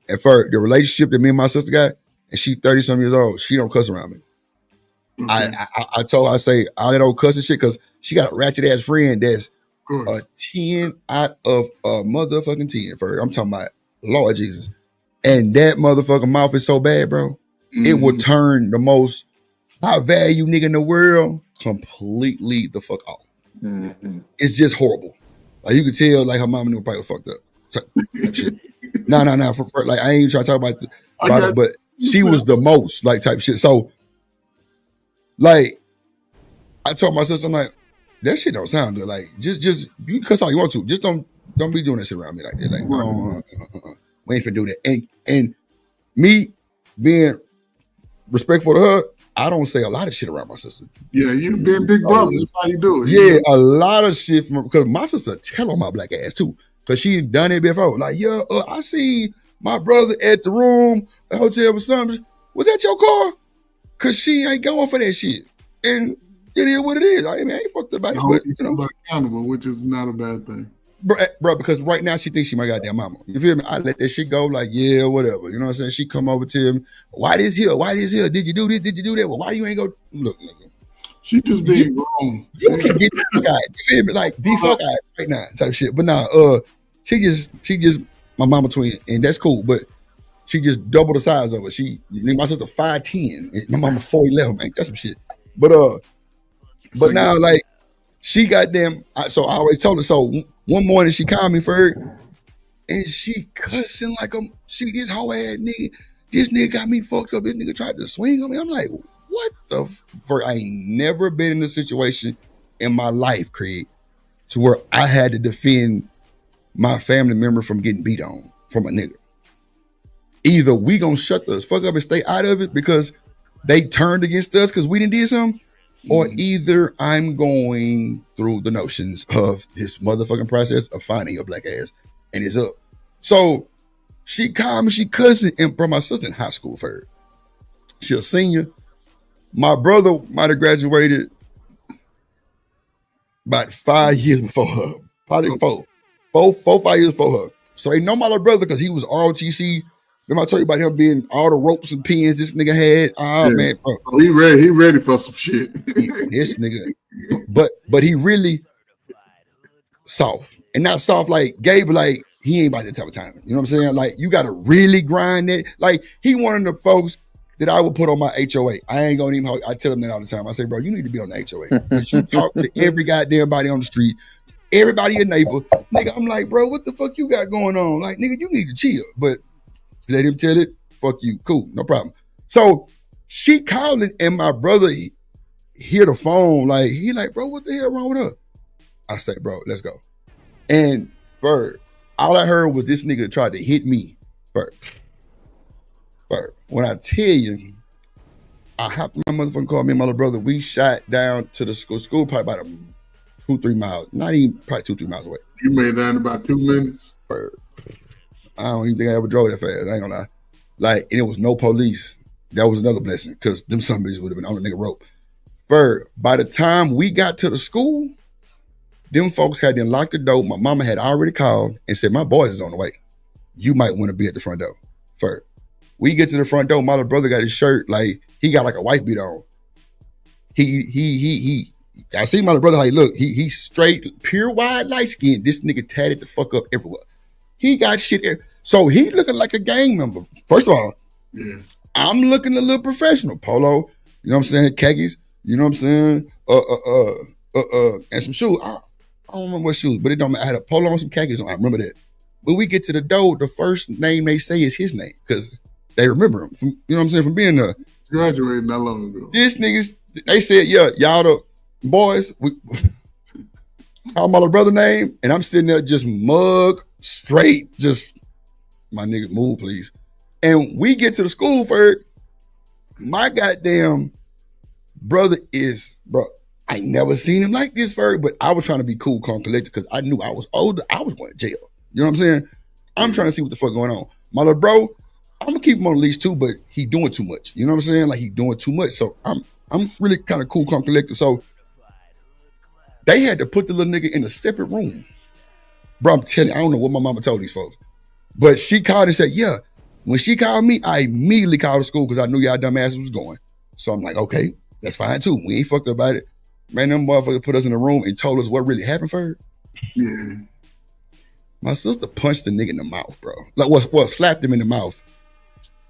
and Ferg, the relationship that me and my sister got, and she 30-some years old, she don't cuss around me. Okay. I told her, I say, all that old cussing shit, because she got a ratchet-ass friend that's a 10 out of a motherfucking 10, Ferg. I'm talking about Lord Jesus. And that motherfucking mouth is so bad, bro. Mm-hmm. It will turn the most high value nigga in the world completely the fuck off. Mm-hmm. It's just horrible. Like you could tell, like her mama knew probably fucked up. Type shit. No. For like I ain't even trying to talk about it, but she was the most like type shit. So, like, I told my sister, I'm like, that shit don't sound good. Like, just you can cuss all you want to. Just don't be doing that shit around me like that. Like, we ain't finna do that. And me being respectful to her, I don't say a lot of shit around my sister. Yeah, you being big brother. That's how you do it. Yeah, a lot of shit because my sister tell on my black ass too. Because she done it before. Like, I see my brother at the room, the hotel or something. Was that your car? Because she ain't going for that shit. And it is what it is. I ain't fucked about it. But, you know, accountable, which is not a bad thing. Bro, because right now she thinks she my goddamn mama. You feel me? I let that shit go like, yeah, whatever. You know what I'm saying? She come over to me. Why this here? Did you do this? Did you do that? Well, why you ain't go? Look, nigga. She just being wrong. You can get the fuck out. You feel me? Like, the fuck out right now type shit. But nah, she just my mama twin. And that's cool. But she just double the size of her. My sister 5'10". My mama 4'11". Man, that's some shit. But now, like, she goddamn. So I always told her. So One morning she called me for it, and she cussing like this whole ass nigga. This nigga got me fucked up. This nigga tried to swing on me. I'm like, what the fuck? I ain't never been in a situation in my life, Craig, to where I had to defend my family member from getting beat on from a nigga. Either we gonna shut the fuck up and stay out of it because they turned against us because we didn't do something, or either I'm going through the notions of this motherfucking process of finding your black ass and it's up. So she called me, she cussing, and bro, my sister in high school for her. She a senior. My brother might have graduated about 5 years before her. Probably 5 years before her. So they know my little brother because he was ROTC. Remember I told you about him being all the ropes and pins this nigga had? Oh, yeah. Man, bro. Oh, he ready for some shit. This nigga. But he really soft. And not soft like gay, but like he ain't about that type of time. You know what I'm saying? Like you gotta really grind it. Like he one of the folks that I would put on my HOA. I ain't gonna even, I tell him that all the time. I say, bro, you need to be on the HOA. Because you talk to every goddamn body on the street, everybody your neighbor. Nigga, I'm like, bro, what the fuck you got going on? Like, nigga, you need to chill. But let him tell it, fuck you. Cool, no problem. So she calling and my brother hear the phone, like, he like, bro, what the hell wrong with her? I say, bro, let's go. And bro, all I heard was this nigga tried to hit me first. But when I tell you, I hopped in my motherfucking car, me and my little brother, we shot down to the school probably about 2-3 miles, not even probably 2-3 miles away. You made it down in about 2 minutes? I don't even think I ever drove that fast, I ain't gonna lie. Like, and it was no police. That was another blessing, because them some bitches would have been on the nigga rope. By the time we got to the school, them folks had to unlock the door. My mama had already called and said, my boys is on the way. You might want to be at the front door. We get to the front door, my little brother got his shirt, like, he got like a wife beat on. I see my little brother how he look. He straight, pure white, light skin. This nigga tatted the fuck up everywhere. He got shit. So he looking like a gang member. First of all, I'm looking a little professional. Polo, you know what I'm saying? Khakis, you know what I'm saying? And some shoes. I don't remember what shoes, but it don't matter. I had a polo and some khakis on. I remember that. When we get to the door, the first name they say is his name because they remember him from, you know what I'm saying, from being there. Graduated not long ago. These niggas, they said, yeah, y'all the boys. We call my little brother name, and I'm sitting there just mug straight, just my nigga move, please. And we get to the school for it. My goddamn brother is, bro, I never seen him like this, Ferg, but I was trying to be cool, calm, collected because I knew I was older. I was going to jail. You know what I'm saying? I'm trying to see what the fuck going on. My little bro, I'm going to keep him on the leash too, but he doing too much. You know what I'm saying? Like he doing too much. So I'm really kind of cool, calm, collected. So they had to put the little nigga in a separate room. Bro, I'm telling you, I don't know what my mama told these folks. But she called and said, yeah. When she called me, I immediately called the school because I knew y'all dumbasses was going. So I'm like, okay, that's fine too. We ain't fucked up about it. Man, them motherfuckers put us in a room and told us what really happened for her. Yeah. My sister punched the nigga in the mouth, bro. Like, well, slapped him in the mouth.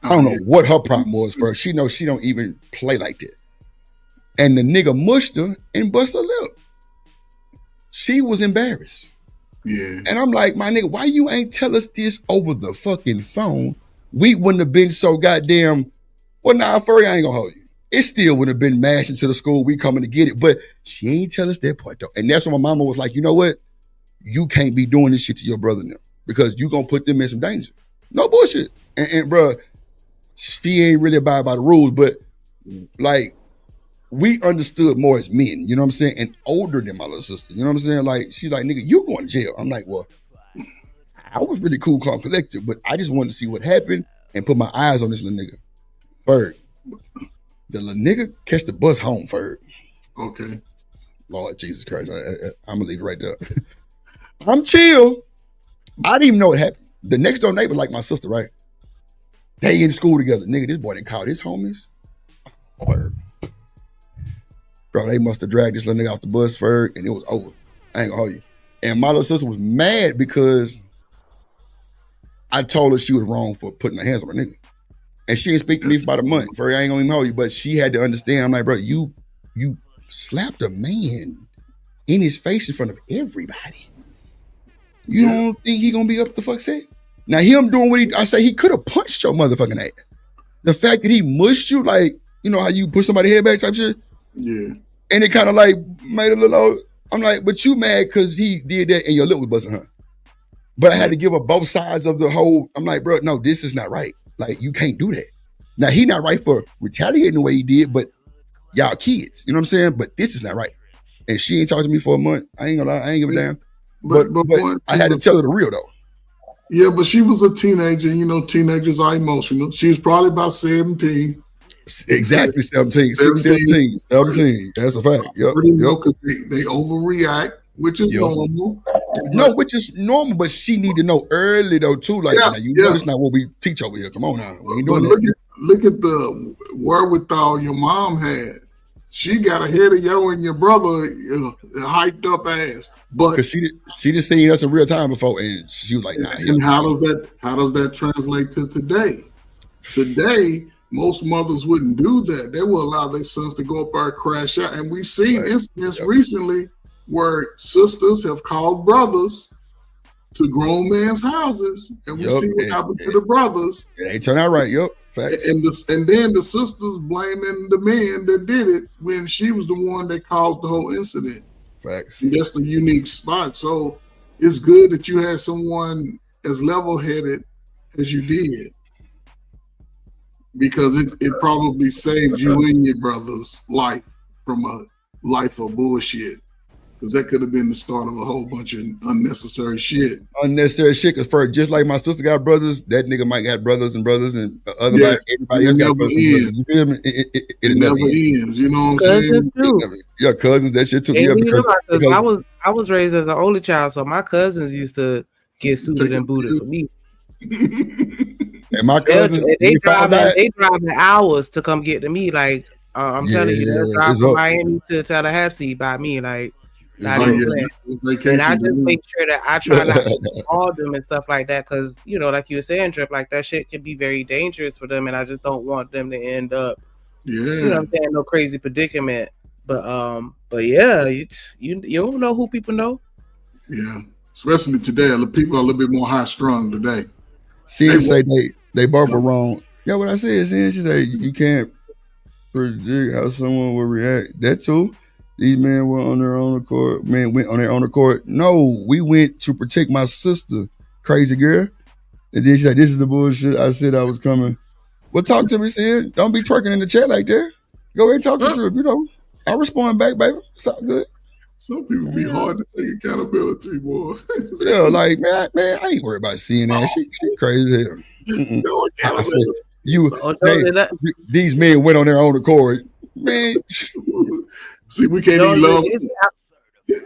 I don't know what her problem was for her. She knows she don't even play like that. And the nigga mushed her and bust her lip. She was embarrassed. Yeah. And I'm like, my nigga, why you ain't tell us this over the fucking phone? We wouldn't have been so goddamn, well, nah, Furry, I ain't gonna hold you. It still would have been mashing to the school. We coming to get it. But she ain't tell us that part though. And that's when my mama was like, you know what? You can't be doing this shit to your brother now because you gonna put them in some danger. No bullshit. And bro, she ain't really abide by the rules, but like, we understood more as men, you know what I'm saying? And older than my little sister, you know what I'm saying? Like, she's like, nigga, you going to jail. I'm like, well, I was really cool, calm, collected, but I just wanted to see what happened and put my eyes on this little nigga. Ferg, the little nigga catch the bus home, Ferg. Okay. Lord Jesus Christ, I'm gonna leave it right there. I'm chill. I didn't even know what happened. The next door neighbor, like my sister, right? They in school together. Nigga, this boy done called his homies. Ferg. Bro, they must have dragged this little nigga off the bus, Ferg, and it was over. I ain't gonna hold you. And my little sister was mad because I told her she was wrong for putting her hands on her nigga. And she didn't speak to me for about a month. Ferg, I ain't gonna even hold you, but she had to understand. I'm like, bro, you slapped a man in his face in front of everybody. You don't think he gonna be up the fuck set? Now him doing what I say he could have punched your motherfucking ass. The fact that he mushed you, like, you know how you push somebody head back type shit? Yeah. And it kind of like made a little, I'm like, but you mad because he did that and your lip was busting, huh? But I had to give her both sides of the whole, I'm like, bro, no, this is not right. Like, you can't do that. Now, he not right for retaliating the way he did, but y'all kids, you know what I'm saying? But this is not right. And she ain't talked to me for a month. I ain't gonna lie, I ain't give a damn. But I had to tell her the real though. Yeah, but she was a teenager. You know, teenagers are emotional. She was probably about 17. Exactly 17. 17. That's a fact. Yep. Because they overreact, which is normal. No, which is normal, but she need to know early though too. Like, now you know it's not what we teach over here. Come on now, we ain't doing that. Look at the wherewithal your mom had. She got ahead of you and your brother hyped up ass. But she didn't see us in real time before, and she was like, "Nah." And how does that translate to today? Today, most mothers wouldn't do that. They will allow their sons to go up there and crash out. And we've seen incidents recently where sisters have called brothers to grown men's houses, and we see what happened to the brothers. It ain't turn out right. Yep. Facts. And then the sisters blaming the man that did it when she was the one that caused the whole incident. Facts. And that's the unique spot. So it's good that you had someone as level-headed as you did, because it probably saved you and your brother's life from a life of bullshit. Because that could have been the start of a whole bunch of unnecessary shit. Unnecessary shit. Because for just like my sister got brothers, that nigga might got brothers and everybody else got brothers and brothers. You feel me? It never ends. You know what I'm saying? Too. Yeah, cousins, that shit too. Yeah, because I was raised as an only child, so my cousins used to get suited and booted for me. And my cousins, they driving hours to come get to me. Like I'm telling you, they'll drive from Miami to Tallahassee by me. Like. And I just make sure that I try not to call them and stuff like that, because you know, like you were saying, Drip, like that shit can be very dangerous for them, and I just don't want them to end up, you know what I'm saying, no crazy predicament. But yeah, you don't know who people know. Yeah, especially today, people are a little bit more high strung today. Sin say they both are wrong. Yeah, what I said, Sin, she said you can't predict how someone will react. That too. These men went on their own accord. No, we went to protect my sister, crazy girl. And then she said, "This is the bullshit I said I was coming." Well, talk to me, Sid. Don't be twerking in the chat like that. Go ahead and talk to Drip. You know, I'll respond back, baby. It's all good. Some people be hard to take accountability, boy. Yeah, like man, I ain't worried about seeing that. She crazy as hell. I said, these men went on their own accord, man. See, we can't even love.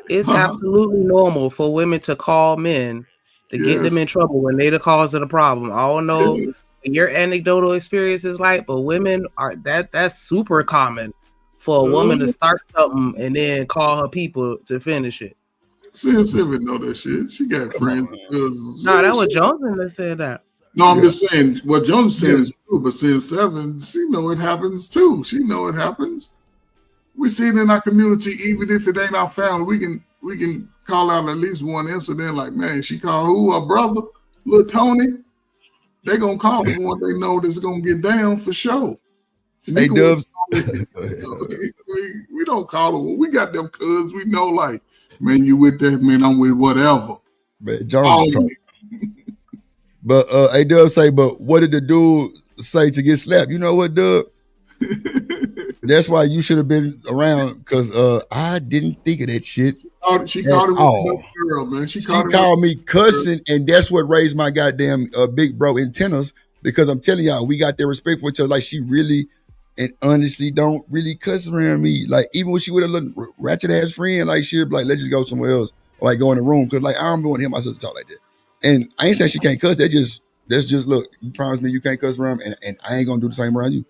It's absolutely normal for women to call men to get them in trouble when they're the cause of the problem. I don't know your anecdotal experience is like, but women are that's super common for a woman to start something and then call her people to finish it. Since Seven know that shit. She got friends. No, that was Johnson that said that. No, I'm just saying what Jones said is true, but since Seven, she know it happens too. She know it happens. We see it in our community, even if it ain't our family. We can call out at least one incident. Like, man, she called who? Her brother, little Tony. They gonna call the one they know that's gonna get down for sure. Hey, Dubs. We don't call them. We got them cousins. We know, like, man, you with that? Man, I'm with whatever. Man, Jones. But hey, Dub say, but what did the dude say to get slapped? You know what, Dub? That's why you should have been around, because I didn't think of that shit. She called him a girl, man. She called me cussing, and that's what raised my goddamn big bro antennas, because I'm telling y'all, we got that respect for each other. Like, she really and honestly don't really cuss around me. Like, even when she with a little ratchet ass friend, like, she'd be like, let's just go somewhere else, or like go in the room, because like I don't want to hear my sister talk like that. And I ain't saying she can't cuss. That's just look, you promise me you can't cuss around, and I ain't gonna do the same around you.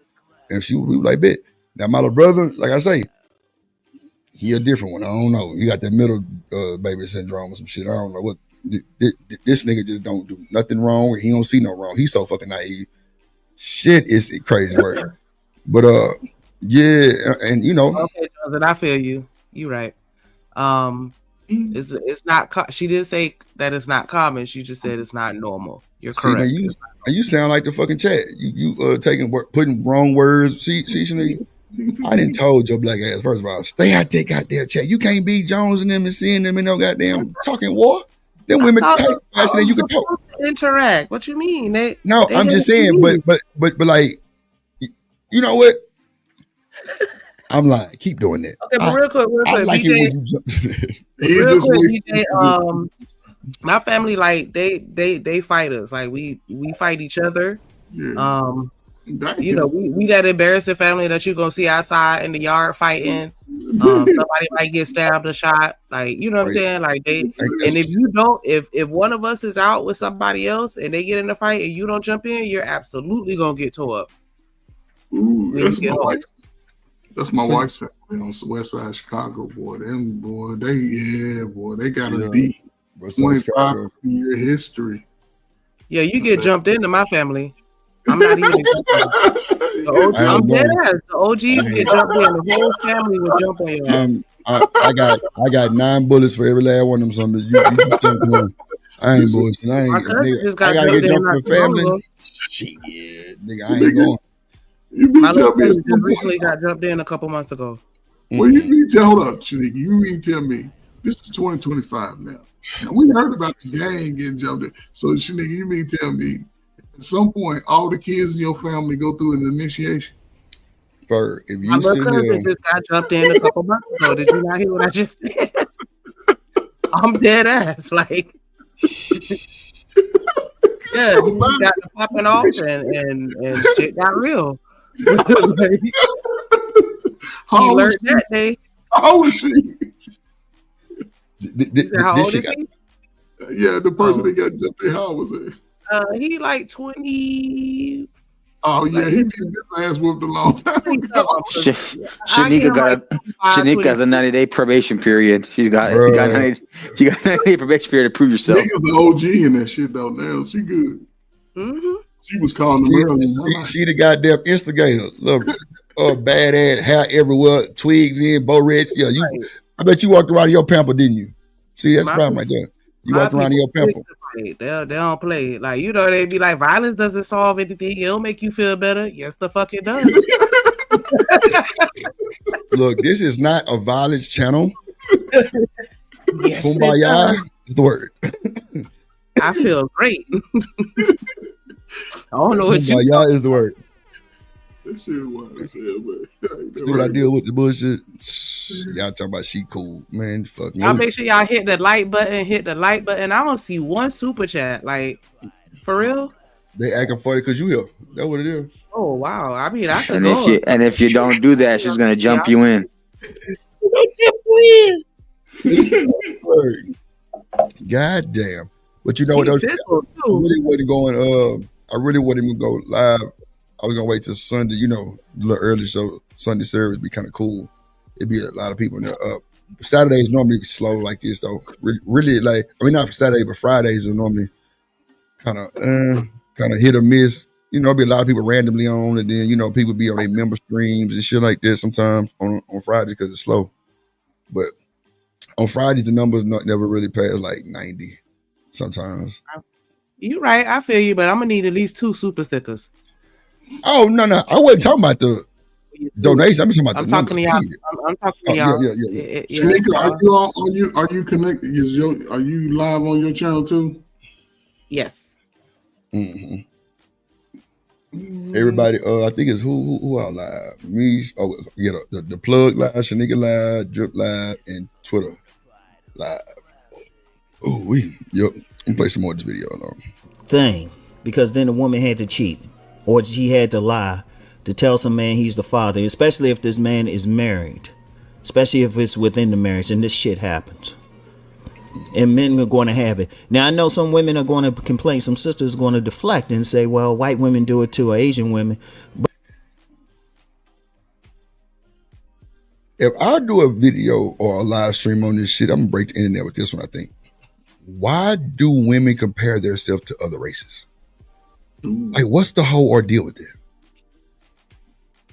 And we was like, bet. Now, my little brother, like I say, he a different one. I don't know. He got that middle baby syndrome or some shit. I don't know what. This nigga just don't do nothing wrong. He don't see no wrong. He's so fucking naive. Shit is crazy work. But yeah, and you know. Okay, Johnson, I feel you. You right. It's not. She didn't say that it's not common. She just said it's not normal. You're See, man, correct. you sound like the fucking chat. You putting wrong words. See, Shanique, I didn't told your black ass, first of all, stay out there goddamn chat. You can't be Jones and them and seeing them in no goddamn talking war. Them women type faster than you can talk. Interact. What you mean? No, I'm just saying, but like, you know what? I'm lying. Keep doing that. Okay, but real quick, I like BJ, it when you jump. real quick, BJ, my family, like they fight us. Like we fight each other. You know, we that embarrassing family that you're gonna see outside in the yard fighting. Somebody might get stabbed or shot. Like, you know what I'm saying? Like and if you don't, if one of us is out with somebody else and they get in a fight and you don't jump in, you're absolutely gonna get tore up. Ooh, that's my wife's family on the west side of Chicago, boy. Them boy, they got a deep 25-year history. Yeah, you get jumped into my family. I'm not even I'm dead ass. The OGs get jumped in. The whole family will jump on your ass. I got 9 bullets for every last one of them. Something you jumping on. I ain't bullshitting. I gotta get jumped in the family. Shit, nigga, I ain't going. My little brother just recently got jumped in a couple months ago. Well, you mean hold up, Shanika. You mean tell me this is 2025 now. And we heard about the gang getting jumped in. So Shanika, you mean tell me at some point all the kids in your family go through an initiation? If you my little cousin just got jumped in a couple months ago. Did you not hear what I just said? I'm dead ass. Like yeah, he got the popping off and shit got real. He learned that day. How old is she? How old is he? Yeah, the person that got jumped in, how old was it? He like 20. Oh yeah, he did his ass whooped a long time ago. Shanika has a 90-day probation period. She got 90-day probation period to prove yourself. Niggas an OG in that shit though. Now she good. She was calling them early. She the goddamn instigator. Look, badass hair everywhere, twigs in, bow reds. Yeah, I bet you walked around in your pamper, didn't you? See, that's the problem right there. You walked around in your pamper. They don't play. Like, you know, they be like, violence doesn't solve anything. It'll make you feel better. Yes, the fuck it does. Look, this is not a violence channel. Yes, Kumbaya is the word. I feel great. I don't know what Kumbaya is the word. That shit was See what I deal with the bullshit? Y'all talking about she cool, man. Fuck me. Y'all make sure y'all hit the like button. I don't see one super chat. Like, for real? They acting funny because you here. That's what it is. Oh wow. I mean, I and if you don't do that, she's gonna jump you in. God damn. But you know what? I really wasn't going. I really wouldn't even go live. I was gonna wait till Sunday, you know, a little early, so Sunday service be kind of cool. It'd be a lot of people in there. Saturdays normally slow like this though. Really, like, I mean, not for Saturday, but Fridays are normally kind of hit or miss. You know, be a lot of people randomly on, and then, you know, people be on their member streams and shit like that sometimes on Fridays because it's slow. But on Fridays, the numbers never really pass like 90 sometimes. You right, I feel you, but I'm gonna need at least 2 super stickers. Oh no, I wasn't talking about the donation. I'm talking about the numbers. I'm talking to y'all. Yeah. Shanika, are you connected? Are you live on your channel too? Yes. Mm-hmm. Everybody, I think it's who out live. Me, the plug live, Shanika live, Drip live, and Twitter live. Oh, yep. Let me play some more of this video along. Thing, because then the woman had to cheat, or she had to lie to tell some man he's the father, especially if this man is married, especially if it's within the marriage, and this shit happens. And men are going to have it. Now, I know some women are going to complain. Some sisters are going to deflect and say, well, white women do it too, or Asian women. But if I do a video or a live stream on this shit, I'm going to break the internet with this one, I think. Why do women compare themselves to other races? Like, what's the whole ordeal with it?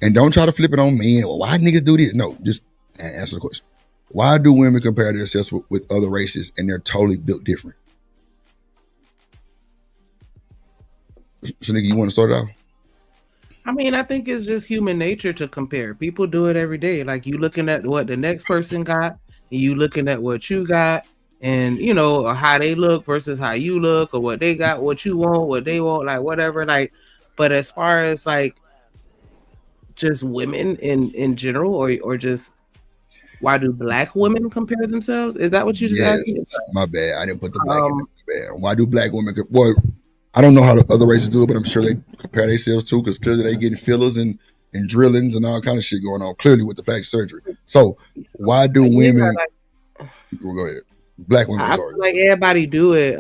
And don't try to flip it on men. Well, why niggas do this? No, just answer the question. Why do women compare themselves with other races and they're totally built different? Shanika, you want to start it off? I mean, I think it's just human nature to compare. People do it every day. Like you looking at what the next person got, and you looking at what you got, and you know, or how they look versus how you look, or what they got, what you want, what they want, like whatever. Like, but as far as like just women in general, or just why do black women compare themselves? Is that what you just asked me? My bad. I didn't put the black in there. Why do black women? Well, I don't know how the other races do it, but I'm sure they compare themselves too, because clearly they getting fillers and drillings and all kind of shit going on. Clearly with the plastic surgery. So why do women? Go ahead. Black women. I feel like everybody do it.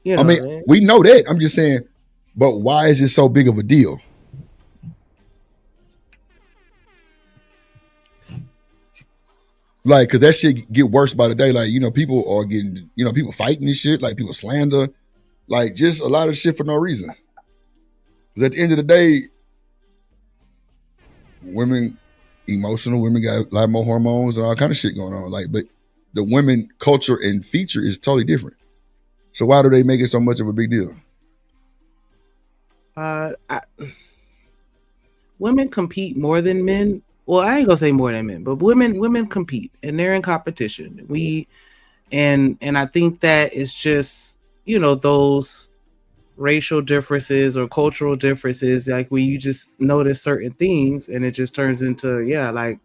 You know, I mean, we know that. I'm just saying, but why is it so big of a deal? Like, cause that shit get worse by the day. Like, you know, people are getting, you know, people fighting and shit. Like, people slander, like, just a lot of shit for no reason. Cause at the end of the day, women, emotional women got a lot more hormones and all kind of shit going on. Like, but the women culture and feature is totally different. So why do they make it so much of a big deal? Women compete more than men. Well, I ain't gonna say more than men, but women compete and they're in competition. And I think that it's just, you know, those racial differences or cultural differences, like when you just notice certain things and it just turns into, yeah, like,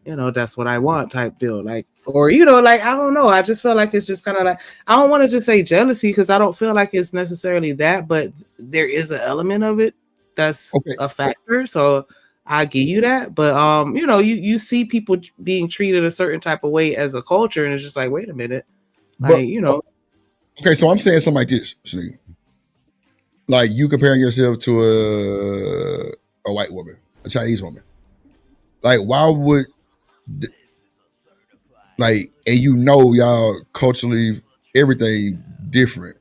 you know, that's what I want type deal. Like, or, you know, like, I don't know. I just feel like it's just kind of like, I don't want to just say jealousy because I don't feel like it's necessarily that, but there is an element of it that's a factor. So I give you that. But, you know, you see people being treated a certain type of way as a culture. And it's just like, wait a minute. Like, you know. Okay, so I'm saying something like this, Shanika. Like you comparing yourself to a white woman, a Chinese woman. Like, why would, like, and you know y'all culturally, everything different.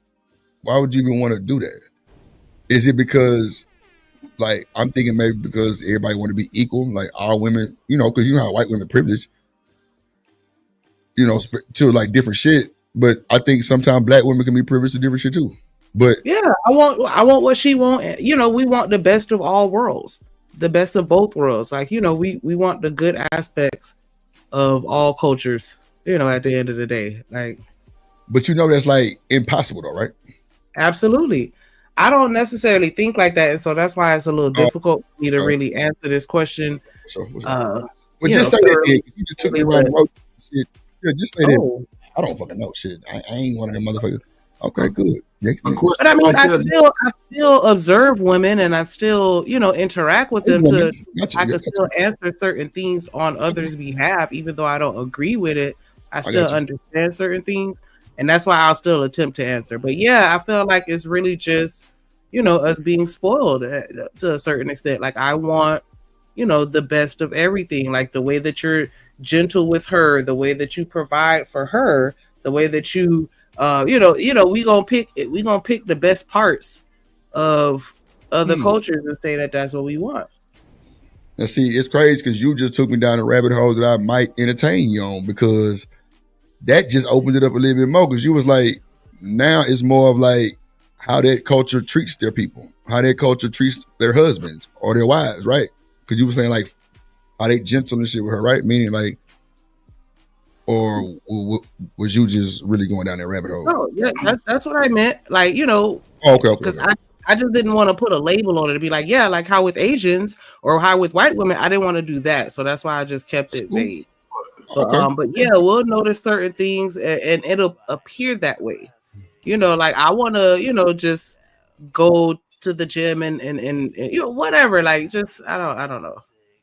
Why would you even want to do that? Is it because, like, I'm thinking maybe because everybody want to be equal, like all women, you know, because you know how white women privilege, you know, to like different shit. But I think sometimes black women can be privileged to different shit too. But yeah, I want what she want. You know, we want the best of all worlds, the best of both worlds. Like, you know, we want the good aspects of all cultures, you know, at the end of the day. Like, but you know that's like impossible though, right? Absolutely. I don't necessarily think like that, and so that's why it's a little difficult for me to really answer this question. Well, just say that. You just took me around the road. Shit. Yeah, just say this. I don't fucking know shit. I ain't one of them motherfuckers. Okay, good. Next. But I mean, I still observe women, and I still, you know, interact with them I can still answer certain things on others' behalf, even though I don't agree with it. I still understand certain things, and that's why I'll still attempt to answer. But yeah, I feel like it's really just, you know, us being spoiled to a certain extent. Like, I want, you know, the best of everything. Like the way that you're gentle with her, the way that you provide for her, the way that you we gonna pick the best parts of other cultures and say that that's what we want. Now see, it's crazy because you just took me down a rabbit hole that I might entertain you on, because that just opened it up a little bit more, because you was like, now it's more of like how that culture treats their people, how that culture treats their husbands or their wives, right? Because you were saying like how they gentle and shit with her, right? Meaning like, or was you just really going down that rabbit hole? No, yeah, that's what I meant. Like, you know, okay. Because I just didn't want to put a label on it to be like, yeah, like how with Asians or how with white women, I didn't want to do that. So that's why I just kept it vague. But yeah, we'll notice certain things and it'll appear that way. You know, like I want to, you know, just go to the gym and you know, whatever. Like, just I don't know.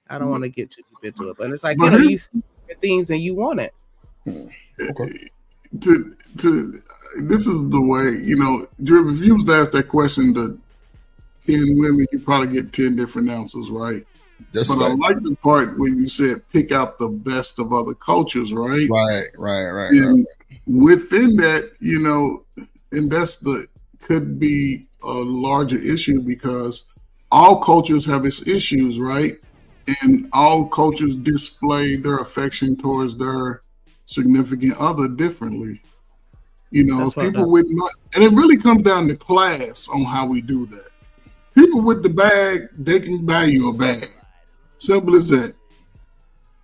I don't want to get too deep into it. But it's like, you know, you see things and you want it. Okay. This is the way, you know, Drip, if you was to ask that question to 10 women, you probably get 10 different answers, right? But I like the part when you said pick out the best of other cultures, right? Right. And within that, you know, and could be a larger issue because all cultures have its issues, right? and all cultures display their affection towards their significant other differently. You know, That's fucked people up. with and it really comes down to class on how we do that. People with the bag, they can buy you a bag. Simple as that.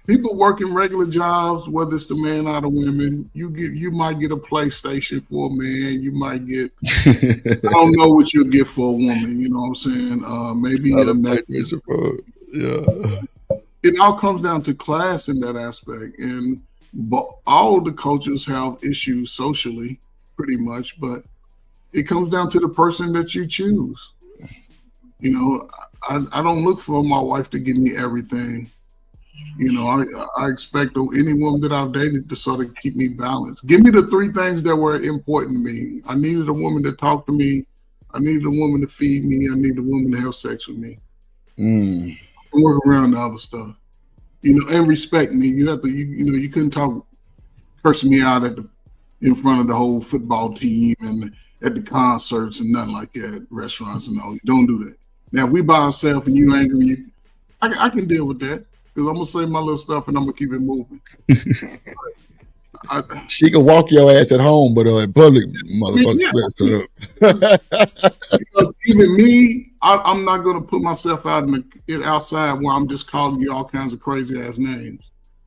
People working regular jobs, whether it's the man or the women, you might get a PlayStation for a man. You might get I don't know what you'll get for a woman. You know what I'm saying? Maybe Not a a necklace. PlayStation, bro. Yeah. It all comes down to class in that aspect, and all the cultures have issues socially, pretty much. But it comes down to the person that you choose. You know, I don't look for my wife to give me everything. You know, I expect any woman that I've dated to sort of keep me balanced. Give me the three things that were important to me. I needed a woman to talk to me. I needed a woman to feed me. I needed a woman to have sex with me. Mm. And work around the other stuff. You know, and respect me. You have to, you know, you couldn't talk cursing me out in front of the whole football team and at the concerts and nothing like that, at restaurants and all. You don't do that. Now, if we by ourselves and you angry, I can deal with that. Because I'm gonna say my little stuff and I'm gonna keep it moving. She can walk your ass at home, but in public, motherfucker, Because even me, I'm not gonna put myself out outside where I'm just calling you all kinds of crazy ass names.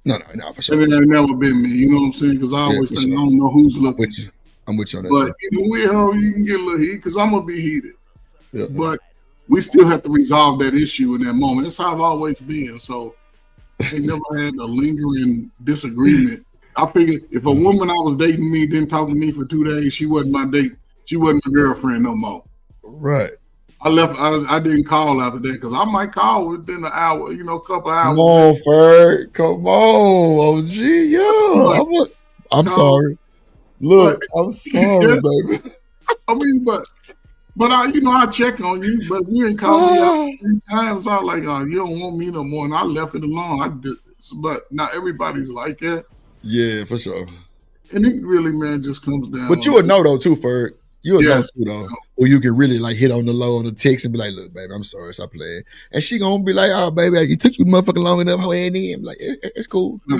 No, for sure. And it ain't never been me. You know what I'm saying? Because I always think I don't know who's looking. I'm with you on that. But you can get a little heat because I'm gonna be heated. Yeah. But we still have to resolve that issue in that moment. That's how I've always been. So I ain't never had a lingering disagreement. I figured if a woman I was dating me didn't talk to me for 2 days, she wasn't my date. She wasn't my girlfriend no more. Right. I left. I didn't call after that because I might call within an hour, you know, a couple hours. Come on, Ferg. Come on, OG. Yeah. I'm sorry. Look, I'm sorry, baby. I mean, but I check on you. But if you ain't called me out 3 times, I was like, oh, you don't want me no more, and I left it alone. But not everybody's like that. Yeah, for sure. And it really, man, just comes down. But you would know though, too, Ferg. You would know too, though. Or you can really like hit on the low on the text and be like, "Look, baby, I'm sorry, stop playing." And she gonna be like, "Oh, baby, you took you motherfucking long enough." Her hand in, like, it's cool. Come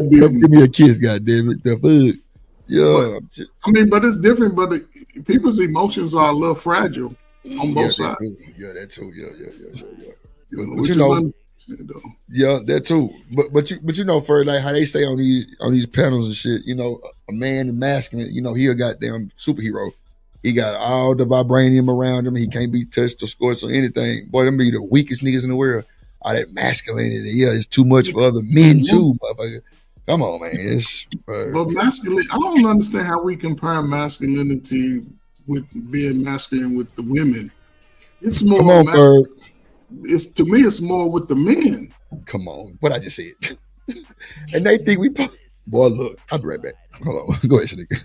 give me a kiss, goddammit. The fuck. Yeah. I mean, but it's different. But people's emotions are a little fragile on both sides. Yeah, that too. Yeah. But you know, yeah, that too. But you know, for like how they say on these panels and shit, you know, a man masculine, you know, he a goddamn superhero. He got all the vibranium around him. He can't be touched or scorched or anything. Boy, them be the weakest niggas in the world. All that masculinity, it's too much for other men too, motherfucker. Come on, man. But masculine, I don't understand how we compare masculinity with being masculine with the women. It's more. Come on, Ferg. To me, it's more with the men. Come on, what I just said. And they think we. Boy, look, I'll be right back. Hold on, go ahead, Shanika.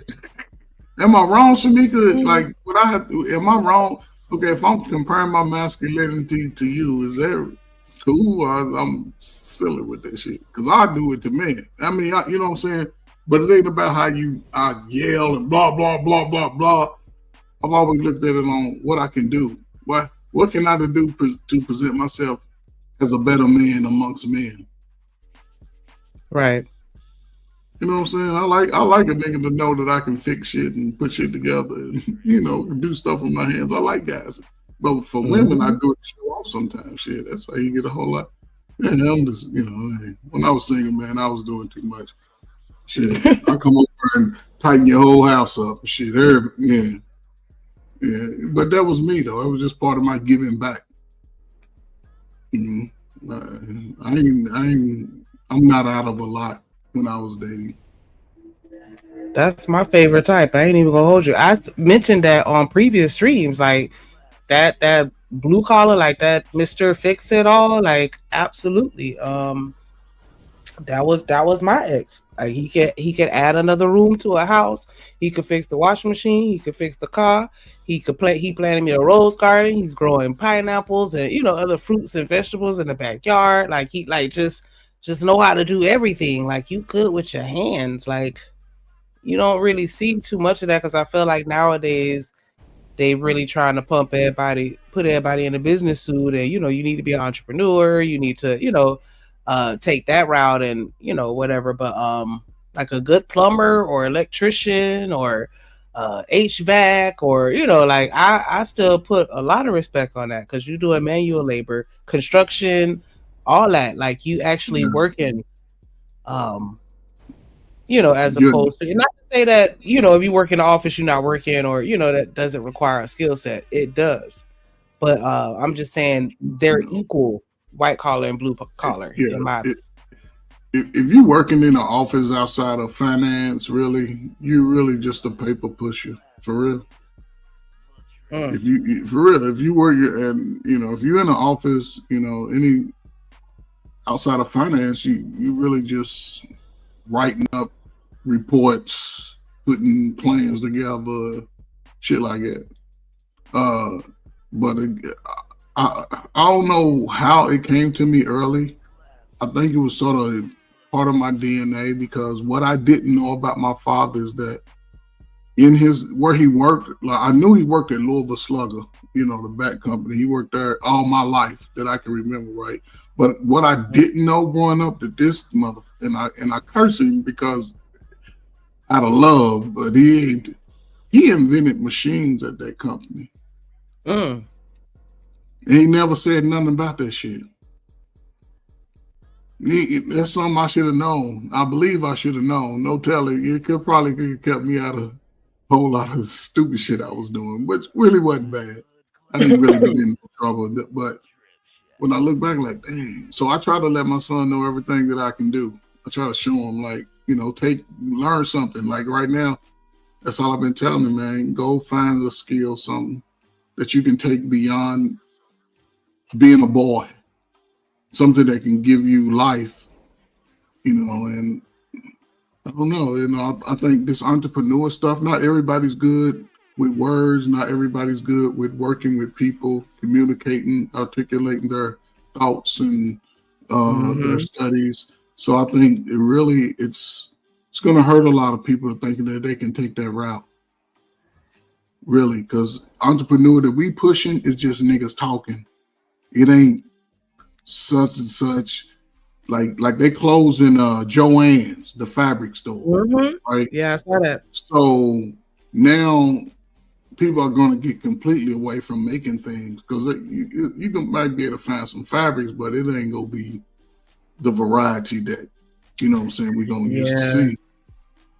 Am I wrong, Shanika? Like, what I have to? Am I wrong? Okay, if I'm comparing my masculinity to you, is that cool? Or I'm silly with that shit because I do it to men. I mean, you know what I'm saying. But it ain't about how I yell and blah blah blah blah blah. I've always looked at it on what I can do. What can I do to present myself as a better man amongst men? Right. You know what I'm saying? I like a nigga to know that I can fix shit and put shit together and, you know, do stuff with my hands. I like guys. But for women, I do it to show off sometimes. Shit, that's how you get a whole lot. Yeah, I'm just, you know, when I was single, man, I was doing too much. Shit, I come over and tighten your whole house up and shit. Yeah. But that was me, though. It was just part of my giving back. I'm not out of a lot when I was dating. That's my favorite type. I ain't even gonna hold you. I mentioned that on previous streams, like that blue collar, like that Mr. Fix It All, like absolutely. That was my ex. Like he could add another room to a house. He could fix the washing machine. He could fix the car. He planted me a rose garden. He's growing pineapples and, you know, other fruits and vegetables in the backyard. Like he just know how to do everything. Like you good with your hands. Like you don't really see too much of that because I feel like nowadays they really trying to put everybody in a business suit, and you need to be an entrepreneur. You need to take that route, and whatever. But like a good plumber or electrician or HVAC, or like I still put a lot of respect on that, because you doing manual labor, construction, all that. Like you actually working, as opposed to, not to say that if you work in the office you're not working, or that doesn't require a skill set. It does, but I'm just saying they're equal, white collar and blue collar. Yeah, in my if you're working in an office outside of finance, really, you're really just a paper pusher, for real. If you work and if you're in an office, any outside of finance, you really just writing up reports, putting plans together, shit like that. But I don't know how it came to me early. I think it was sort of part of my DNA, because what I didn't know about my father is that in where he worked, like I knew he worked at Louisville Slugger, the bat company. He worked there all my life that I can remember, right? But what I didn't know growing up, that this mother, and I curse him because out of love, but he invented machines at that company. And he never said nothing about that shit. That's something I should have known. I believe I should have known. No telling. It could have kept me out of a whole lot of stupid shit I was doing, which really wasn't bad. I didn't really get into trouble. But when I look back, like, dang. So I try to let my son know everything that I can do. I try to show him, like, learn something. Like right now, that's all I've been telling him, man. Go find a skill, something that you can take beyond being a boy. Something that can give you life, and I don't know, I think this entrepreneur stuff, not everybody's good with words, not everybody's good with working with people, communicating, articulating their thoughts and their studies. So I think it's going to hurt a lot of people thinking that they can take that route. Really, because entrepreneur that we pushing is just niggas talking. It ain't such and such, like they closing Joann's, the fabric store, right? Yeah, I saw that. So now people are going to get completely away from making things, because you might be able to find some fabrics, but it ain't gonna be the variety that we're gonna used to see.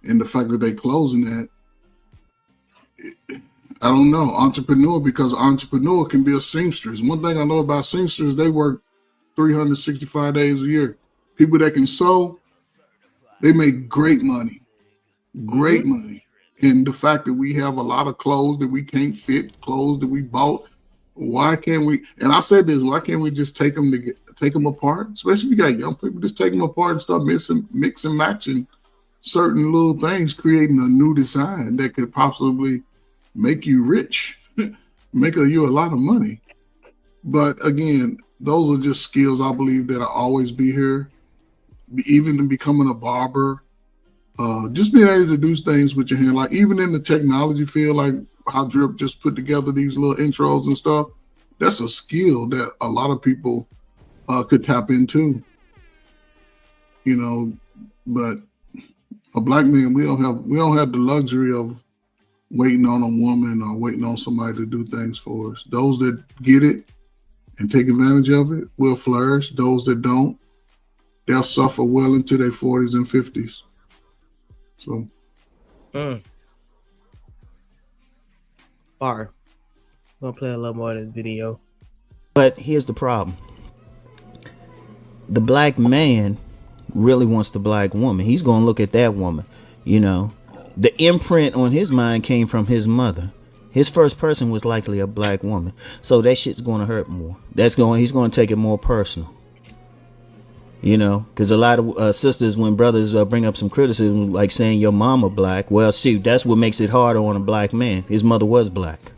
And the fact that they closing that, I don't know, entrepreneur, because entrepreneur can be a seamstress. One thing I know about seamsters, they work 365 days a year. People that can sew, they make great money. Great money. And the fact that we have a lot of clothes that we can't fit, clothes that we bought, why can't we, and I said this, why can't we just take them apart? Especially if you got young people, just take them apart and start mix and matching certain little things, creating a new design that could possibly make you rich, make you a lot of money. But again, those are just skills I believe that will always be here. Even in becoming a barber, just being able to do things with your hand, like even in the technology field, like how Drip just put together these little intros and stuff. That's a skill that a lot of people could tap into. But a black man, we don't have the luxury of waiting on a woman or waiting on somebody to do things for us. Those that get it and take advantage of it will flourish. Those that don't, they'll suffer well into their 40s and 50s. So. Bar. We'll play a little more of this video. But here's the problem. The black man really wants the black woman. He's going to look at that woman. The imprint on his mind came from his mother. His first person was likely a black woman. So that shit's going to hurt more. He's going to take it more personal. Because a lot of sisters, when brothers bring up some criticism, like saying your mama black, well, shoot, that's what makes it harder on a black man. His mother was black.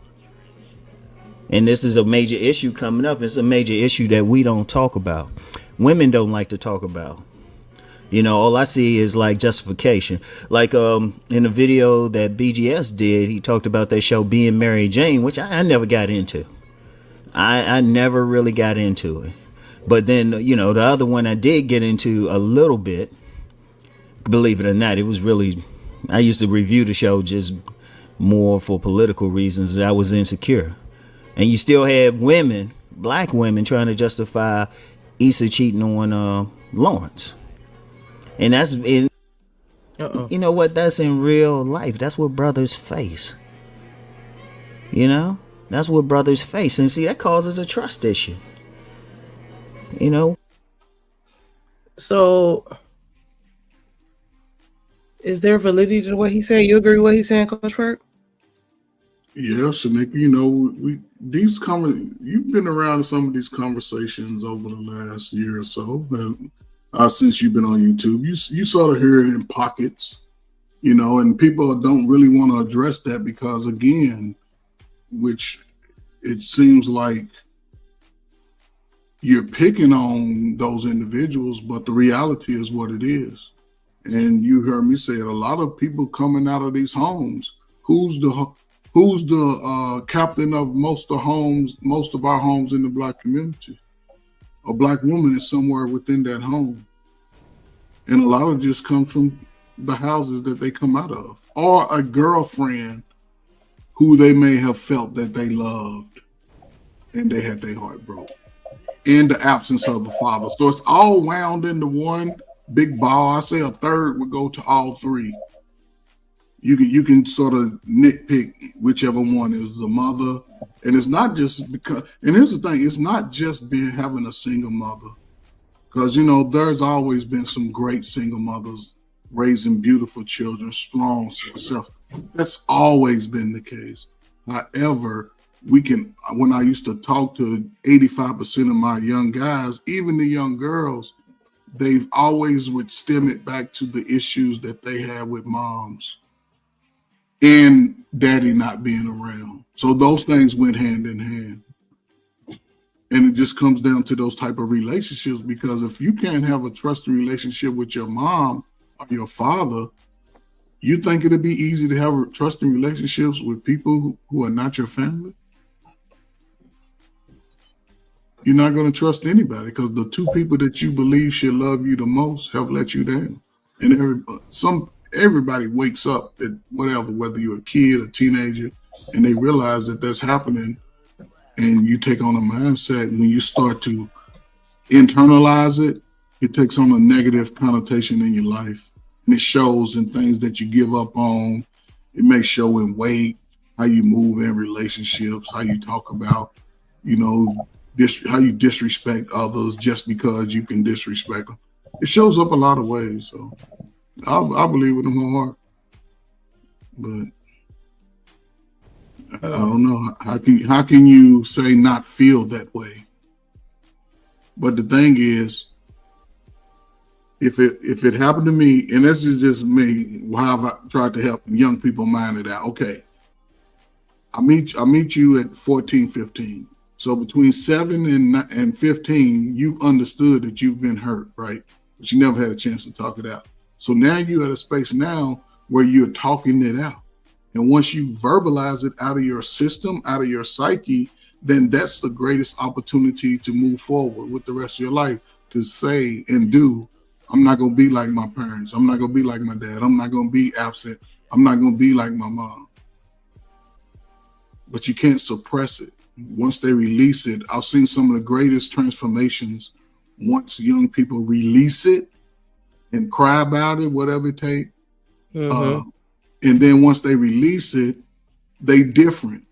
And this is a major issue coming up. It's a major issue that we don't talk about. Women don't like to talk about. You know, all I see is like justification. Like in the video that BGS did, he talked about that show Being Mary Jane, which I never got into. I never really got into it. But then, you know, the other one I did get into a little bit, believe it or not, it was really, I used to review the show just more for political reasons. That I was insecure. And you still had women, black women, trying to justify Issa cheating on Lawrence. And that's in, you know what? That's in real life. That's what brothers face. You know, that's what brothers face, and see that causes a trust issue. You know. So, is there validity to what he said? You agree with what he's saying, Coach Ferg? Yeah, Shanika, you know, you've been around some of these conversations over the last year or so. Since you've been on YouTube, you sort of hear it in pockets, you know, and people don't really want to address that because, again, which it seems like you're picking on those individuals, but the reality is what it is. And you heard me say it, a lot of people coming out of these homes, who's the captain of most of our homes in the Black community? A Black woman is somewhere within that home. And a lot of it just comes from the houses that they come out of, or a girlfriend who they may have felt that they loved and they had their heart broke in the absence of the father. So it's all wound into one big ball. I say a third would go to all three. You can sort of nitpick whichever one is the mother. And it's not just because, and here's the thing, it's not just having a single mother. Because, you know, there's always been some great single mothers raising beautiful children, strong, successful. That's always been the case. However, when I used to talk to 85% of my young guys, even the young girls, they've always would stem it back to the issues that they had with moms and daddy not being around. So those things went hand in hand. And it just comes down to those type of relationships, because if you can't have a trusted relationship with your mom or your father, you think it'd be easy to have trusting relationships with people who are not your family? You're not going to trust anybody, because the two people that you believe should love you the most have let you down. And everybody wakes up at whether you're a kid, a teenager, and they realize that that's happening. And you take on a mindset, and when you start to internalize it, it takes on a negative connotation in your life. And it shows in things that you give up on. It may show in weight, how you move in relationships, how you talk about, you know, how you disrespect others just because you can disrespect them. It shows up a lot of ways. So I believe with my heart. But I don't know. How can you say not feel that way? But the thing is, if it happened to me, and this is just me, how I tried to help young people mind it out. Okay, I meet you at 14, 15. So between 7 and 15, you've understood that you've been hurt, right? But you never had a chance to talk it out. So now you're at a space now where you're talking it out. And once you verbalize it out of your system, out of your psyche, then that's the greatest opportunity to move forward with the rest of your life, to say and do, I'm not going to be like my parents. I'm not going to be like my dad. I'm not going to be absent. I'm not going to be like my mom. But you can't suppress it. Once they release it, I've seen some of the greatest transformations once young people release it and cry about it, whatever it takes. Mm-hmm. And then once they release it, they different.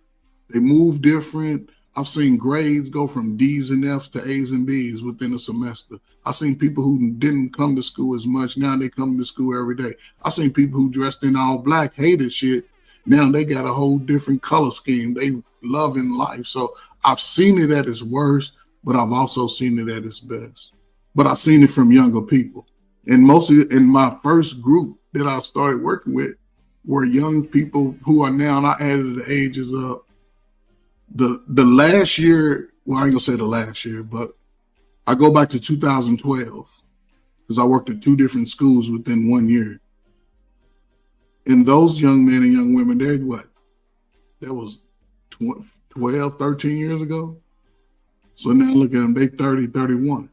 They move different. I've seen grades go from D's and F's to A's and B's within a semester. I've seen people who didn't come to school as much. Now they come to school every day. I've seen people who dressed in all black, hated shit. Now they got a whole different color scheme. They love in life. So I've seen it at its worst, but I've also seen it at its best. But I've seen it from younger people. And mostly in my first group that I started working with were young people who are now, and I added the ages up. The last year, well, I ain't gonna say the last year, but I go back to 2012. because I worked at 2 different schools within 1 year. And those young men and young women, they're what? That was 12, 13 years ago. So now look at them, they 30, 31.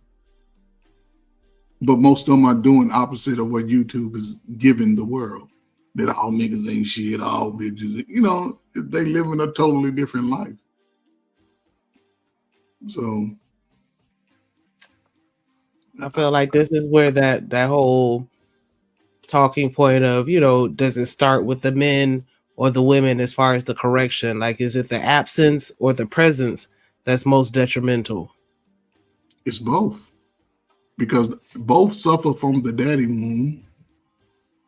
But most of them are doing opposite of what YouTube is giving the world. That all niggas ain't shit, all bitches. You know, they living a totally different life. So I feel like this is where that whole talking point of, you know, does it start with the men or the women as far as the correction? Like, is it the absence or the presence that's most detrimental? it's both. Because both suffer from the daddy wound,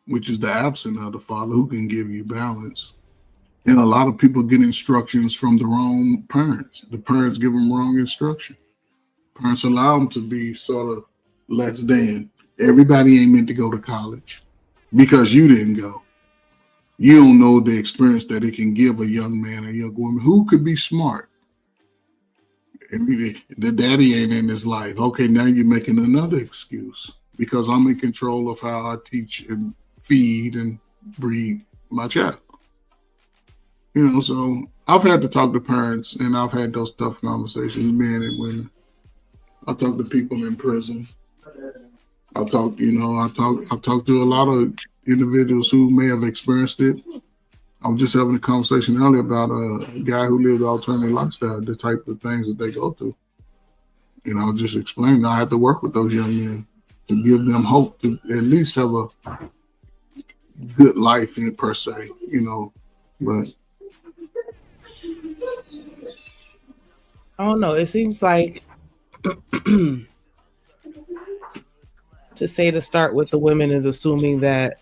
which is the absence of the father who can give you balance. And a lot of people get instructions from the wrong parents. The parents give them wrong instruction. Parents allow them to be sort of less than. Everybody ain't meant to go to college because you didn't go. You don't know the experience that it can give a young man or young woman who could be smart. The daddy ain't in his life. Okay, now you're making another excuse because I'm in control of how I teach and feed and breed my child. You know, so I've had to talk to parents and I've had those tough conversations, men and women. I talk to people in prison. I talk to a lot of individuals who may have experienced it. I was just having a conversation earlier about a guy who lives alternative lifestyle, the type of things that they go through. You know, just explaining I have to work with those young men to give them hope to at least have a good life in per se, you know. But I don't know. It seems like to say to start with the women is assuming that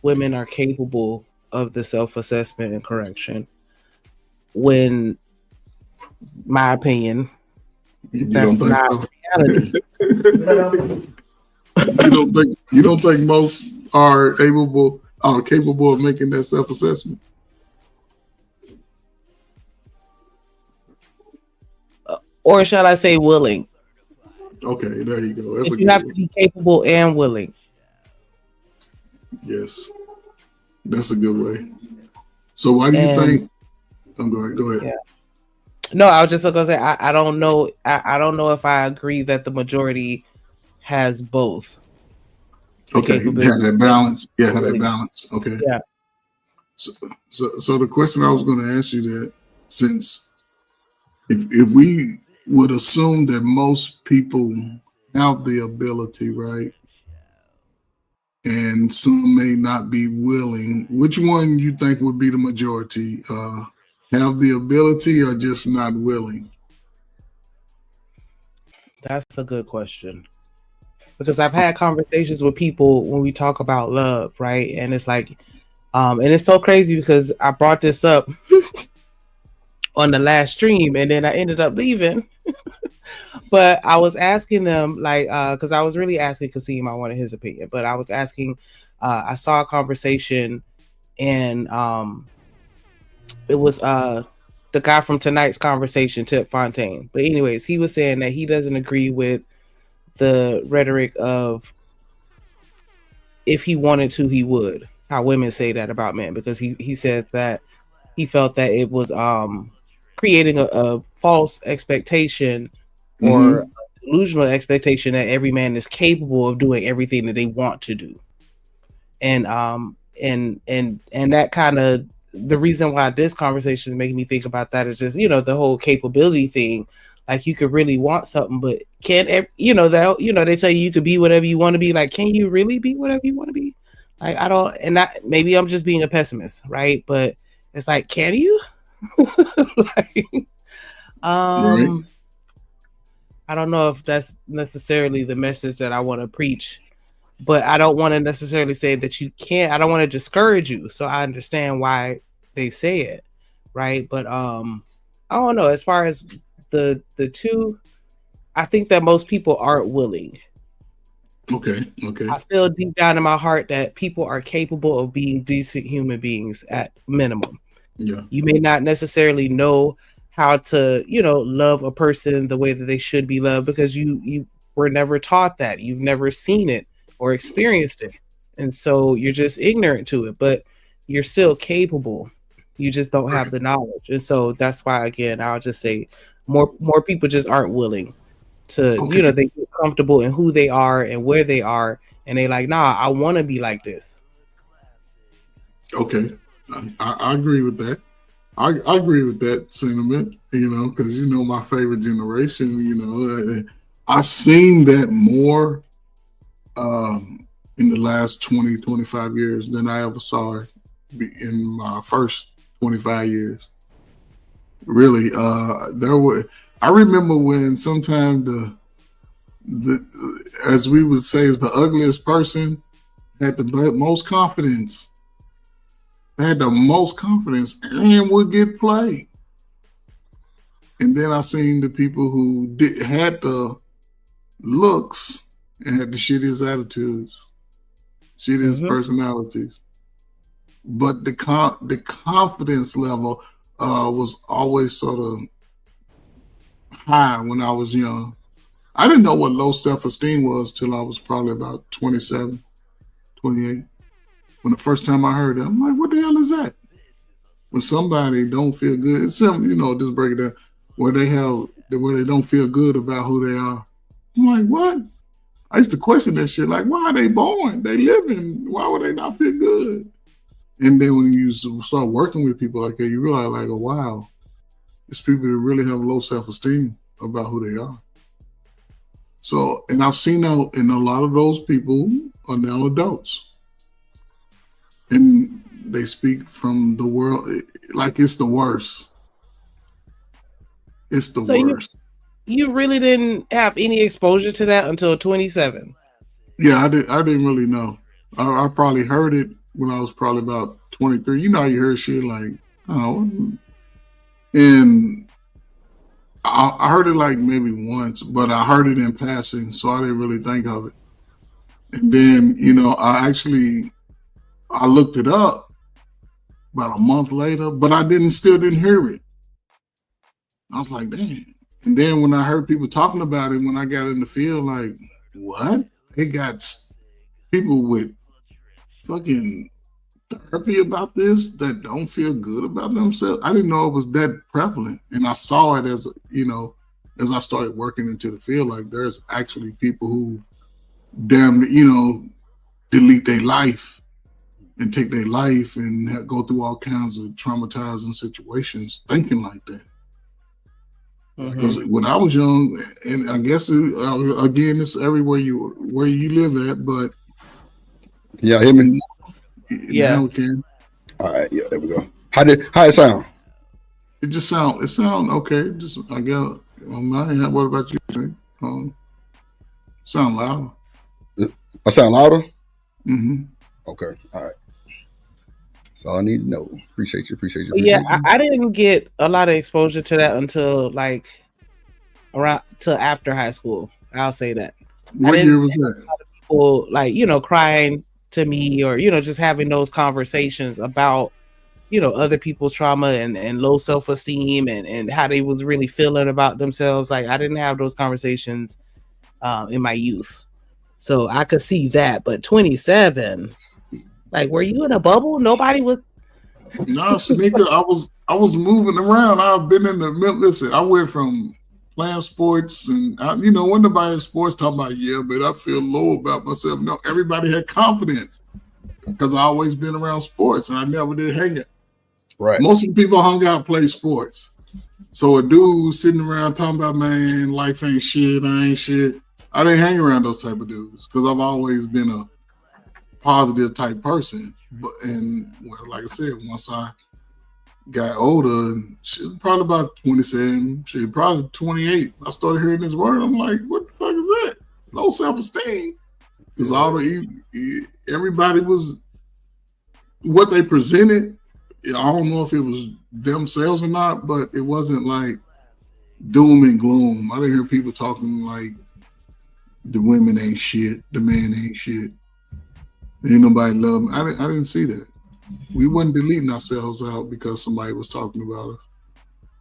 women are capable of the self-assessment and correction. When, my opinion, that's not reality. you don't think most are capable of making that self-assessment? Or shall I say willing? Okay, there you go. That's you have to be capable and willing. Yes, that's a good way. So why do you think? I'm going. Go ahead. Yeah. No, I was just going to say I don't know. I don't know if I agree that the majority has both. Okay, have that balance. Yeah, have that balance. Okay. Yeah. So the question I was going to ask you that, since if we would assume that most people have the ability, right? And some may not be willing. Which one you think would be the majority? Have the ability or just not willing? That's a good question. Because I've had conversations with people when we talk about love, right? And it's like, and it's so crazy because I brought this up on the last stream and then I ended up leaving. But I was asking them, like, because I was really asking Kasim, I wanted his opinion, but I was asking, I saw a conversation and it was the guy from tonight's conversation, Tip Fontaine. But anyways, he was saying that he doesn't agree with the rhetoric of if he wanted to, he would. How women say that about men, because he said that he felt that it was creating a false expectation or delusional expectation that every man is capable of doing everything that they want to do. And that kind of, the reason why this conversation is making me think about that is just, you know, the whole capability thing. Like, you could really want something, but can't, they tell you could be whatever you want to be. Like, can you really be whatever you want to be? Like, I don't, and that, maybe I'm just being a pessimist, right? But it's like, can you? Like, right. I don't know if that's necessarily the message that I want to preach, but I don't want to necessarily say that you can't. I don't want to discourage you. So I understand why they say it, right? But I don't know. As far as the two, I think that most people aren't willing. Okay. I feel deep down in my heart that people are capable of being decent human beings at minimum. Yeah. You may not necessarily know how to, love a person the way that they should be loved, because you were never taught that. You've never seen it or experienced it. And so you're just ignorant to it, but you're still capable. You just don't have the knowledge. And so that's why, again, I'll just say more people just aren't willing to, they get comfortable in who they are and where they are. And they like, nah, I want to be like this. Okay. I agree with that. I agree with that sentiment, because, my favorite generation, I've seen that more in the last 20, 25 years than I ever saw it in my first 25 years. Really, I remember when sometimes the as we would say, is the ugliest person had the most confidence. Had the most confidence and would get played. And then I seen the people who had the looks and had the shittiest attitudes, shittiest personalities. But the confidence level was always sort of high when I was young. I didn't know what low self-esteem was till I was probably about 27, 28. When the first time I heard it, I'm like, what the hell is that? When somebody don't feel good, it's something, just break it down, where they don't feel good about who they are. I'm like, what? I used to question that shit, like, why are they born? They living. Why would they not feel good? And then when you start working with people like that, you realize, like, oh, wow, it's people that really have low self-esteem about who they are. So, and I've seen out in a lot of those people are now adults. And they speak from the world like it's the worst. It's the worst. You really didn't have any exposure to that until 27. Yeah, I didn't really know. I probably heard it when I was probably about 23. You know how you heard shit like, oh, and I heard it like maybe once, but I heard it in passing, so I didn't really think of it. And then, I looked it up about a month later, but I still didn't hear it. I was like, damn. And then when I heard people talking about it, when I got in the field, like, what? They got people with fucking therapy about this that don't feel good about themselves. I didn't know it was that prevalent. And I saw it as I started working into the field, like there's actually people who delete their life and take their life and go through all kinds of traumatizing situations thinking like that. Because when I was young, and I guess again, it's everywhere where you live at, but can y'all hear me? Yeah. Now we can. All right, yeah, there we go. How it sound? It sound okay. Just I guess on my end. What about you? Sound loud. I sound louder? Mm-hmm. Okay. All right. That's all I need to know. Appreciate you. I didn't get a lot of exposure to that until like around till after high school. I'll say that. What year was that? A lot of people like, crying to me or, just having those conversations about, other people's trauma and low self-esteem and how they was really feeling about themselves. Like I didn't have those conversations in my youth. So I could see that. But 27, like, were you in a bubble? Nobody was. No, Sneaker. I was moving around. I've been in the middle. Listen, I went from playing sports and when nobody in sports talking about but I feel low about myself. No, everybody had confidence because I always been around sports and I never did hang it. Right. Most of the people hung out play sports. So a dude sitting around talking about, man, life ain't shit. I ain't shit. I didn't hang around those type of dudes because I've always been a positive type person. Like I said, once I got older, and she was probably about 27, she was probably 28. I started hearing this word. I'm like, what the fuck is that? Low self-esteem. Because everybody was what they presented. I don't know if it was themselves or not, but it wasn't like doom and gloom. I didn't hear people talking like the women ain't shit, the man ain't shit. Ain't nobody love me. I didn't see that. We wasn't deleting ourselves out because somebody was talking about us.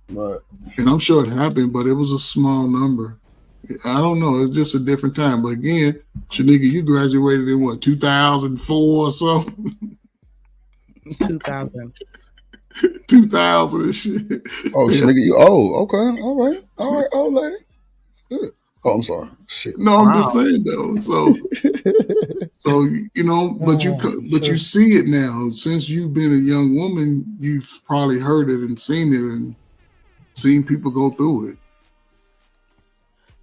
Right. And I'm sure it happened, but it was a small number. I don't know. It's just a different time. But again, Shanika, you graduated in what, 2004 or something? 2000. 2000 and shit. Oh, Shanika, you old. Okay. All right, old lady. Good. Oh, I'm sorry. Shit. No, I'm just saying though. So you know, but you see it now. Since you've been a young woman, you've probably heard it and seen people go through it.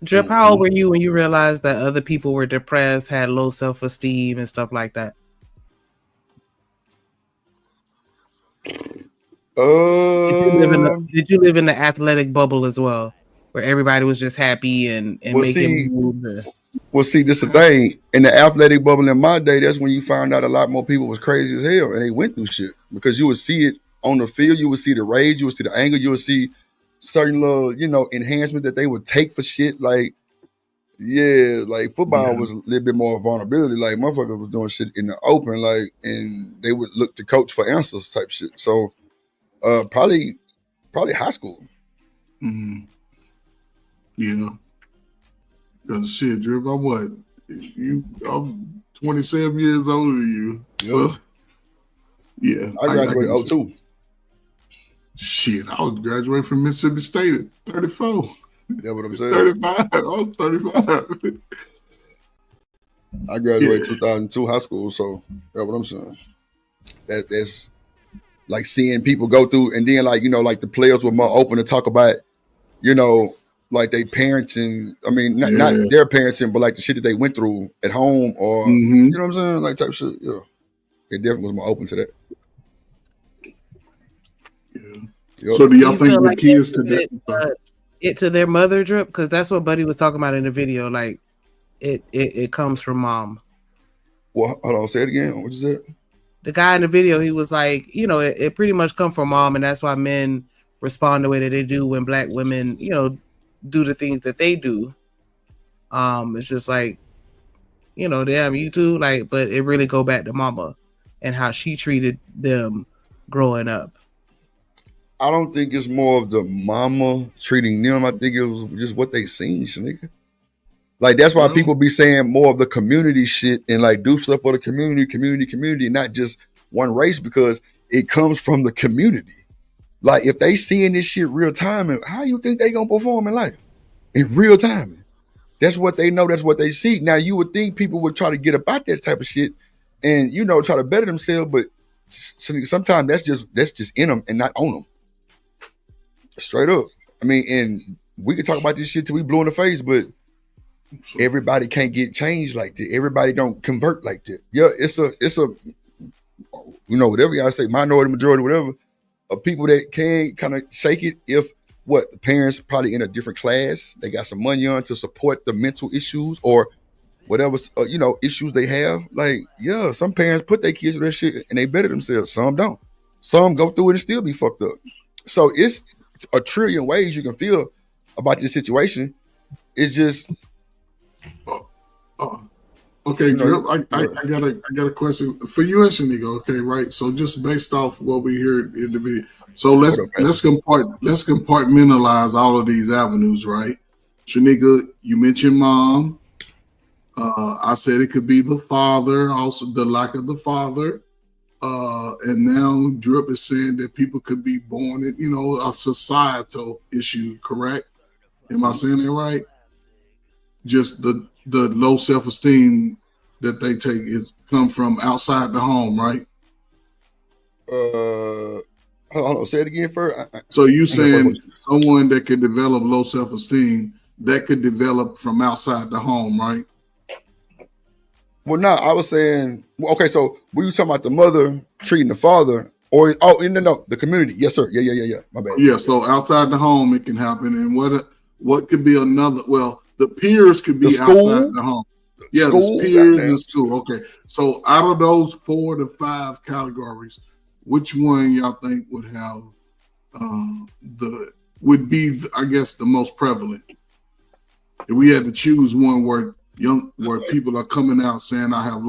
Drip, how old were you when you realized that other people were depressed, had low self-esteem and stuff like that? Did you live in the athletic bubble as well, where everybody was just happy and making moves? Well, see, this is the thing. In the athletic bubble in my day, that's when you found out a lot more people was crazy as hell and they went through shit. Because you would see it on the field, you would see the rage, you would see the anger, you would see certain little, enhancement that they would take for shit. Like, yeah, like football was a little bit more vulnerability. Like motherfuckers was doing shit in the open, like, and they would look to coach for answers type shit. So probably high school. Mm-hmm. Yeah. Because shit, Drip, I'm what? I'm 27 years older than you. So, yeah. I graduated 02. Shit, I was graduating from Mississippi State at 34. That's what I'm saying. 35. I was 35. I graduated 2002 high school, so that's what I'm saying. That's like seeing people go through, and then like the players were more open to talk about, like they parenting. I mean, not their parenting, but like the shit that they went through at home, or you know what I'm saying, like type shit. Yeah, it definitely was more open to that. Yeah. Yep. So do y'all think the kids today it to their mother, Drip? Because that's what Buddy was talking about in the video. Like it comes from mom. Well, hold on, say it again. What you said? The guy in the video, he was like, it pretty much come from mom, and that's why men respond the way that they do when black women, do the things that they do. It's just like, damn, you too, like, but it really go back to mama and how she treated them growing up. I don't think it's more of the mama treating them. I think it was just what they seen, Shanika. Like that's why people be saying more of the community shit and like do stuff for the community, not just one race, because it comes from the community. Like if they seeing this shit real time, how you think they gonna perform in life in real time? That's what they know. That's what they see. Now you would think people would try to get about that type of shit and try to better themselves, but sometimes that's just in them and not on them. Straight up. I mean, and we can talk about this shit till we blue in the face, but everybody can't get changed like that. Everybody don't convert like that. Yeah, it's a whatever y'all say, minority, majority, whatever, of people that can kind of shake it if the parents probably in a different class, they got some money on to support the mental issues or whatever issues they have. Like, yeah, some parents put their kids through that shit and they better themselves. Some don't. Some go through it and still be fucked up. So it's a trillion ways you can feel about this situation. It's just okay, Drip, I got a question for you and Shanika, okay, right? So just based off what we heard in the video. So let's compartmentalize all of these avenues, right? Shanika, you mentioned mom. I said it could be the father, also the lack of the father. And now Drip is saying that people could be born in, a societal issue, correct? Am I saying that right? Just the low self-esteem that they take come from outside the home, right? Hold on, say it again first. So you saying someone that could develop low self-esteem that could develop from outside the home, right? Well, no, I was saying, okay, so were you talking about the mother treating the father or, no, the community? Yes, sir. Yeah. My bad. Yeah, so outside the home, it can happen. And what could be another, the peers could be outside the home. Yeah, the peers in school. Okay. So out of those 4 to 5 categories, which one y'all think would have would be the most prevalent? If we had to choose one where people are coming out saying I have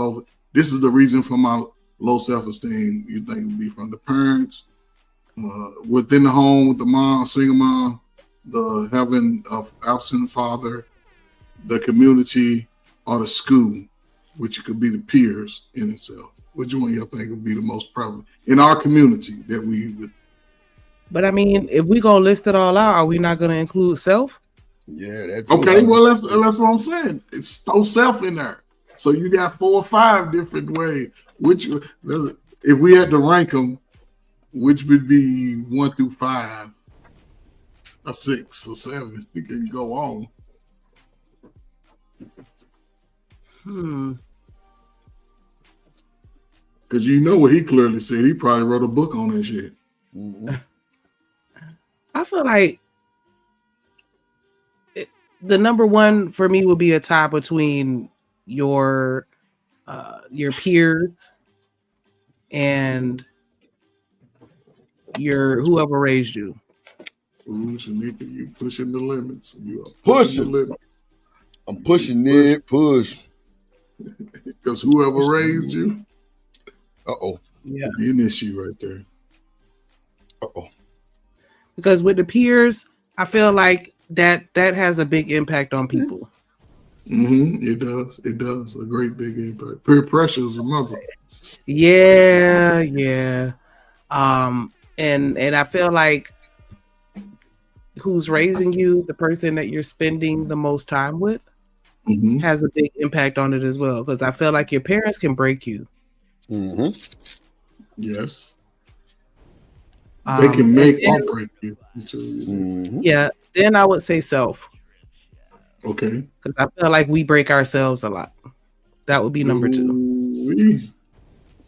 this is the reason for my low self-esteem, you think it would be from the parents, within the home with the mom, single mom, the having an absent father, the community, or the school, which could be the peers in itself? Which one y'all think would be the most prevalent in our community that we would? But I mean, if we gonna list it all out, are we not gonna include self? Yeah, that's okay. Well, that's what I'm saying. It's throw self in there. So you got 4 or 5 different ways. Which, if we had to rank them, which would be 1 through 5, or 6 or 7? We can go on. Because you know what he clearly said. He probably wrote a book on that shit. Mm-hmm. I feel like the number one for me would be a tie between your peers and your whoever raised you. Ooh, Shanika, you pushing the limits. You are pushing the limit. I'm pushing it. Push. Because whoever raised you. Yeah. Be an issue right there. Because with the peers, I feel like that has a big impact on people. It does. It does. A great big impact. Peer pressure is a mother. Yeah. And I feel like who's raising you, the person that you're spending the most time with, has a big impact on it as well. Because I feel like your parents can break you. Yes. They can make or break you. Yeah. Then I would say self. Okay. Because I feel like we break ourselves a lot. That would be number 2.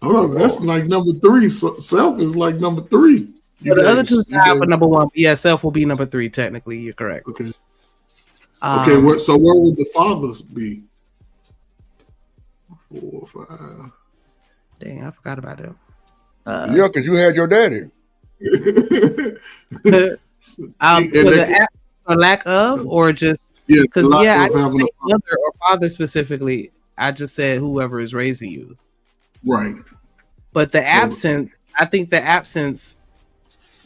Hold on, that's like number 3. Self is like number 3. So the other 2 tied for number 1. Yeah, self will be number 3. Technically, you're correct. Okay. So where would the fathers be? 4 or 5. Dang, I forgot about them. Yeah, because you had your daddy. For lack of, or just because I didn't say mother or father specifically. I just said whoever is raising you. Right. But the absence, I think the absence,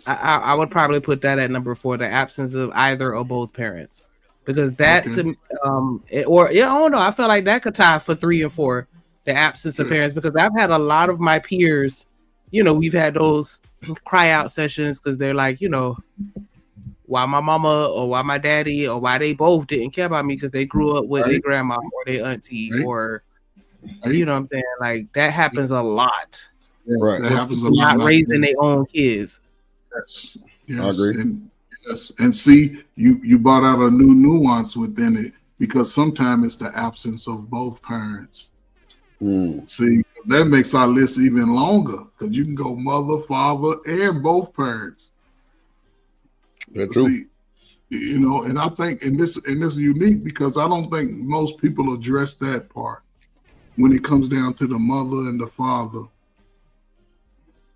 I would probably put that at number 4. The absence of either or both parents, because that I don't know. I feel like that could tie for 3 and 4. The absence of parents, because I've had a lot of my peers. We've had those cry out sessions because they're like, why my mama or why my daddy or why they both didn't care about me because they grew up with their grandma or their auntie or you know what I'm saying? Like that happens a lot. Right. That happens a lot. Not raising their own kids. Yes. I agree. And see, you brought out a new nuance within it because sometimes it's the absence of both parents. See, that makes our list even longer because you can go mother, father, and both parents. That's true. See, and I think and this is unique because I don't think most people address that part when it comes down to the mother and the father.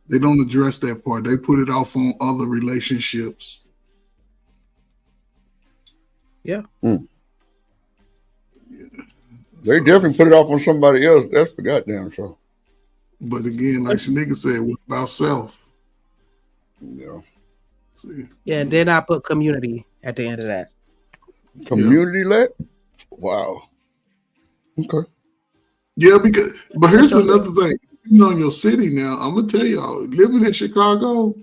They don't address that part. They put it off on other relationships. Yeah. They definitely put it off on somebody else. That's for goddamn sure. But again, like Shanika said, what about self? Yeah. See. Yeah, and then I put community at the end of that. Community led? Wow. Okay. Yeah, but here's another thing. In your city now, I'm gonna tell y'all, living in Chicago,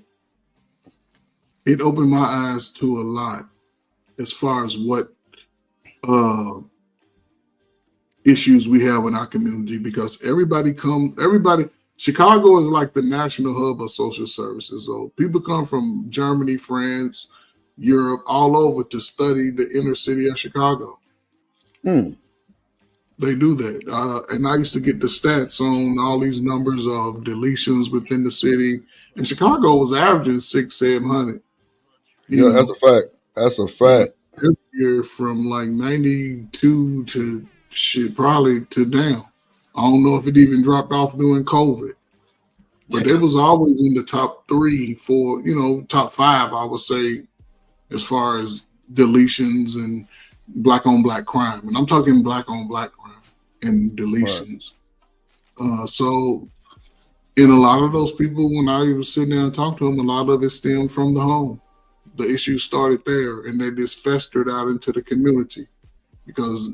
it opened my eyes to a lot as far as what issues we have in our community because Chicago is like the national hub of social services. So people come from Germany, France, Europe, all over to study the inner city of Chicago. They do that. And I used to get the stats on all these numbers of deletions within the city. And Chicago was averaging 600-700. Yeah, that's a fact. That's a fact. Every year from like 92 to probably to down. I don't know if it even dropped off during COVID. But it was always in the top 3, 4, top 5, I would say, as far as deletions and black on black crime. And I'm talking black on black crime and deletions. Right. So in a lot of those people, when I was sitting down and talking to them, a lot of it stemmed from the home. The issue started there and they just festered out into the community. because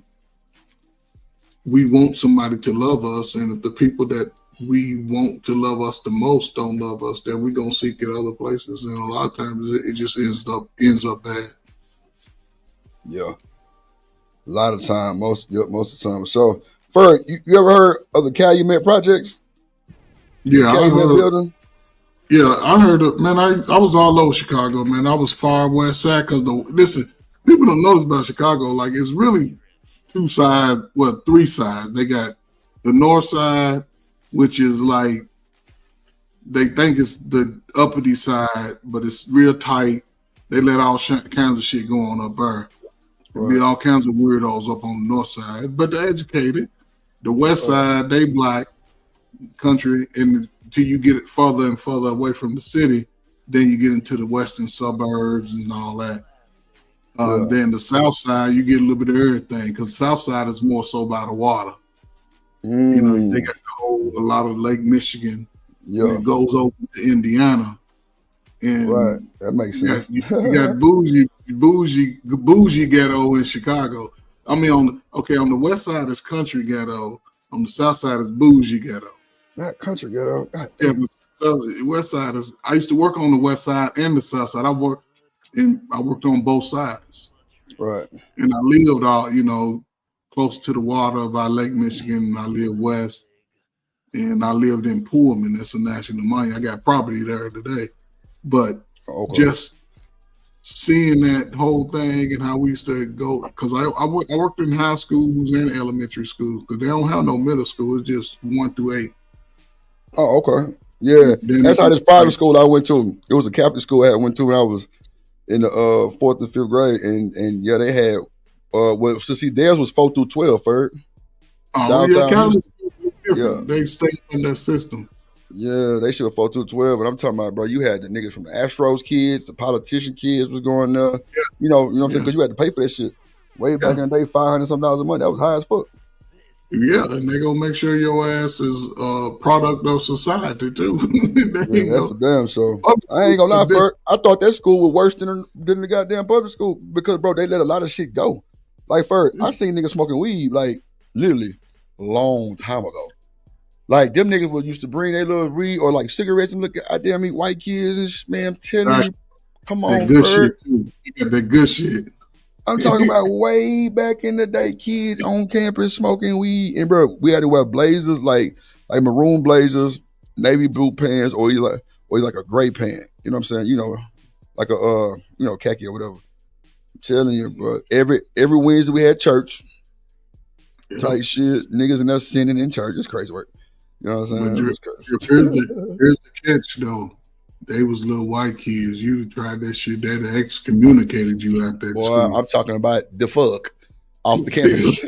we want somebody to love us, and if the people that we want to love us the most don't love us, then we're gonna seek it other places, and a lot of times it just ends up bad. Yeah, a lot of time, most of the time. So, Ferg, you ever heard of the Calumet projects? Yeah, I heard. Building? Yeah, I heard it, man. I was all over Chicago, man. I was far west side because listen, people don't notice about Chicago. Like it's really two sides, well, three sides. They got the north side, which is like they think it's the uppity side, but it's real tight. They let all kinds of shit go on up there. Right. Be all kinds of weirdos up on the north side, but they're educated. The west side, they black country, and until you get it further and further away from the city, then you get into the western suburbs and all that. Then the south side, you get a little bit of everything because the south side is more so by the water. You know, they got a lot of Lake Michigan. Yeah, it goes over to Indiana. And right, that makes sense. You got bougie ghetto in Chicago. I mean, on the west side is country ghetto. On the south side is bougie ghetto. Not country ghetto. Yeah, the west side is. I used to work on the west side and the south side. I worked on both sides. Right. And I lived all, close to the water by Lake Michigan. And I lived west, and I lived in Pullman. That's a national money. I got property there today. But just seeing that whole thing and how we used to go, because I worked in high schools and elementary schools, because they don't have no middle school. It's just 1 through 8. Oh, okay. Yeah, that's how this private school I went to. It was a Catholic school I went to when I was in the 4th and 5th grade, and yeah, they had theirs was 4 through 12, Ferg. Oh, yeah, they stay in that system. Yeah, they should have 4 through 12, and I'm talking about, bro, you had the niggas from the Astros kids, the politician kids was going there. Yeah. You know what I'm saying? Because you had to pay for that shit. Way back in the day, $500-something a month. That was high as fuck. Yeah, and they gonna make sure your ass is a product of society too. That's for damn so. I ain't gonna lie, Ferg. I thought that school was worse than the goddamn public school because, bro, they let a lot of shit go. Like, Ferg, I seen niggas smoking weed, like, literally a long time ago. Like, them niggas would used to bring their little weed or like cigarettes and look at goddamn me white kids and man, I'm telling you, come on, good Ferg. shit too. You got that good shit. I'm talking about way back in the day, kids on campus smoking weed, and bro, we had to wear blazers, like maroon blazers, navy blue pants, or either like a gray pant. You know what I'm saying? Like a khaki or whatever. I'm telling you, bro. Every Wednesday we had church, type shit. Niggas in there sinning in church. It's crazy work. You know what I'm saying? Here's the catch though. They was little white kids. You tried that shit. They'd excommunicated you out there. Boy, I'm talking about the fuck off the campus.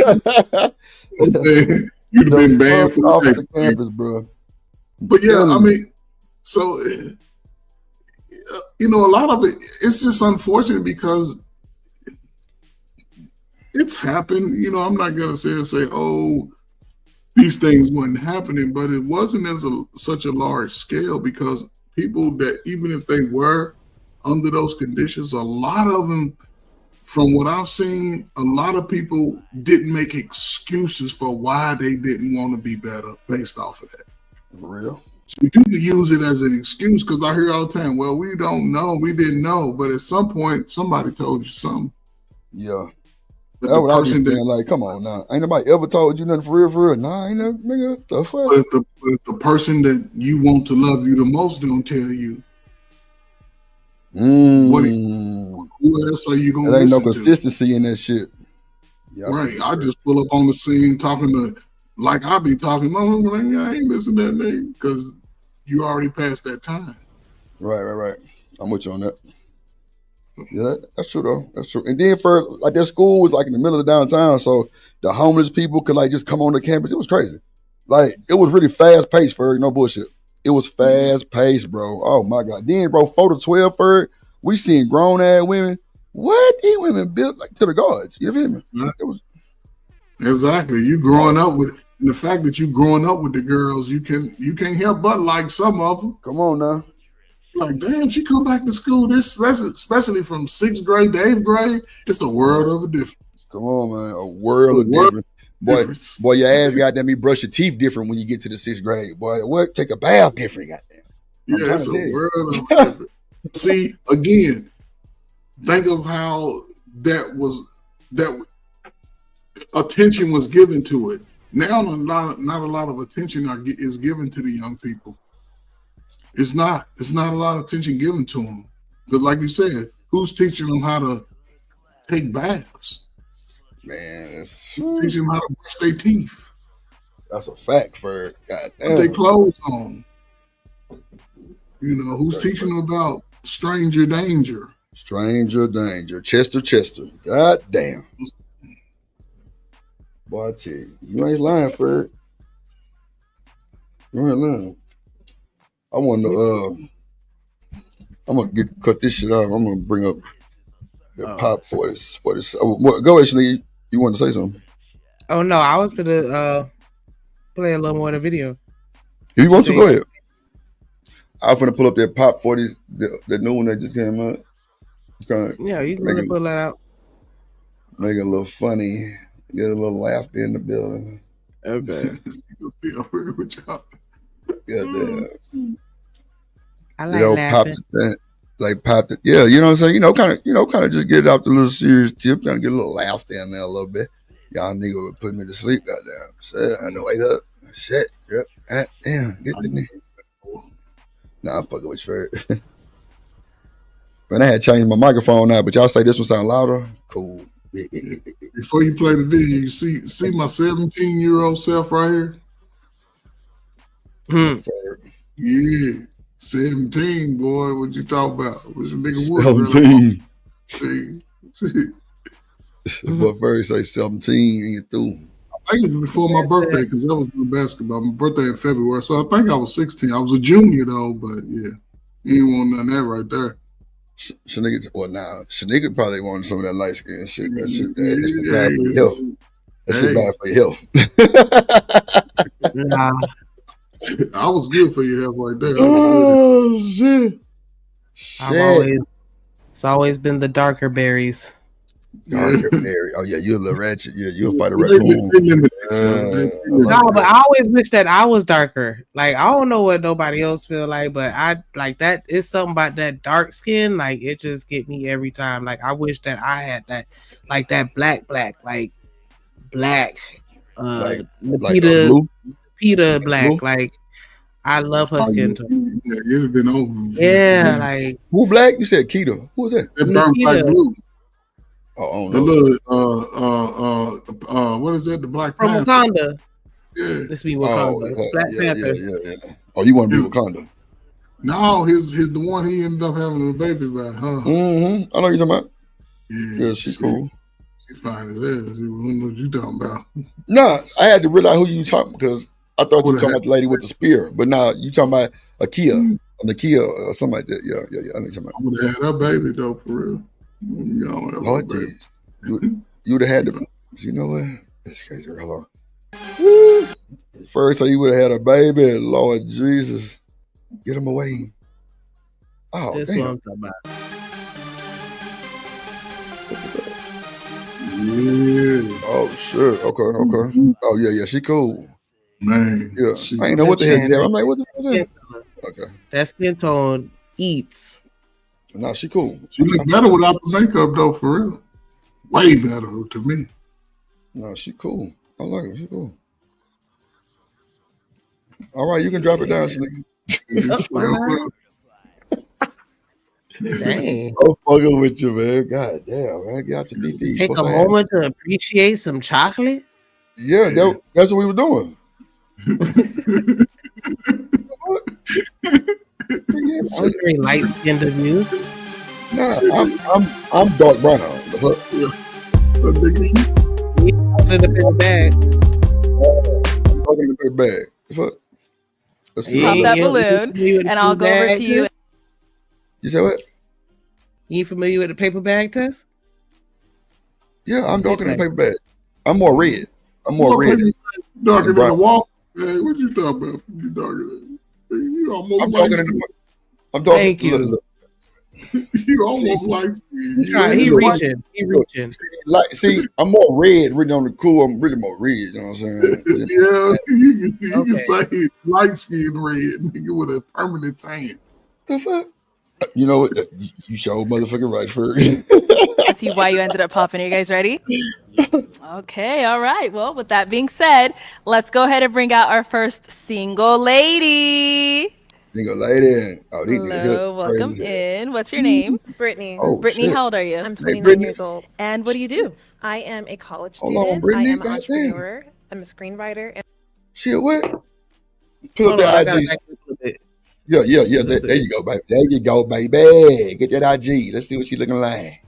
You'd have been banned from off the campus, bro. But yeah, I mean, so a lot of it. It's just unfortunate because it's happened. I'm not gonna say, oh, these things weren't happening, but it wasn't such a large scale because people that even if they were under those conditions, a lot of them, from what I've seen, a lot of people didn't make excuses for why they didn't want to be better based off of that. For real? So you could use it as an excuse because I hear all the time, well, we don't know, we didn't know, but at some point somebody told you something. Yeah. That's what I was saying. Like, come on now. Ain't nobody ever told you nothing for real. Nah, ain't no nigga. The fuck? But if the person that you want to love you the most don't tell you, who else are you gonna? There ain't no consistency in that shit. Yeah, right. I just pull up on the scene talking to, like I be talking. I'm like, I ain't missing that name because you already passed that time. Right. I'm with you on that. Yeah, that's true though. That's true. And then for like that school was like in the middle of the downtown, so the homeless people could like just come on the campus. It was crazy. Like it was really fast paced, Ferg. No bullshit. It was fast paced, bro. Oh my god. Then, bro, 4 to 12, Ferg. We seen grown ass women. What? These women built like to the gods. You feel me? It was exactly. You growing up with the fact that you growing up with the girls, you can't help but like some of them. Come on now. Like, damn, she come back to school. This, especially from 6th grade to 8th grade, it's a world of a difference. Come on, man. A world of difference. Boy, your ass goddamn me brush your teeth different when you get to the 6th grade. Boy, what? Take a bath different, goddamn. Yeah, it's a world of difference. See, again, think of how that attention was given to it. Now, not a lot of attention is given to the young people. It's not a lot of attention given to them. But like you said, who's teaching them how to take baths? Man, teaching them how to brush their teeth. That's a fact for goddamn. Put their clothes on. You know, who's teaching them about stranger danger? Stranger danger. Chester. God damn. Boy, I tell you ain't lying, Fred. You ain't lying. I want to I'm gonna cut this shit off. I'm gonna bring up the pop for this. Go ahead, Sneak. You want to say something? Oh no, I was gonna play a little more of the video. If you want to, go ahead. I'm gonna pull up that pop 40s, the new one that just came out. Yeah, you can pull that out. Make it a little funny, get a little laughter in the building. Okay. Goddamn. I like laughing. Pop it. Yeah, you know what I'm saying? Kind of just get it off the little serious tip, kind of get a little laughter in there a little bit. Y'all nigga would put me to sleep, goddamn. Shit, I had to wake up. Shit, yep. Damn, get the nigga. Nah, I'm fucking with Fred. Man, I had changed my microphone now, but y'all say this one sound louder? Cool. Before you play the video, you see my 17-year-old self right here? Yeah. 17, boy. What you talk about? What's your nigga wood? 17. But first say 17 and you through. I think it was before my birthday because I was doing basketball. My birthday in February, so I think I was 16. I was a junior though, but yeah, you ain't want none of that right there. Shanika probably wanted some of that light skin shit. That shit bad for your health. That shit bad for your health. Nah. I was good for your health right there. Oh shit! It's always been the darker berries. Darker berry. Oh yeah, you're a little ratchet. Yeah, you'll fight a raccoon. No, but I always wish that I was darker. Like I don't know what nobody else feel like, but I like that. It's something about that dark skin. Like it just get me every time. Like I wish that I had that, like that black, like black. Peter black. Blue? Like I love her skin tone. Yeah, you've been over. Yeah, like who black? You said Keto. Who was that? That burnt black blue. Oh, the little what is that? The Black from Panther. Wakanda. Yeah, this be Wakanda. Black Panther. Yeah. Oh, you want to be Wakanda? No, his the one he ended up having a baby by, huh? Mm-hmm. I know what you're talking about. Yeah, she's cool. She fine as hell. She don't know what you talking about. Nah, I had to realize who you talking because I thought you were talking about the lady with the spear, but now you talking about a Kia, or something like that. Yeah. I know what you're talking about. I would have had that baby though, for real. Lord jeez. You would have had to. You know what? This crazy. Hold on. First, so you would have had a baby. Lord Jesus, get him away. Oh, that's damn. what I'm talking about. Yeah. Oh shit. Okay. Oh yeah. She cool. Man. Yeah. I ain't know what the hell you have. I'm like, what the fuck is that? Okay. That skin tone eats. No, she cool. She look better without the makeup though, for real. Way better to me. No, she cool. I like her. She cool. All right, you can drop it down, Sneaky. Dang. I'm fucking with you, man. God damn, man. Get out your DP. Take a moment to appreciate some chocolate. Yeah, that's what we were doing. I'm very light skinned of you. Nah, I'm dark brown. You put it in the bag. I'm fucking in the paper bag. Let's see. Pop that balloon, and I'll go over to you. You said what? You familiar with the paper bag test? Yeah, I'm darker than the paper bag. I'm more red. Red. Darker than the wall. Hey, what you talking about? You darker than? You almost. I'm darker. Thank you. You almost like He reaching. He reaching. Like, see, I'm more red written on the cool. I'm really more red. You know what I'm saying? Yeah, you can say light skin red, nigga, with a permanent tan. The fuck? You know what? You show motherfucking right for Let's see why you ended up popping. Are you guys ready? Okay, all right. Well, with that being said, let's go ahead and bring out our first single lady. Single lady. Oh, these niggas here Hello, welcome crazy as hell. in. What's your name? Brittany. Oh, Brittany, shit. how old are you? I'm Hey, 29 Brittany. years old. And what do you do? I am a college Hold on, student. Brittany, I am an goddamn. entrepreneur. I'm a screenwriter. And Shit, what? Pull up Hold on, I that gotta IG. back up a little bit. Yeah. There you go, baby. There you go, baby. Get that IG. Let's see what she looking like.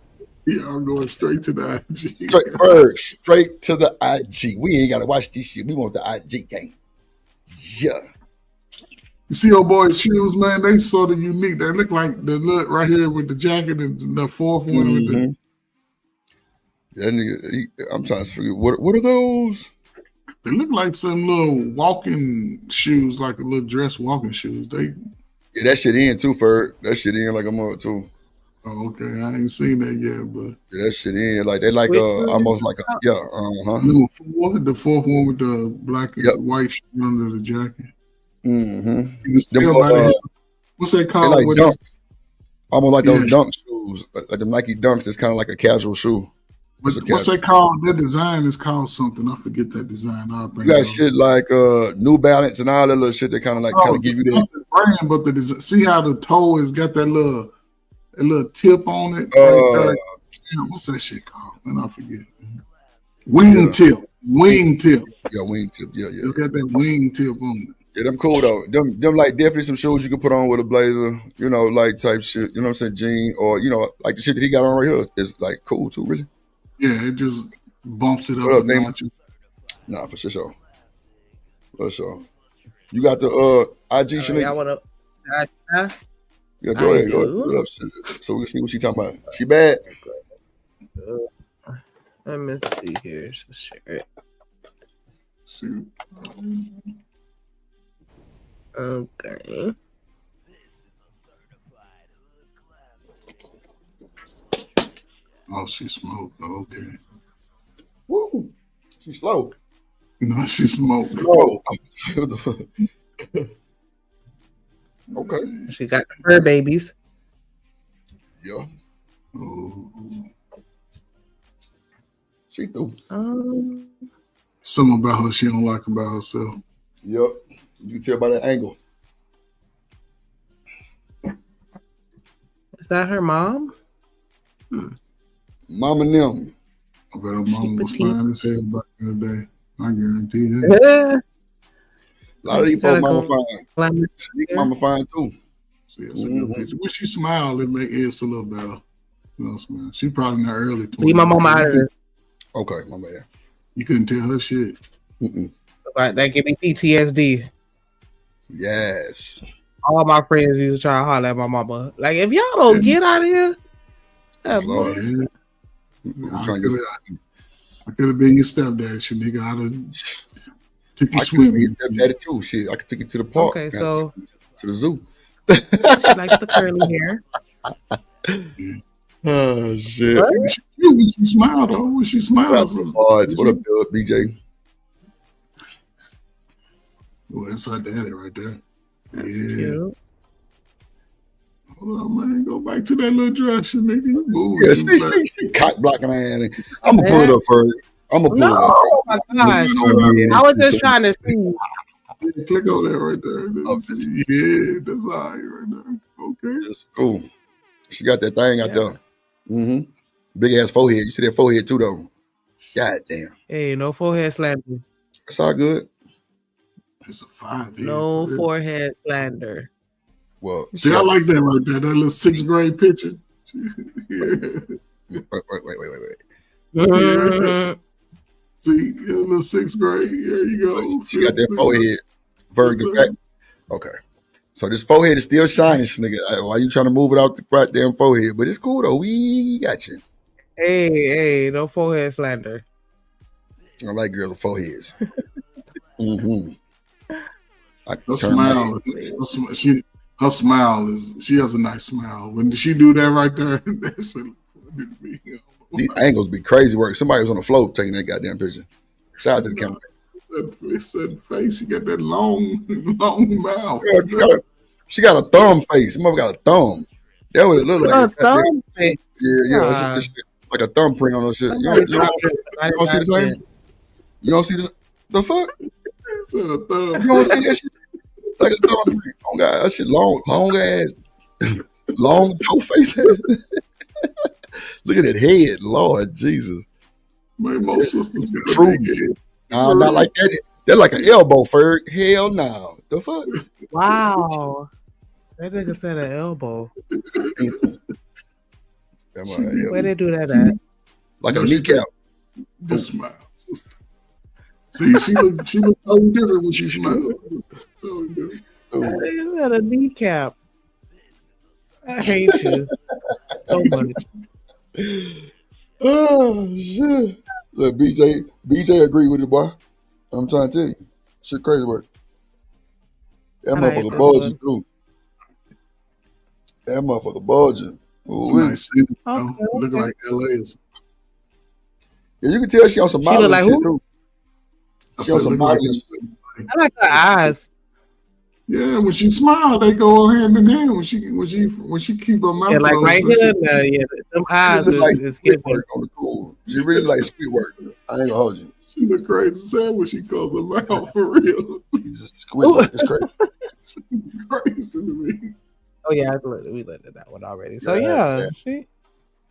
Yeah, I'm going straight to the IG. Straight to the IG. We ain't gotta watch this shit. We want the IG game. Yeah. You see your boy's shoes, man, they sort of unique. They look like the look right here with the jacket and the fourth one with the That nigga, I'm trying to figure what are those? they look like some little walking shoes, like a little dress walking shoes. Yeah, that shit in too, Ferg. That shit in like a month too. Oh, okay. I ain't seen that yet, but Yeah, that shit in. Like they like Which one almost like a number 4, the fourth one with the black and white shirt under the jacket. Mm-hmm. You can still buy that. What's that They called? like What dunks. Almost like those Yeah. dunk shoes. Like the Nike dunks. It's kind of like a casual shoe. It's a What's casual. that called? That design is called something. I forget that design. You got shit like New Balance and all that little shit that kind of give you that. the brand, but the design, see how the toe has got that little tip on it. Damn, what's that shit called? Man, I forget. Wing tip. Wing tip. Yeah, wing tip. Yeah. It's got that wing tip on it. Yeah, them cool though. Them like definitely some shoes you could put on with a blazer, you know, like type shit. You know what I'm saying? Jean or like the shit that he got on right here is like cool too, really. Yeah, it just bumps it What up up, a name? notch. Nah, for sure. For sure. You got the IG shit. Y'all wanna? Yeah, go ahead. do. What up, shit? So we can see what she talking about. She bad? Let me see here. Just share it. Okay. Oh, she smoked. Oh, okay. Woo. She slow. No, she smoked. Slow. What the fuck? Okay. She got fur babies. Yeah. Oh. She threw. Something about her she don't like about herself. Yep. You can tell by that angle. Is that her mom? Mom and them. I bet her mom was fine as hell back in the day. I guarantee that. Yeah. A lot of these folks mama fine. Sneak mama fine too. See, that's a good picture. When she smiled, it make it a little better. You know what I'm saying? She probably in her early 20s. Leave my mama out of it. Okay, my bad. You couldn't tell her shit. It's like that give me PTSD. Yes. All my friends used to try to holler at my mama. Like, if y'all don't get out of here, Lord. Yeah. I'm trying to get. I could have been your stepdad, shit, nigga. I'd have took you I could swimming. be stepdaddy too. Shit, I could take you to the park. Okay, so to the zoo. she likes the curly hair. Oh shit. When she smiled, though. When she smiled. What up, BJ? Well, that's her daddy right there. That's yeah. cute. Hold on, man. Go back to that little dress, nigga. You move. Yeah, she cock blocking her ass. I'm gonna pull it up first. I'm gonna pull it up. Oh my gosh. I was just trying to see. Yeah, click on that right there. Yeah, that's all right right there. Okay. That's cool. She got that thing out there. Mm-hmm. Big ass forehead. You see that forehead too, though. God damn. Hey, no forehead slander. That's all good. It's a 5 head. No forehead slander. Well, see, I like that right there. That little 6th grade picture. Yeah. Wait. Mm-hmm. See, a little 6th grade. There you go. She got that forehead. Very good back. Okay. So this forehead is still shining, nigga. Why you trying to move it out the goddamn forehead? But it's cool though. We got you. Hey, no forehead slander. I like girls with foreheads. Mm-hmm. Don't smile. Her smile she has a nice smile. When she do that right there, that's these angles be crazy work. Somebody was on the floor taking that goddamn picture. Shout out to the camera. It said face. She got that long mouth. Yeah, she got a thumb face. Mother got a thumb. That would look like a thumb face. Yeah. Like a thumbprint on her shit. You don't see the same? You don't see the fuck? It's a thumb. You don't see that shit? Like a thumbprint. Oh God, that shit long ass, long toe face. Look at that head, Lord Jesus. Man, most sisters got true. Nah, not like that. They're like an elbow, Ferg. Hell no. The fuck? Wow. That nigga said an elbow. Where they do that at? Like a kneecap. Just smile. See, she look totally different when she smiles. That nigga said a kneecap. I hate you so much. Oh shit! Look, BJ agreed with it, boy. I'm trying to tell you, shit crazy work. That motherfucker bulging too. That motherfucker bulging. It's nice city, looking like LA. Yeah, you can tell she on some modeling like shit who? too. She on some modeling shit. I like her eyes. Yeah, when she smile, they go hand in hand. When she keep her mouth Yeah, like closed, right here now. Yeah, them eyes is giving work on the cool. She really like squid work. I ain't gonna hold you. She look crazy sad when she close her mouth for real. Squid work. It's crazy. It's crazy to me. Oh yeah, we looked at that one already. So yeah. She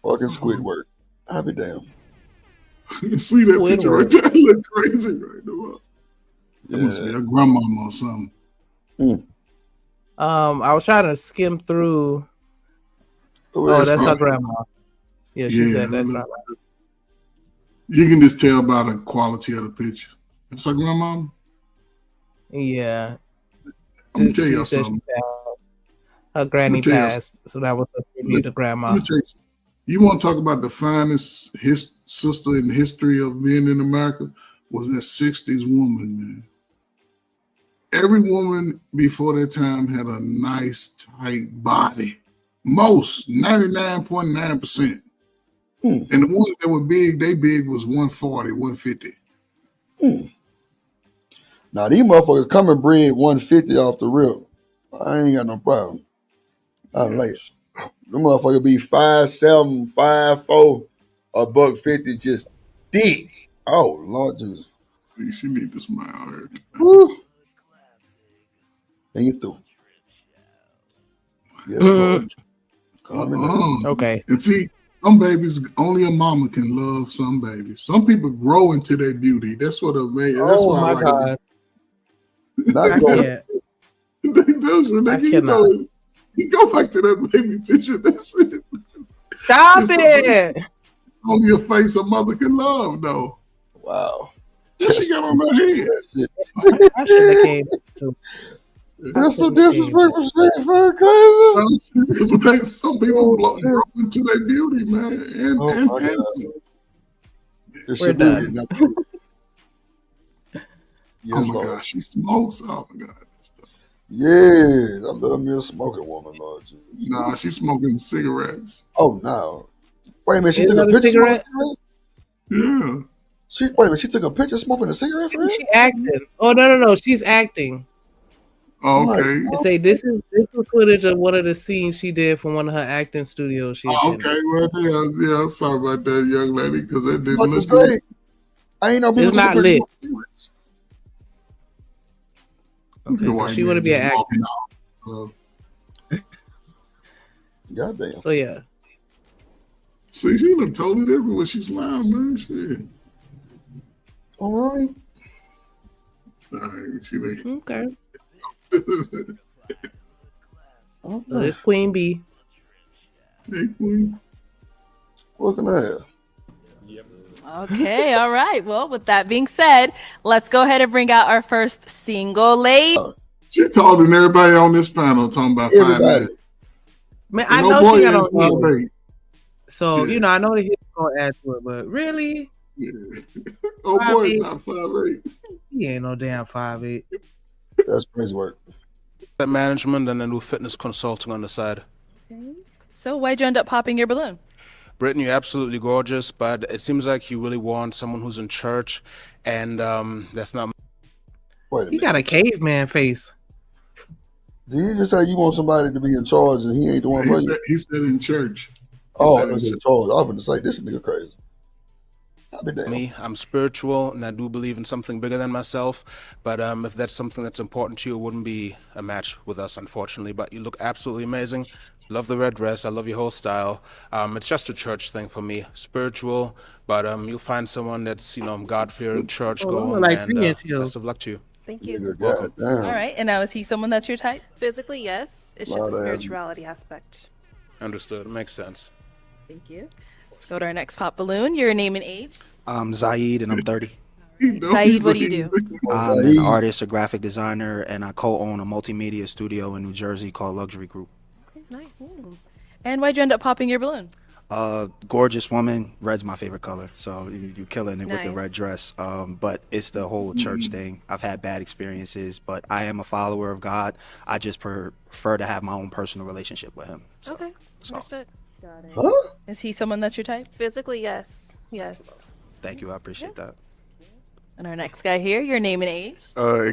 fucking squid work. I'll be damn. You see that picture right there? It look crazy right now. It must be a grandmama or something. I was trying to skim through. Oh, that's her grandma. Yeah, she said that's not right. You can just tell by the quality of the picture. It's her grandma. Yeah. I'm gonna tell you something. Her granny passed, so that was a tribute to grandma. You want to talk about the finest sister in the history of men in America? Was that 60s woman, man. Every woman before that time had a nice, tight body. Most, 99.9%. And the ones that were big, they big was 140, 150. Now, these motherfuckers come and bring 150 off the rip. I ain't got no problem. I like it. Them motherfuckers be 5'7", 5'4", $150, just thick. Oh, Lord Jesus. See, she need to smile. Woo. And you through. Yes, Lord. Okay. And see, some babies, only a mama can love some babies. Some people grow into their beauty. That's what that's why I like God. Not can't. They do, so you go back to that baby picture. That's it. Stop it. It's only a face a mother can love, though. Wow. What she got on her head? I should have came to. That's so disrespectful shit, very crazy. Some people grow into their beauty, man. And my God. We're done. Yes, oh my Lord. God, she smokes. Oh my God. Yes, I love me a smoking woman, Lord Jesus. Nah, she's smoking cigarettes. Oh no! Wait a minute, she Is took a that a picture smoking cigarette? a cigarette? Yeah. Wait a minute, she took a picture smoking a cigarette for real? She acting. Oh no, she's acting. Okay. They say this is footage of one of the scenes she did from one of her acting studios. She attended. Okay, well, yeah, sorry about that, young lady, because that didn't What to look say? good. I ain't know people It's not lit. cigarettes. Okay, so she want to be an actor. Goddamn. So yeah. See, she look totally different when she smiles, man. Shit. All right. All right, she like, Okay. So this Queen B. Hey, Queen. What can I have? Okay, all right. Well, with that being said, let's go ahead and bring out our first single lady. She taller than everybody on this panel talking about Everybody. 5'8". Man, I No know boy she got ain't on heels. 5'8". So, Yeah. you know, I know the hips gonna add to it, but really? Yeah. Oh boy, 5'8". not 5'8". He ain't no damn 5'8". That's crazy work. management, and I do fitness consulting on the side. So why'd you end up popping your balloon? Brittany, you're absolutely gorgeous, but it seems like you really want someone who's in church, and that's not. Wait a He minute. got a caveman face. Did you just say you want somebody to be in charge and he ain't the one for you? He said in church. Oh, I was in charge. I was going to say, this nigga crazy. I'll be damned. Me, I'm spiritual, and I do believe in something bigger than myself. But if that's something that's important to you, it wouldn't be a match with us, unfortunately. But you look absolutely amazing. Love the red dress. I love your whole style. It's just a church thing for me, spiritual. But you'll find someone that's God-fearing, church going, and best of luck to you. Thank you. Welcome. All right, and now is he someone that's your type? Physically, yes. It's just a spirituality aspect. Understood. Makes sense. Thank you. Let's go to our next pop balloon. Your name and age. I'm Zaid, and I'm 30. Zaid, what do you do? I'm an artist, a graphic designer, and I co-own a multimedia studio in New Jersey called Luxury Group. Nice. And why'd you end up popping your balloon? Gorgeous woman. Red's my favorite color, so you're killing it with the red Nice. dress. But it's the whole church thing. I've had bad experiences, but I am a follower of God. I just prefer to have my own personal relationship with Him. So, Okay. Understood. Got it. Huh? Is he someone that's your type? Physically, yes. Yes. thank you. I appreciate that. And our next guy here, your name and age.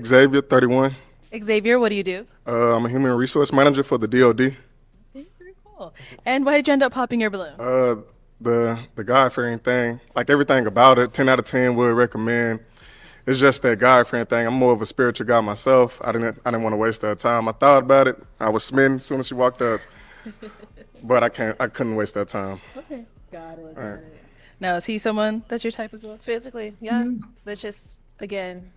Xavier, 31. Xavier, what do you do? I'm a human resource manager for the DOD. Cool. And why did you end up popping your balloon? The God-fearing thing, like everything about it, 10 out of 10 would recommend. It's just that God-fearing thing. I'm more of a spiritual guy myself. I didn't want to waste that time. I thought about it. I was smitten as soon as she walked up, but I couldn't waste that time. Okay, got it. All right. Now, is he someone that's your type as well? Physically, yeah. But just, again,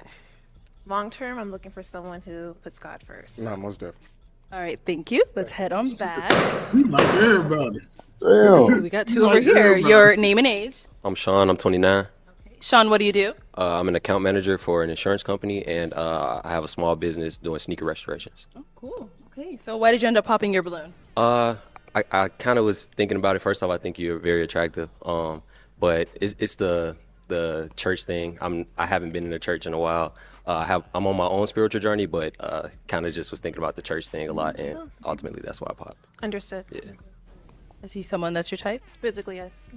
long term, I'm looking for someone who puts God first. No, most definitely. All right, thank you. Let's head on back. He like everybody. Damn. We got two over here. Your name and age. I'm Sean. I'm 29. Sean, what do you do? I'm an account manager for an insurance company, and I have a small business doing sneaker restorations. Cool. Okay, so why did you end up popping your balloon? I kind of was thinking about it. First off, I think you're very attractive. But it's the church thing. I haven't been in a church in a while. I'm on my own spiritual journey, but kind of just was thinking about the church thing a lot, and ultimately that's why I popped. Understood. Yeah. Is he someone that's your type? Physically, yes.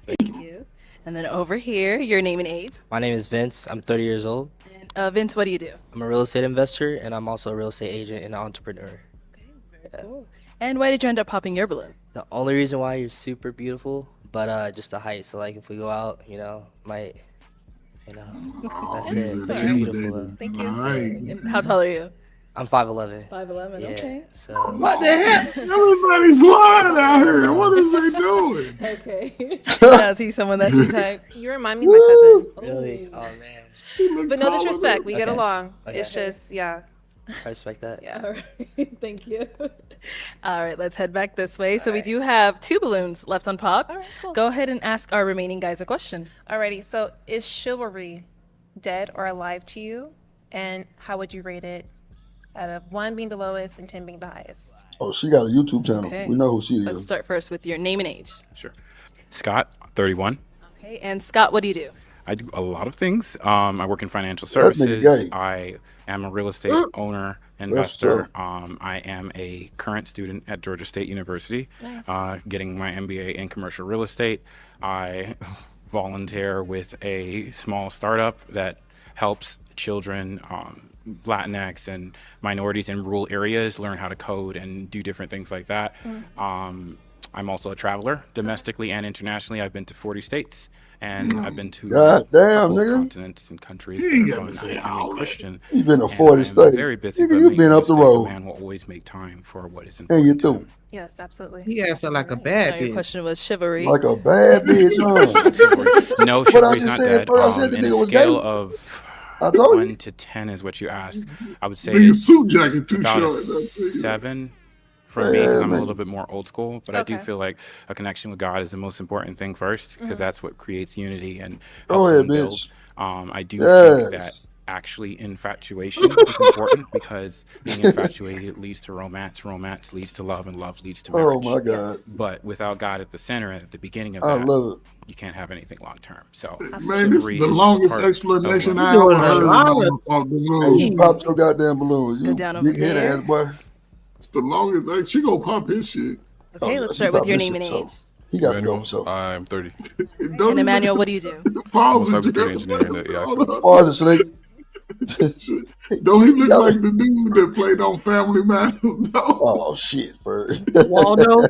Thank you. And then over here, your name and age. My name is Vince. I'm 30 years old. And Vince, what do you do? I'm a real estate investor, and I'm also a real estate agent and an entrepreneur. Cool. And why did you end up popping your balloon? The only reason why you're super beautiful, but just the height. So like if we go out, might, that's it. But you're beautiful. Thank you. And how tall are you? I'm 5'11". 5'11", Yeah. okay. So. What the heck? Everybody's lying out here. What is they doing? Okay. Now, is he someone that's your type? You remind me of my cousin. Really? Oh man. But no disrespect. We get Okay. along. Okay. It's just, yeah. I respect that. Yeah. All right. Thank you. All right, let's head back this way. So we do have two balloons left unpopped. All right, cool. Go ahead and ask our remaining guys a question. Alrighty. So is chivalry dead or alive to you? And how would you rate it? Out of 1 being the lowest and 10 being the highest. Oh, she got a YouTube channel. Okay. We know who she Let's is. start first with your name and age. Sure. Scott, 31. Okay, and Scott, what do you do? I do a lot of things. I work in financial That nigga services. gay. I am a real estate owner, investor. I am a current student at Georgia State University, Nice. getting my MBA in commercial real estate. I volunteer with a small startup that helps children, Latinx and minorities in rural areas learn how to code and do different things like that. I'm also a traveler domestically and internationally. I've been to 40 states and I've been to God damn, couple nigga. continents and countries. You ain't that are gotta fun. say I'm all a that. Christian. You been to and 40 I'm states. very busy, Nigga, but you make been no up the mistake, road. a man will always make time for what is And important. you too. Yes, absolutely. He answered like a So bad your bitch. question was chivalry. Like a bad bitch, huh? No, What I chivalry's just not said dead. first, I said the In nigga a was scale gay. of I told you. 1 to 10 is what you asked. I would say Nigga, it's suit jacket too about a short. That's it. 7 for me because Yeah, I'm a man. little bit more old school. But I do Okay. feel like a connection with God is the most important thing first because that's what creates unity and Go helps ahead, them build. bitch. I do think that Yes. actually infatuation is important because being infatuated leads to romance, romance leads to love, and love leads to marriage. Oh my God. But without God at the center, at the beginning of I that, love it. you can't have anything long term. So Man, this is chivalry the is just a longest part of explanation love. I ever heard on the Hey, you balloon. popped your goddamn balloon. Go You down over big head there. ass boy. It's the longest. Like, she gonna pop his shit. Okay, let's she start with popped your his name and shit, so age. he got to go. So I'm 30. And Emmanuel, what do you do? I'm a Pause it. cybersecurity engineer in the AI field. pause it, Snake. Don't he look like the dude that played on Family Matters? Though? Oh shit, Bird. Waldo.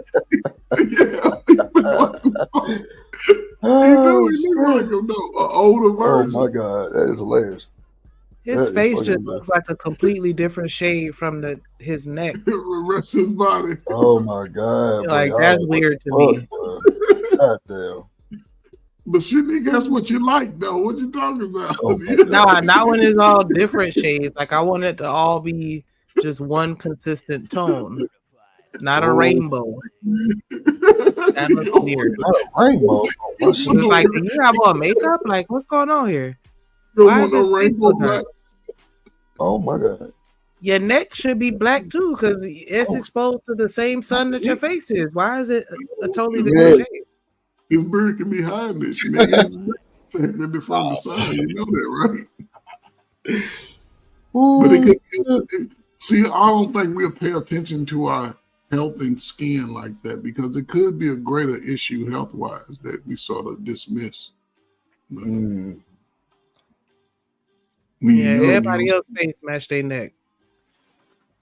Oh, He look like him though, an older Oh version. my God, that is hilarious. His That is face fucking just looks like a completely different shade from his neck. The rest of his body. Oh my God, boy. Like, Y'all that's what weird the to me. fuck, boy. God damn. But Shanique, that's what you like though. What you talking about? Oh, Nah, not when it's all different shades. Like, I want it to all be just one consistent tone, not a Oh. rainbow. That looks weird. Not a rainbow. It's like, do you have on makeup? Like, what's going on here? You Why want is no this face rainbow so dark? black? Oh my God. Your neck should be black too, because it's exposed to the same sun that your face is. Why is it a totally different shade? His beard can be hiding it. Shanique, his beard protected it from the sun. You know that, right? But it could see. I don't think we'll pay attention to our health and skin like that because it could be a greater issue health wise that we sort of dismiss. But when Yeah, you're young, everybody you else face match their neck.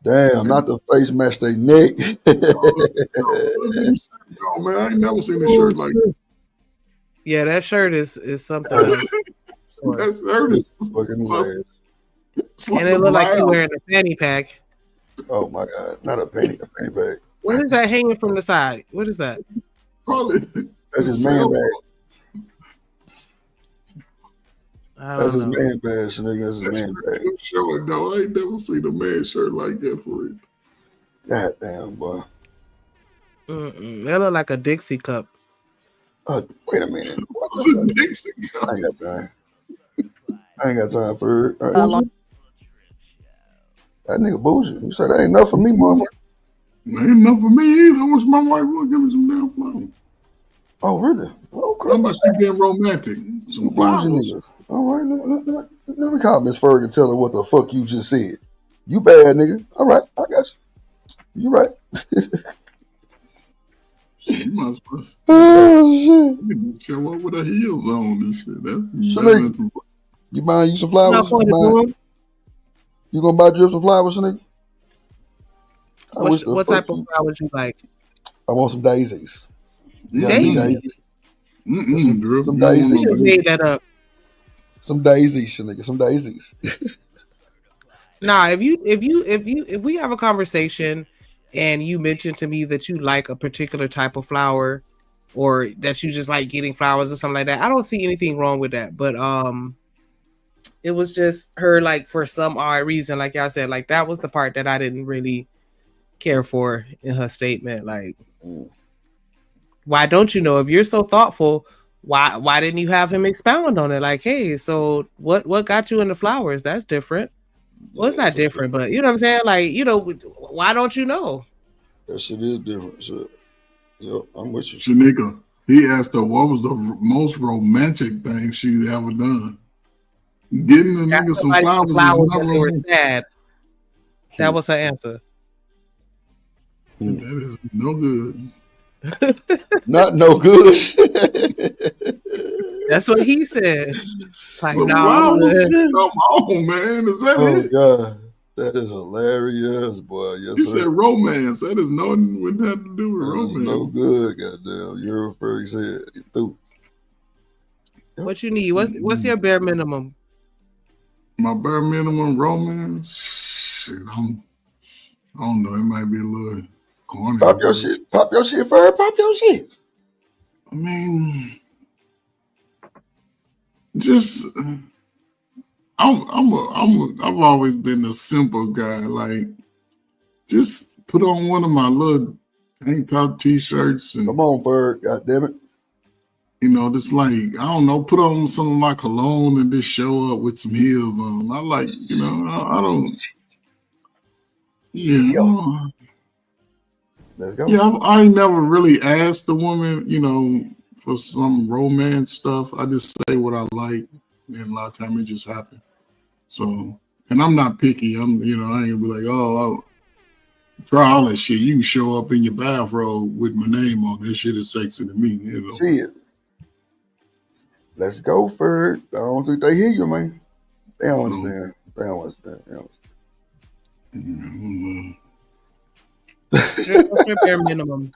Damn, not the face match they neck. oh man, I ain't never seen a shirt like that. Yeah, that shirt is something else. That shirt is fucking so, hilarious. And it look like you wearing a fanny pack. Oh my God, not a fanny pack. What is that hanging from the side? What is that? Probably That's his man bag. That's his man badge, nigga. That's his man bag. Showing though, I ain't never seen a man shirt like that for real. God damn, boy. That look like a Dixie cup. Wait a minute. What's a Dixie cup? I ain't got time. I ain't got time for it. That nigga bullshit. You said that ain't enough for me, motherfucker. Ain't enough for me either. I wish my wife would give me some damn flowers. Oh, really? Okay. How much she being romantic? Some flowers. Niggas. All right, let me call Miss Ferg and tell her what the fuck you just said. You bad, nigga. All right, I got you. You right. She must be. Oh, shit. Show up with her heels on and shit. That's Shanique, you buying you some flowers? You gonna buy Drip some flowers, Shanique? What type of flowers you like? I want some daisies. You got Daisies? any daisies? Drip, Some you don't daisies. want no You made that up. Some daisies, Shanique. Some daisies. Nah, if we have a conversation and you mention to me that you like a particular type of flower or that you just like getting flowers or something like that, I don't see anything wrong with that. But it was just her, like, for some odd reason, like y'all said, like that was the part that I didn't really care for in her statement. Like, why don't you know? If you're so thoughtful, why didn't you have him expound on it? Like, hey, so what got you into flowers? That's different. Well, it's not different, but you know what I'm saying? Like, you know, why don't you know? That shit is different. Shit. Yep, I'm with you. Shanika, he asked her what was the most romantic thing she ever done. Getting the nigga some flowers is not when they were romantic. sad. That was her answer. That is no good. Not no good. That's what he said. Like, Some nah, I'm flowers? good. Come on, man. Is that Oh it? God, that is hilarious, boy. Yes, You sir. said romance. That is nothing with that to do with That is romance. no good, goddamn. Euroferg said he threw. What you need? What's your bare minimum? My bare minimum romance? Shit, I don't know. It might be a little corny. Pop your shit. Pop your shit, Ferg. Pop your shit. I mean, just I've always been a simple guy. Like, just put on one of my little tank top t-shirts and Come on, Ferg. God damn it. Just like, I don't know, put on some of my cologne and just show up with some heels on. I like, I don't. Yeah. Let's go. Yeah, I ain't never really asked the woman, for some romance stuff. I just say what I like, and a lot of time it just happens. So, and I'm not picky. I ain't gonna be like, I'll try all that shit. You can show up in your bathrobe with my name on. That shit is sexy to me. Shit. Let's go for it. I don't think they hear you, man. They don't understand. They don't understand. What's your bare minimum?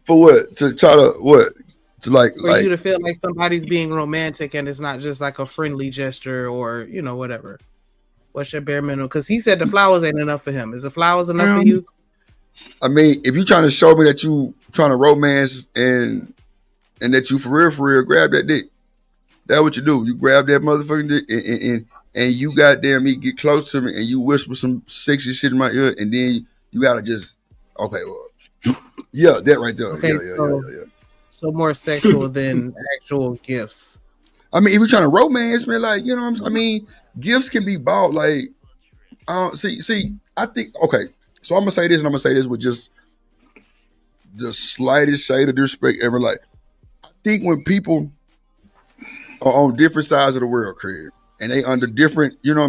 For what? To try to what? To like For you to feel like somebody's being romantic and it's not just like a friendly gesture or whatever. What's your bare minimum? Because he said the flowers ain't enough for him. Is the flowers enough for you? I mean, if you're trying to show me that you trying to romance and that you for real, grab that dick. That's what you do. You grab that motherfucking dick and you goddamn me get close to me and you whisper some sexy shit in my ear and then you gotta just that right there. Okay, Yeah. So more sexual than actual gifts. I mean, if you're trying to romance, man, like, I mean, gifts can be bought. Like, see, I think, okay, so I'm gonna say this and I'm gonna say this with just the slightest shade of disrespect ever. Like, I think when people are on different sides of the world, Craig, and they under different, money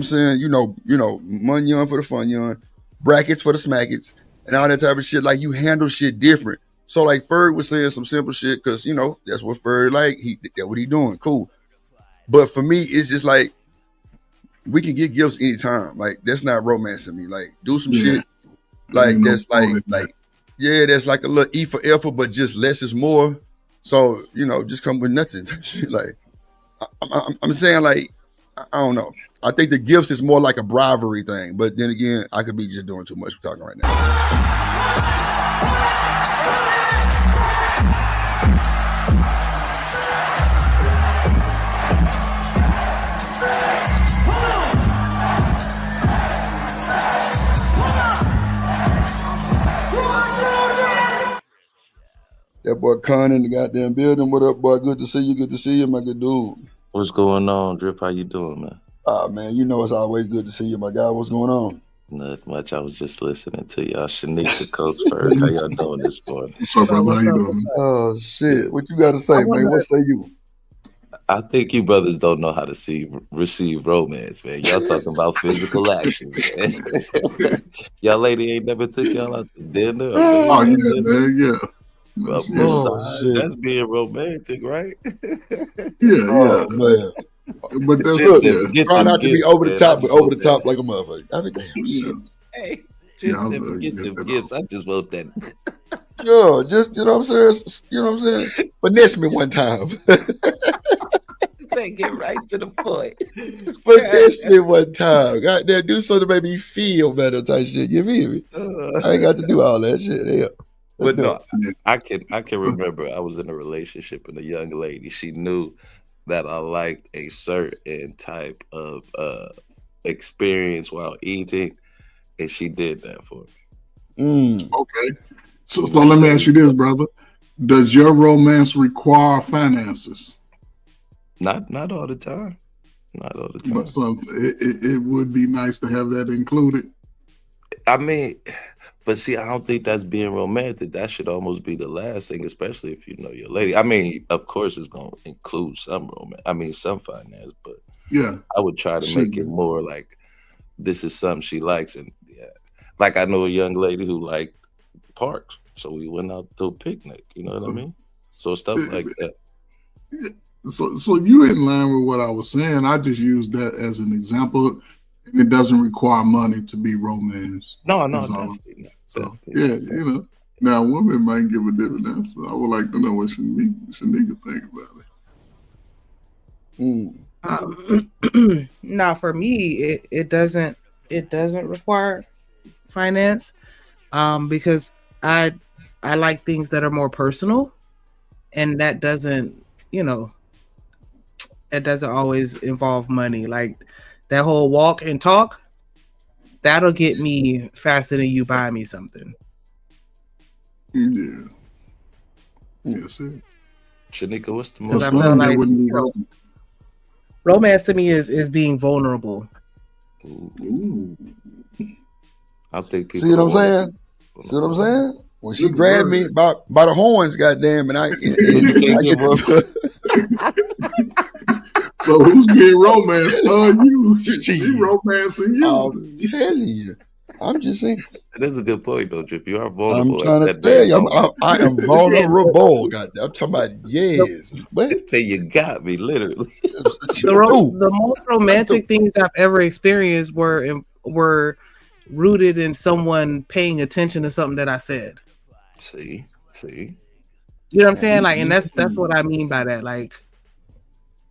young for the fun young, brackets for the smackets, and all that type of shit, like, you handle shit different. So, like, Ferg was saying some simple shit, because, that's what Ferg like, that's what he doing, cool. But for me, it's just like, we can get gifts anytime. Like, that's not romancing me. Like, do some shit. Like, that's that's like a little E for effort, but just less is more. So, just come with nothing. Shit. Like, I'm saying, like, I don't know. I think the gifts is more like a bribery thing. But then again, I could be just doing too much for talking right now. That boy Con in the goddamn building. What up, boy? Good to see you. Good to see you, my good dude. What's going on, Drip? How you doing, man? Man, it's always good to see you, my guy. What's going on? Not much. I was just listening to y'all. Shanique, the coach, first. How y'all doing this morning? What's up, brother? How you doing? Oh, shit. What you got to say, man? What say you? I think you brothers don't know how to receive romance, man. Y'all talking about physical actions, man. Y'all lady ain't never took y'all out to dinner. Oh, yeah, man, yeah. That's being romantic, right? Yeah. Man. But that's try not to be over the top, but over the top like a motherfucker. I mean, damn shit. Hey, get them gifts. I just wrote that. Yo, just what I'm saying. Finesse me one time. Get right to the point. Finesse me one time. Goddamn, do something to make me feel better type shit. You feel me? I ain't got to do all that shit. Yeah. But no, I can remember I was in a relationship with a young lady. She knew that I liked a certain type of experience while eating, and she did that for me. Okay. So let me ask you this, brother. Does your romance require finances? Not all the time. Not all the time. But it would be nice to have that included. I mean, but see, I don't think that's being romantic. That should almost be the last thing, especially if you know your lady. I mean, of course, it's going to include some some finance, but yeah, I would try to make it more like this is something she likes. And like I know a young lady who liked parks, so we went out to a picnic. You know what I mean? So stuff like that. So you're in line with what I was saying. I just used that as an example. And it doesn't require money to be romance. No. So yeah, now women might give a different answer. I would like to know what Shanika think about it. Now, for me, it doesn't require finance, because I like things that are more personal, and that doesn't always involve money. Like that whole walk and talk, that'll get me faster than you buy me something. Yeah. Yes, sir. Shanika, what's the Because most? I feel like romance to me is being vulnerable. Ooh. I think people. See what I'm saying? See what I'm saying? When she grabbed me by the horns, goddamn, and I get So who's being romanced? You. She romancing you. I'm telling you. I'm just saying. That is a good point, though, Drip. You are I'm vulnerable. trying to tell you, I am vulnerable. Goddamn, I'm talking about yes. But say you got me, literally. The most romantic things I've ever experienced were rooted in someone paying attention to something that I said. See. You know what I'm saying? Like, and that's what I mean by that. Like,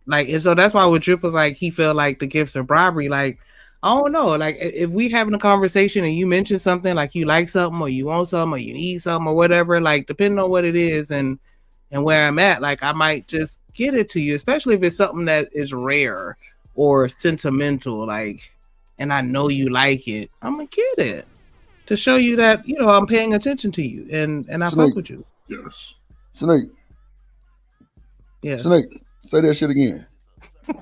and so that's why with Drip was like, he felt like the gifts are bribery. Like, I don't know. Like, if we having a conversation and you mention something, like you like something or you want something or you need something or whatever, like depending on what it is and where I'm at, like I might just get it to you, especially if it's something that is rare or sentimental, like, and I know you like it, I'm gonna get it to show you that, you know, I'm paying attention to you and I fuck with you. Yes. Snake. Yes. Snake. Say that shit again. I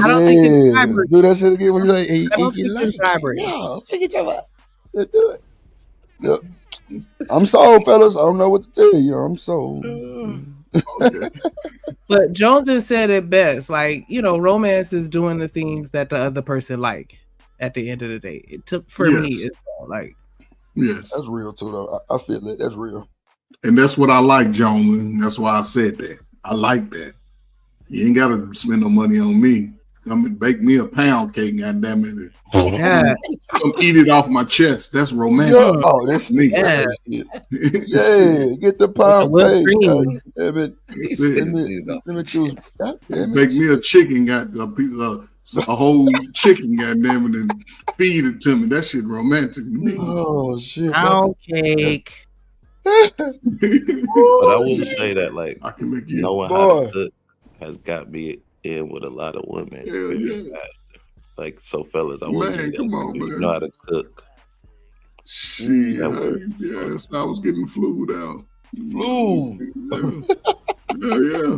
don't think it's bribery. Do that shit again when you like, hey, I don't you think like it's bribery. No, let's do it. Yep. I'm sold, fellas. I don't know what to tell you. I'm sold. But Jones said it best. Like, you know, romance is doing the things that the other person like at the end of the day. It took for me, it's like yes. That's real too though. I feel that. That's real. And that's what I like, Jones. And that's why I said that. I like that. You ain't gotta spend no money on me. Come and bake me a pound cake, goddamn it. Yeah. Come eat it off my chest. That's romantic. Yeah. Oh, that's me. Yeah. Yeah, get the pound cake. Damn it. Let me choose. Bake me a chicken, got a piece of a whole chicken, goddamn it, and feed it to me. That shit romantic to me. Oh shit. Pound cake. But I will say that, like, I can make you knowing how to cook has got me in with a lot of women. Very fast. Like, so fellas, I want you come on, to man. know how to cook. Shit, yes, I was getting flued out. Yeah.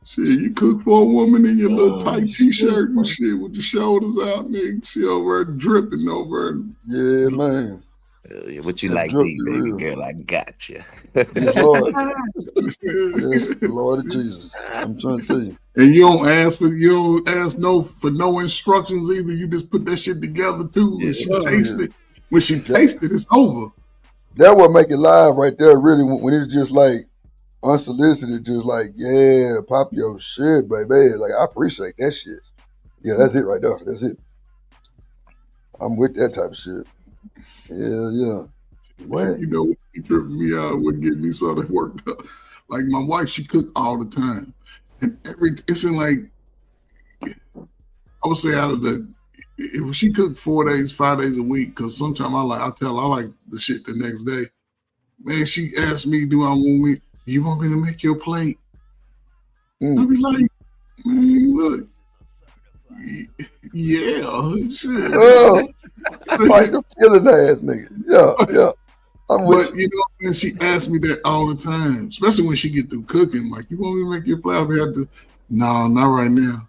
Shit, you cook for a woman in your little tight t-shirt and shit with your shoulders out, nigga. She over there dripping over there. Yeah, man. What you like to eat, baby girl? I got you. Yes, Lord. Yes, Lord Jesus. I'm trying to tell you. And you don't ask for no instructions either. You just put that shit together too. And she tastes it. When she tastes it, it's over. That what make it live right there, really, when it's just like unsolicited, just like, yeah, pop your shit, baby. Like, I appreciate that shit. Yeah, that's it right there. That's it. I'm with that type of shit. Yeah. What? You know, what tripping me out would get me sort of worked up. Like my wife, she cooked all the time. And it's in like, I would say out of if she cooked 4 days, 5 days a week, because sometimes I like the shit the next day. Man, she asked me, do you want me to make your plate? I be like, man, look, yeah, shit. Like a killing ass nigga. Yeah. But you know what I'm saying? She asked me that all the time, especially when she get through cooking. Like, you want me to make your plate? I have to, no, not right now.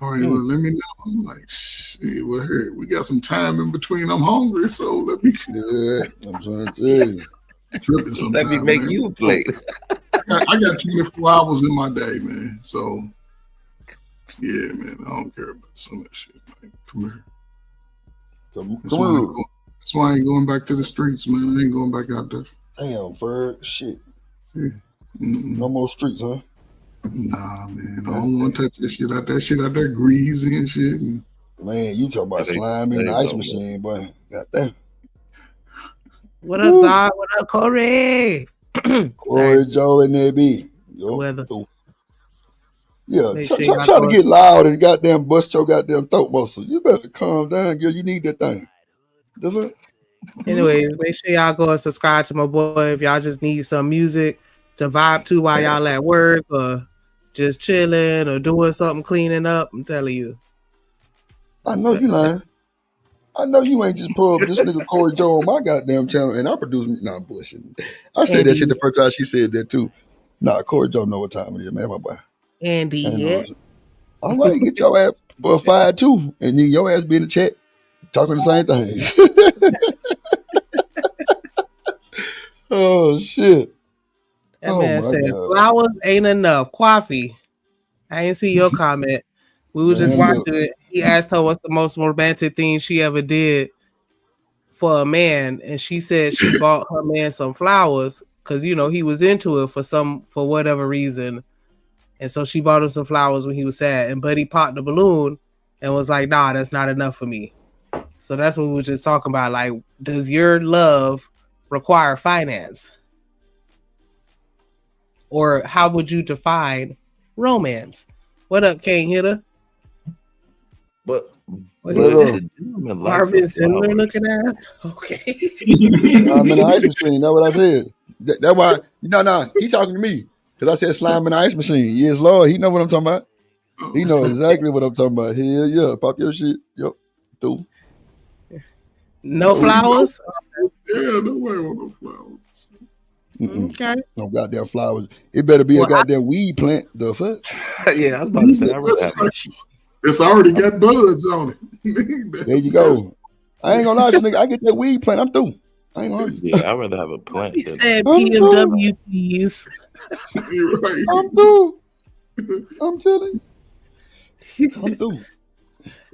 All right, well, let me know. I'm like, shit, well, here, we got some time in between. I'm hungry, so let me. Yeah, I'm trying to tell you. Tripping sometimes. Let me make you a plate. I got 24 hours in my day, man. So, yeah, man, I don't care about some of that shit. Man. Come here. That's why I ain't going back to the streets, man. I ain't going back out there. Damn, Ferg, shit. No more streets, huh? Nah, man. I don't want to touch that shit out there. Shit out there greasy and shit. And man, you talking about slime in the ice machine, boy. Goddamn. What up, Zod? What up, Corey? Corey, Joe, and there be. Weather. Yeah, try to get loud and goddamn bust your goddamn throat muscle. You better calm down, girl. You need that thing. Anyways, make sure y'all go and subscribe to my boy if y'all just need some music to vibe to while y'all at work or just chilling or doing something, cleaning up. I'm telling you. I know you lying. I know you ain't just pull up this nigga Corey Joe on my goddamn channel and I produce me. Nah, I'm bullshitting. I said that shit the first time she said that too. Nah, Corey don't know what time it is, man, my boy. Andy, Ain't no yeah. reason. All right, get your ass for 5 too, and then your ass be in the chat talking the same thing. Oh shit! That Oh man my said god! flowers ain't enough. Coffee. I didn't see your comment. We was just Man, look, watching it. He asked her what's the most romantic thing she ever did for a man, and she said she bought her man some flowers because he was into it for whatever reason, and so she bought him some flowers when he was sad. And Buddy popped the balloon and was like, "Nah, that's not enough for me." So that's what we were just talking about. Like, does your love require finance, or how would you define romance? What up, King Hitter? But What the is gentleman like the Marvin Zimmer flowers. looking ass? Okay. slime in the ice machine. That's what I said. That's why. No, he talking to me because I said slime in the ice machine. Yes, Lord, he know what I'm talking about. He know exactly what I'm talking about. Hell yeah, pop your shit. Yep, through. No flowers? Yeah, nobody want no flowers. Okay. No goddamn flowers. It better be a goddamn weed plant. The fuck? Yeah, I was about to say I would have It's already got buds on it. There you go. I ain't gonna lie to you, nigga. I get that weed plant. I'm through. I ain't gonna. Yeah, I'd rather have a plant He than said I'm PMW, please. You're right. I'm through. I'm telling you. I'm through.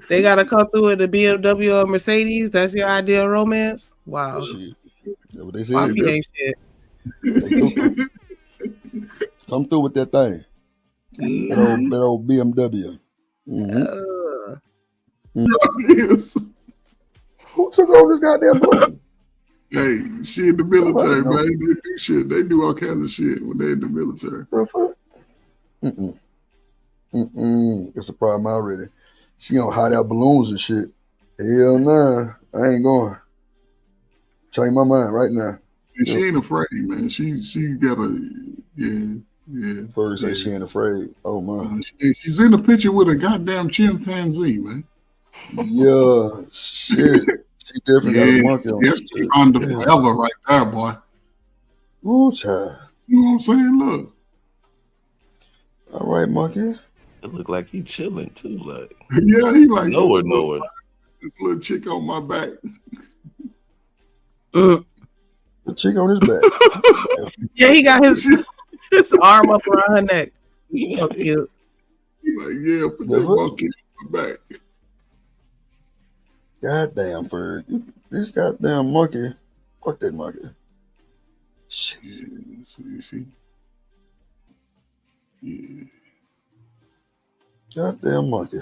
They gotta come through in the BMW or Mercedes. That's your ideal romance? Wow. Shit. That's what they said. Poppy ain't shit. They through. Come through with that thing. That old BMW. Yes. Who took over this goddamn balloon? Hey, she in the military, know. man. They do shit. They do all kinds of shit when they in the military. The fuck? It's a problem already. She gonna hide out balloons and shit. Hell nah. I ain't going. Change my mind right now. She ain't afraid, man. She got a First say she ain't afraid. Oh my. She's in the picture with a goddamn chimpanzee, man. Yeah, shit. She definitely got a monkey on. Yes, under forever right there, boy. Ooh, child. See what I'm saying? Look. All right, monkey. It look like he chilling too. Like Yeah, he like nowhere. This little chick on my back. The chick on his back. Yeah, he got his arm up around her neck. So cute. He like, yeah, put that monkey on my back. Goddamn, Ferg. This goddamn monkey. Fuck that monkey. Shit. Yeah, see. Yeah. Goddamn monkey.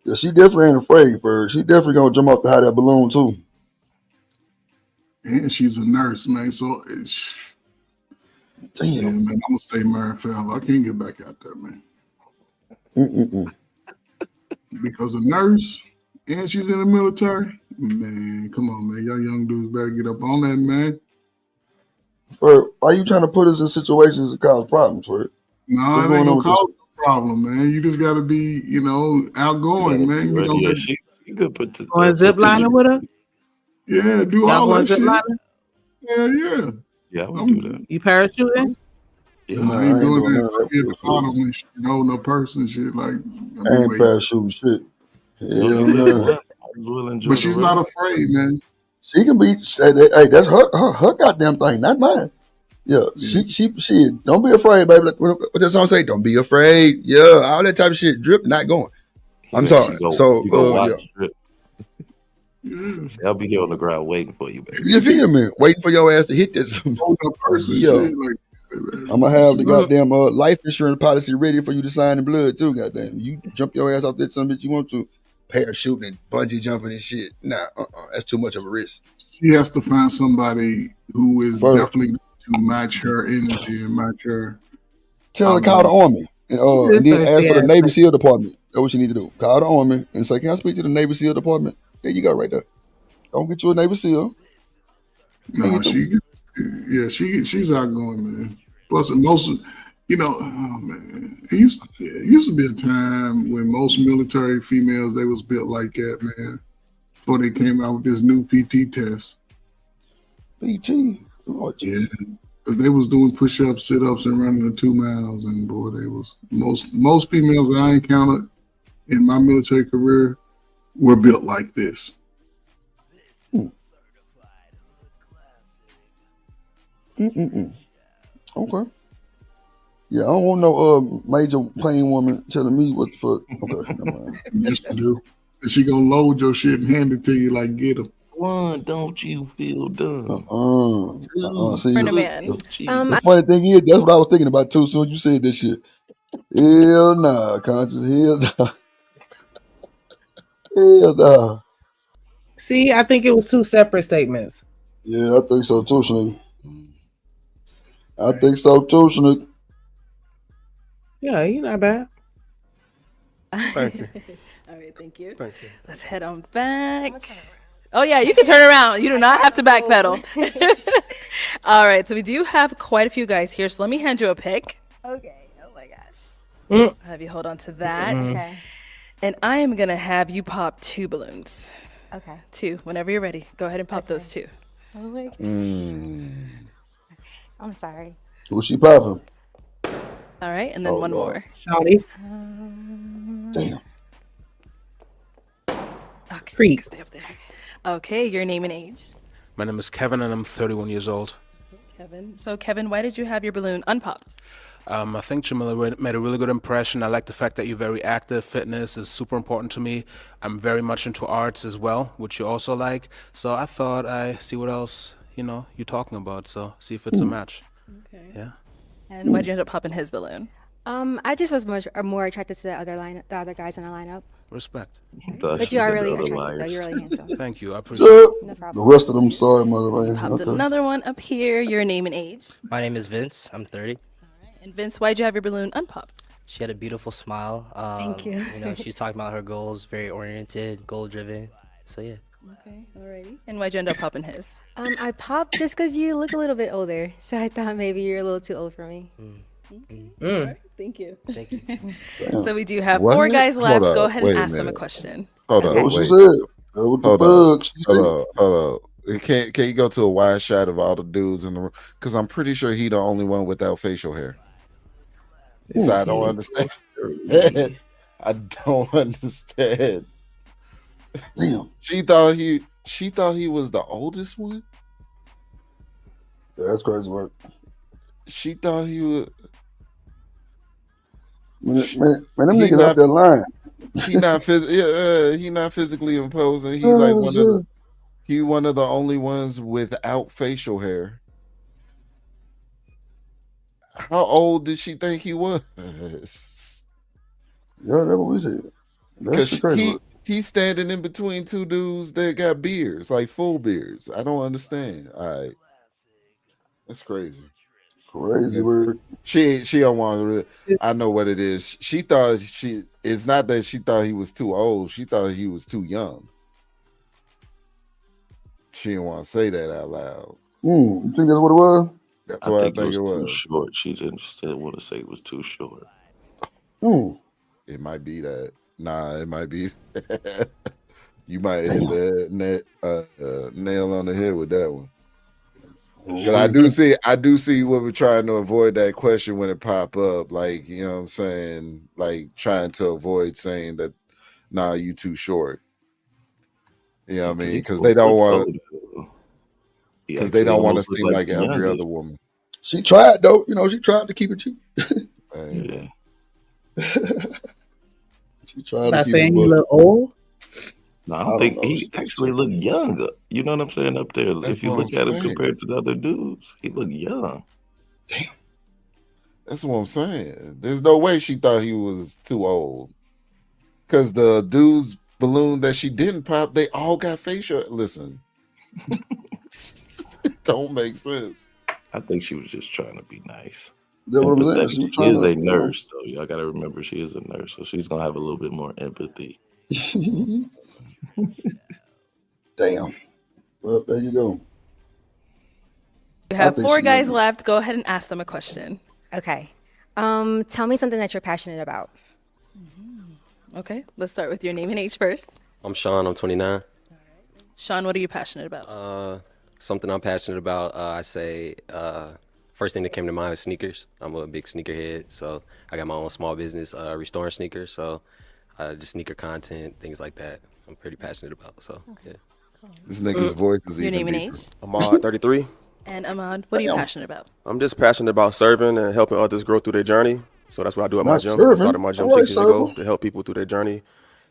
Yeah, she definitely ain't afraid, Ferg. She definitely gonna jump off the high that balloon too. And she's a nurse, man. So damn, yeah, man, I'm gonna stay married forever. I can't get back out there, man. Because a nurse and she's in the military, man. Come on, man. Y'all young dudes better get up on that, man. Ferg, why you trying to put us in situations that cause problems, Ferg? No, it ain't gonna cause a problem, man. You just gotta be, outgoing, man. You don't let she could put to Going zip lining with her? Yeah, do all going that zip shit. lining? Yeah. Yeah, I would do that. You parachuting? Yeah, I ain't doing that. Be at the bottom and shit, holding a purse and shit. Like, I ain't parachuting shit. Hell no. But she's not afraid, man. She can be. Hey, that's her goddamn thing, not mine. Yeah, she. Don't be afraid, baby. Like, what the song say? Don't be afraid. Yeah, all that type of shit. Drip not going. I'm sorry. You go watch yeah. Drip. See, I'll be here on the ground waiting for you, baby. You feel me? Waiting for your ass to hit this. Yo, I'm gonna have the goddamn life insurance policy ready for you to sign in blood too. Goddamn, you jump your ass off that son bitch you want to, parachuting and bungee jumping and shit. Nah, that's too much of a risk. She has to find somebody who is definitely going to match her energy and match her. Tell her to call the Army and then ask for the Navy SEAL department. That's what you need to do. Call the Army and say, "Can I speak to the Navy SEAL department?" There you go, right there. Don't get you a Navy SEAL. No, she's outgoing, man. Plus, most, oh man, it used to be a time when most military females they was built like that, man. Before they came out with this new PT test. PT, Lord, yeah. Because they was doing push-ups, sit-ups, and running the 2 miles, and boy, they was most females that I encountered in my military career were built like this. Okay. Yeah, I don't want no major plain woman telling me what the fuck. Okay, never mind. Yes, you do. And she gonna load your shit and hand it to you like get them. One, don't you feel dumb? See, Ferdinand. the funny thing is, that's what I was thinking about too. As soon as you said this shit, hell nah, conscious, hell nah, hell nah. See, I think it was 2 separate statements. Yeah, I think so too, Snoop. I think so too, Snoop. Yeah, you're not bad. Thank you. All right, thank you. Thank you. Let's head on back. Oh yeah, you can turn around. You do not have to backpedal. All right, so we do have quite a few guys here. So let me hand you a pick. Okay. Oh my gosh. I'll have you hold on to that. Okay. And I am gonna have you pop 2 balloons. Okay. 2. Whenever you're ready, go ahead and pop those 2. Oh my gosh. I'm sorry. Who's she popping? All right, and then one more. Shawty. Damn. Okay, Creep. stay up there. Okay, your name and age. My name is Kevin, and I'm 31 years old. Kevin. So Kevin, why did you have your balloon unpopped? I think Jamila made a really good impression. I like the fact that you're very active. Fitness is super important to me. I'm very much into arts as well, which you also like. So I thought I see what else, you're talking about. So see if it's a match. Okay. Yeah. And why'd you end up popping his balloon? I just was more attracted to the other guys in the lineup. Respect. But you are really attractive, though. You're really handsome. Thank you. I appreciate it. No The problem. rest of them, sorry, motherfucker. Popped Okay. another one up here. Your name and age. My name is Vince. I'm 30. And Vince, why'd you have your balloon unpopped? She had a beautiful smile. Thank you. She's talking about her goals, very oriented, goal driven. So yeah. Okay, alrighty. And why'd you end up popping his? I popped just because you look a little bit older, so I thought maybe you're a little too old for me. Alright, thank you. Thank you. So we do have What? 4 guys left. Hold Go up, ahead and wait a ask them a minute. question. Hold on. That's what she wait. said. That's what the Hold fuck she up. said. Hold up. Can you go to a wide shot of all the dudes in the room? Because I'm pretty sure he the only one without facial hair. So I don't understand. I don't understand. Damn. She thought he was the oldest one. Yeah, that's crazy work. She thought he was. Man, them He niggas not- out there lying. He not physically imposing. He Oh, like one shit. of the only ones without facial hair. How old did she think he was? Yeah, that's what we said. That's Because the crazy work. he's standing in between 2 dudes that got beards, like full beards. I don't understand. All right, that's crazy. Crazy work. She don't want to. I know what it is. She thought It's not that she thought he was too old. She thought he was too young. She didn't want to say that out loud. You think that's what it was? That's what I think it Too was. short. She just didn't want to say it was too short. It might be that. Nah, it might be. You might hit that nail on the head with that one. But I do see what we're trying to avoid that question when it pop up. Like, you know what I'm saying? Like trying to avoid saying that, nah, you too short. You know what I mean? Because they don't want to seem like every other woman. She tried though. She tried to keep it cheap. Yeah. She tried By to keep saying it you buck. look old. No, I don't think he actually looked younger. You know what I'm saying? Up there, That's if you what look I'm at him saying. compared to the other dudes, he looked young. That's what I'm saying. There's no way she thought he was too old. Because the dude's balloon that she didn't pop, they all got facial. Listen, it don't make sense. I think she was just trying to be nice. That's what I'm saying. Empathetic. She was She trying is to, a nurse, though. Y'all got to remember she is a nurse, so she's gonna have a little bit more empathy. Damn. Well, there you go. You have think 4 she guys is. left. Go ahead and ask them a question. Okay. Tell me something that you're passionate about. Okay, let's start with your name and age first. I'm Sean. I'm 29. Sean, what are you passionate about? Something I'm passionate about. I say first thing that came to mind was sneakers. I'm a big sneakerhead, so I got my own small business restoring sneakers. So just sneaker content, things like that. I'm pretty passionate about. So yeah. This nigga's voice is Your even name and deeper. age? Ahmad, 33. And Ahmad, what are you passionate about? I'm just passionate about serving and helping others grow through their journey. So that's what I do at my Not gym. I serving. started my gym All right, 6 years ago server. to help people through their journey,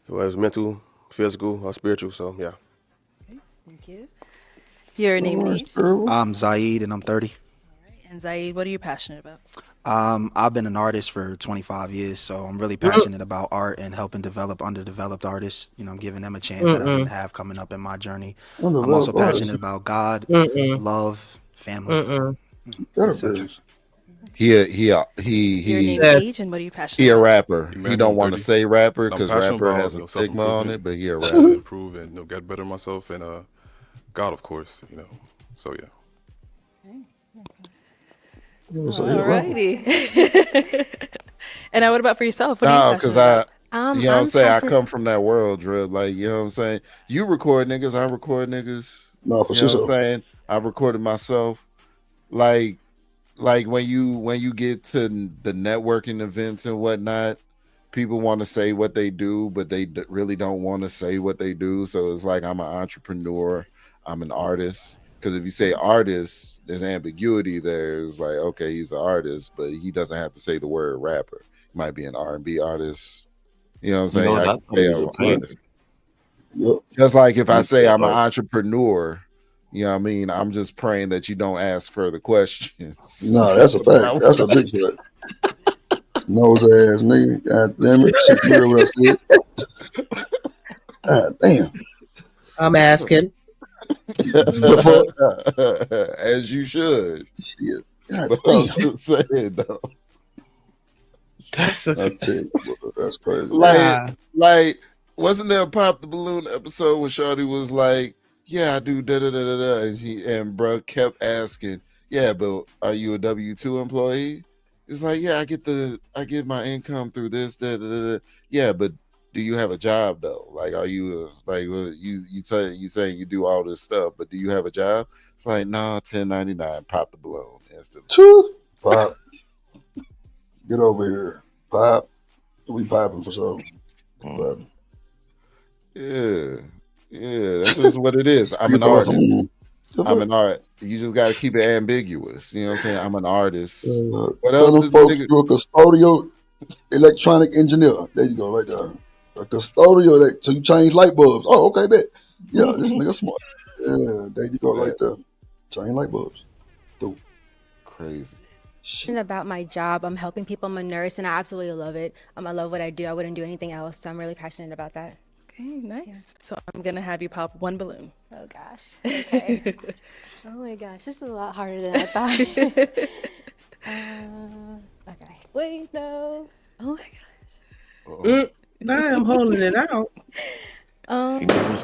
whether it's mental, physical, or spiritual. So yeah. Thank you. Your name and age? I'm Zaid and I'm 30. And Zaid, what are you passionate about? I've been an artist for 25 years, so I'm really passionate about art and helping develop underdeveloped artists, giving them a chance that I didn't have coming up in my journey. I'm also Underdeveloped artists. passionate about God, Mm-mm. love, family. Better He Your name and age, and what are you passionate He a about? rapper. He Emmanuel, don't want to 30. say rapper I'm because passionate rapper about, has a stigma on self-improvement, it, but he a trying to rapper. improve and get better myself and God, of course, So yeah. Alrighty. And now what about for yourself? What are No, you because passionate I, about? you know what I'm I'm saying? I passionate. come from that world, Drip. Like, you know what I'm saying? You record niggas, I record niggas. No, for You know what I'm sure. saying? I recorded myself. Like when you get to the networking events and whatnot, people want to say what they do, but they really don't want to say what they do. So it's like I'm an entrepreneur, I'm an artist. Because if you say artist, there's ambiguity there. It's like, okay, he's an artist, but he doesn't have to say the word rapper. He might be an R&B artist. You know what I'm saying? I I can thought say he was I'm a painter. Yep. just like if I say Yeah, I'm an art. entrepreneur, you know what I mean? I'm just praying that you don't ask further questions. No, that's a fact. That's a big fact. Nose ass nigga. God damn it. Shit, you heard what I said? God damn. I'm asking. The fuck? As you should. Shit. God But I'm damn. just saying though. That's I tell you, that's crazy. Like, wasn't there a Pop the Balloon episode where Shorty was like, "Yeah, I do da da da da da," and bruh kept asking, "Yeah, but are you a W-2 employee?" It's like, "Yeah, I get my income through this da da da da." Yeah, but do you have a job though? Like, are you you saying you do all this stuff, but do you have a job? It's like, no, 1099, pop the balloon instantly. Choo. Pop. Get over here. Pop. We popping for sure. Popping. Yeah, that's just what it is. I'm You an talking about artist. some- I'm an art. You just got to keep it ambiguous. You know what I'm saying? I'm an artist. What tell else them does folks nigga? you're a custodial electronic engineer. There you go, right there. A custodial, so you change light bulbs. Oh, okay, bet. Yeah, this nigga smart. Yeah, there you go, right there. Change light bulbs. Dude. Crazy. About my job, I'm helping people. I'm a nurse, and I absolutely love it. I love what I do. I wouldn't do anything else, so I'm really passionate about that. Okay, nice. So I'm gonna have you pop one balloon. Oh gosh. Okay. Oh my gosh, this is a lot harder than I thought. Okay. Wait, no. Oh my gosh. I'm holding it out. Oh my gosh.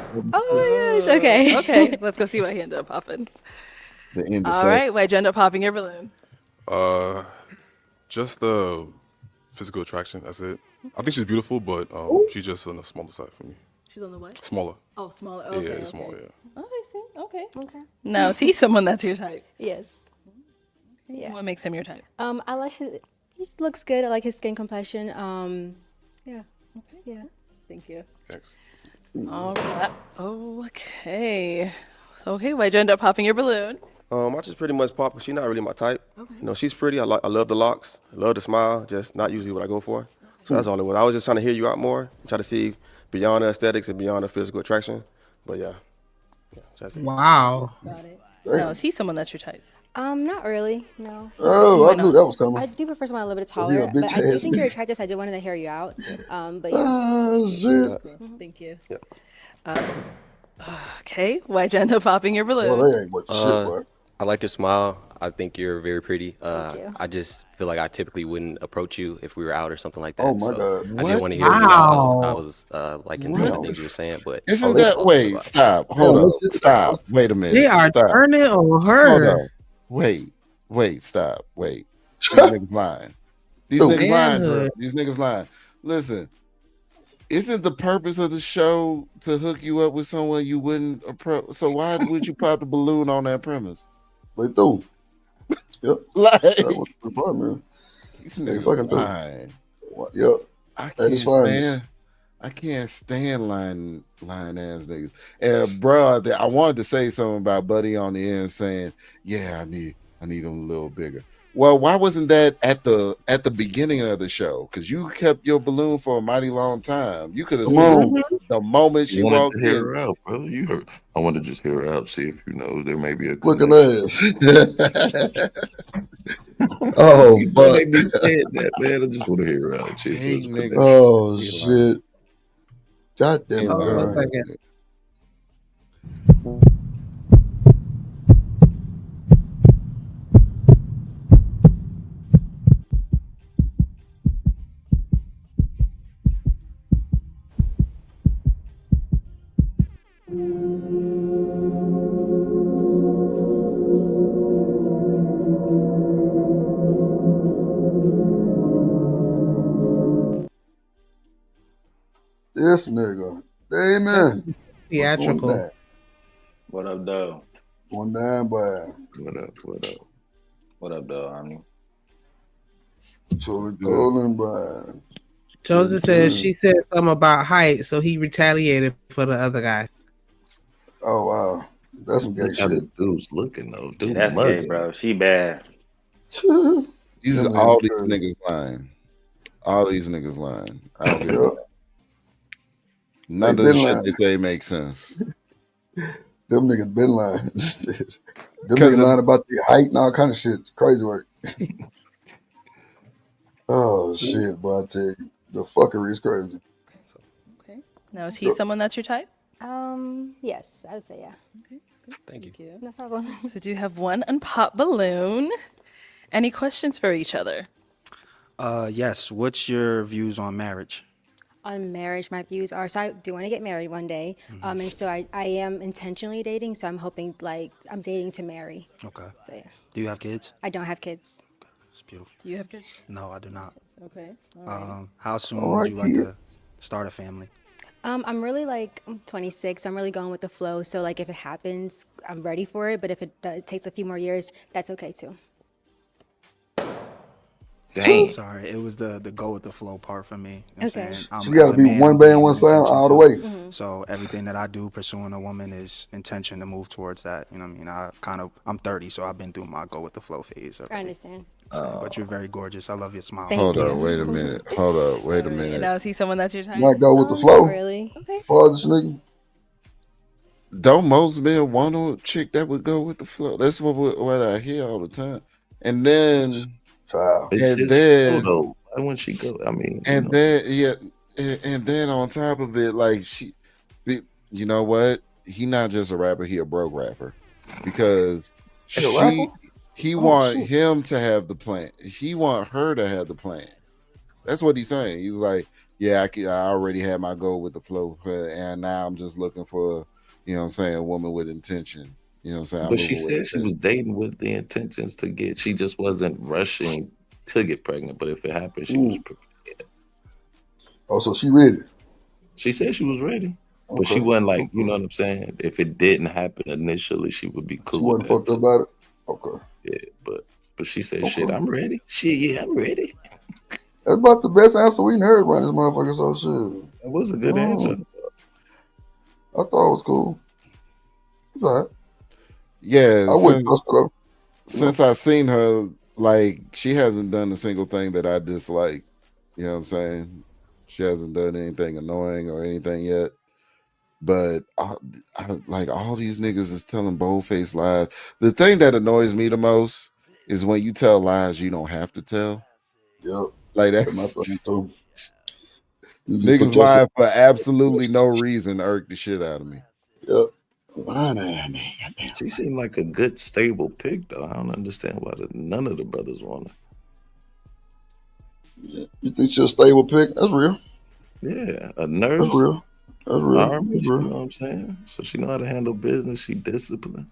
Okay. Okay, let's go see what he ended up popping. The end. All right, why'd you end up popping your balloon? Just the physical attraction. That's it. I think she's beautiful, but she's just on the smaller side for me. She's on the what? Smaller. Oh, smaller. Yeah, Okay, yeah, okay. smaller. Yeah. Oh, I see. Okay. Okay. Now, is he someone that's your type? Yes. Yeah. What makes him your type? I like his. He looks good. I like his skin complexion. Yeah. Okay. Yeah. Thank you. Thanks. All right. Okay. So, okay, why'd you end up popping your balloon? I just pretty much pop. She's not really my type. Okay. She's pretty. I love the locks. I love the smile. Just not usually what I go for. So that's all it was. I was just trying to hear you out more. Try to see beyond the aesthetics and beyond the physical attraction. But yeah, that's it. Wow. Got it. Now, is he someone that's your type? Not really. No. Oh, I knew that was coming. I do prefer someone a little bit Was he a taller, but I do bitch-ass think you're nigga? attractive. So I do want to hear you out. But yeah. Ah, shit. Thank you. Okay, why'd you end up popping your balloon? Well, they ain't what you shit, boy. I like your smile. I think you're very pretty. you. I just feel like I typically wouldn't approach you if we were out or something like that. Oh, my so God. I did What? want to hear you out. I Wow. was liking some of the What? things you were saying, but Isn't that's that all wait? about. Stop. Hold up. Stop. Wait a minute. They are Stop. turning on Hold her. up. Wait. Stop. Wait. These niggas lying. These niggas lying, bro. Manhood. These niggas lying. Listen. Isn't the purpose of the show to hook you up with someone you wouldn't approach? So why would you pop the balloon on that premise? They do. Yep. Like, That was the part, man. these They niggas fucking took. lying. Yep. I At can't its finest. stand. I can't stand lying ass niggas. And bro, I wanted to say something about Buddy on the end saying, "Yeah, I need them a little bigger." Well, why wasn't that at the beginning of the show? Because you kept your balloon for a mighty long time. You could have Come seen on. the moment she You wanted walked to hear in. her out, brother. You heard. I want to just hear her out, see if there may be a Look at connection. that. Oh, You know fuck. they be saying that, man. I just want to hear her out, see if there's a Hate connection. niggas. Oh, be shit. God damn it, And, Hold on a God. second. This nigga. Amen. Theatrical. Going down. What up, though? Going down, boy. What up? What up? What up, though, honey? So we calling, boy. Joseph says she said something about height, so he retaliated for the other guy. Oh, wow. That's some gay Look how shit. the dude's looking, though. Dude, That's gay, mugging. bro. She bad. These Them all niggas these crazy. niggas lying. All these niggas lying. I don't get Yep. it. None of They the been shit lying. they say makes sense. Them niggas been lying. Them 'Cause niggas of- lying about their height and all kind of shit. Crazy work. Oh, shit, boy. I tell you. The fuckery is crazy. Now, is he someone that's your type? Yes, I would say yeah. Thank you. No problem. So do you have one unpopped balloon? Any questions for each other? Yes. What's your views on marriage? On marriage, my views are, so I do want to get married one day. And so I am intentionally dating, so I'm hoping, I'm dating to marry. Okay. So yeah. Do you have kids? I don't have kids. It's beautiful. Do you have kids? No, I do not. Okay. How soon All would right, you like kid. to start a family? I'm really I'm 26. So I'm really going with the flow. So if it happens, I'm ready for it. But if it takes a few more years, that's okay too. Dang. Sorry, it was the go with the flow part for me. You know what I'm Okay. saying? So you gotta as a be man, one I'm band, big one on sound intention all the too. way. So everything that I do pursuing a woman is intention to move towards that. You know what I mean? I'm 30, so I've been through my go with the flow phase I already. understand. But you're very gorgeous. I love your smile. Thank Hold you. up, wait a minute. Hold up, wait a And minute. now, is he someone that's your type? Not go with the Not flow. really. Okay. Pause this nigga. Don't most men want a chick that would go with the flow? That's what I hear all the time. And then, Child. It's and his then, flow, though. Why wouldn't she go? I mean, and then, yeah, and then on top of it, you know what? He not just a rapper; he a broke rapper, because Hey, a rapper? he Oh, want shit. him to have the plan. He want her to have the plan. That's what he's saying. He's like, yeah, I already had my goal with the flow, and now I'm just looking for, you know what I'm saying, a woman with intention. You know what I'm saying? I'm but she moving with said she was dating with the intentions to get. She just wasn't rushing to get pregnant. But if it happened, she was. Oh, so she ready? She said she was ready, but she Okay. wasn't like, you know what I'm saying. If it didn't happen initially, she would be cool She with wasn't that fucked up too. about it? Okay. Yeah, but she said, Okay. "Shit, I'm ready. Shit, yeah, I'm ready." That's about the best answer we heard around this motherfucker, so shit. That was a good answer. I thought it was cool. It's all right. Yeah, I wouldn't trust her though. since I seen her, like, she hasn't done a single thing that I dislike. You know what I'm saying? She hasn't done anything annoying or anything yet. But like, all these niggas is telling bold-faced lies. The thing that annoys me the most is when you tell lies you don't have to tell. Yep. Like, That's my that's thing too. You just niggas put yourself. lying for absolutely no reason irk the shit out of me. Yep. Lying. She seemed like a good, stable pick, though. I don't understand why none of the brothers want her. You think she'll stable pick? That's real. Yeah, a nurse. That's real. That's real. Army, That's you real. know what I'm saying? So she know how to handle business. She disciplined.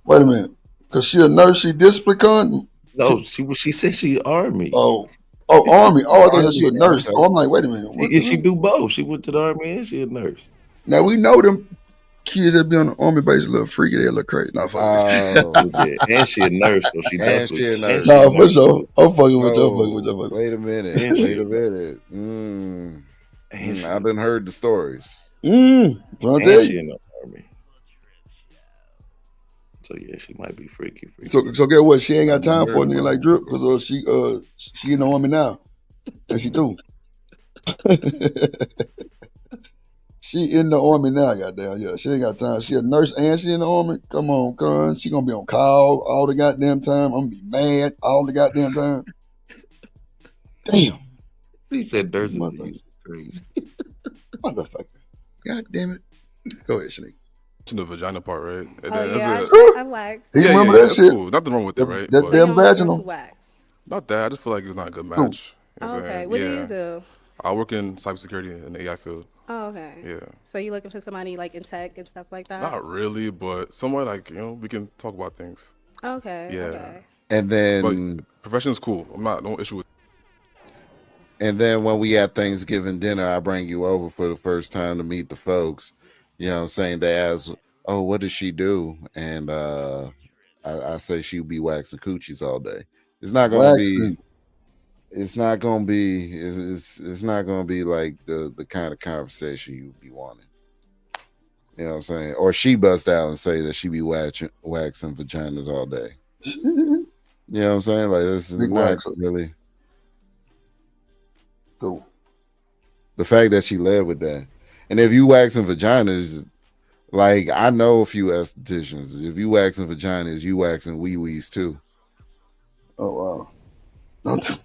Wait a minute. Cause she a nurse, she disciplined. No, she said she Army. Oh, Army. Oh, I thought she a nurse. Oh, I'm like, wait a minute. What She do both. She went to the Army and she a nurse. Now we know them kids that be on the army base a little freaky, they look crazy. Nah, fuck Yeah, and she a nurse, so she And definitely. she a nurse. Nah, for sure. I'm fucking with you. I'm fucking with you. I'm fucking with you. Wait a minute. And she Wait a a minute. I've been heard the stories. Trying to And tell she you. in the army. So yeah, she might be freaky. So get what? She ain't got time for a nigga like Drip because she in the army now, and she through. She in the army now, goddamn. Yeah, she ain't got time. She a nurse and she in the army. Come on, cuz. She gonna be on call all the goddamn time. I'm gonna be mad all the goddamn time. Damn. He said nurses Motherfucker. crazy. Motherfucker. God damn it. Go ahead, Shanique. To the vagina part, right? I wax. You remember that that's shit? cool. Nothing wrong with it, right? That But- damn vaginal. Not that. I just feel like it's not a good match. You know what I'm Okay. saying? What do you do? I work in cybersecurity in the AI field. Oh, okay. Yeah. So you looking for somebody like in tech and stuff like that? Not really, but somewhere like, we can talk about things. Okay. Yeah. Okay. And then But profession's cool. I'm not no issue with. And then when we had Thanksgiving dinner, I bring you over for the first time to meet the folks. You know what I'm saying? They ask, oh, what does she do? And I say she'll be waxing coochies all day. It's not gonna be it's not gonna be it's not gonna be like the kind of conversation you be wanting. You know what I'm saying? Or she bust out and say that she be waxing vaginas all day. You know what I'm saying? Like this is Big not waxer. really Cool. the fact that she led with that. And if you waxing vaginas, like I know a few estheticians. If you waxing vaginas, you waxing wee-wees too. Oh wow. Don't.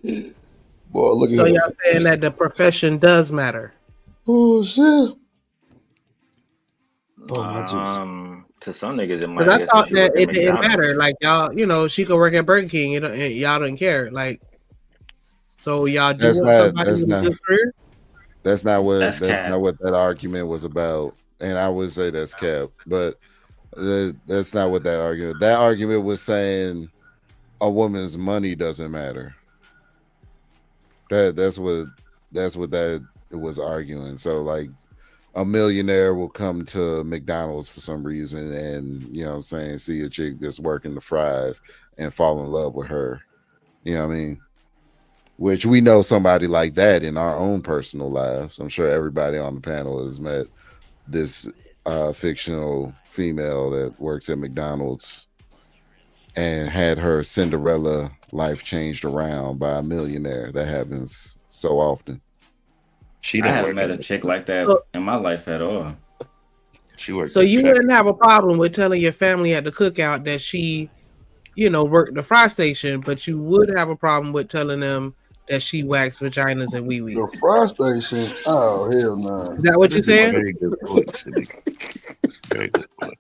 Boy, look So at y'all saying that the profession does matter? Oh shit. Oh my to some niggas it might. Because I guess thought if you that work at it didn't McDonald's. matter. Like y'all, she could work at Burger King, and y'all didn't care. Like, so y'all do That's want not somebody with a good career? that's not what That's that's cap. not what that argument was about. And I would say that's cap, but that's not what that argument. That argument was saying a woman's money doesn't matter. That's what that it was arguing. So like a millionaire will come to McDonald's for some reason and you know what I'm saying, see a chick that's working the fries and fall in love with her. You know what I mean? Which we know somebody like that in our own personal lives. I'm sure everybody on the panel has met this fictional female that works at McDonald's and had her Cinderella life changed around by a millionaire. That happens so often. She I didn't haven't work met at a chick like that in my life at all. She worked. So at you Check- wouldn't have a problem with telling your family at the cookout that she, worked the fry station, but you would have a problem with telling them that she waxed vaginas and wee wees. the fry station. Oh hell no. Is that what you're This is a saying? very good point, Shanique. Very good point.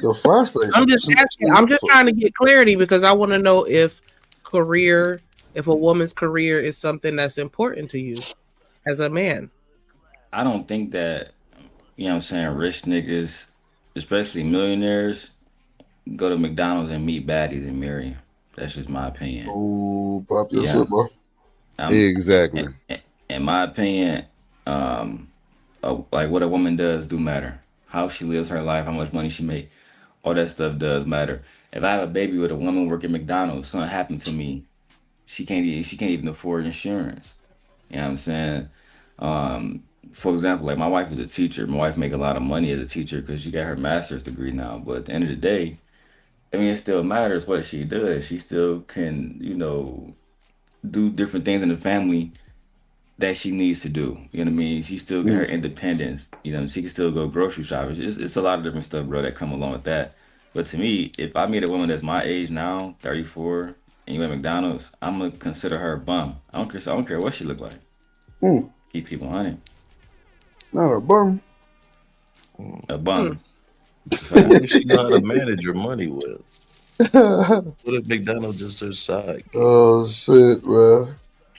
The fry station. I'm just asking. I'm just trying to get clarity because I want to know if a woman's career is something that's important to you as a man. I don't think that, you know what I'm saying, rich niggas, especially millionaires, go to McDonald's and meet baddies and marry 'em. That's just my opinion. Oh, pop your shit, bro. Exactly. In my opinion, like what a woman does do matter. How she lives her life, how much money she make, all that stuff does matter. If I have a baby with a woman working McDonald's, something happened to me, she can't even afford insurance. You know what I'm saying? For example, like my wife is a teacher. My wife make a lot of money as a teacher because she got her master's degree now. But at the end of the day, I mean, it still matters what she does. She still can, do different things in the family that she needs to do. You know what I mean? She still got her independence. She can still go grocery shopping. It's a lot of different stuff, bro, that come along with that. But to me, if I meet a woman that's my age now, 34, and you at McDonald's, I'm gonna consider her a bum. I don't care what she look like. Keep people honest. No, a bum. A bum. What if she know how to manage her money well? What if McDonald's just her side? Oh shit, bro.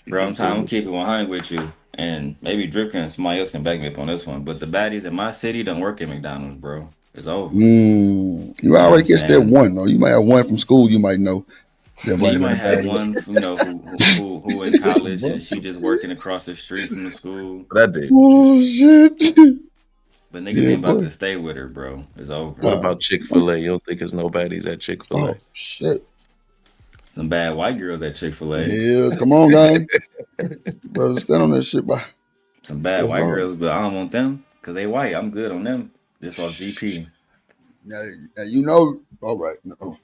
Bro, I'm trying to keep it 100 with you. And maybe Drip and somebody else can back me up on this one. But the baddies in my city don't work at McDonald's, bro. It's over. You already get that one, though. You might have one from school you might know. You might have one, who who in college and she just working across the street from the school. That did. Oh shit. But niggas Yeah, ain't about boy. to stay with her, bro. It's over. What about Chick-fil-A? You don't think it's nobody's at Chick-fil-A? Oh shit. Some bad white girls at Chick-fil-A. Yes, come on, gang. Better stand on that shit, bye. Some bad Yes, white Lord. girls, but I don't want them because they white. I'm good on them. Just off GP. Now you know, all right. No.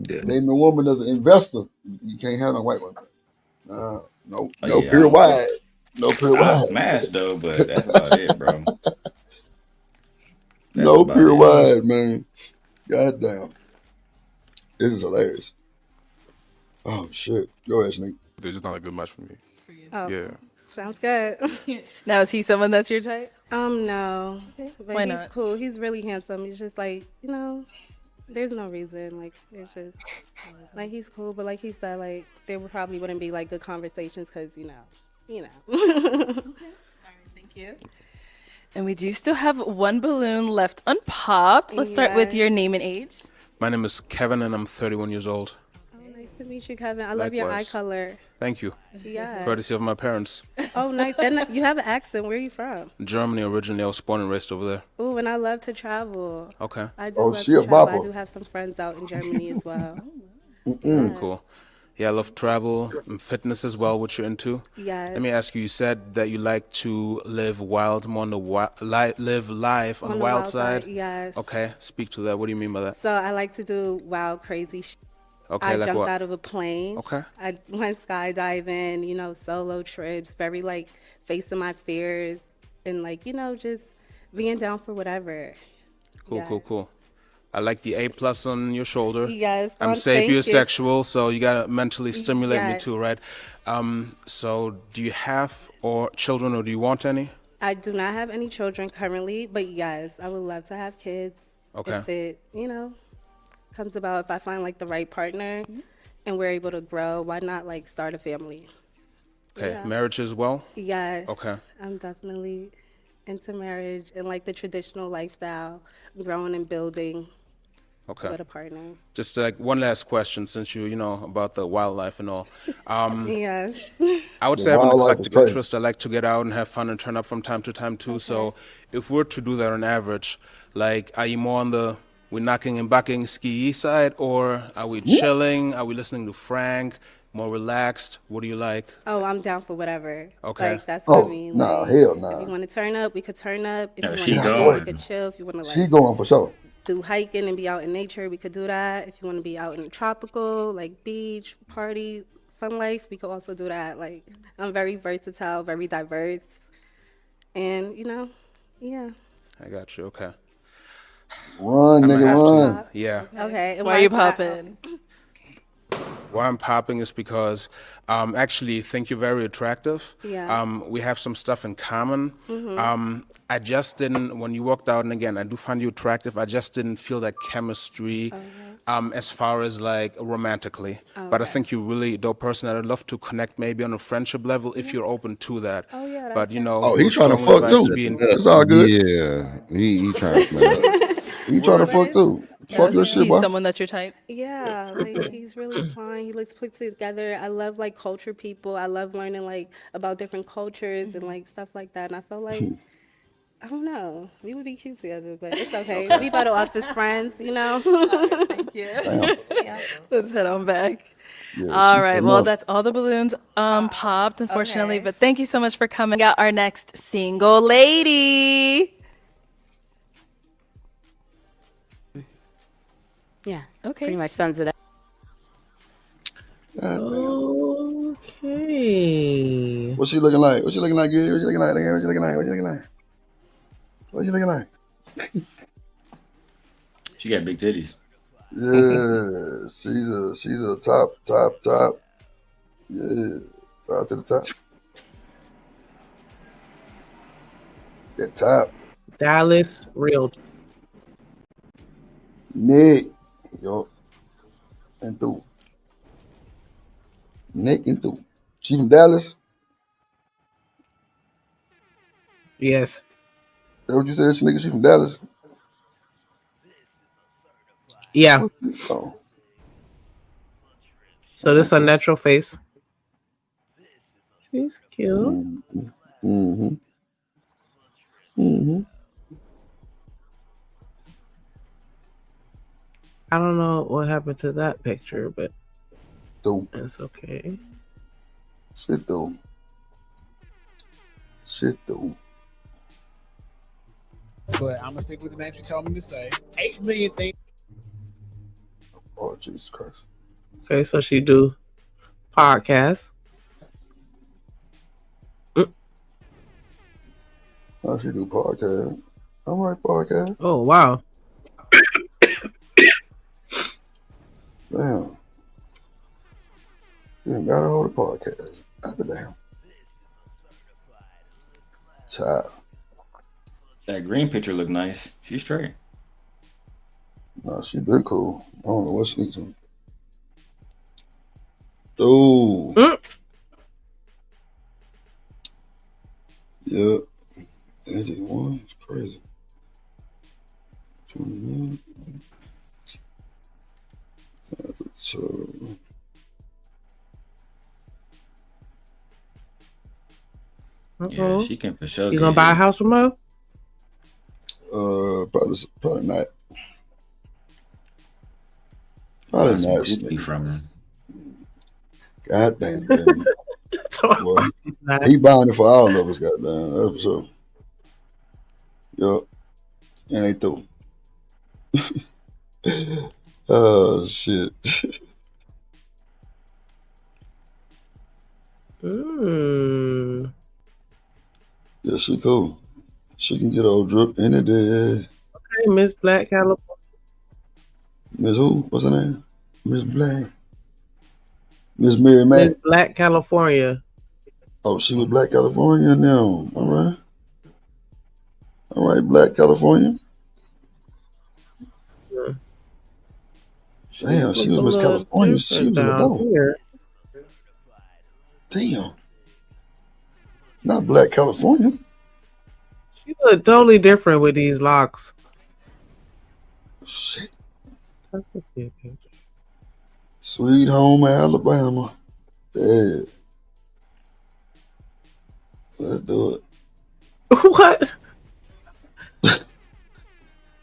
Yeah. Dating a woman as an investor, you can't have no white one. No, Oh, no yeah, I pure don't wide. fuck. No pure I wide. smash though, but that's about it, bro. That's No about pure it. wide, man. God damn. This is hilarious. Oh shit. Go ahead, Snake. They're just not a good match for me. Oh, Yeah. sounds good. Now, is he someone that's your type? No, but Why he's not? cool. He's really handsome. He's just like, there's no reason. Like, it's just like he's cool, but like he said, like there probably wouldn't be like good conversations because you know. Thank you. And we do still have one balloon left unpopped. Let's start with your name and age. My name is Kevin, and I'm 31 years old. Nice to meet you, Kevin. I love your eye Likewise. color. Thank you. Yeah. Courtesy of my parents. Oh, nice. And you have an accent. Where are you from? Germany originally. I was born and raised over there. Oh, and I love to travel. Okay. I do Oh, love she to a travel. I bopper. do have some friends out in Germany as well. Very cool. Yeah, I love travel and fitness as well, which you're into. Yes. Let me ask you, you said that you like to live wild, more on the live life on the wild side. Yes. Okay, speak to that. What do you mean by that? So I like to do wild, crazy shit. Okay, I like jumped what? out of a plane. Okay. I went skydiving, solo trips, very like facing my fears and like, just being down for whatever. Cool. I like the A+ on your shoulder. Yes. I'm thank you. sapiosexual, so you gotta mentally stimulate me Yes. too, right? So do you have children, or do you want any? I do not have any children currently, but yes, I would love to have kids. Okay. If it, comes about, if I find like the right partner and we're able to grow, why not like start a family? Okay, Yeah. marriage as well? Yes. Okay. I'm definitely into marriage and like the traditional lifestyle, growing and building Okay. with a partner. Just like one last question, since you know about the wildlife and all. Yes. I would The say I have an wildlife is eclectic crazy. interest. I like to get out and have fun and turn up from time to time too. So if we're to do that on average, like, are you more on the we're knocking and bucking ski side, or are we chilling? Are we listening to Frank? More relaxed? What do you like? Oh, I'm down for whatever. Okay. Like that's what Oh, I mean. nah, like, hell If nah. you want to turn up, we could turn up. If No, you she want to chill, we going. could chill. If you want to She like going for sure. do hiking and be out in nature, we could do that. If you want to be out in the tropical, like beach, party, fun life, we could also do that. Like I'm very versatile, very diverse. And yeah. I got you. Okay. Run, I'ma nigga, have run. to. Yeah. Okay. And Why are you is that? popping? Why I'm popping is because actually think you're very attractive. Yeah. We have some stuff in common. I just didn't, when you walked out, and again, I do find you attractive, I just didn't feel that chemistry as far as like romantically. But I think you're really a dope person, and I'd love to connect maybe on a friendship level if you're open to that. Oh, yeah, But Oh, we're he trying to strongly fuck advised too. to be in. It's all good. Yeah, he trying to smell it. He trying to fuck too. Fuck your shit, He's boy. someone that's your type. Yeah, like he's really fun. He looks put together. I love like culture people. I love learning like about different cultures and like stuff like that. And I feel like I don't know, we would be cute together, but it's okay. We better off as friends, Thank you. Yeah. Let's head on back. Yeah, All she's right. from Well, up. that's all the balloons popped, unfortunately. Okay. But thank you so much for coming. We got our next single lady. Yeah. Okay. Pretty much sums it up. God damn. Okay. What's she looking like? What you looking like, girl? What you looking like? What you looking like? What you looking like? What you looking like? She got big titties. Yeah, she's a top. Yeah, top to the top. That top. Dallas real. Nick. Yo. And through. Nick and through. She from Dallas? Yes. That what you said, she nigga? She from Dallas? Yeah. Oh. So this a natural face. She's cute. Mm-hmm. Mm-hmm. I don't know what happened to that picture, but it's okay. Shit though. But I'm gonna stick with the name she told me to say. 8 million things. Oh Jesus Christ. Okay, so she do podcasts. Oh, she do podcast. All right, podcast. Oh wow. Damn. You got a hold of podcast. Damn. Child. That green picture look nice. She's straight. No, she been cool. I don't know what she doing. Oh. Yep. 81. It's crazy. 29. So, Yeah, she can for sure. You gonna buy a house from her? probably not. Buy Probably some not. cookie from her. God damn. Boy, he buying it for all of us, goddamn. That's for sure. Yup. And they through. Oh, shit. Yeah, she cool. She can get old drip in it there. Okay, Miss Black California. Miss who? What's her name? Miss Black. Miss Mary Mack. Miss Black California. Oh, she was Black California now. All right. All right, Black California. Yeah. Damn, she was Miss California. She was an adult. Here. Damn. Not Black California. She look totally different with these locks. Shit. That's a cute picture. Sweet home Alabama. Yeah. Let's do it. What?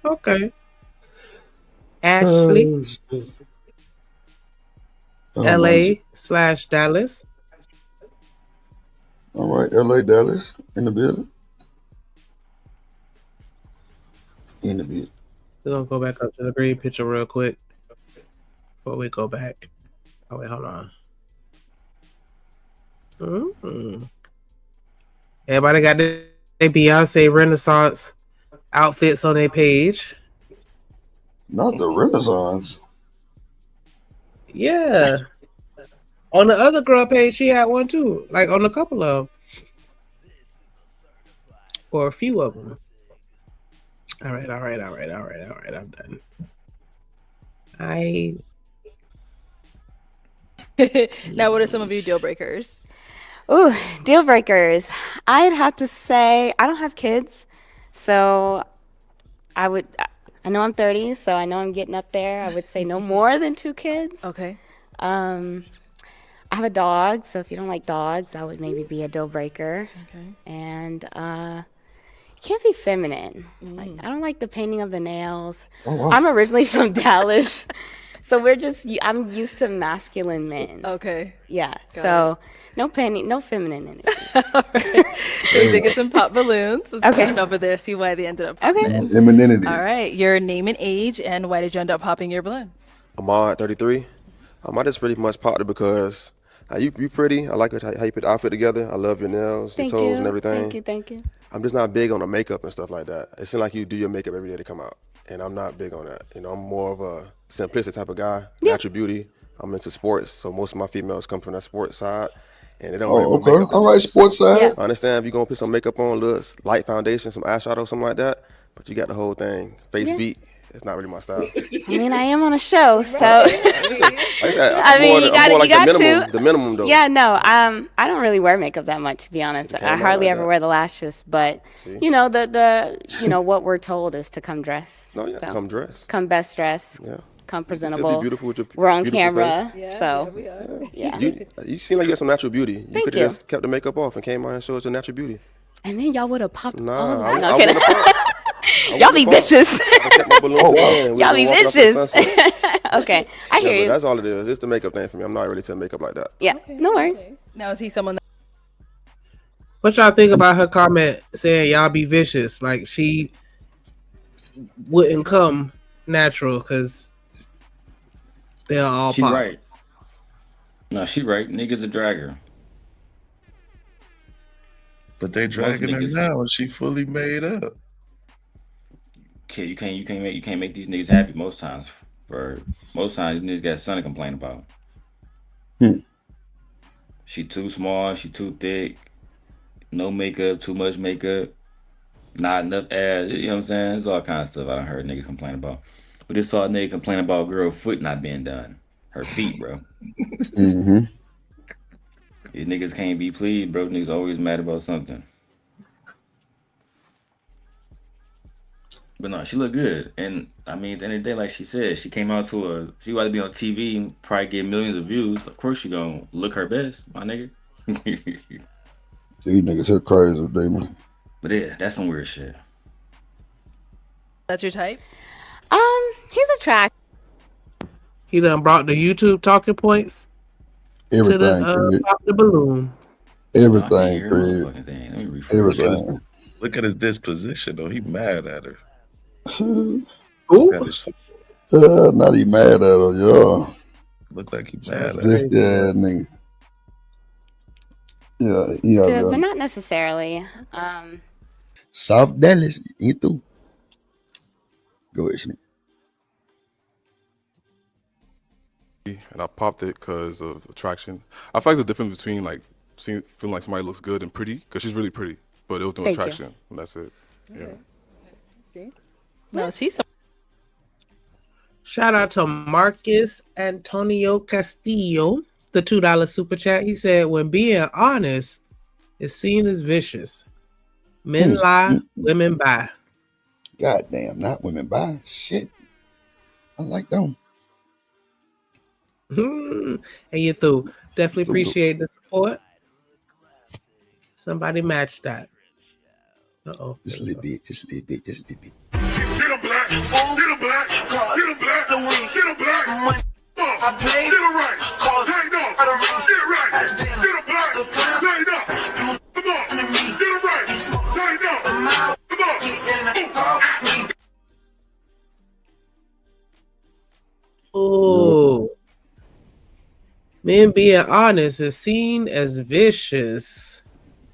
Okay. Ashley. LA/Dallas. All right, LA, Dallas in the building. In the building. We're gonna go back up to the green picture real quick before we go back. Oh wait, hold on. Everybody got their Beyonce Renaissance outfits on their page. Not the Renaissance. Yeah. On the other girl page, she had one too. Like on a couple of them. Or a few of them. All right. I'm done. Now, what are some of your deal breakers? Ooh, deal breakers. I'd have to say I don't have kids, so I know I'm 30, so I know I'm getting up there. I would say no more than 2 kids. Okay. I have a dog, so if you don't like dogs, that would maybe be a deal breaker. Okay. And you can't be feminine. Like, I don't like the painting of the nails. Oh, wow. I'm originally from Dallas, so I'm used to masculine men. Okay. Yeah. Got So no painting, no feminine energy. So we did get some pop balloons. Let's Okay. put it over there, see why they ended up popping. Okay. Femininity. All right. Your name and age, and why did you end up popping your balloon? I'm Ahmad, 33. I just pretty much popped it because you pretty. I like how you put the outfit together. I love your nails, Thank your toes, you. and everything. Thank you. I'm just not big on the makeup and stuff like that. It seems like you do your makeup every day to come out, and I'm not big on that. You know, I'm more of a simplistic type of guy, natural beauty. I'm into sports, so most of my females come from that sports side, and they don't really Oh, put okay. makeup. All right, sports side. Yeah. I understand if you're gonna put some makeup on, little light foundation, some eyeshadow, something like that, but you got the whole thing. Face Yeah. beat, it's not really my style. I mean, I am on a show, so Like I said, I mean, you I'm more like got the minimum, to. the minimum though. Yeah, no, I don't really wear makeup that much, to be honest. I came hardly out like ever that. wear the lashes, but you know, the what we're told is to come dressed. No, yeah, So, come dressed. come best dressed. Yeah. come You can still be presentable. beautiful with your We're on beautiful face. camera, so yeah. You seem like you got some natural beauty. You Thank could you. have just kept the makeup off and came out and showed us your natural beauty. And then y'all would have popped Nah, all of I, that. No, I I'm kidding. wouldn't have popped. Y'all be vicious. I kept my balloons in my hand. We Y'all were be walking up to the vicious. sunset. Okay, I hear but you. that's all it is. It's the makeup thing for me. I'm not really to makeup like that. Yeah, no worries. Now is he someone that What y'all think about her comment saying y'all be vicious? Like she wouldn't come natural because they'll all She pop. right. No, she right. Niggas a dragger. But they Most dragging her niggas. now, and she fully made up. Okay, you can't make these niggas happy most times. For most times, these niggas got something to complain about. She too small. She too thick. No makeup. Too much makeup. Not enough ass. You know what I'm saying? There's all kinds of stuff I done heard niggas complain about. But this saw a nigga complain about a girl foot not being done. Her feet, bro. Mm-hmm. These niggas can't be pleased, bro. Niggas always mad about something. But no, she looked good. And I mean, at the end of the day, like she said, she came out she wanted to be on TV and probably get millions of views. Of course she gonna look her best, my nigga. These niggas here crazy, demon. But yeah, that's some weird shit. that's your type? He's attractive. He done brought the YouTube talking points Everything, to the pop the balloon. Everything, Craig. Everything. Look at his disposition, though. He mad at her. Ooh. Not he mad at her, yeah. Look like he mad at her. Just that nigga. Yeah, But not necessarily. Soft Dallas, itu. Go ahead, Sneak. And I popped it because of attraction. I feel like there's a difference between like feeling like somebody looks good and pretty, because she's really pretty, but it was no Thank you. attraction. And that's it. Yeah. See? No, is he someone? Shout out to Marcus Antonio Castillo, the $2 super chat. He said, when being honest is seen as vicious, men lie, women buy. Goddamn, not women buy. Shit. I like them. And you through. Definitely appreciate the support. Somebody match that. Uh-oh. Just a little bit, just a little bit, just a little bit. Get a black, get a black, get a black, get a black. I played get it right, take no, get it right, get a black, take no. Come on, get it right, take no. Come on. Oh. Men being honest is seen as vicious.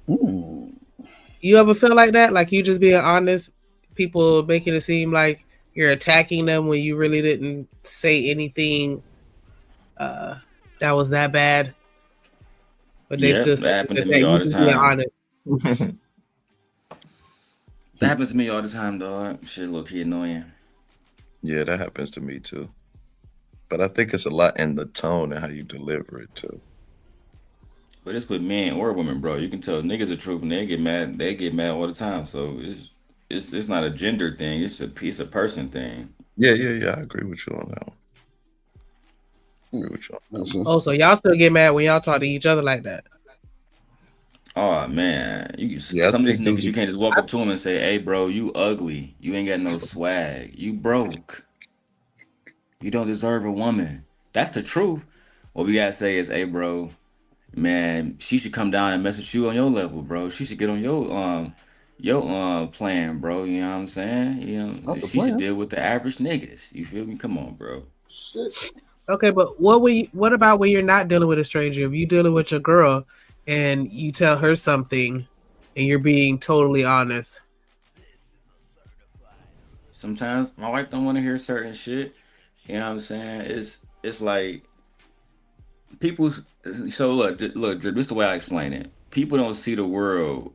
You ever feel like that? Like you just being honest, people making it seem like you're attacking them when you really didn't say anything that was that bad. But they still that happens to me all the time. That happens to me all the time, dog. Shit, low key annoying. Yeah, that happens to me too. But I think it's a lot in the tone and how you deliver it too. But it's with men or women, bro. You can tell niggas the truth and they get mad. They get mad all the time. So it's not a gender thing. It's a person thing. Yeah. I agree with you on that one. Oh, so y'all still get mad when y'all talk to each other like that? Oh man, some of these niggas you can't just walk up to them and say, "Hey, bro, you ugly. You ain't got no swag. You broke. You don't deserve a woman." That's the truth. What we gotta say is, "Hey, bro, man, she should come down and mess with you on your level, bro. She should get on your plan, bro. You know what I'm saying? You know, she should deal with the average niggas. You feel me? Come on, bro." Okay, but what about when you're not dealing with a stranger? If you dealing with your girl and you tell her something and you're being totally honest. Sometimes my wife don't want to hear certain shit. You know what I'm saying? It's like people. So look, Drip, this is the way I explain it. People don't see the world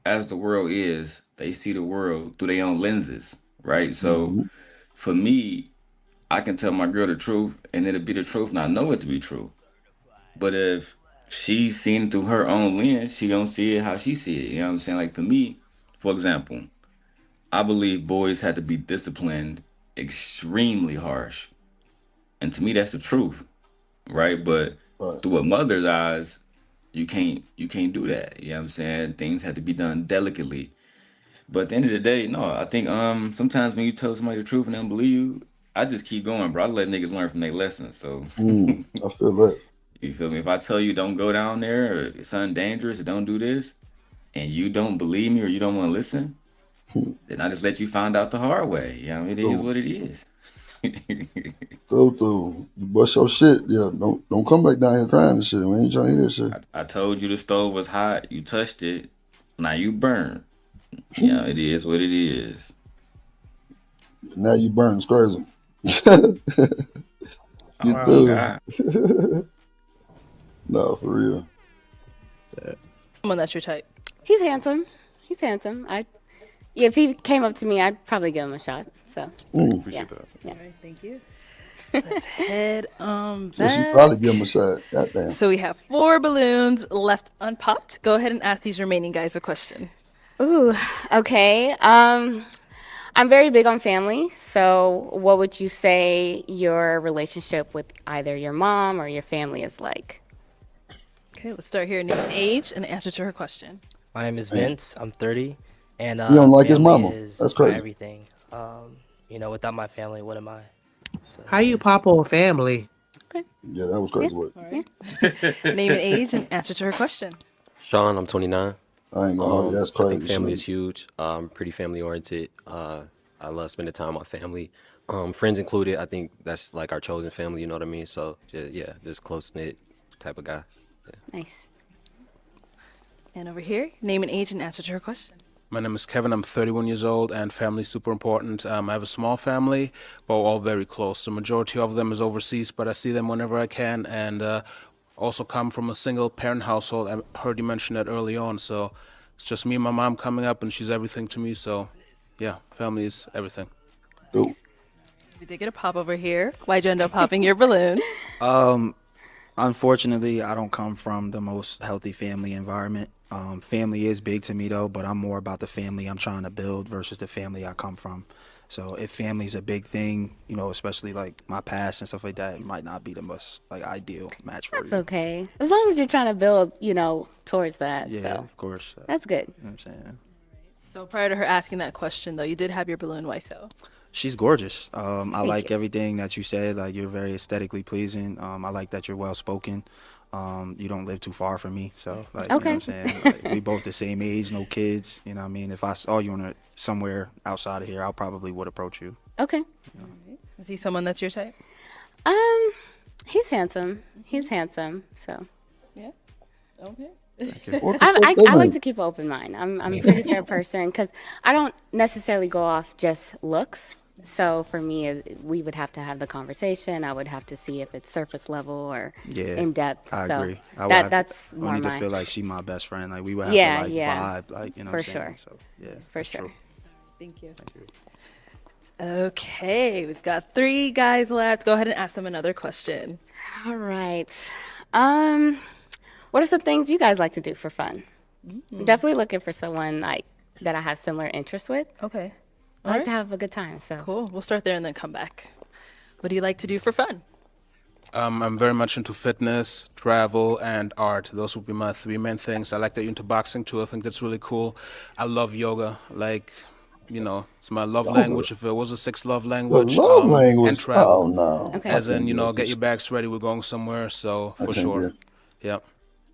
as the world is. They see the world through their own lenses, right? So for me, I can tell my girl the truth and it'll be the truth and I know it to be true. But if she's seen it through her own lens, she gonna see it how she see it. You know what I'm saying? Like for me, for example, I believe boys had to be disciplined extremely harsh And to me, that's the truth, right? But through a mother's eyes, you can't do that. You know what I'm saying? Things have to be done delicately. But at the end of the day, no, I think sometimes when you tell somebody the truth and they don't believe you, I just keep going, bro. I let niggas learn from their lessons. So I feel that. you feel me? If I tell you don't go down there or it's something dangerous or don't do this, and you don't believe me or you don't want to listen, then I just let you find out the hard way. You know, it is what it is. Through. You bust your shit. Yeah, don't come back down here crying and shit. We ain't trying to hear that shit. I told you the stove was hot. You touched it. Now you burn. Yeah, it is what it is. Now you burn. It's crazy. You Oh, through. God. No, for real. Someone that's your type. He's handsome. If he came up to me, I'd probably give him a shot. So Appreciate that. Yeah. All right, thank you. Let's head Well, back. she probably give him a shot. Goddamn. So we have 4 balloons left unpopped. Go ahead and ask these remaining guys a question. Ooh, okay. I'm very big on family. So what would you say your relationship with either your mom or your family is like? Okay, let's start here. Name and age and answer to her question. My name is Vince. I'm 30, and He don't like his family mama. is That's my crazy. everything. Without my family, what am I? So, How you pop on family? Yeah, that was crazy work. Name and age and answer to her question. Sean, I'm 29. I ain't gonna hold you. That's I think crazy, family Sean. is huge. Pretty family oriented. I love spending time with my family, friends included. I think that's like our chosen family. You know what I mean? So just close knit type of guy. Yeah. Nice. And over here, name and age and answer to her question. My name is Kevin. I'm 31 years old, and family is super important. I have a small family, but we're all very close. The majority of them is overseas, but I see them whenever I can, and also come from a single parent household. I heard you mention that early on, so it's just me and my mom coming up, and she's everything to me. So, yeah, family is everything. We did get a pop over here. Why'd you end up popping your balloon? Unfortunately, I don't come from the most healthy family environment. Family is big to me though, but I'm more about the family I'm trying to build versus the family I come from. So if family's a big thing, especially like my past and stuff like that, it might not be the most ideal match for That's you. okay. As long as you're trying to build, towards that. Yeah, So of course. that's good. You know what I'm saying? So prior to her asking that question, though, you did have your balloon. Why so? She's gorgeous. I Thank like you. everything that you said. Like you're very aesthetically pleasing. I like that you're well spoken. You don't live too far from me, so you know what I'm saying. Like, we both the same age, no kids. You know what I mean. If I saw you somewhere outside of here, I probably would approach you. Okay. Is he someone that's your type? He's handsome. So Yeah. Okay. I like to keep an open mind. I'm a pretty fair person because I don't necessarily go off just looks. So for me, we would have to have the conversation. I would have to see if it's surface level or in depth. I so agree. That's more I need to my. feel like she my best friend. Like we would have to vibe. Like for what I'm sure. saying? So yeah, for sure. True. Thank you. Okay, we've got 3 guys left. Go ahead and ask them another question. All right. What are some things you guys like to do for fun? I'm definitely looking for someone that I have similar interests with. Okay. I like to have a good time. So cool. We'll start there and then come back. What do you like to do for fun? I'm very much into fitness, travel, and art. Those would be my 3 main things. I like that you're into boxing too. I think that's really cool. I love yoga. It's my love language. If it was a 6th love language. The love language? And travel. Oh, no. Okay. As in, get your bags ready. We're going somewhere. So, for sure. Yeah.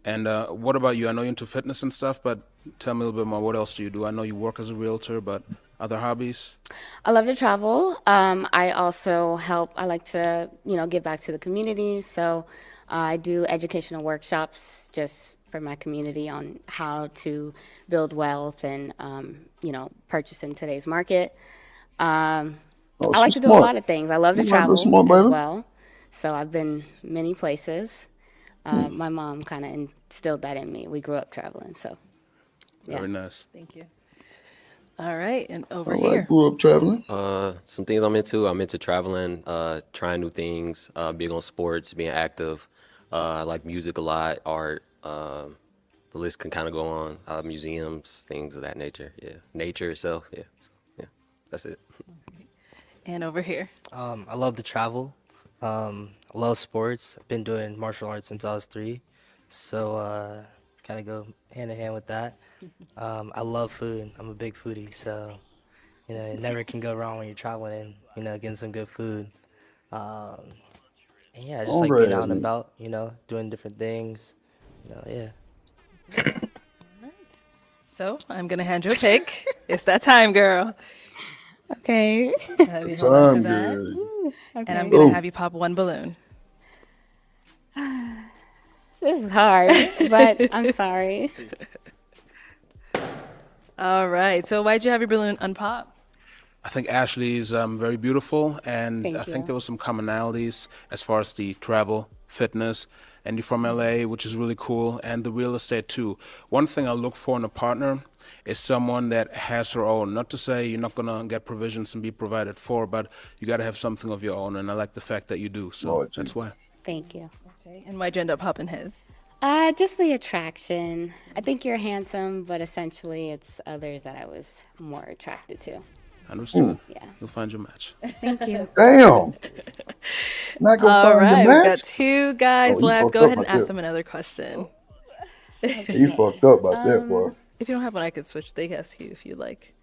And what about you? I know you're into fitness and stuff, but tell me a little bit more. What else do you do? I know you work as a realtor, but other hobbies? I love to travel. I also help. I like to, give back to the community. So I do educational workshops just for my community on how to build wealth and, purchase in today's market. I like to do a lot of things. I love to travel as well. So I've been many places. My mom kind of instilled that in me. We grew up traveling, so. Yeah. Very nice. Thank you. All right, and over I here. grew up traveling. Some things I'm into traveling, trying new things, being on sports, being active. I like music a lot, art. The list can kind of go on. Museums, things of that nature. Yeah, nature itself. Yeah, so, yeah, that's it. And over here. I love to travel. Love sports. I've been doing martial arts since I was 3, so kind of go hand in hand with that. I love food. I'm a big foodie, so it never can go wrong when you're traveling and getting some good food. Um, and yeah, I just like being Hungry out ass and nigga. about, doing different things. Yeah. So I'm gonna hand you a pick. It's that time, girl. Okay. Have you hold on to Time that? good. And I'm Okay. gonna Oh, have you pop one balloon. This is hard, but I'm sorry. All right. So why'd you have your balloon unpopped? I think Ashley is very beautiful, and I Thank think you. there was some commonalities as far as the travel, fitness, and you're from LA, which is really cool, and the real estate too. One thing I look for in a partner is someone that has her own. Not to say you're not gonna get provisions and be provided for, but you gotta have something of your own, and I like the fact that you do. So Lord that's Jesus. why. Thank you. Okay. And why'd you end up popping his? Just the attraction. I think you're handsome, but essentially it's others that I was more attracted to. Understood. Yeah. You'll find your match. Thank you. Damn. Not gonna All find your right. We've got match. 2 guys Oh, you left. fucked Go up ahead and about ask that. them another question. He fucked up about that, boy. If you don't have one, I could switch. They can ask you if you like.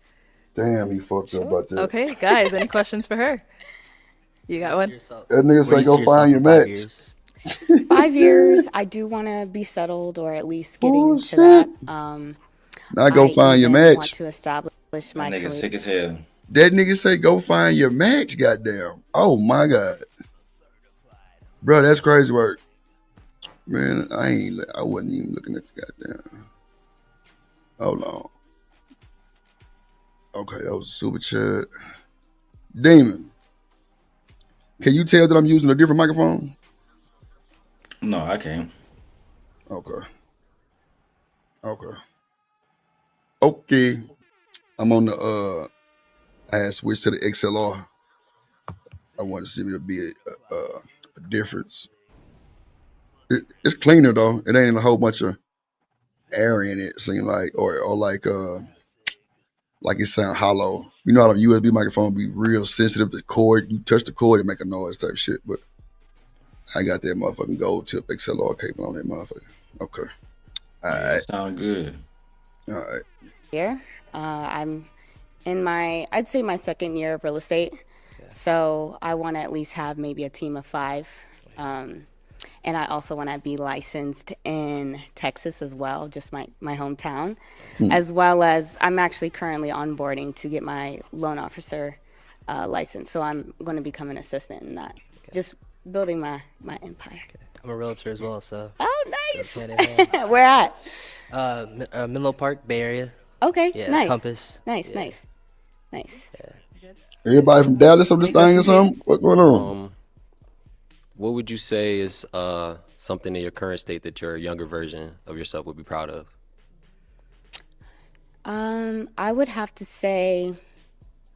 Damn, he fucked up about that. Okay, guys, any questions for her? You got one? That nigga say Where do you go see find yourself your in 5 match. years? 5 years, I do want to be settled or at least getting Oh, to that. shit. Now go I find your even want match. to establish That my nigga career. sick as hell. That nigga say go find your match, goddamn. Oh my God. Bro, that's crazy work. Man, I wasn't even looking at the goddamn. Hold on. Okay, that was a super chat. Demon, can you tell that I'm using a different microphone? No, I can't. Okay. Okay. I'm on the I had switched to the XLR. I want to see if it'll be a difference. It's cleaner though. It ain't a whole bunch of air in it, seem like, or like it sound hollow. You know how the USB microphone be real sensitive. The cord, you touch the cord, it make a noise type shit. But I got that motherfucking gold tip XLR cable on that motherfucker. Okay. All Yeah, right. sound good. All right. Here, I'm in I'd say my second year of real estate. So I want to at least have maybe a team of 5. And I also want to be licensed in Texas as well, just my hometown, as well as I'm actually currently onboarding to get my loan officer license. So I'm going to become an assistant in that, just building my empire. I'm a realtor as well, so. Oh, goes nice. hand in hand. Where at? Menlo Park, Bay Area. Okay, Yeah, nice. Compass. Nice, Yeah. nice. Everybody from Dallas on this thing or something? What's going on? What would you say is something in your current state that your younger version of yourself would be proud of? I would have to say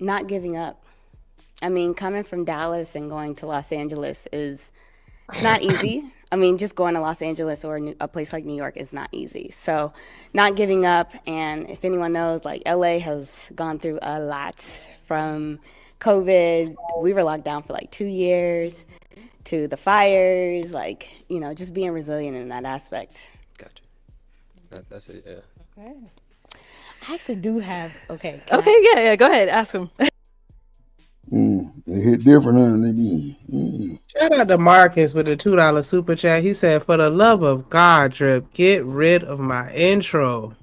not giving up. I mean, coming from Dallas and going to Los Angeles it's not easy. I mean, just going to Los Angeles or a place like New York is not easy. So not giving up. And if anyone knows, like LA has gone through a lot from COVID. We were locked down for like 2 years to the fires, like, just being resilient in that aspect. Gotcha. That's it, yeah. Okay. I actually do have, okay. Yeah, go ahead, ask him. It hit different, huh? They be. Shout out to Marcus with the $2 super chat. He said, "For the love of God, Drip, get rid of my intro."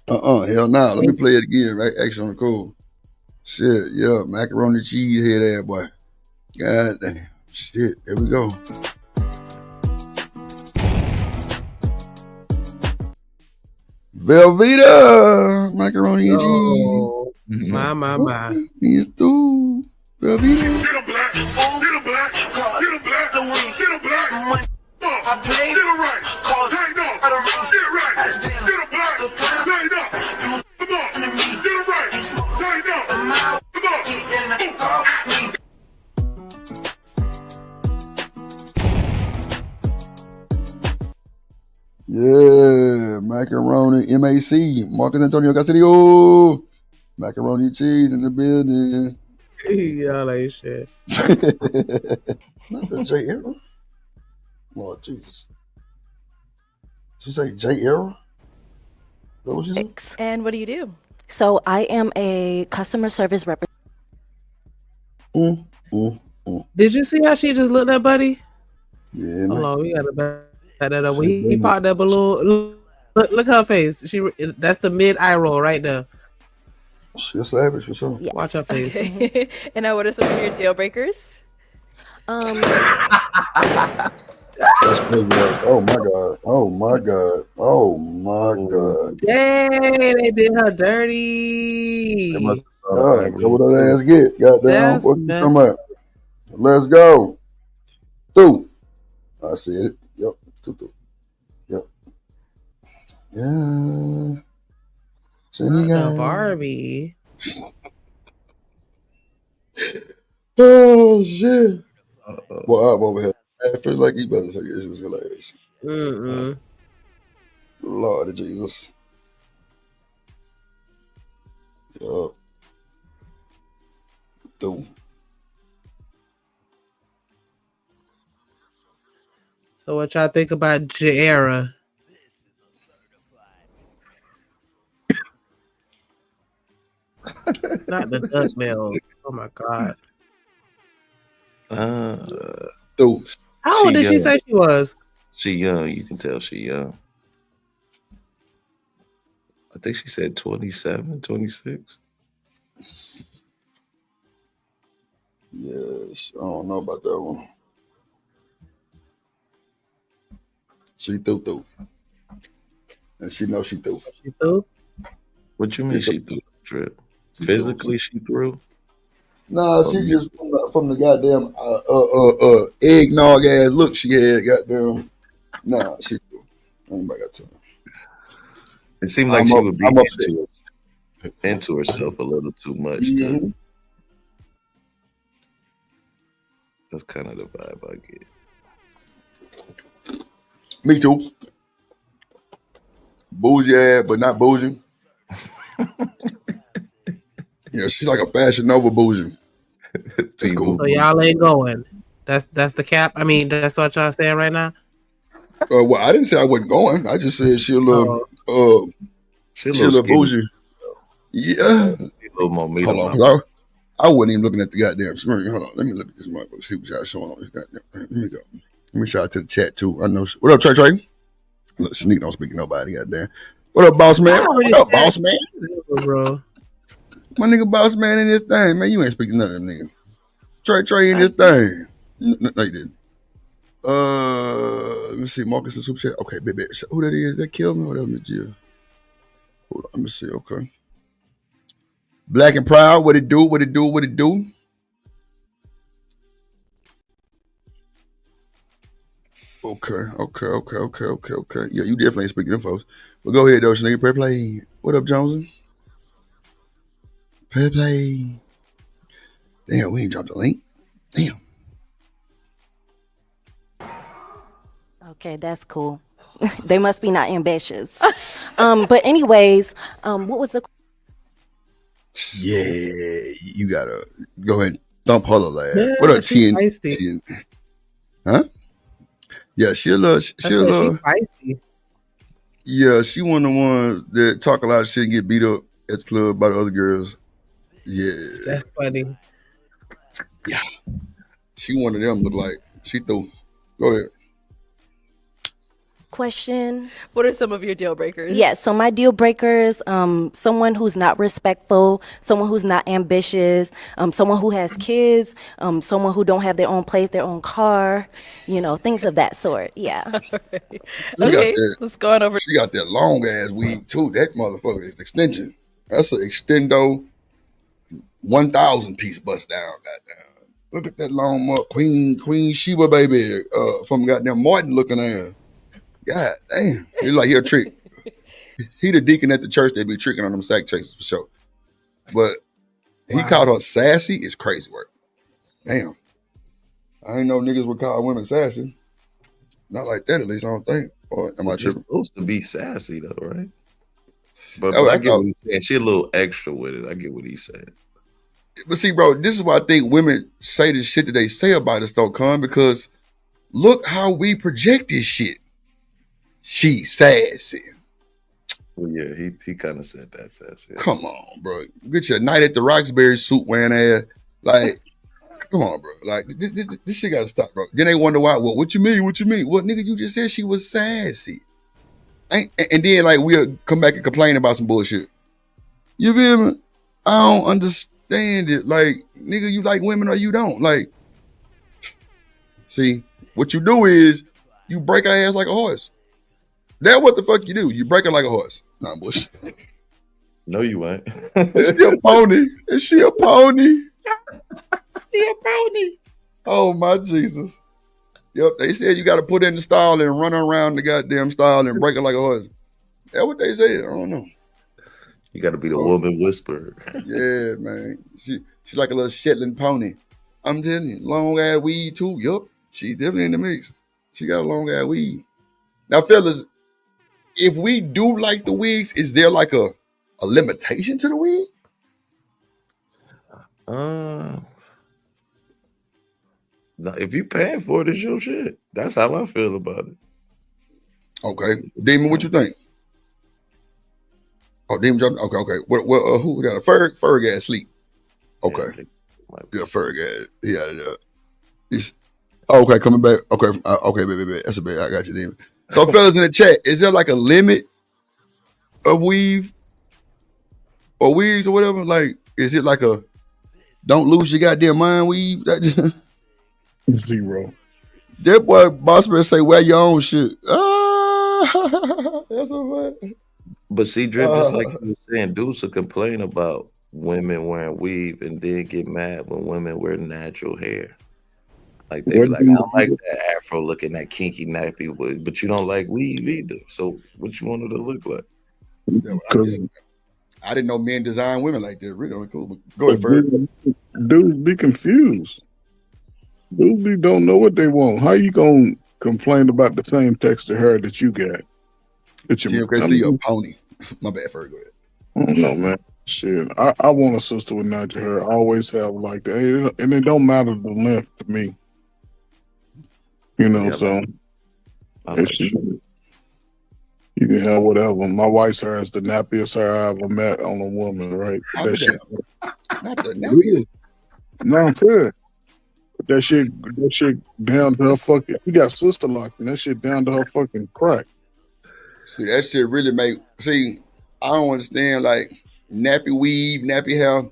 Hell nah. Let me play it again, right? Action on the code. Shit, yeah, macaroni cheese head ass boy. God damn. Shit, here we go. Velveeta macaroni and cheese. My. He's through. Velveeta. Get a black, get a black, get a black, get a black. I played it right, cause I know, get right, get a black, tighten up, come on, get it right, tighten up, come on. Yeah, macaroni, MAC, Marcus Antonio Casillo. Macaroni and cheese in the building. Y'all ain't shit. Not the J era. Lord Jesus. Did you say J era? Is that what you said? And what do you do? So I am a customer service representative. Did you see how she just looked at Buddy? Yeah, Hold man. on, we gotta back that up. When Shit, he damn. popped that balloon, look her face. That's the mid eye roll right there. She's savage for sure. Watch her face. Okay. And now, what are some of your deal breakers? That's crazy. Oh my god. Oh my god. Oh my god. Dang, they did her dirty. They must have saw the God, eyebrows. cover that ass get. Goddamn. That's What you messed talking about? Let's go. Through. I said it. Yep. Through. Yep. Yeah. Jenny The guy. Barbie. Oh shit. Well, I'm over here. I feel like he better figure this is hilarious. Lord Jesus. Yup. Through. So what y'all think about Jaira? Not the duckbills. Oh my god. Through. How old did she say she was? She young. You can tell she young. I think she said 27, 26. Yes. I don't know about that one. She through. And she knows she through. She through? What you mean she threw? Drip? Physically she threw? Nah, she just from the goddamn eggnog ass look she had. Goddamn. Nah, she threw. Anybody got time? It seemed like she would be into herself a little too much. Mm-hmm. That's kind of the vibe I get. Me too. Bougie ass, but not bougie. Yeah, she's like a Fashion Nova bougie. That's cool. So y'all ain't going. That's the cap. I mean, that's what y'all saying right now. Well, I didn't say I wasn't going. I just said she a little, she a little bougie. Yeah. A little more meat. Hold on, because I wasn't even looking at the goddamn screen. Hold on, let me look at this motherfucker. See what y'all showing on this goddamn. Let me go. Let me shout out to the chat too. I know. What up, Trey? Look, Sneak don't speak to nobody. Goddamn. What up, boss man? What up, boss man? Bro. My nigga, boss man in this thing, man. You ain't speaking none of them niggas. Trey in this thing. No, you didn't. Let me see. Marcus and Super Chat. Okay, baby. Who that is? That killed me? What else, Jill? Hold on. Let me see. Okay. Black and Proud. What it do? What it do? What it do? Okay. Yeah, you definitely ain't speaking to them folks. But go ahead, though, nigga. Play. What up, Johnson? Play. Damn, we ain't dropped the link. Damn. Okay, that's cool. They must be not ambitious. But anyways, what was the? Yeah, you gotta go ahead and thump her lad. Yeah, What up, she TN? feisty. Huh? Yeah, she a little. She a little. Feisty. Yeah, she one of the ones that talk a lot of shit and get beat up at the club by the other girls. Yeah, That's funny. yeah. She one of them. Look like she threw. Go ahead. Question. What are some of your deal breakers? Yeah, so my deal breakers, someone who's not respectful, someone who's not ambitious, someone who has kids, someone who don't have their own place, their own car, things of that sort. Yeah. Okay, let's go on over. She got that long ass wig too. That motherfucker is extension. That's an extendo 1,000 piece bust down. Goddamn. Look at that long Queen Sheba baby from goddamn Martin looking ass. God damn. He's like, he'll trick. He the deacon at the church that be tricking on them sack chasers for sure. But he called her sassy. It's crazy work. Damn. I ain't know niggas would call women sassy. Not like that, at least I don't think. Or am I She's tripping? supposed to be sassy though, right? But That's what I I get thought. what he's saying. She a little extra with it. I get what he's saying. But see, bro, this is why I think women say the shit that they say about us, though, Con, because look how we project this shit. She sassy. Well, yeah, he kind of said that, sassy. Come on, bro. Get your night at the Roxbury suit wearing ass. Like, come on, bro. Like, this shit gotta stop, bro. Then they wonder why. Well, what you mean? What you mean? Well, nigga, you just said she was sassy. And then, like, we'll come back and complain about some bullshit. You feel me? I don't understand it. Like, nigga, you like women or you don't. Like, see, what you do is you break her ass like a horse. That's what the fuck you do. You break her like a horse. Nah, bullshit. No, you ain't. Is she a pony? Is she a pony? She a pony. Oh, my Jesus. Yep, they said you got to put her in the stall and run her around the goddamn stall and break her like a horse. That's what they said. I don't know. You got to be the woman whisperer. Yeah, man. She like a little Shetland pony. I'm telling you, long ass weed too. Yup, she definitely in the mix. She got a long ass weed. Now, fellas, if we do like the wigs, is there like a limitation to the wig? No, if you paying for it, it's your shit. That's how I feel about it. Okay, Demon, what you think? Oh, Demon jumped. Okay. What? Who got a Ferg ass sleep? Okay, yeah, Ferg ass. He out of there. Okay, coming back. Okay, okay, baby. That's a bit. I got you, Demon. So, fellas in the chat, is there like a limit of weave or weaves or whatever? Like, is it like a don't lose your goddamn mind weave? Zero. That boy Boss Man say wear your own shit. That's so funny. But see, Drip, just like you were saying, dudes will complain about women wearing weave and then get mad when women wear natural hair. Like they be like, I don't like that afro looking, that kinky nappy wig, but you don't like weave either. So what you want it to look like? Yeah, I didn't know men design women like that. Really cool. But go ahead, Ferg. Dudes be confused. Dudes don't know what they want. How you gonna complain about the same texture hair that you got? TMKC a pony. My bad, Ferg. Go ahead. I don't know, man. Shit, I want a sister with natural hair. I always have like that, and it don't matter the length to me. You know, so you can have whatever. My wife's hair is the nappiest hair I ever met on a woman, right? Not the nappiest. No, I'm serious. That shit down to her fucking. You got sister locked, and that shit down to her fucking crack. See, that shit really make. See, I don't understand like nappy weave, nappy hair.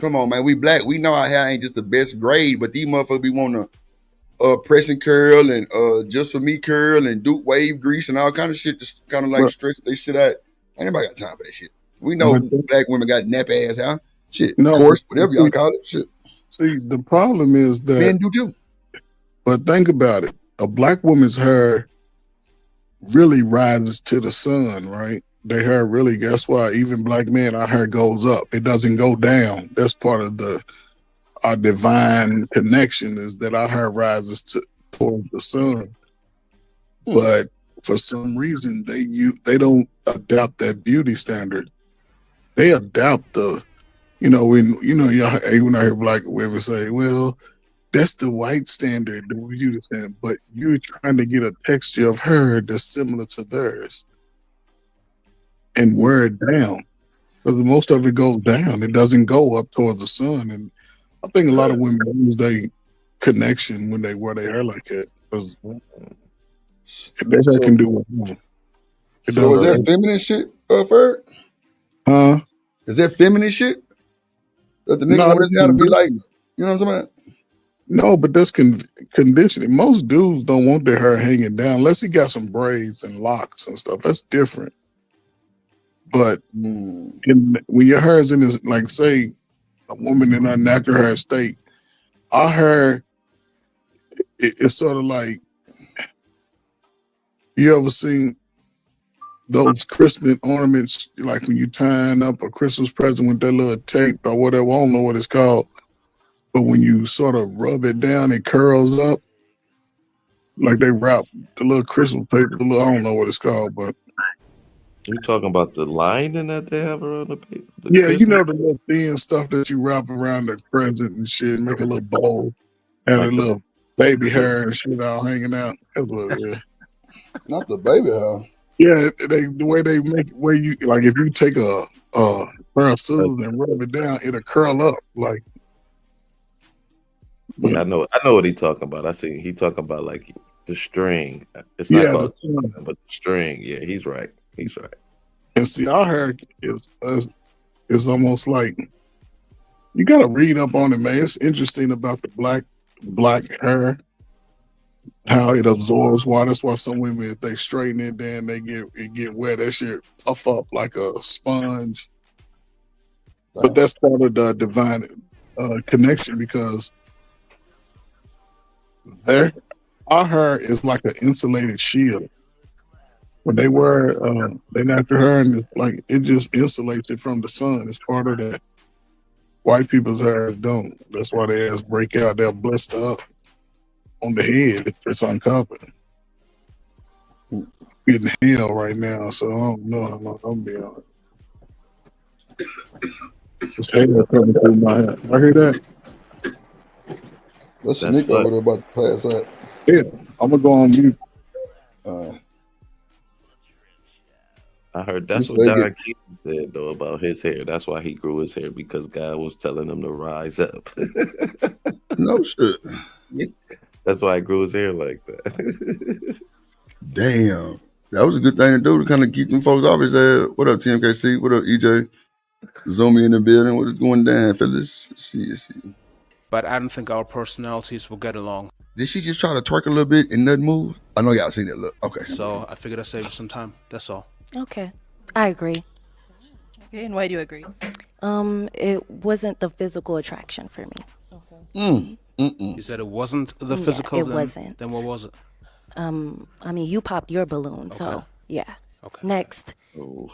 Come on, man. We black. We know our hair ain't just the best grade, but these motherfuckers be want to press and curl and just for me curl and Duke wave grease and all kind of shit. Just kind of like stretch they shit out. Ain't nobody got time for that shit. We know black women got nappy ass hair. Shit, of course, whatever y'all call it. Shit. See, the problem is that men do too. But think about it. A black woman's hair really rises to the sun, right? Their hair really, that's why even black men, our hair goes up. It doesn't go down. That's part of our divine connection is that our hair rises towards the sun. But for some reason, they don't adopt that beauty standard. They adopt when I hear black women say, well, that's the white standard, the beauty standard, but you're trying to get a texture of hair that's similar to theirs and wear it down. Because most of it goes down. It doesn't go up towards the sun. And I think a lot of women lose their connection when they wear their hair like that. Because their hair can do whatever. So is that feminine shit, Ferg? Huh? Is that feminine shit? That the nigga want his hair to be like, you know what I'm talking about? No, but that's conditioning. Most dudes don't want their hair hanging down unless he got some braids and locks and stuff. That's different. But when your hair is in this, like say a woman in her natural hair state, our hair, it's sort of like, you ever seen those Christmas ornaments, like when you tying up a Christmas present with that little tape or whatever, I don't know what it's called. But when you sort of rub it down, it curls up. Like they wrap the little Christmas paper, I don't know what it's called, but You talking about the lining that they have around the Yeah, you Christmas? know the little thin stuff that you wrap around the present and shit, make a little bowl, have a Like the little baby hair and shit all hanging out. That's what it is. Not the baby hair. Yeah, the way they make where you like if you take a pair of scissors and rub it down, it'll curl up. Like yeah, I know what he talking about. I see he talking about like the string. It's not yeah, the called tongue. but the string. Yeah, he's right. He's right. And see, our hair is almost like you got to read up on it, man. It's interesting about the black hair, how it absorbs water. That's why some women, if they straighten it, then it get wet. That shit puff up like a sponge. But that's part of the divine connection because our hair is like an insulated shield. When they wear they natural hair, and it's like it just insulates it from the sun. It's part of that. White people's hair don't. That's why they ass break out. They'll blister up on the head if it's uncovered. Getting hell right now, so I don't know how long I'm be on it. It's hair coming through my head. I hear that. That's That's Shanika over what there about to pass out. Yeah, I'm gonna go on mute. I heard. That's Just what like Don it. Keaton said though about his hair. That's why he grew his hair because God was telling him to rise up. No shit. That's why he grew his hair like that. Damn. That was a good thing to do to kind of keep them folks off his head. What up, TMKC? What up, EJ? Zombie in the building. What is going down, fellas? See. But I don't think our personalities will get along. Did she just try to twerk a little bit and nothing move? I know y'all seen that look. Okay. So I figured I'd save you some time. That's all. Okay, I agree. Okay, and why do you agree? It wasn't the physical attraction for me. You said it wasn't the Yeah, physical. it wasn't. Then what was it? I mean, you popped your balloon, so yeah. Okay. Next. Ooh.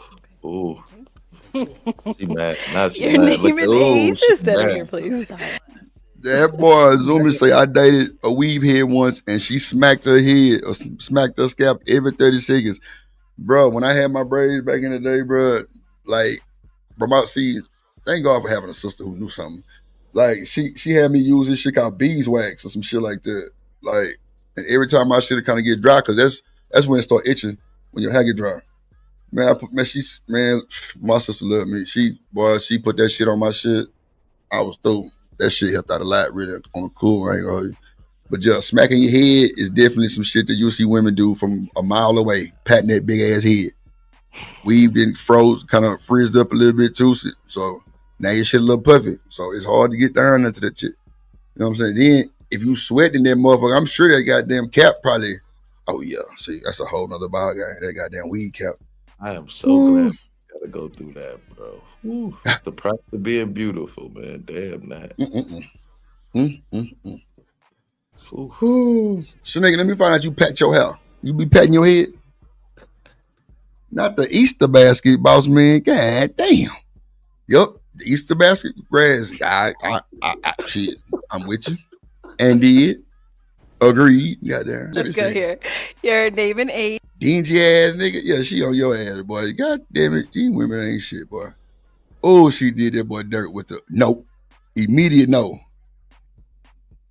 She mad. Now she Your mad. name Look, and ooh, age she instead of mad. here, please. That boy Zoomy say I dated a weave head once and she smacked her head or smacked her scalp every 30 seconds. Bro, when I had my braids back in the day, bro, like, thank God for having a sister who knew something. Like, she had me use this shit called beeswax or some shit like that. Like, and every time my shit kind of get dry, because that's when it start itching, when your hair get dry. Man, my sister loved me. She put that shit on my shit. I was through. That shit helped out a lot, really, on the cool, right? But just smacking your head is definitely some shit that you see women do from a mile away, patting that big ass head. We've been froze, kind of frizzed up a little bit too. So now your shit a little puffy. So it's hard to get down into that shit. You know what I'm saying? Then if you sweating that motherfucker, I'm sure that goddamn cap probably. Oh yeah, see, that's a whole nother ball game. That goddamn weed cap. I am so glad we gotta go through that, bro. Woo. The price of being beautiful, man. Damn that. Shaneka, let me find out you pat your hair. You be patting your head? Not the Easter basket, boss man. God damn. Yup, the Easter basket grass. Shit, I'm with you. And did. Agreed. Goddamn. Let's go here. Your name and age. Dingy ass nigga. Yeah, she on your ass, boy. God damn it. These women ain't shit, boy. Oh, she did that boy dirt with the no. Immediate no.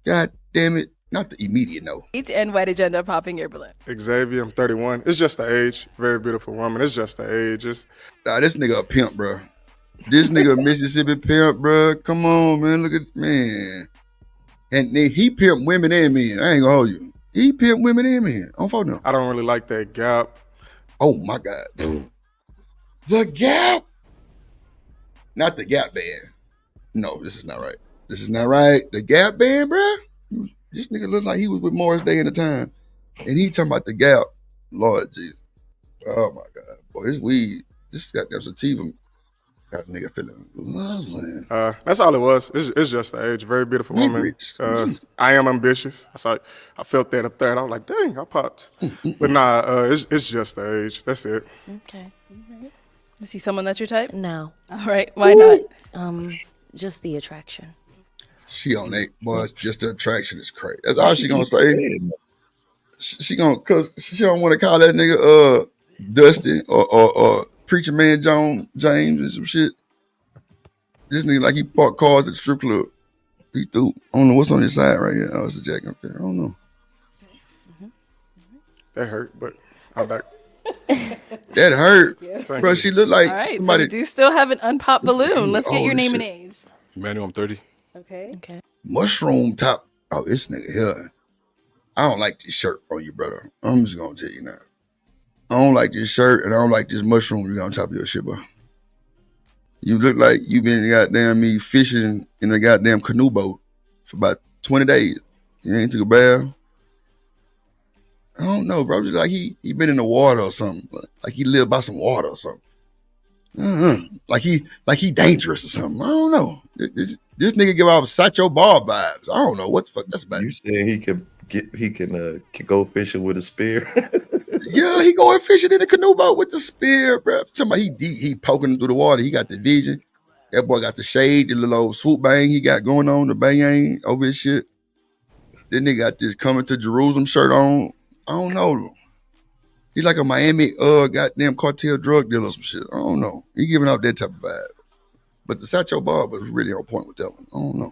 God damn it. Not the immediate no. And why did you end up popping your balloon? Xavier, I'm 31. It's just the age. Very beautiful woman. It's just the age. This nigga a pimp, bro. This nigga a Mississippi pimp, bro. Come on, man. Look at, man. And he pimp women and men. I ain't gonna hold you. He pimp women and men. On phone now. I don't really like that gap. Oh my God. The Gap. Not the Gap band. No, this is not right. This is not right. The Gap band, bro. This nigga looked like he was with Morris Day in the time. And he talking about the Gap. Lord Jesus. Oh my God. Boy, this weed, this goddamn sativa got a nigga feeling lovely. That's all it was. It's just the age. Very beautiful woman. I am ambitious. I felt that up there and I was like, dang, I popped. But nah, it's just the age. That's it. Okay. Is he someone that's your type? No. All right. Why not? Just the attraction. She on that, boy. Just the attraction is crazy. That's all she gonna say. She gonna, cause she don't want to call that nigga Dusty or Preacher Man James and some shit. This nigga like he parked cars at the strip club. He threw. I don't know what's on his side right here. Oh, it's a jacket up there. I don't know. That hurt, but I'm back. That hurt, Thank bro. you. She looked like All right, so somebody. we do still have an unpopped balloon. Let's get all your this name and shit. age. Emmanuel, I'm 30. Okay. Mushroom top. Oh, this nigga here. I don't like this shirt on you, brother. I'm just gonna tell you now. I don't like this shirt, and I don't like this mushroom you got on top of your shit, bro. You look like you been goddamn me fishing in a goddamn canoe boat for about 20 days. You ain't took a bath. I don't know, bro. Just like he been in the water or something. Like he lived by some water or something. Like he dangerous or something. I don't know. This nigga give off Satcho Ball vibes. I don't know what the fuck that's about. You saying he can go fishing with a spear? Yeah, he going fishing in a canoe boat with the spear, bro. Somebody he poking through the water. He got the vision. That boy got the shade, the little old swoop bang he got going on, the bang over his shit. Then they got this coming to Jerusalem shirt on. I don't know. He like a Miami goddamn cartel drug dealer or some shit. I don't know. He giving out that type of vibe. But the Satcho Bob was really on point with that one. I don't know.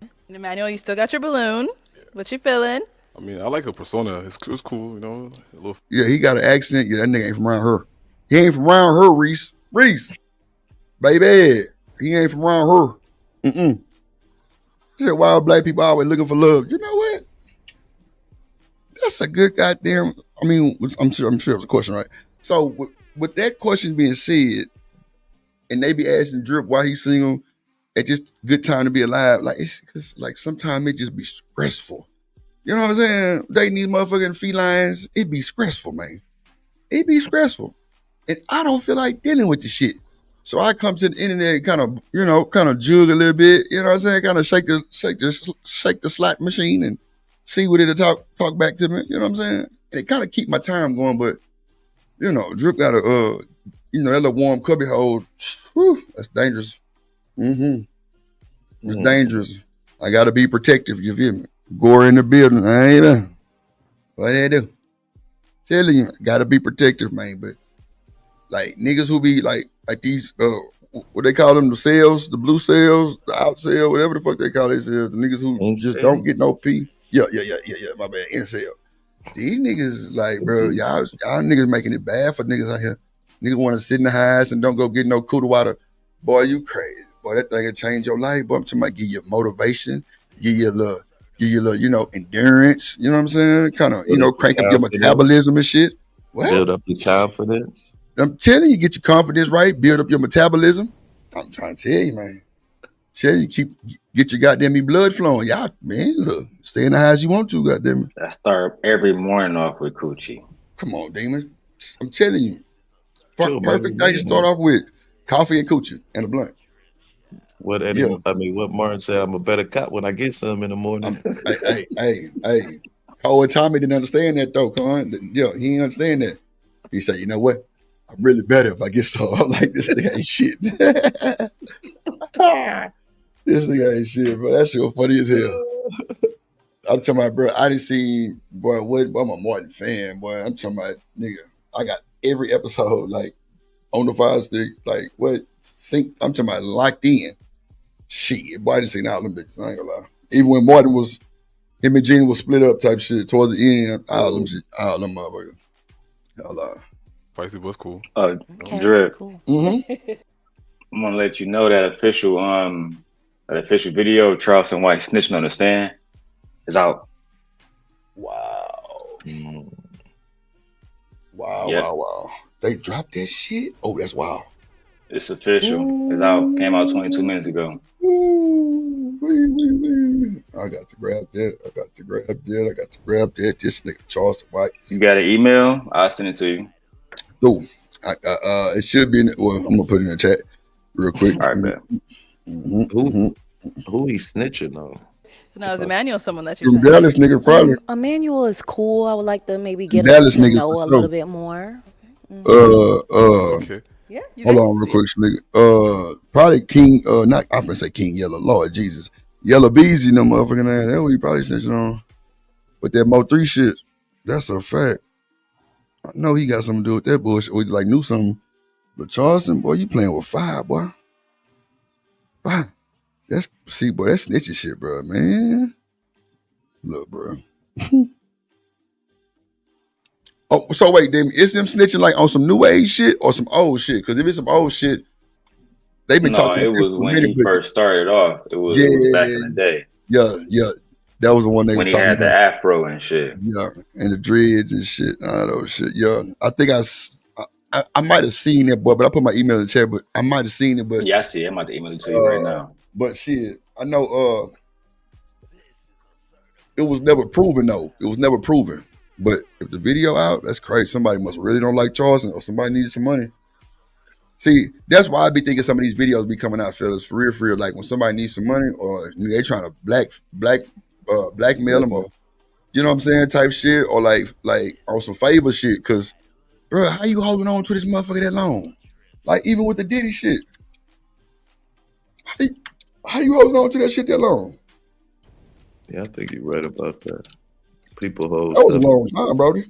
And Emmanuel, you still got your balloon. What you feeling? I mean, I like her persona. It's cool, you know. Yeah, he got an accent. Yeah, that nigga ain't from around her. He ain't from around her, Reese. Baby. He ain't from around her. He said, why are black people always looking for love? You know what? That's a good goddamn. I mean, I'm sure it was a question, right? So with that question being said, and they be asking Drip why he's single at just good time to be alive, like it's cause like sometimes it just be stressful. You know what I'm saying? Dating these motherfucking felines, it be stressful, man. It be stressful. And I don't feel like dealing with the shit. So I come to the internet and kind of jug a little bit, you know what I'm saying? Kind of shake the slot machine and see what it'll talk back to me, you know what I'm saying? And it kind of keep my time going, but you know, Drip got a that little warm cubby hole. Whew, that's dangerous. It's dangerous. I gotta be protective, you feel me? Gore in the building, I ain't know. What they do? Telling you, gotta be protective, man. But like niggas who be like these what they call them, the cells, the blue cells, the out cell, whatever the fuck they call themselves, the niggas who just don't get no pee. Yeah, my bad, incel. These niggas, like, bro, y'all niggas making it bad for niggas out here. Niggas want to sit in the house and don't go get no cooler water. Boy, you crazy. Boy, that thing will change your life. Boy, I'm talking about give you motivation, give you a little, endurance. You know what I'm saying? Kind of, crank up your metabolism and shit. What? Build up your confidence. I'm telling you, get your confidence right, build up your metabolism. I'm trying to tell you, man. Tell you, get your goddamn blood flowing. Y'all, man, look, stay in the house you want to, goddamn it. I start every morning off with coochie. Come on, demons. I'm telling you. Perfect day to start off with. Coffee and coochie and a blunt. What Martin said, I'm a better cop when I get some in the morning. Hey. Cole and Tommy didn't understand that though, Con. Yeah, he didn't understand that. He said, you know what? I'm really better if I get some. I'm like, this nigga ain't shit. This nigga ain't shit, bro. That shit was funny as hell. I'm talking about, bro, I didn't see, boy, I'm a Martin fan, boy. I'm talking about, nigga, I got every episode, like, on the fire stick, like, what, sync, I'm talking about locked in. Shit, boy, I didn't see all them bitches, I ain't gonna lie. Even when Martin him and Gene was split up type shit, towards the end, all them motherfuckers. Feisty was cool. Drip. Cool. I'm gonna let you know that official video of Charleston White snitching on the stand is out. Wow. Yep. Wow. They dropped that shit? Oh, that's wild. It's official. It's out. Came out 22 minutes ago. I got to grab that. This nigga Charleston White. You got an email? I'll send it to you. Dude, it should be I'm gonna put it in the chat real quick. All right, man. Who he snitching on? So now is Emmanuel someone that you're From Dallas nigga probably. Emmanuel is cool. I would like to maybe get Dallas to niggas know for a sure. little bit more. Okay. Yeah. Hold on real quick, nigga. Probably King, I'm gonna say King Yellow, Lord Jesus. Yellow Beezy, no motherfucking ass. That's what he probably snitching on. But that Mo3 shit, that's a fact. I know he got something to do with that bullshit, or he like knew something. But Charleston, boy, you playing with fire, boy. Fire. That's boy, that's snitchy shit, bro, man. Look, bro. Oh, so wait, Damon, is them snitching like on some new age shit or some old shit? Because if it's some old shit, they've been No, talking it about this was for a when minute, he but first started off. It was back in the day yeah. That was the one they were when he talking had the about. afro and shit. Yeah, and the dreads and shit, all those shit. Yeah, I think I might have seen it, boy, but I put my email in the chat, but I might have seen it, but Yeah, I see it. I'm about to email it to you right now. but shit, I know it was never proven though. It was never proven. But if the video out, that's crazy. Somebody must really don't like Charleston or somebody needed some money. See, that's why I be thinking some of these videos be coming out, fellas, for real. Like when somebody needs some money or they trying to blackmail them or you know what I'm saying, type shit, or like on some favor shit. Cause, bro, how you holding on to this motherfucker that long? Like even with the Diddy shit, how you holding on to that shit that long? Yeah, I think you're right about that. People hold That was a stuff. long time, Brody.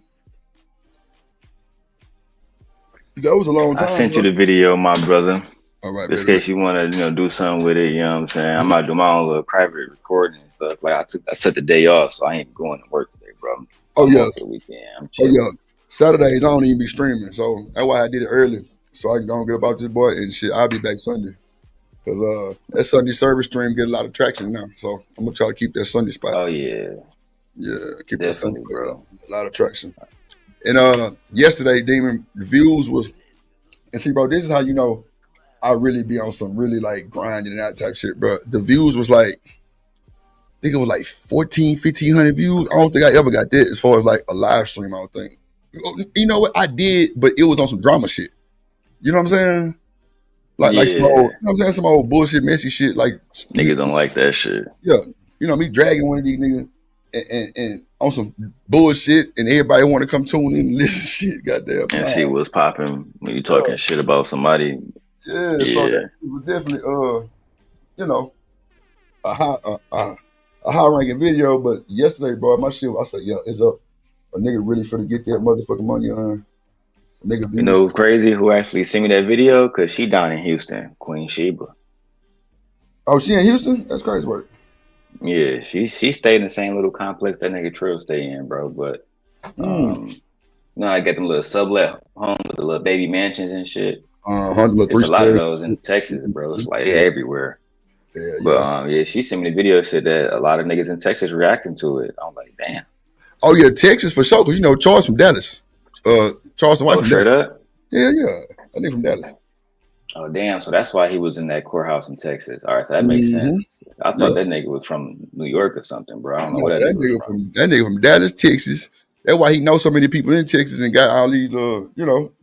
That was a long I time, sent you bro. the video, my brother. All right, Just in baby. case you want to, do something with it. You know what I'm saying? I'm about to do my own little private recording and stuff. Like I took the day off, so I ain't going to work today, bro. Oh I'm yes. off for the weekend. I'm Oh chilling. yeah. Saturdays I don't even be streaming, so that's why I did it early, so I can don't get about this boy and shit. I'll be back Sunday, cause that Sunday service stream get a lot of traction now, so I'm gonna try to keep that Sunday spot. Oh yeah, keep that Sunday definitely, spot, bro. a lot of traction. And yesterday, Demon, the views was, and see, bro, this is how you know I really be on some really like grinding and that type shit, bro. The views was like, I think it was like 1,500 views. I don't think I ever got that as far as like a live stream. I don't think. You know what I did, but it was on some drama shit. You know what I'm saying? Like some old, you know what I'm saying, some old bullshit, messy shit. Like Niggas don't like that shit. Yeah, you know me dragging one of these niggas and on some bullshit, and everybody want to come tune in and listen to shit. Goddamn, And see what's popping when you talking shit about somebody. Yeah, so that was definitely you know, a high ranking video. But yesterday, bro, my shit, I said, yeah, it's up. A nigga really finna get that motherfucking money on. Nigga, You know who's crazy? Who actually sent me that video? Cause she down in Houston, Queen Sheba. Oh, she in Houston? That's crazy work. Yeah, she stayed in the same little complex that nigga Trill stay in, bro. But I got them little sublet homes with the little baby mansions and shit. It's a lot of those in Texas, bro. It's like everywhere. But she sent me the video. Said that a lot of niggas in Texas reacting to it. I'm like, damn. Oh yeah, Texas for sure. Cause you know Charles from Dallas. Charles White from straight Dallas. up. Yeah. I think from Dallas. Oh damn! So that's why he was in that courthouse in Texas. All right, so that makes sense. I thought that nigga was from New York or something, bro. I don't know where that nigga was from. That nigga from Dallas, Texas. That's why he knows so many people in Texas and got all these you know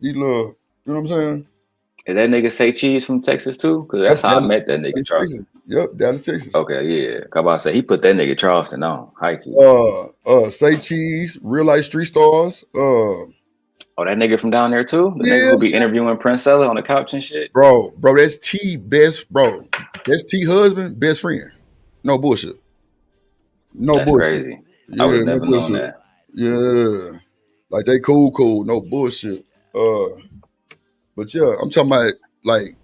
what I'm saying? Is that nigga Say Cheese from Texas too? Because that's how I met that nigga Charleston. Yep, Dallas, Texas. Okay, yeah. Come about to say he put that nigga Charleston on. High key. Say Cheese, Real Life Street Stars. Oh, that nigga from down there too? The nigga who be interviewing Princella on the couch and shit? Bro, that's T best, bro. That's T husband, best friend. No bullshit. No That's bullshit. crazy. I would have never known that. Yeah. Like they cool, no bullshit. But yeah, I'm talking about like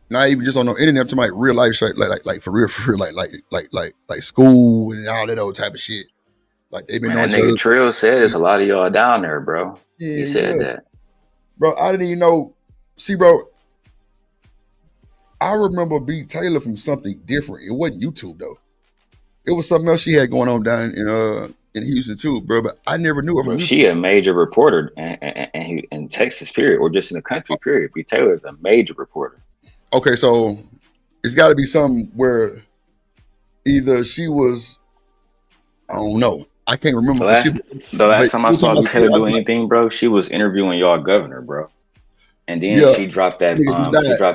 not even just on the internet, I'm talking about real life shit, like for real, like school and all that old type of shit. Like they've been Man, knowing that nigga Trill said there's a lot of y'all down there, bro. He said that. Bro, I didn't even know. See, bro, I remember B. Taylor from something different. It wasn't YouTube though. It was something else she had going on down in Houston too, bro. But I never knew her from YouTube. She a major reporter in Texas, period, or just in the country, period. B. Taylor is a major reporter. Okay, so it's got to be something where either she was, I don't know. I can't remember. The last time I saw B. Taylor do anything, bro, she was interviewing y'all governor, bro. And then she dropped that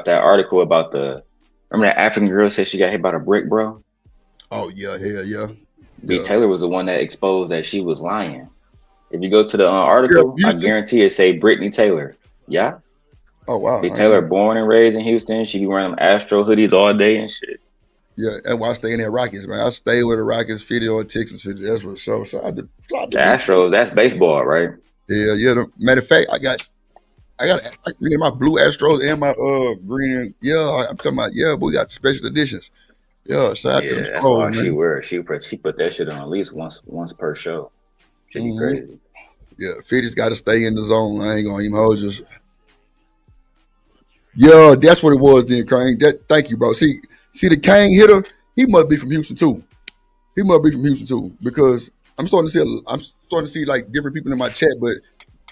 article about remember that African girl said she got hit by a brick, bro? Oh yeah, hell yeah. B. Taylor was the one that exposed that she was lying. If you go to the article, I guarantee it say Brittany Taylor. Yeah. Oh wow. B. Taylor born and raised in Houston. She be wearing them Astro hoodies all day and shit. Yeah, that's why I stay in that Rockets, man. I stay with the Rockets 50 or Texas 50. That's for sure. So the Astros, that's baseball, right? Yeah. Matter of fact, I got I got my blue Astros and my green. And, yeah, I'm talking about. Yeah, but we got special editions. Yeah, shout out to them Yeah, that's scrolls, all she man. wears. She put that shit on at least once per show. Should be Mm-hmm. crazy. Yeah, 50's got to stay in the zone. I ain't gonna even hold you. Yeah, that's what it was then, Crane. Thank you, bro. See, the Kane hitter, he must be from Houston too. He must be from Houston too, because I'm starting to see like different people in my chat, but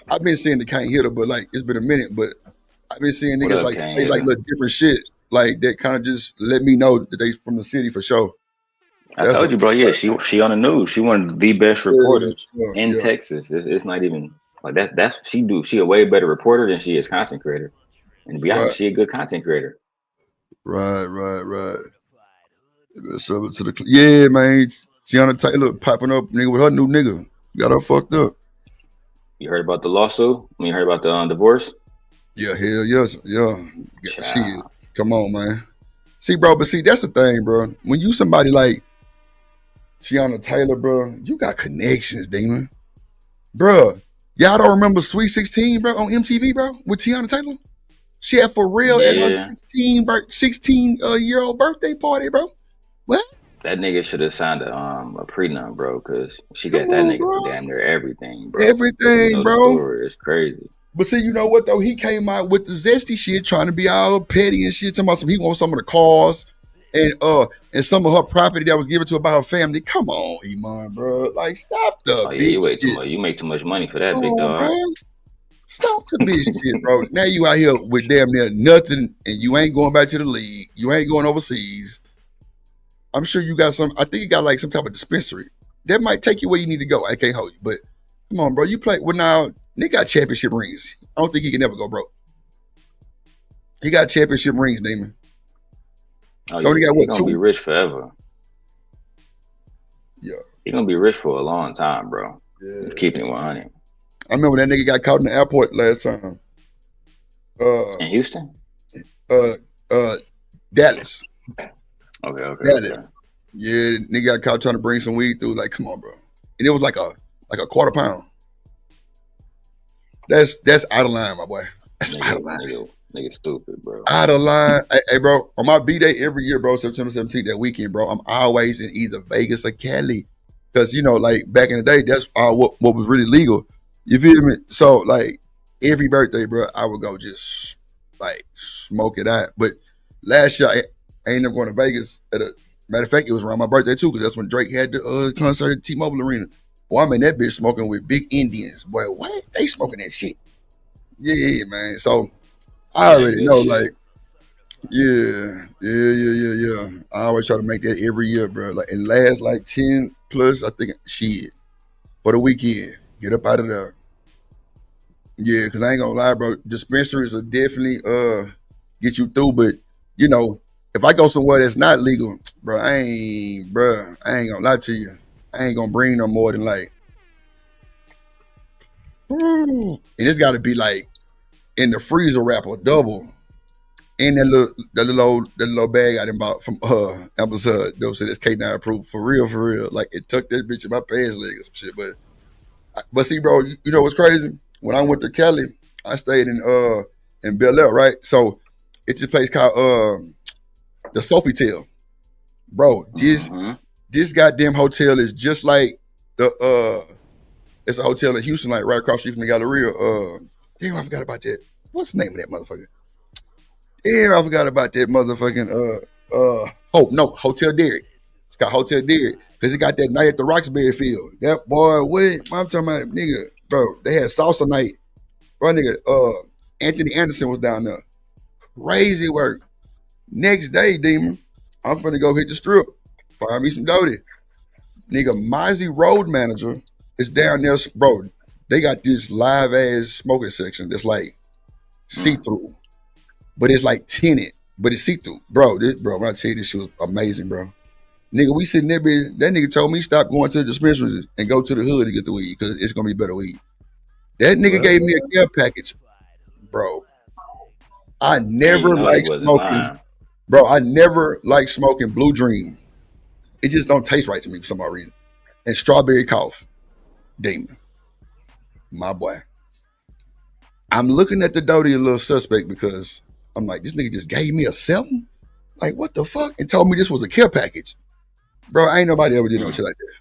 I've been seeing the Kane hitter, but like it's been a minute, but I've been seeing What niggas up, like Kane say like Hitter? little different shit, like that kind of just let me know that they from the city for sure. I That's a told you, bro. Yeah, she on the news. She one of the best reporters in yeah, Texas. It's not even like that's she do. She a way better reporter than she is content creator. And to be right, honest, she a good content creator. right. So to the yeah, man. Tiana Taylor popping up, nigga, with her new nigga. Got her fucked up. You heard about the lawsuit? You heard about the divorce? Yeah, hell yes, yeah. Shit, Child. come on, man. See, bro, but see, that's the thing, bro. When you somebody like Tiana Taylor, bro, you got connections, demon, bro. Y'all don't remember Sweet 16, bro, on MTV, bro, with Tiana Taylor? She had for real at her Yeah. 16 year old birthday party, bro. What? That nigga should have signed a prenup, bro, because she Come got that on, nigga for bro. damn near everything, bro. If you Everything, know the bro. story, it's crazy. But see, you know what though? He came out with the zesty shit, trying to be all petty and shit, talking about he wants some of the cars and some of her property that was given to her by her family. Come on, Iman, bro. Like, stop the Oh yeah, bitch shit. You make too much money for that, Come big on, dog. bro. Stop the bitch shit, bro. Now you out here with damn near nothing, and you ain't going back to the league. You ain't going overseas. I'm sure you got some. I think you got like some type of dispensary that might take you where you need to go. I can't hold you, but come on, bro. You play well now. Nick got championship rings. I don't think he can never go broke. He got championship rings, Damon. Oh Only yeah, got he what, gonna be 2? rich forever. Yeah. He gonna be rich for a long time, bro. Yeah. Keeping it 100. I remember that nigga got caught in the airport last time. In Houston? Dallas. Okay. Dallas. Yeah, nigga got caught trying to bring some weed through. Like, come on, bro. And it was like a quarter pound. That's out of line, my boy. That's out of line. Nigga stupid, bro. Out of line. Hey, bro, on my B-Day every year, bro, September 17th, that weekend, bro, I'm always in either Vegas or Cali. Because, you know, like, back in the day, that's what was really legal. You feel me? So, like, every birthday, bro, I would go just, like, smoke it out. But last year, I ain't never going to Vegas. Matter of fact, it was around my birthday, too, because that's when Drake had the concert at T-Mobile Arena. Boy, I'm in that bitch smoking with big Indians. Boy, what? They smoking that shit. Yeah, man. So, I already know, shit. like, yeah. I always try to make that every year, bro. Like, and last like 10 plus, I think, shit, for the weekend. Get up out of there. Yeah, because I ain't gonna lie, bro. Dispensaries will definitely get you through, but you know, if I go somewhere that's not legal, bro, I ain't gonna lie to you. I ain't gonna bring no more than like, and it's gotta be like in the freezer wrapper, double. And that little bag I done bought from Amazon, those said it's K9 approved for real. Like it tucked that bitch in my pants leg or some shit. But see, bro, you know what's crazy? When I went to Cali, I stayed in Bel Air, right? So it's a place called the Sofitel. Bro, this goddamn hotel is just like it's a hotel in Houston, like right across the street from the Galleria. Damn, I forgot about that. What's the name of that motherfucker? Damn, I forgot about that motherfucking Hotel Derrick. It's got Hotel Derrick because it got that night at the Roxbury Field. That boy, what? I'm talking about, nigga, bro. They had salsa night, bro. Nigga, Anthony Anderson was down there. Crazy work. Next day, demon, I'm finna go hit the strip, find me some doty. Nigga, Mozzie Road Manager is down there, bro. They got this live ass smoking section that's like see through. But it's like tinted, but it's see-through. Bro, when I tell you this shit was amazing, bro. Nigga, we sitting there, bitch. That nigga told me stop going to the dispensaries and go to the hood to get the weed because it's gonna be better weed. That nigga gave me a care package, bro. I never he liked wasn't smoking, lying. bro. I never liked smoking Blue Dream. It just don't taste right to me for some odd reason. And Strawberry Cough, Damon, my boy. I'm looking at the Doty a little suspect because I'm like, this nigga just gave me a 7? Like, what the fuck? And told me this was a care package. Bro, ain't nobody ever did no shit like that.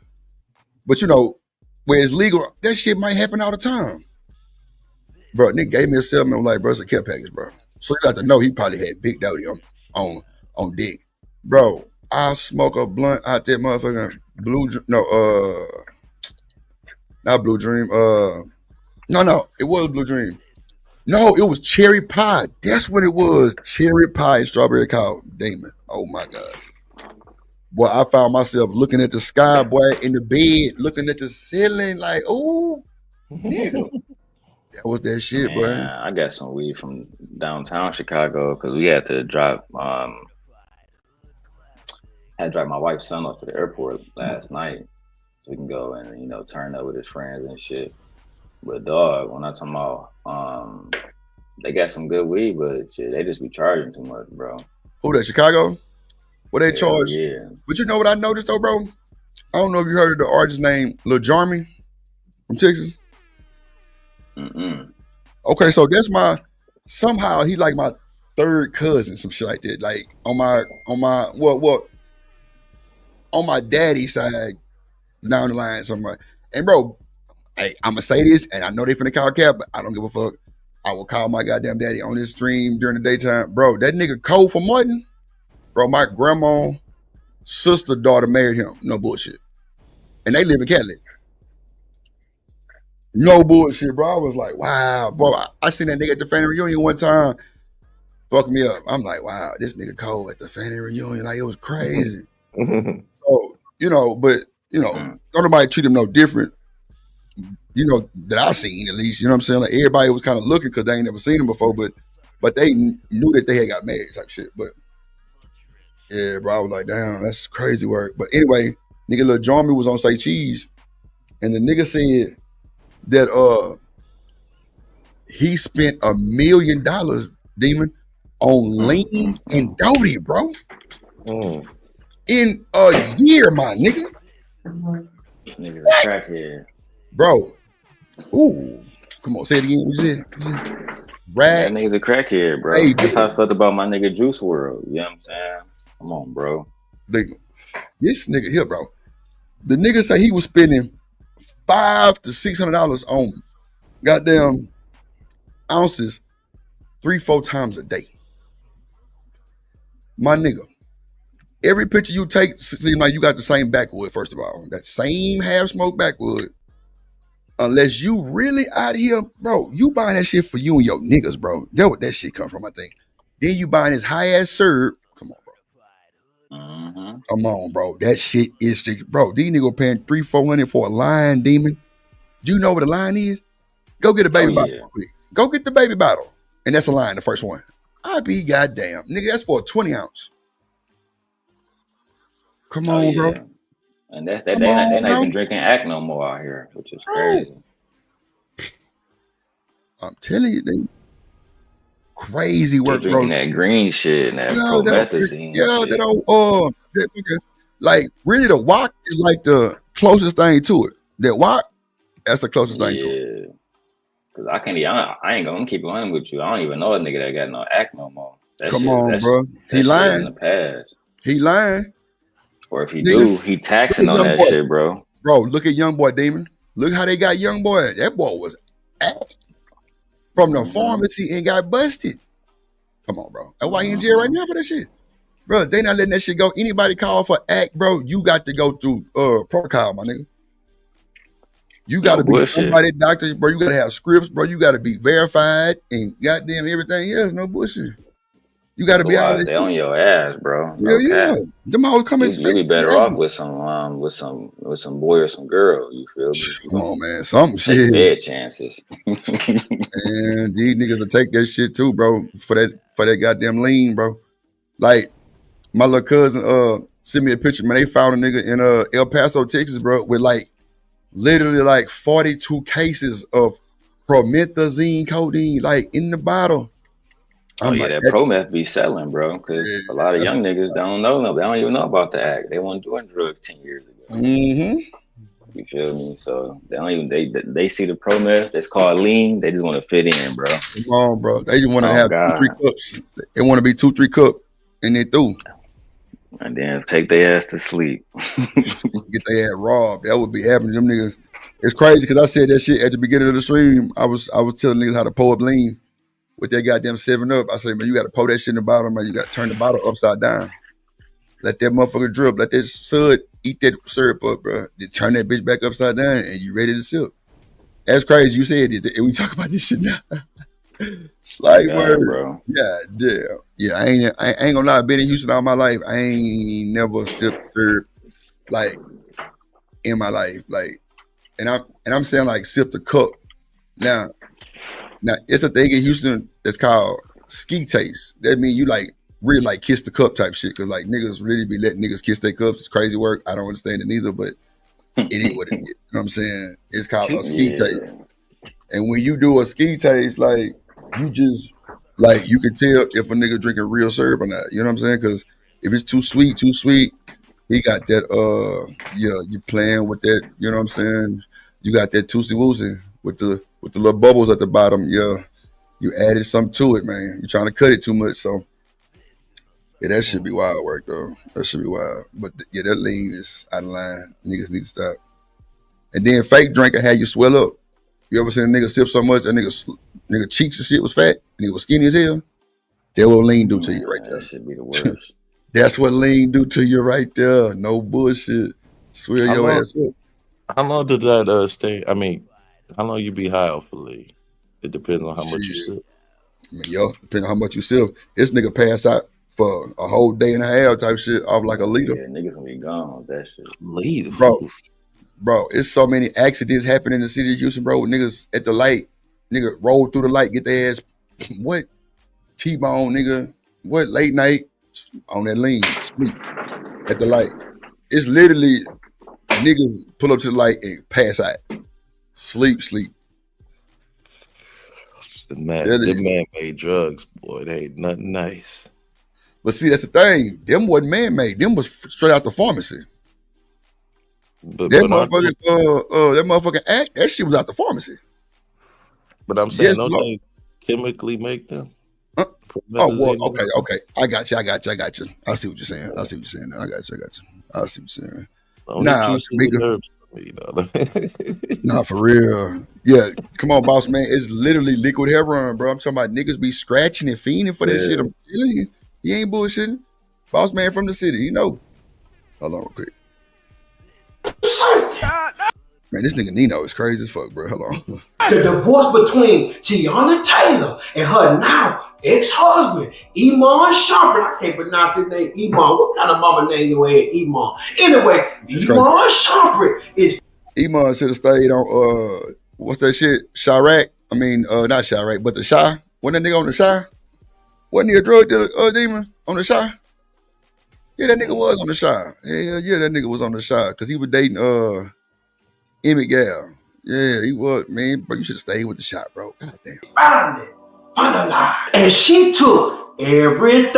But you know, where it's legal, that shit might happen all the time. Bro, nigga gave me a 7. I'm like, bro, it's a care package, bro. So you got to know he probably had big Doty on dick. Bro, I smoke a blunt out that motherfucking not Blue Dream. No, it was Blue Dream. No, it was cherry pie. That's what it was. Cherry pie and strawberry cow. Damon. Oh my God. Boy, I found myself looking at the sky, boy, in the bed, looking at the ceiling, like, oh, nigga. That was that shit, boy. Man, I got some weed from downtown Chicago because we had to drop. Had to drive my wife's son off to the airport last night, so we can go and turn up with his friends and shit. But dog, when I talking about, they got some good weed, but shit, they just be charging too much, bro. Who that? Chicago? What they charge? Yeah. But you know what I noticed though, bro? I don't know if you heard of the artist named Lil Jarmy from Texas. Okay, so that's somehow he like my third cousin, some shit like that. Like on my daddy's side, down the line, somewhere. And bro, hey, I'ma say this, and I know they finna call cap, but I don't give a fuck. I will call my goddamn daddy on this stream during the daytime. Bro, that nigga Cole for Martin. Bro, my grandma, sister, daughter married him. No bullshit. And they live in Cali. No bullshit, bro. I was like, wow, bro. I seen that nigga at the family reunion one time. Fuck me up. I'm like, wow, this nigga Cole at the family reunion. Like, it was crazy. So, but don't nobody treat him no different. That I seen at least. You know what I'm saying? Like, everybody was kind of looking because they ain't never seen him before, but they knew that they had got married type shit. But yeah, bro, I was like, damn, that's crazy work. But anyway, nigga Lil Jarmy was on Say Cheese, and the nigga said that he spent $1 million, Demon, on lean and Doty, bro. In a year, my nigga. Nigga, a crackhead. Bro. Ooh. Come on, say it again. What you said? That nigga's a crackhead, bro. Hey, that's how I felt about my nigga Juice WRLD. You know what I'm saying? Come on, bro. This nigga here, bro. The nigga say he was spending $500 to $600 on goddamn ounces 3-4 times a day. My nigga, every picture you take seems like you got the same backwood, first of all. That same half-smoked backwood. Unless you really out here, bro, you buying that shit for you and your niggas, bro. That's what that shit come from, I think. Then you buying this high-ass syrup. Come on, bro. Come on, bro. That shit is sick. Bro, these niggas paying $300-400 for a line, Demon. Do you know what a line is? Go get a baby bottle. Go get the baby bottle. And that's a line, the first one. I be goddamn. Nigga, that's for a 20 ounce. Come on, bro. And they're not even drinking act no more out here, which is crazy. I'm telling you, they crazy work, they're drinking that green shit and that promethazine. Like really, the wok is like the closest thing to it. That wok, that's the closest thing to it. Cause I ain't gonna keep lying with you. I don't even know a nigga that got no act no more. Come on, bro. He lying. In the past. He lying. Or if he do, he taxing on that shit, bro. Bro, look at Young Boy, Demon. Look how they got Young Boy. That boy was at from the pharmacy and got busted. Come on, bro. That's why he in jail right now for that shit. Bro, they not letting that shit go. Anybody call for act, bro, you got to go through protocol, my nigga. You got to be somebody doctor, bro. You got to have scripts, bro. You got to be verified and goddamn everything else. No bullshit. You got to be out. They on your ass, bro. Yeah. Them hoes coming straight. You be better off with some boy or some girl. You feel me? Come on, man. Some shit. Bad chances. And these niggas will take that shit too, bro. For that goddamn lean, bro. Like my little cousin sent me a picture. Man, they found a nigga in El Paso, Texas, bro, with like literally like 42 cases of promethazine codeine, like in the bottle. That prometh be selling, bro, because a lot of young niggas don't know. They don't even know about the act. They weren't doing drugs 10 years ago. You feel me? So they don't even they see the pro meth that's called lean. They just want to fit in, bro. Come on, bro. They just want to Oh have 2-3 God. cups. They want to be 2-3 cup, and they through. And then take their ass to sleep. Get their ass robbed. That would be happening to them niggas. It's crazy because I said that shit at the beginning of the stream. I was telling niggas how to pour up lean with that goddamn 7-Up. I said, man, you got to pour that shit in the bottom, man. You got to turn the bottle upside down. Let that motherfucker drip. Let that sud eat that syrup up, bro. Then turn that bitch back upside down, and you ready to sip. That's crazy. You said it. And we talk about this shit now. Slight word, bro. Yeah, damn. Yeah, I ain't gonna lie. I've been in Houston all my life. I ain't never sipped syrup like in my life. Like, and I'm saying like sip the cup. Now it's a thing in Houston that's called ski taste. That means you like really like kiss the cup type shit. Cause like niggas really be letting niggas kiss their cups. It's crazy work. I don't understand it neither, but it is what it is. You know what I'm saying? It's called a ski taste. And when you do a ski taste, like you just like you can tell if a nigga drinking real syrup or not. You know what I'm saying? Because if it's too sweet, he got that you playing with that, you know what I'm saying? You got that tootsie woozy with the little bubbles at the bottom. Yeah. You added something to it, man. You're trying to cut it too much, so yeah, that should be wild work though. That should be wild. But yeah, that lean is out of line. Niggas need to stop. And then fake drink will have you swell up. You ever seen a nigga sip so much that nigga cheeks and shit was fat and he was skinny as hell? That what lean do to you right there. That should be the worst. That's what lean do to you right there. No bullshit. Swell your ass up. How long did that stay? I mean, how long you be high off of lean? It depends on how much you sip. I mean, depending on how much you sip. This nigga pass out for a whole day and a half type shit off like a liter. Yeah, niggas gonna be gone with that shit. Liter. Bro, it's so many accidents happening in the city of Houston, bro. Niggas at the light, nigga roll through the light, get their ass, what? T-bone, nigga. What? Late night on that lean, sleep at the light. It's literally niggas pull up to the light and pass out. Sleep. The man made drugs, boy. They ain't nothing nice. But see, that's the thing. Them wasn't man-made. Them was straight out the pharmacy. That motherfucking act, that shit was out the pharmacy. But I'm saying, don't they chemically make them? Oh, well, okay. I got you. I see what you're saying. I see what you're saying. I got you. I see what you're saying. Nah, for real. Yeah, come on, boss man. It's literally liquid heroin, bro. I'm talking about niggas be scratching and fiending for that shit. I'm telling you. He ain't bullshitting. Boss man from the city, you know. Hold on real quick. Man, this nigga Nino is crazy as fuck, bro. Hold on. The divorce between Tiana Taylor and her now ex-husband, Iman Sharper. I can't pronounce his name, Iman. What kind of mama name you had, Iman? Anyway, Iman Sharper is... Iman should have stayed on, what's that shit? Chirac? I mean, not Chirac, but the Shy. Wasn't that nigga on the Shy? Wasn't he a drug dealer, demon on the Shy? Yeah, that nigga was on the Shy. Yeah, that nigga was on the Shy because he was dating Emmett Gal. Yeah, he was, man. But you should have stayed with the shot, bro. God damn. Finalized. And she took everything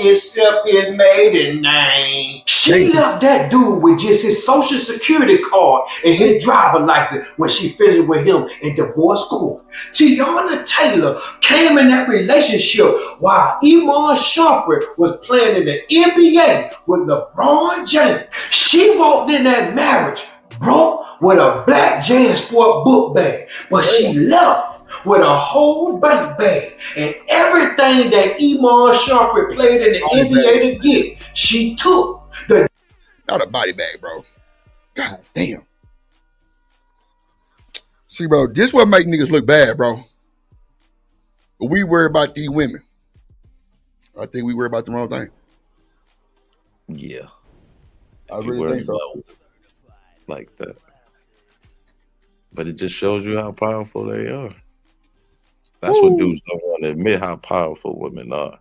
except his maiden name. She left that dude with just his social security card and his driver license when she finished with him in divorce court. Tiana Taylor came in that relationship while Iman Sharper was playing in the NBA with LeBron James. She walked in that marriage broke with a black JanSport book bag, but she left with a whole bank bag and everything that Iman Sharper played in the NBA to get. She took not a body bag, bro. God damn. See, bro, this what make niggas look bad, bro. But we worry about these women. I think we worry about the wrong thing. Yeah, I really think so. Like that. But it just shows you how powerful they are. That's what dudes don't want to admit, how powerful women are.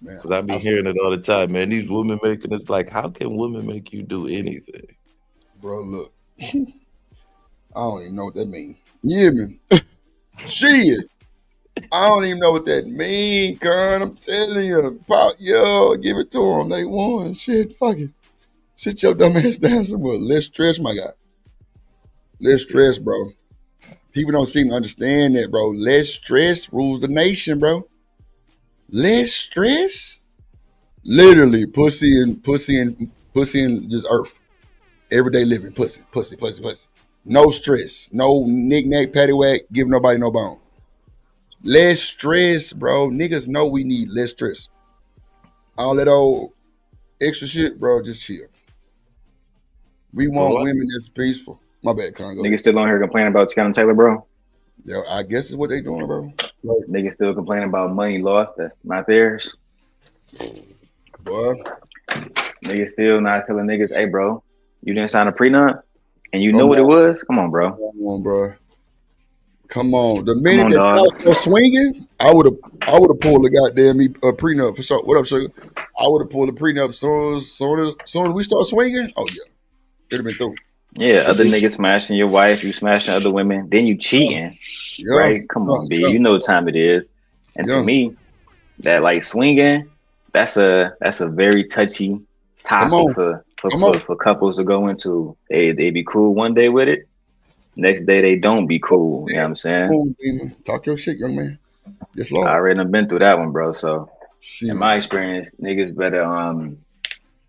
Because I be hearing it all the time, man. These women making it's like, how can women make you do anything? Bro, look. I don't even know what that means. You hear me? Shit. I don't even know what that means, con. I'm telling you. Yo, give it to them. They won. Shit, fuck it. Sit your dumb ass down somewhere. Less stress, my guy. Less stress, bro. People don't seem to understand that, bro. Less stress rules the nation, bro. Less stress? Literally, pussy and just earth. Everyday living, pussy. No stress. No knick-knack, paddywhack, give nobody no bone. Less stress, bro. Niggas know we need less stress. All that old extra shit, bro, just chill. We want women that's peaceful. My bad, Congo. Niggas still on here complaining about Tiana Taylor, bro. Yeah, I guess it's what they doing, bro. Like, niggas still complaining about money lost that's not theirs. Boy. Niggas still not telling niggas, hey, bro, you didn't sign a prenup and you know what it was? Come on, bro. Come on, bro. Come on. The minute that y'all was swinging, I would have pulled the goddamn prenup for sure. What up, sugar? I would have pulled the prenup soon as we start swinging. Oh yeah, it'd have been through. Yeah, other niggas smashing your wife, you smashing other women, then you cheating, right? Come on, B. You know what time it is. And to me, that like swinging, that's a very touchy topic for couples to go into. They be cool one day with it, next day they don't be cool. You know what I'm saying? Talk your shit, young man. Yes, Lord. I already done been through that one, bro. So in my experience, niggas better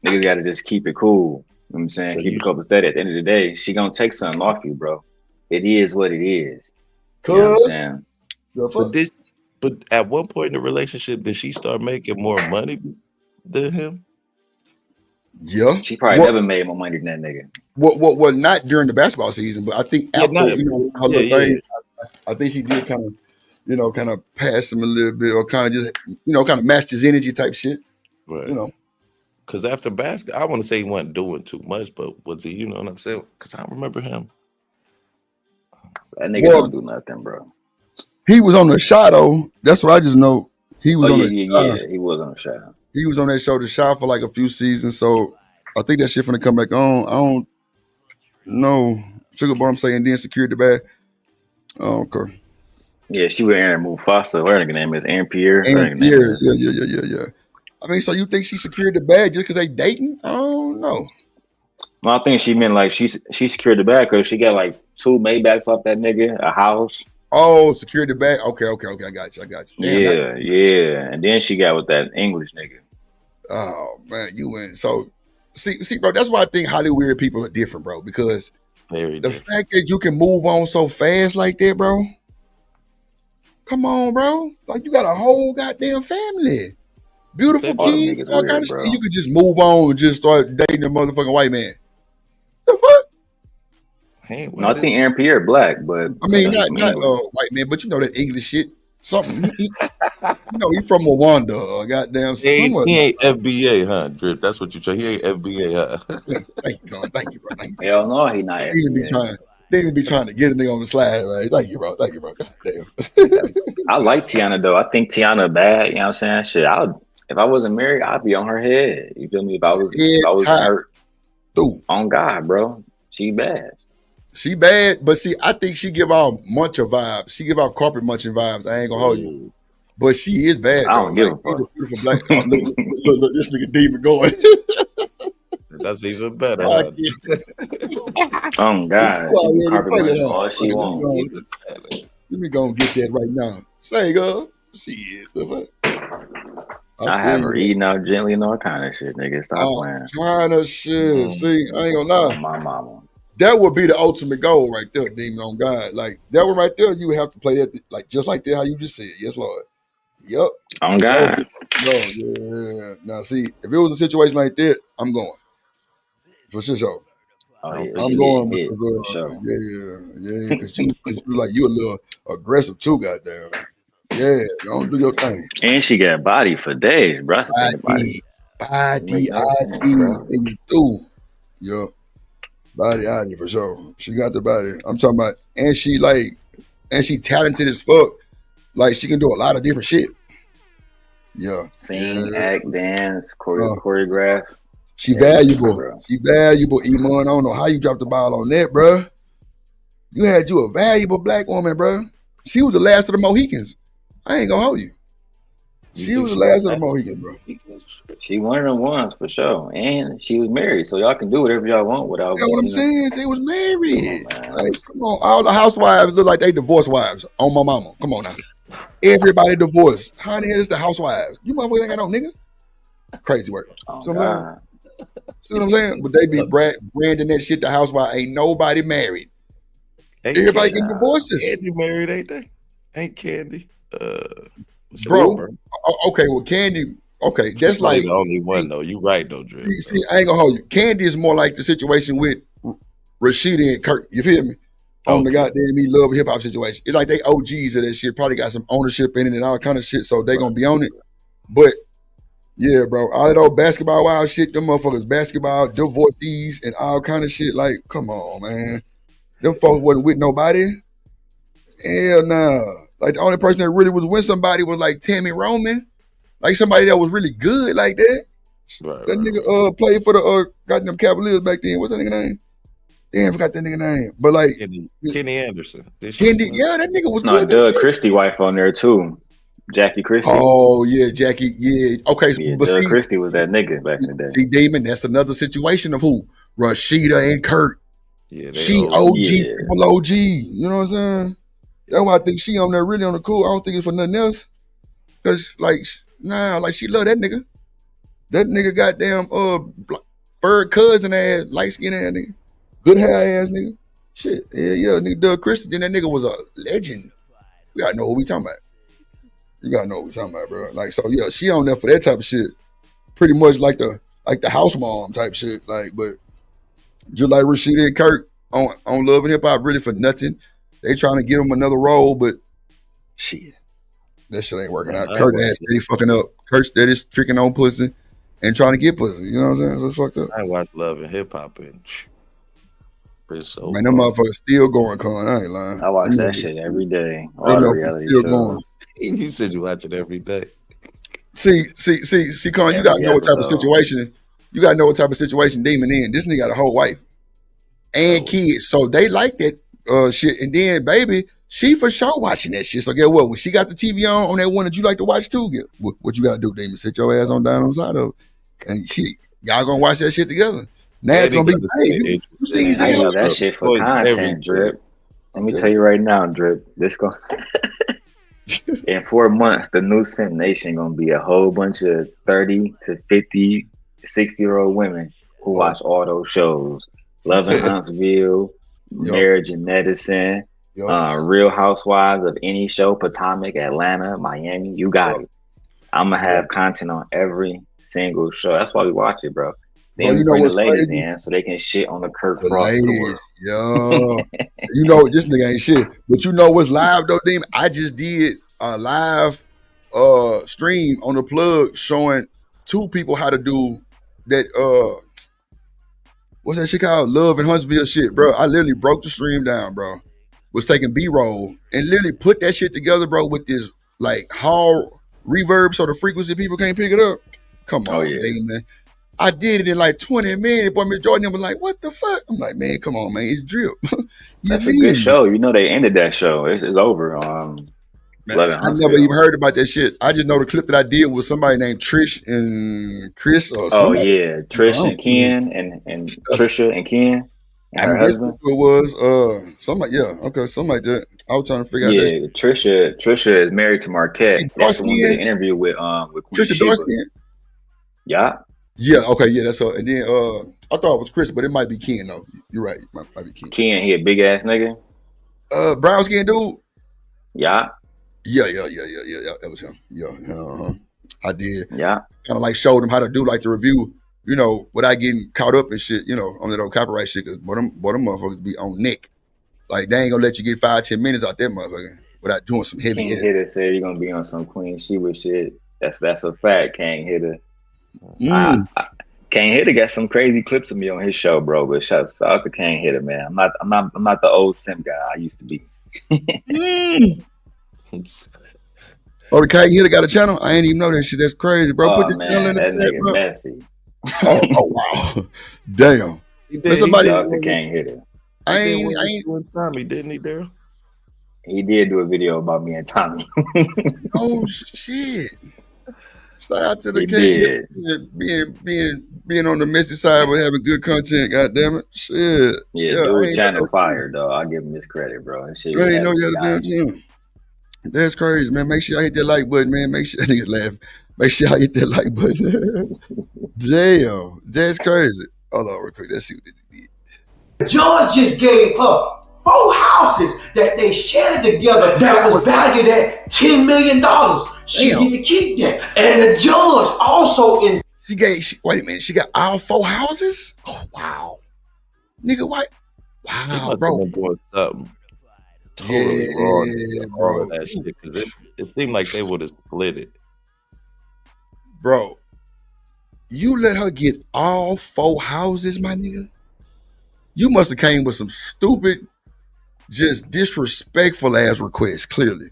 niggas gotta just keep it cool. You know what I'm saying? Keep it couple steady. At the end of the day, she gonna take something off you, bro. It is what it is. You know what I'm saying? But at one point in the relationship, did she start making more money than him? Yeah. She probably never made more money than that nigga. Well, not during the basketball season, but I think after her little thing, I think she did kind of pass him a little bit, or kind of just kind of matched his energy type shit. Right. Because after basketball, I want to say he wasn't doing too much, but was he? You know what I'm saying? Because I remember him. That nigga don't do nothing, bro. He was on the shot, though. That's what I just know. He was on the yeah. He was on the shot. He was on that show, The Shot, for like a few seasons. So I think that shit finna come back on. I don't know. Sugar Bomb saying then secured the bag. Oh, okay. Yeah, she was Aaron Mufasa. What her name is? Aaron Pierre. Yeah. I mean, so you think she secured the bag just because they dating? I don't know. Well, I think she meant like she secured the bag because she got like 2 Maybachs off that nigga, a house. Oh, secured the bag. Okay. I got you. Damn, yeah. And then she got with that English nigga. Oh man, you went. So see, bro, that's why I think Hollywood people are different, bro. Because fact that you can move on so fast like that, bro. Come on, bro. Like you got a whole goddamn family. Beautiful kids, all kind of shit. You could just move on and just start dating a motherfucking white man. The fuck? Hey, no, I think Aaron Pierre black, but I mean not white man, but you know that English shit. Something he from Rwanda, goddamn. He ain't FBA, huh? Drip. That's what you say. He ain't FBA, huh? Thank you, bro. Thank you, bro. Hell no, he not FBA. They even be trying to get a nigga on the slide, right? Thank you, bro. God damn. I like Tiana though. I think Tiana bad. You know what I'm saying? Shit, if I wasn't married, I'd be on her head. You feel me? If I was hurt, on God, bro, she bad. She bad, but see, I think she give out muncher vibes. She give out carpet munching vibes. I ain't gonna hold you, but she is bad. I don't give a fuck. She's a beautiful black. Look, this nigga demon going. That's even better. Oh God, she carpet munching all she wants. Let me go and get that right now. Say, girl, shit. I have her eating out gently and all kind of shit, nigga. Stop playing. Kind of shit. See, I ain't gonna lie. My mama. That would be the ultimate goal right there, demon on God. Like that one right there, you would have to play that like just like that how you just said. Yes, Lord. Yep. On God. Yeah. Now see, if it was a situation like that, I'm going. For sure. I'm going because yeah, because you like you a little aggressive too, goddamn. Yeah, don't do your thing. And she got body for days, bro. Body, and you through. Yup. Body for sure. She got the body. I'm talking about, and she talented as fuck. Like she can do a lot of different shit. Yeah. Sing, act, dance, choreograph. She valuable. Bro. She valuable, Iman. I don't know how you dropped the ball on that, bro. You had you a valuable black woman, bro. She was the last of the Mohicans. I ain't gonna hold you. She was the last of the Mohicans, bro. She one of them ones for sure, and she was married, so y'all can do whatever y'all want without. You know what I'm saying? They was married. Like, come on, all the housewives look like they divorced wives. On my mama, come on now. Everybody divorced. How the hell is the housewives? You motherfuckers ain't got no nigga. Crazy work. See what I'm saying? But they be branding that shit. The housewife ain't nobody married. Everybody getting divorces. Candy married, ain't they? Ain't Candy? Bro. Okay, well, Candy. Okay, that's like the only one though. You right though, Drip. See, I ain't gonna hold you. Candy is more like the situation with Rashida and Kurt. You feel me? On the goddamn Me Love Hip Hop situation. It's like they OGs of that shit. Probably got some ownership in it and all kind of shit. So they gonna be on it. But yeah, bro, all that old basketball wild shit, them motherfuckers basketball divorcees and all kind of shit. Like, come on, man. Them folks wasn't with nobody. Hell nah. Like the only person that really was with somebody was like Tammy Roman. Like somebody that was really good like that. That nigga played for the goddamn Cavaliers back then. What's that nigga name? Damn, I forgot that nigga name. But like Kenny Anderson. Kenny, yeah, that nigga was good. Doug Christie wife on there too. Jackie Christie. Oh yeah, Jackie. Yeah. Okay, yeah, but Doug Christie was that nigga back in the day. See, Damon, that's another situation of who? Rashida and Kurt. Yeah, she OG, triple OG. You know what I'm saying? That's why I think she on there really on the cool. I don't think it's for nothing else. Cause like, nah, like she love that nigga. That nigga goddamn bird cousin ass, light skin ass nigga. Good hair ass nigga. Shit. Yeah, nigga Doug Christie. Then that nigga was a legend. We gotta know what we talking about. You gotta know what we talking about, bro. Like, so yeah, she on there for that type of shit. Pretty much like the house mom type shit. Like, but just like Rashida and Kurt on Love and Hip Hop, really for nothing. They trying to give him another role, but shit. That shit ain't working out. Kurt ass steady fucking up. Kurt steady tricking on pussy and trying to get pussy. You know what I'm saying? So it's fucked up. I watched Love and Hip Hop and so man, them motherfuckers still going, Con. I ain't lying. I watch that shit every day. All the reality still shows. Going. You said you watch it every day. See, Con, you gotta know what type of situation. You gotta know what type of situation Demon in. This nigga got a whole wife and kids, so they like that shit. And then, baby, she for sure watching that shit. So get what? When she got the TV on that one that you like to watch too, get what you gotta do, Demon? Sit your ass on down on the side of it, and shit, y'all gonna watch that shit together. Now it's gonna be, hey, you see that shit for content, Drip. Let me tell you right now, Drip. This going in 4 months, the new Simp Nation gonna be a whole bunch of 30 to 50, 60-year-old women who watch all those shows. Love in Huntsville, Marriage and Medicine, Real Housewives of any show, Potomac, Atlanta, Miami. You got it. I'm gonna have content on every single show. That's why we watch it, bro. Then we bring the ladies in so they can shit on the Kirk Frost of the world. Yeah. You know, this nigga ain't shit. But you know what's live though, Demon? I just did a live stream on the plug showing 2 people how to do that what's that shit called? Love in Huntsville shit, bro. I literally broke the stream down, bro. Was taking B-roll and literally put that shit together, bro, with this like hall reverb so the frequency people can't pick it up. Come on, man. I did it in like 20 minutes. Boy, Miss Jordan was like, what the fuck? I'm like, man, come on, man. It's Drip. That's a good show. You know they ended that show. It's over. Man, I never even heard about that shit. I just know the clip that I did was somebody named Trish and Chris or somebody. Oh, yeah. Trish and Ken and Trisha and Ken and her husband. It was somebody, something like that. I was trying to figure out that shit. Trisha is married to Marquette. That's the one that interview with Queen Trisha Sheba. Dorsey. Yeah. Yeah, okay, yeah, that's her. And then I thought it was Chris, but it might be Ken though. You're right, it might be Ken. Ken, he a big ass nigga. Brown skin dude. Yeah. Yeah. That was him. Yeah. I did. Yeah. Kind of like showed him how to do like the review, you know, without getting caught up and shit, you know, on that old copyright shit. Cause boy, them motherfuckers be on neck. Like they ain't gonna let you get 5-10 minutes out that motherfucker without doing some heavy. King Hitter said you're gonna be on some Queen Sheba shit. That's a fact, King Hitter. King Hitter got some crazy clips of me on his show, bro. But shout out to King Hitter, man. I'm not the old simp guy I used to be. Oh, the King Hitter got a channel? I ain't even know that shit. That's crazy, bro. Put your channel in the chat, bro. Messy. Oh wow. Damn. Shout out to King Hitter. I ain't Tommy, didn't he, Daryl? He did do a video about me and Tommy. Oh shit. Shout out to the He king did. being on the messy side but having good content. God damn it, shit. Yeah, Yeah, I dude, ain't know channel you fire, dog. I give him his credit, bro. And shit I be ain't know having you me had a damn dying. channel. That's crazy, man. Make sure y'all hit that like button, man. Make sure niggas laugh. Make sure y'all hit that like button. Damn, that's crazy. Hold on, real quick. Let's see what they did. The judge just gave her 4 houses that they shared together that was valued at $10 million. She Damn. get to keep that. And the judge also wait a minute. She got all 4 houses? Oh, wow. Nigga, what? They Wow, must bro. have been doing something totally wrong to get all bro. of that shit because it seemed like they would have split it. Bro, you let her get all 4 houses, my nigga? You must have came with some stupid, just disrespectful ass requests, clearly.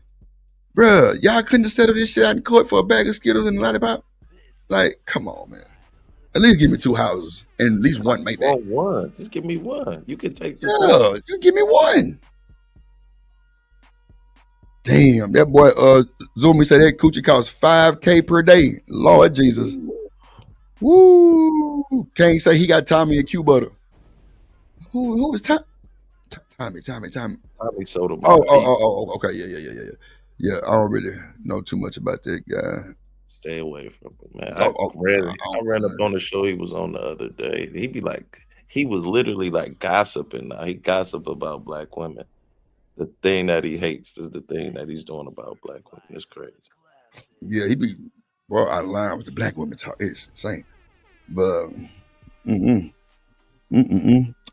Bruh, y'all couldn't have settled this shit out in court for a bag of Skittles and a lollipop? Like, come on, man. At least give me 2 houses and at least one Maybach. One. Just give me one. You can take this. Yeah, you give me one. Damn, that boy Zoomy said that coochie costs $5K per day. Lord Jesus. Woo. Can't say he got Tommy and Q Butter. Who was Tommy? Tommy. Tommy Soda. Oh, okay. Yeah. Yeah, I don't really know too much about that guy. Stay away from him, man. I ran up on the show he was on the other day. He'd be like, he was literally like gossiping now. He gossip about black women. The thing that he hates is the thing that he's doing about black women. It's crazy. Yeah, he be out of line with the black women talk. It's insane. But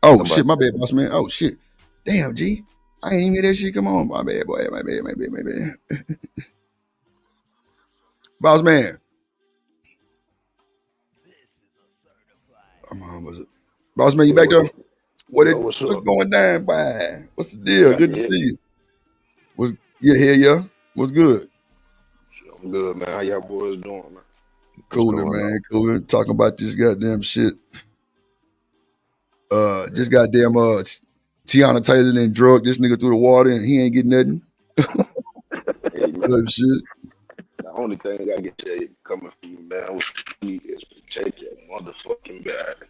Oh shit, my bad, boss man. Oh shit. Damn, G. I ain't even hear that shit. Come on, my bad, boy. My bad. Boss man. Come on, was it? Boss man, you back there? What's going down, boy? What's the deal? Good to see you. Yeah. What's good? I'm good, man. How y'all boys doing, man? Coolin', man. Coolin'. Talking about this goddamn shit. Just goddamn Tiana Taylor and drug this nigga through the water and he ain't getting nothing. Shit. The only thing I can tell you coming from you, man, is to check your motherfucking bag.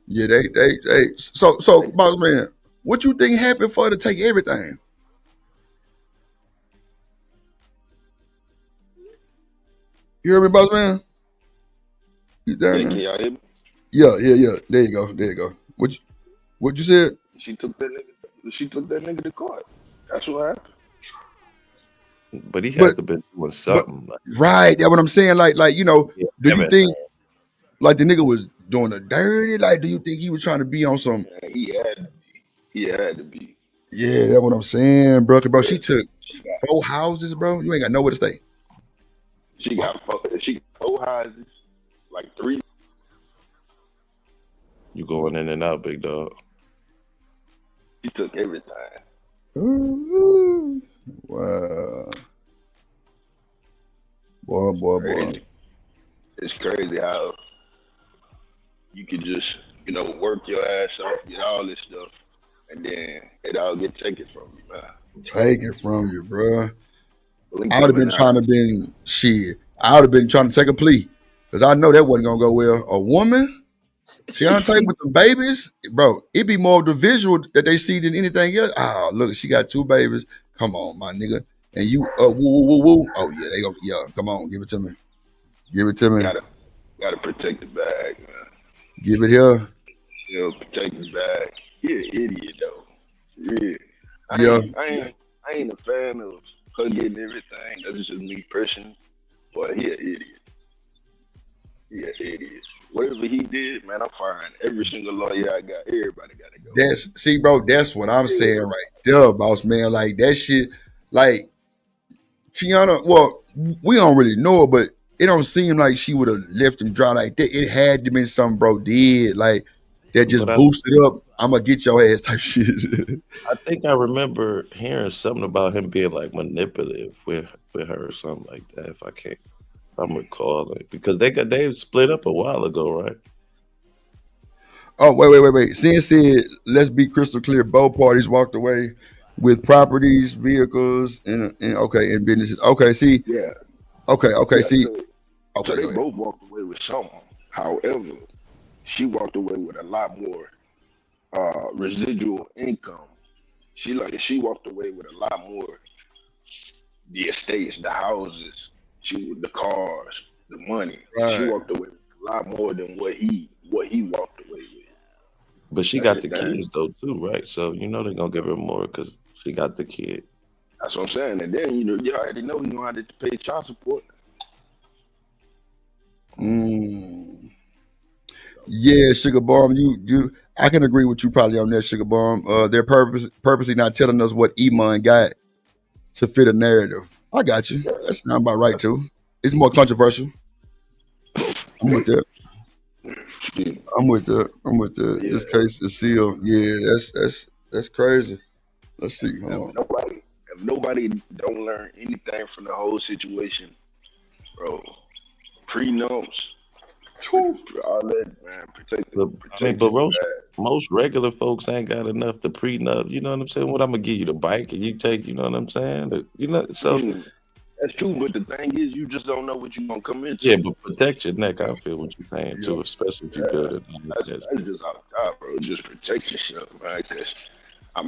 Yeah, they. So, boss man, what you think happened for her to take everything? You hear me, boss man? You down Can y'all hear me? Yeah. There you go. What you said? She took that nigga to court. That's what happened. But he had to been doing something. Right, that's what I'm saying. Like do you think like the nigga was doing the dirty? Like, do you think he was trying to be on some? Man, he had to be. Yeah, that's what I'm saying, bro. Bro, she took 4 houses, bro. You ain't got nowhere to stay. She got 4 houses, like 3. You going in and out, big dog. He took everything. Ooh, wow. Boy. It's crazy how you could just, work your ass off, get all this stuff, and then it all get taken from you, man. Take it from you, bro. I would have been trying to take a plea. Because I know that wasn't going to go well. A woman, Tiana with the babies, bro, it'd be more of the visual that they see than anything else. Oh, look, she got 2 babies. Come on, my nigga. And you, woo. Oh, yeah, they go, yeah, come on, give it to me. Gotta protect the bag, man. Give it here. Protect the bag. He an idiot, though. Yeah. I ain't a fan of her getting everything. That's just me personally. But he an idiot. Whatever he did, man, I'm firing every single lawyer I got. Everybody got to go. That's what I'm saying right there, boss man. Like, that shit, like, Tiana, well, we don't really know her, but it don't seem like she would have left him dry like that. It had to been something bro did, like, that just boosted up, I'm going to get your ass type shit. I think I remember hearing something about him being, like, manipulative with her or something like that, if I'm recalling. Because they split up a while ago, right? Oh, wait. Sin said, let's be crystal clear. Both parties walked away with properties, vehicles, and businesses. Okay, see. Yeah. Okay, see. So they both walked away with something. However, she walked away with a lot more residual income. She walked away with a lot more, the estates, the houses, the cars, the money. Right. She walked away with a lot more than what he walked away with. But she got the kids though too, right? So they're gonna give her more because she got the kid. That's what I'm saying. And then you already know he know how to pay child support. Yeah, Sugar Bomb, I can agree with you probably on that, Sugar Bomb. They're purposely not telling us what Iman got to fit a narrative. I got you. That sounds about right too. It's more controversial. I'm with that. Yeah. This case is sealed. Yeah, that's crazy. Let's see. Hold on. If nobody don't learn anything from the whole situation, bro, prenups, all that, man, protect most regular folks ain't got enough to prenup. You know what I'm saying? What I'm gonna give you the bike and you take. You know what I'm saying? So. That's true, but the thing is, you just don't know what you're gonna come into. Yeah, but protect your neck. I feel what you're saying too, especially if you build it. That's just out of top, bro. Just protect yourself, man.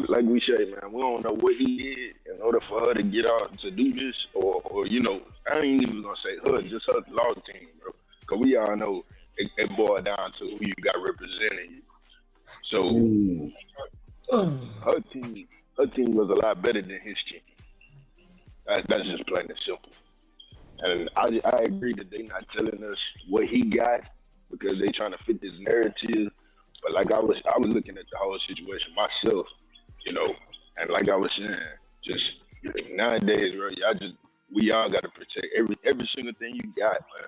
Like we say, man, we don't know what he did in order for her to get out to do this, or I ain't even gonna say her, just her law team, bro. Cause we all know it boiled down to who you got representing you. So her team was a lot better than his team. That's just plain and simple. And I agree that they not telling us what he got because they trying to fit this narrative. But like I was looking at the whole situation myself, and like I was saying, just nowadays, bro, we all gotta protect every single thing you got, man.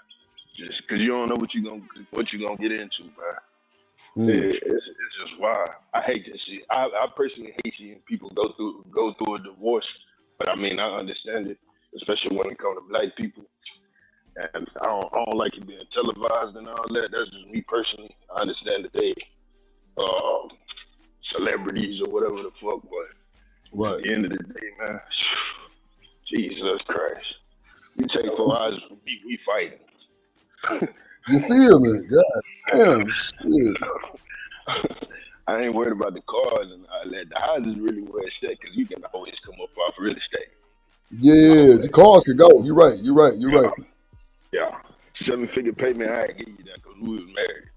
Just because you don't know what you gonna get into, man. It's just wild. I hate this shit. I personally hate seeing people go through a divorce. But I mean, I understand it, especially when it comes to black people. And I don't like it being televised and all that. That's just me personally. I understand that they celebrities or whatever the fuck, but at the end of the day, man, Jesus Christ. We take 4 hours from me, we fighting. You feel me? God damn, shit. I ain't worried about the cars and all that. The house is really where it's at because you can always come up off real estate. Yeah, the cars could go. You're right. Yeah. 7-figure payment, I ain't give you that because we was married.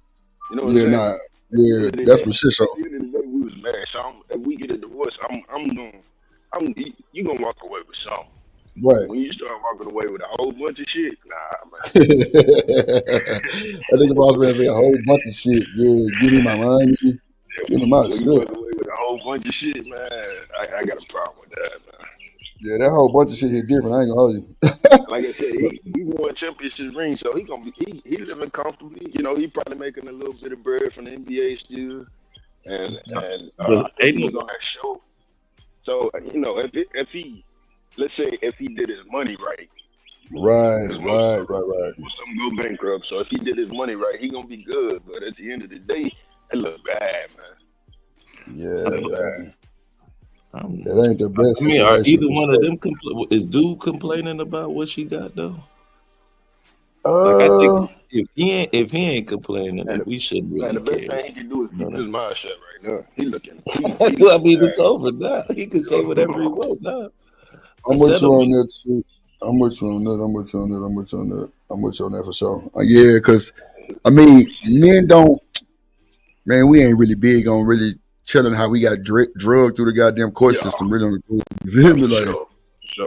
You know what Yeah, I'm nah. saying? Yeah, that's for sure. At the end of the day, we was married. So if we get a divorce, you gonna walk away with something. Right. When you start walking away with a whole bunch of shit, nah, man. I think the boss man say a whole bunch of shit. Yeah, give me my money. Give me my When shit. you walk away with a whole bunch of shit, man, I got a problem with that, man. Yeah, that whole bunch of shit hit different. I ain't gonna hold you. Like I said, he won championship ring, so he living comfortably. He probably making a little bit of bread from the NBA still, and he was on that show. So if he, let's say if he did his money right. Right. Some go bankrupt. So if he did his money right, he gonna be good. But at the end of the day, it look bad, man. Yeah. That ain't the best. I mean, are either one of them is dude complaining about what she got though? Like I think if he ain't complaining, then we shouldn't really the best care. thing he can do is keep his mouth shut right now. He looking. I mean, it's over now. He can say whatever he wants now. I'm with you on that shit. I'm with you on that for sure. Yeah, because I mean, men don't. Man, we ain't really big on really telling how we got drugged through the goddamn court system. Really, you feel me? Like, I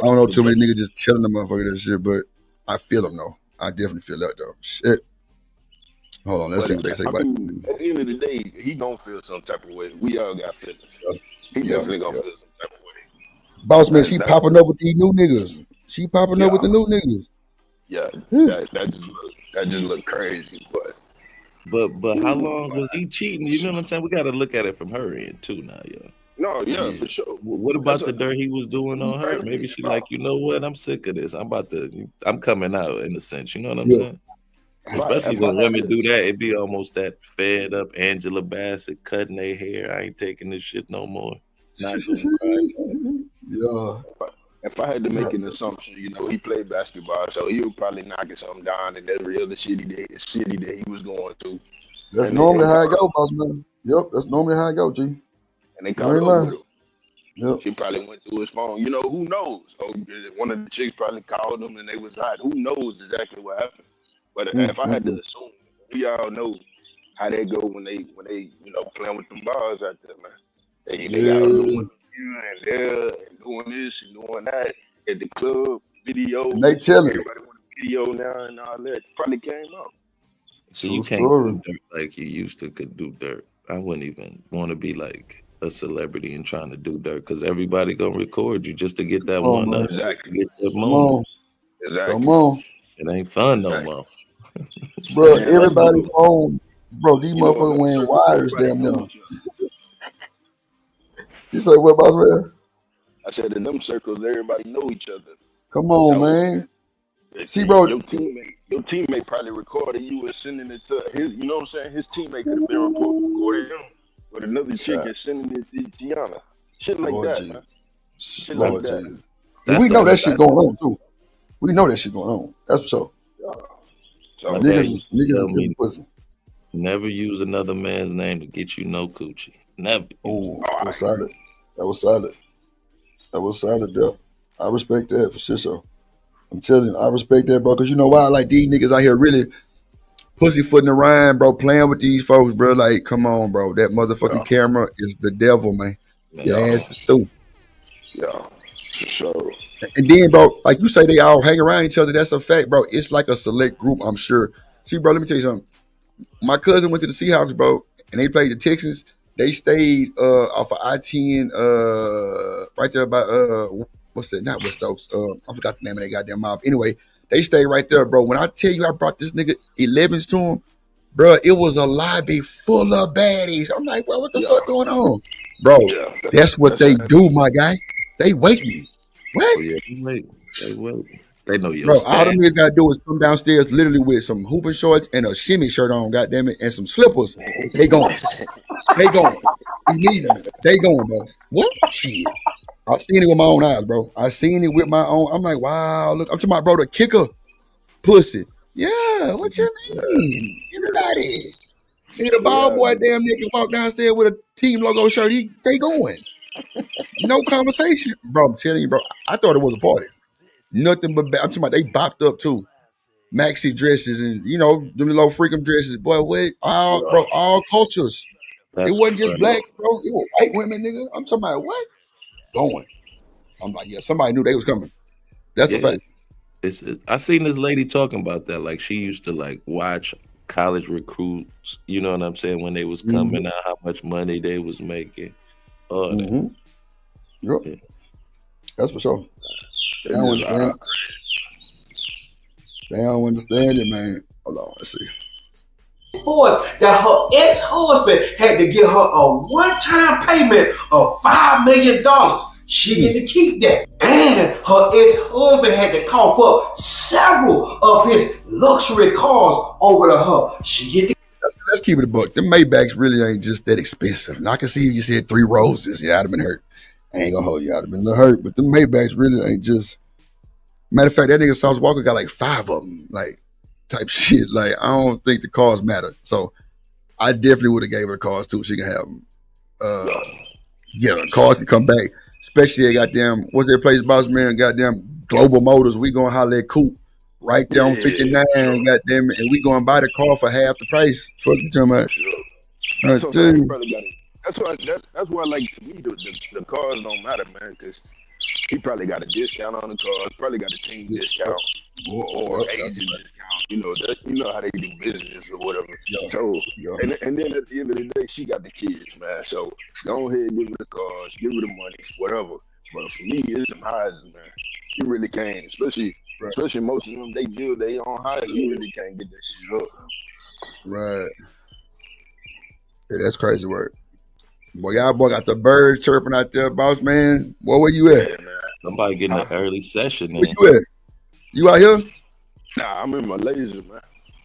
don't know too many niggas just telling the motherfucker that shit, but I feel them though. I definitely feel that though. Shit. Hold on, let's see what they say about it. At the end of the day, he gonna feel some type of way. We all got feelings. He definitely gonna feel some type of way. Boss man, she popping up with these new niggas. She popping up with the new niggas. Yeah, that just look crazy, But how long was he cheating? You know what I'm saying? We got to look at it from her end too now, yo. No, yeah, for sure. What about the dirt he was doing on her? Maybe she like, you know what? I'm sick of this. I'm coming out in a sense. You know what I'm saying? Especially when women do that, it be almost that fed up Angela Bassett cutting their hair. I ain't taking this shit no more. Not gonna lie. Yeah. If I had to make an assumption, he played basketball, so he was probably knocking something down in every other city that he was going to. That's And normally they how it caught up, go, boss man. Yep, that's normally how it go, G. and they You caught ain't up with lying. him. Yep. She probably went through his phone. Who knows? So one of the chicks probably called him and they was hot. Who knows exactly what happened? But if I had to assume, we all know how they go when they playing with them bars out there, man. They got other Yeah. women here and there and doing this and doing that at the club, And they videos. telling it. Everybody want a video now and all that. Probably came out. See, True you can't story. do dirt like you used to could do dirt. I wouldn't even want to be like a celebrity and trying to do dirt because everybody gonna record you just to get that Come on, one man. up, just to Exactly. get that Come moment. on. Come Exactly. on. It ain't fun no Exactly. more. Bro, Man, let's everybody go. phone. Bro, these motherfuckers Them wearing circles, wires everybody damn know near. each other. You say what, boss man? I said in them circles, everybody know each other. Come on, So man. See, bro. your teammate probably recorded you and sending it to his. You know what I'm saying? His teammate could have been recording him with another chick Shot. and sending it to Tiana. Shit like Lord that, man. Jesus. Shit like Lord that. Jesus. And That's we the know that only shit thing. going on too. We know that shit going on. That's for sure. So My dad Niggas used to is tell getting me, pussy. never use another man's name to get you no coochie. Never use Oh, it. that was solid. That was solid. That was solid, though. I respect that for sure. I'm telling you, I respect that, bro. Cause you know why? Like these niggas out here really pussyfooting around, bro, playing with these folks, bro. Like, come on, bro. That motherfucking camera is the devil, man. Your Yeah, ass is through. yeah, for sure. And then, bro, like you say, they all hang around each other. That's a fact, bro. It's like a select group, I'm sure. See, bro, let me tell you something. My cousin went to the Seahawks, bro, and they played the Texans. They stayed off of I-10, right there by what's that? Not West Oaks. I forgot the name of that goddamn mob. Anyway, they stayed right there, bro. When I tell you I brought this nigga 11s to him, bro, it was a lobby full of baddies. I'm like, bro, what the Yeah, fuck going on? Bro, yeah. that's what That's they it. do, my guy. They waiting. What? Oh yeah, they wait. They know your Bro, all them stats. niggas gotta do is come downstairs literally with some hooping shorts and a shimmy shirt on, goddamn it, and some slippers. They going. They going. Immediately. They going, bro. What? Shit. I seen it with my own eyes, bro. I seen it with my own. I'm like, wow, look. I'm talking about, bro, the kicker pussy. Yeah, what you mean? Everybody. Nigga, the They ball out boy there. damn nigga walk downstairs with a team logo shirt. They going. No conversation. Bro, I'm telling you, bro. I thought it was a party. Nothing but I'm talking about they bopped up too. Maxi dresses and them little freakum dresses. Boy, wait, all cultures. It That's wasn't just crazy. blacks, bro. It was white women, nigga. I'm talking about what? Going. I'm like, yeah, somebody knew they was coming. That's a Yeah, fact. I seen this lady talking about that. Like she used to like watch college recruits. You know what I'm saying? When they was coming out, how much money they was making. All that. Mm-hmm. Yep. Yeah. That's for sure. They They don't just understand it. They don't understand it, man. Hold on, let's see. Force that her ex-husband had to give her a one-time payment of $5 million. She get to keep that. And her ex-husband had to cough up several of his luxury cars over to her. She get to Let's keep it a buck. The Maybachs really ain't just that expensive. Now I can see if you said 3 roses. Yeah, I'd have been hurt. I ain't gonna hold you. I'd have been a little hurt. But the Maybachs really ain't just. Matter of fact, that nigga Sauce Walker got like 5 of them, like type shit. Like I don't think the cars matter. So I definitely would have gave her the cars too. She can have them. Yeah, cars can come back. Especially at goddamn, what's that place, boss man? Goddamn Global Motors. We gonna holler at Coupe right there on 59. Goddamn it, and we gonna buy the car for half the price. Fuck you talking about? That's what I'm saying. He probably got it. That's why, like to me, the cars don't matter, man, because he probably got a discount on the cars. Probably got a team discount or agent discount. You know how they do business or whatever. So, and then at the end of the day, she got the kids, man. So go ahead, give her the cars, give her the money, whatever. But for me, it's them houses, man. You really can't, especially most of them. They build their own house. You really can't get that shit up. Right. Yeah, that's crazy work. Boy, y'all boy got the birds chirping out there, boss man. Boy, where you at? Yeah, man. Somebody getting an early session Where in. you at? You out here? Nah, I'm in Malaysia, man.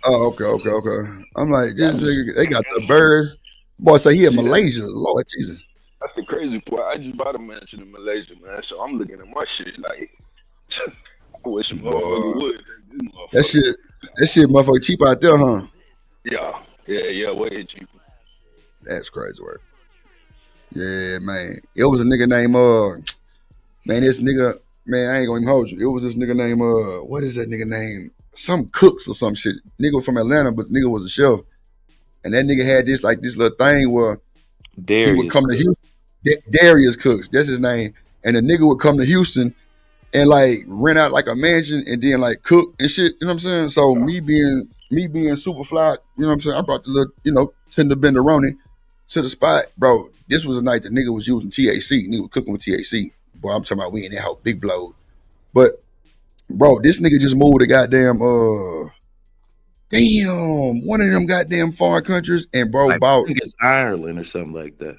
Oh, okay. I'm like, this nigga, they got the bird. Boy, say he in Malaysia. Lord Jesus. That's the crazy part. I just bought a mansion in Malaysia, man. So I'm looking at my shit like, I wish a motherfucker Boy, would take this motherfucker. that shit, motherfucker, cheap out there, huh? Yeah, way cheaper. That's crazy work. Yeah, man. It was a nigga named man, this nigga, man, I ain't gonna even hold you. It was this nigga named what is that nigga name? Some Cooks or some shit. Nigga was from Atlanta, but nigga was a chef. And that nigga had this little thing where he would come to Houston. Darius Cooks, that's his name. And the nigga would come to Houston and like rent out like a mansion and then like cook and shit. You know what I'm saying? So me being super fly, you know what I'm saying? I brought the little, tender benderoni to the spot, bro. This was a night the nigga was using THC. Nigga was cooking with THC. Boy, I'm talking about we in that whole big blow. But bro, this nigga just moved to goddamn one of them goddamn foreign countries, and bro I bought think it's Ireland or something like that.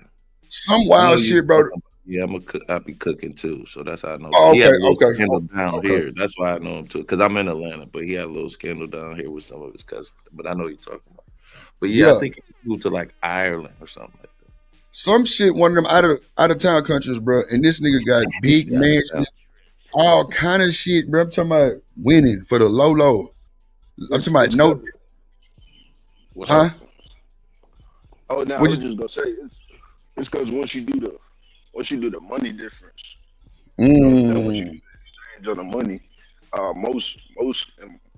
some wild shit, bro. Yeah, I be cooking too, so that's how I know. Oh, He had a okay, little okay, scandal down okay. here. That's why I know him too, because I'm in Atlanta. But he had a little scandal down here with some of his cousins. But I know you're talking about. But yeah, I think he moved to like Ireland or something like that. Some shit, one of them out of town countries, bro. And this nigga got big mansions, all kind of shit, bro. I'm talking about winning for the low. I'm talking about no. What's up? Oh, now I was just gonna say it's because once you do the money difference, once you exchange on the money, most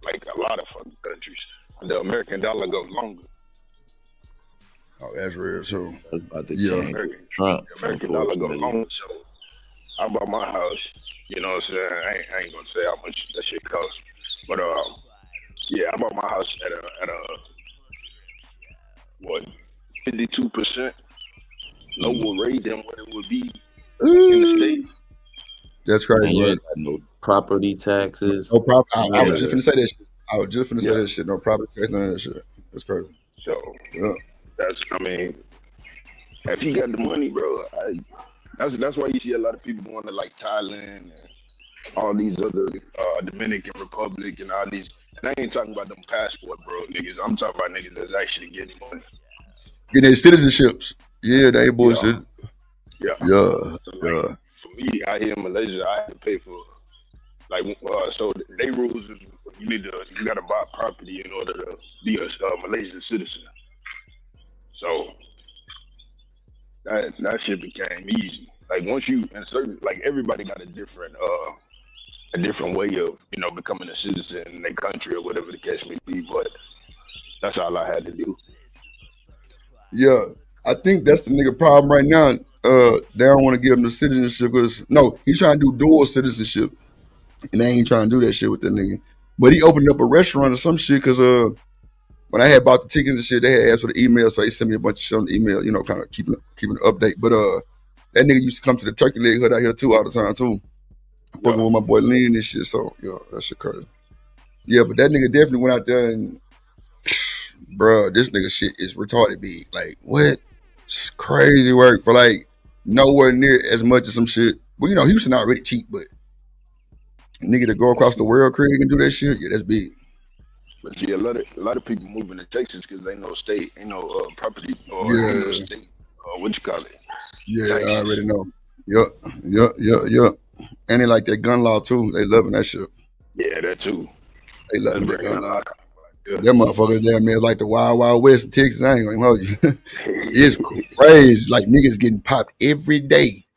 like a lot of fucking countries, the American dollar goes longer. Oh, that's real too. That's about to change. Trump, the American dollar goes longer. So I bought my house. You know what I'm saying? I ain't gonna say how much that shit costs, but yeah, I bought my house at a what 52% lower rate than what it would be in the States. That's crazy. And you ain't got no property taxes. No property. I was just finna say that shit. Say that shit. No property tax, none of that shit. That's crazy. So yeah, I mean, if you got the money, bro, that's why you see a lot of people going to like Thailand and all these other Dominican Republic and all these. And I ain't talking about them passport, bro, niggas. I'm talking about niggas that's actually getting money. Getting their citizenships. Yeah, they ain't bullshit. Yeah. So for me, out here in Malaysia, I had to pay for like so they rules is you gotta buy property in order to be a Malaysian citizen. So that shit became easy. Like once you like everybody got a different way of becoming a citizen in their country or whatever the case may be. But that's all I had to do. Yeah, I think that's the nigga problem right now. They don't want to give him the citizenship because he's trying to do dual citizenship, and they ain't trying to do that shit with that nigga. But he opened up a restaurant or some shit because when I had bought the tickets and shit, they had asked for the email, so he sent me a bunch of shit on the email, kind of keeping an update. But that nigga used to come to the turkey leg hood out here too all the time too, fucking with my boy Lean and shit. So that shit crazy. Yeah, but that nigga definitely went out there and, bruh, this nigga shit is retarded big. Like what? It's crazy work for like nowhere near as much as some shit. Well, Houston already cheap, but nigga to go across the world, Craig, and do that shit, yeah, that's big. But see, a lot of people moving to Texas because ain't no state, ain't no property or ain't no state. What you call it? Yeah, Texas. I already know. Yup. And they like that gun law too. They loving that shit. Yeah, that too. They loving that gun law. That motherfucker damn near like the Wild Wild West in Texas. I ain't gonna hold you. It's crazy. Like niggas getting popped every day.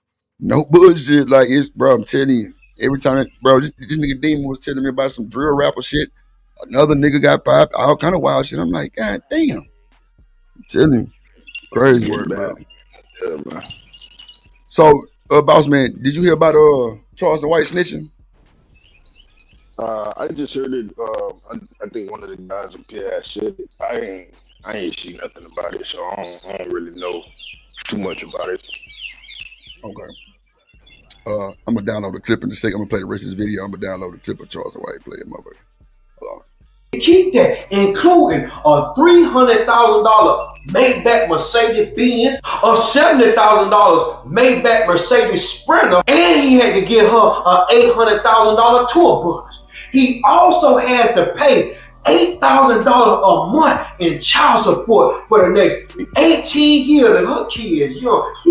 No bullshit. Like bro, I'm telling you, every time, this nigga Demon was telling me about some drill rapper shit. Another nigga got popped, all kind of wild shit. I'm like, God damn. I'm telling you. Crazy work, bro. Yeah, man. So, boss man, did you hear about Charleston White snitching? I just heard it. I think one of the guys up here had said it. I ain't seen nothing about it, so I don't really know too much about it. Okay. I'm gonna download the clip in a second. I'm gonna play the rest of this video. I'm gonna download the clip of Charleston White. Play it, motherfucker. Hold on. Keep that, including a $300,000 Maybach Mercedes Benz, a $70,000 Maybach Mercedes Sprinter, and he had to give her a $800,000 tour bus. He also has to pay $8,000 a month in child support for the next 18 years. And her kids, he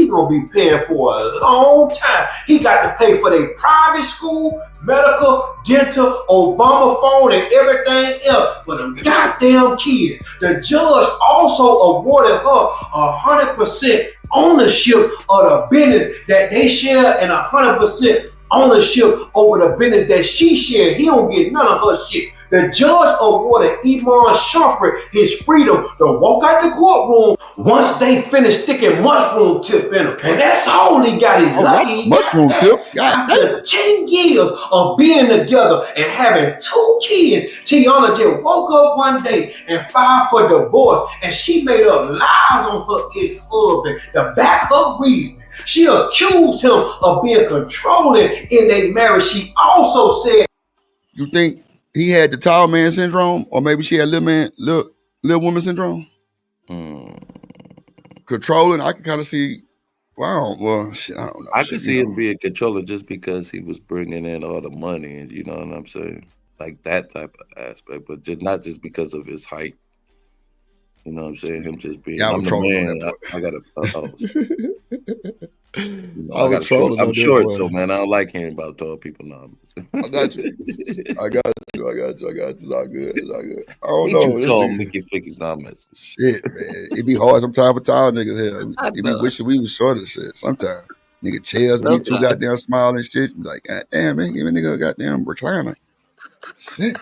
gonna be paying for a long time. He got to pay for their private school, medical, dental, Obama phone, and everything else for them goddamn kids. The judge also awarded her 100% ownership of the business that they share and 100% ownership over the business that she shared. He don't get none of her shit. The judge awarded Iman Shumpert his freedom to walk out the courtroom once they finished sticking mushroom tip in him. And that's all he got. He lucky. Mushroom tip? After 10 years of being together and having 2 kids, Tiana just woke up one day and filed for divorce. And she made up lies on her ex-husband to back her reason. She accused him of being controlling in their marriage. She also said, "You think he had the tall man syndrome, or maybe she had little woman syndrome?" Controlling, I can kind of see. Wow, well, shit, I don't know. I can see him being controlling just because he was bringing in all the money, and you know what I'm saying, like that type of aspect, but not just because of his height. You know what I'm saying? Him just being, I'm the man. I gotta. I'm short, so man, I don't like hearing about tall people now. I got you. It's all good. It's all good. I don't Ain't know. you tall, Mickey Ficky's not messing. Shit, man. It be hard sometimes for tall niggas here. It be wishing we was shorter shit. Sometimes nigga chairs be too goddamn small and shit. Like, God damn, man, give a nigga a goddamn recliner. Shit.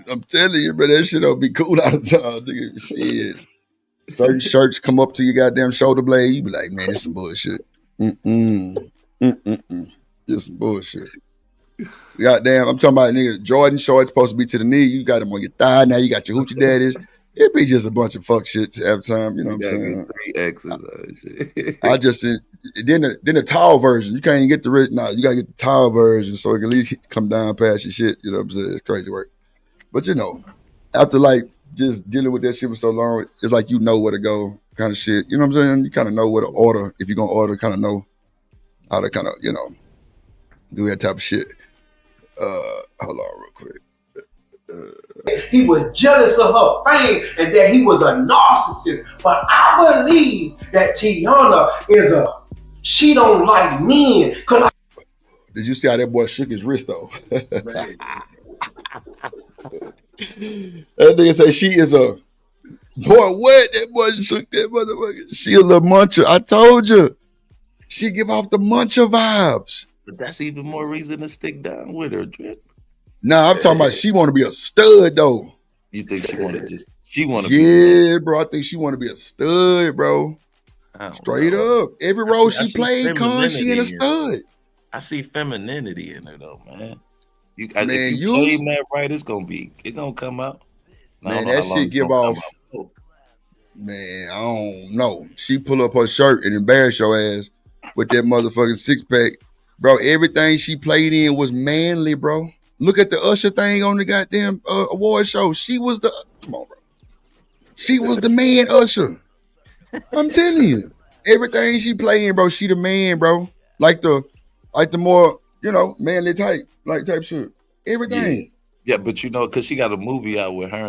I'm telling you, bro, that shit don't be cool all the time, nigga. Shit. Certain shirts come up to your goddamn shoulder blade. You be like, man, this some bullshit. This some bullshit. Goddamn, I'm talking about nigga Jordan shorts supposed to be to the knee. You got them on your thigh. Now you got your hoochie daddies. It be just a bunch of fuck shit every time. You know what I'm saying? 3 X's. I just then the tall version. You can't even get the rich. Nah, you gotta get the tall version so it can at least come down past your shit. You know what I'm saying? It's crazy work. But you know, after like just dealing with that shit for so long, it's like you know where to go, kind of shit. You know what I'm saying? You kind of know what to order if you're gonna order. Kind of know how to kind of do that type of shit. Hold on real quick. He was jealous of her fame and that he was a narcissist. But I believe that Tiana she don't like men. Did you see how that boy shook his wrist though? That nigga say she is a boy. What? That boy shook that motherfucker. She a little muncher. I told you. She give off the muncher vibes. But that's even more reason to stick down with her, Drip. Nah, I'm talking about she want to be a stud though. You think she want to? Yeah, bro. I think she want to be a stud, bro. Straight up. Every role she played, she in a stud. I see femininity in her though, man. If you tame that right, it's gonna come out. Man, that shit give off. Man, I don't know. She pull up her shirt and embarrass your ass with that motherfucking 6-pack. Bro, everything she played in was manly, bro. Look at the Usher thing on the goddamn award show. She was the, come on, bro. She was the man Usher. I'm telling you. Everything she playing, bro, she the man, bro. Like the more, manly type shit. Everything. Yeah, but because she got a movie out with her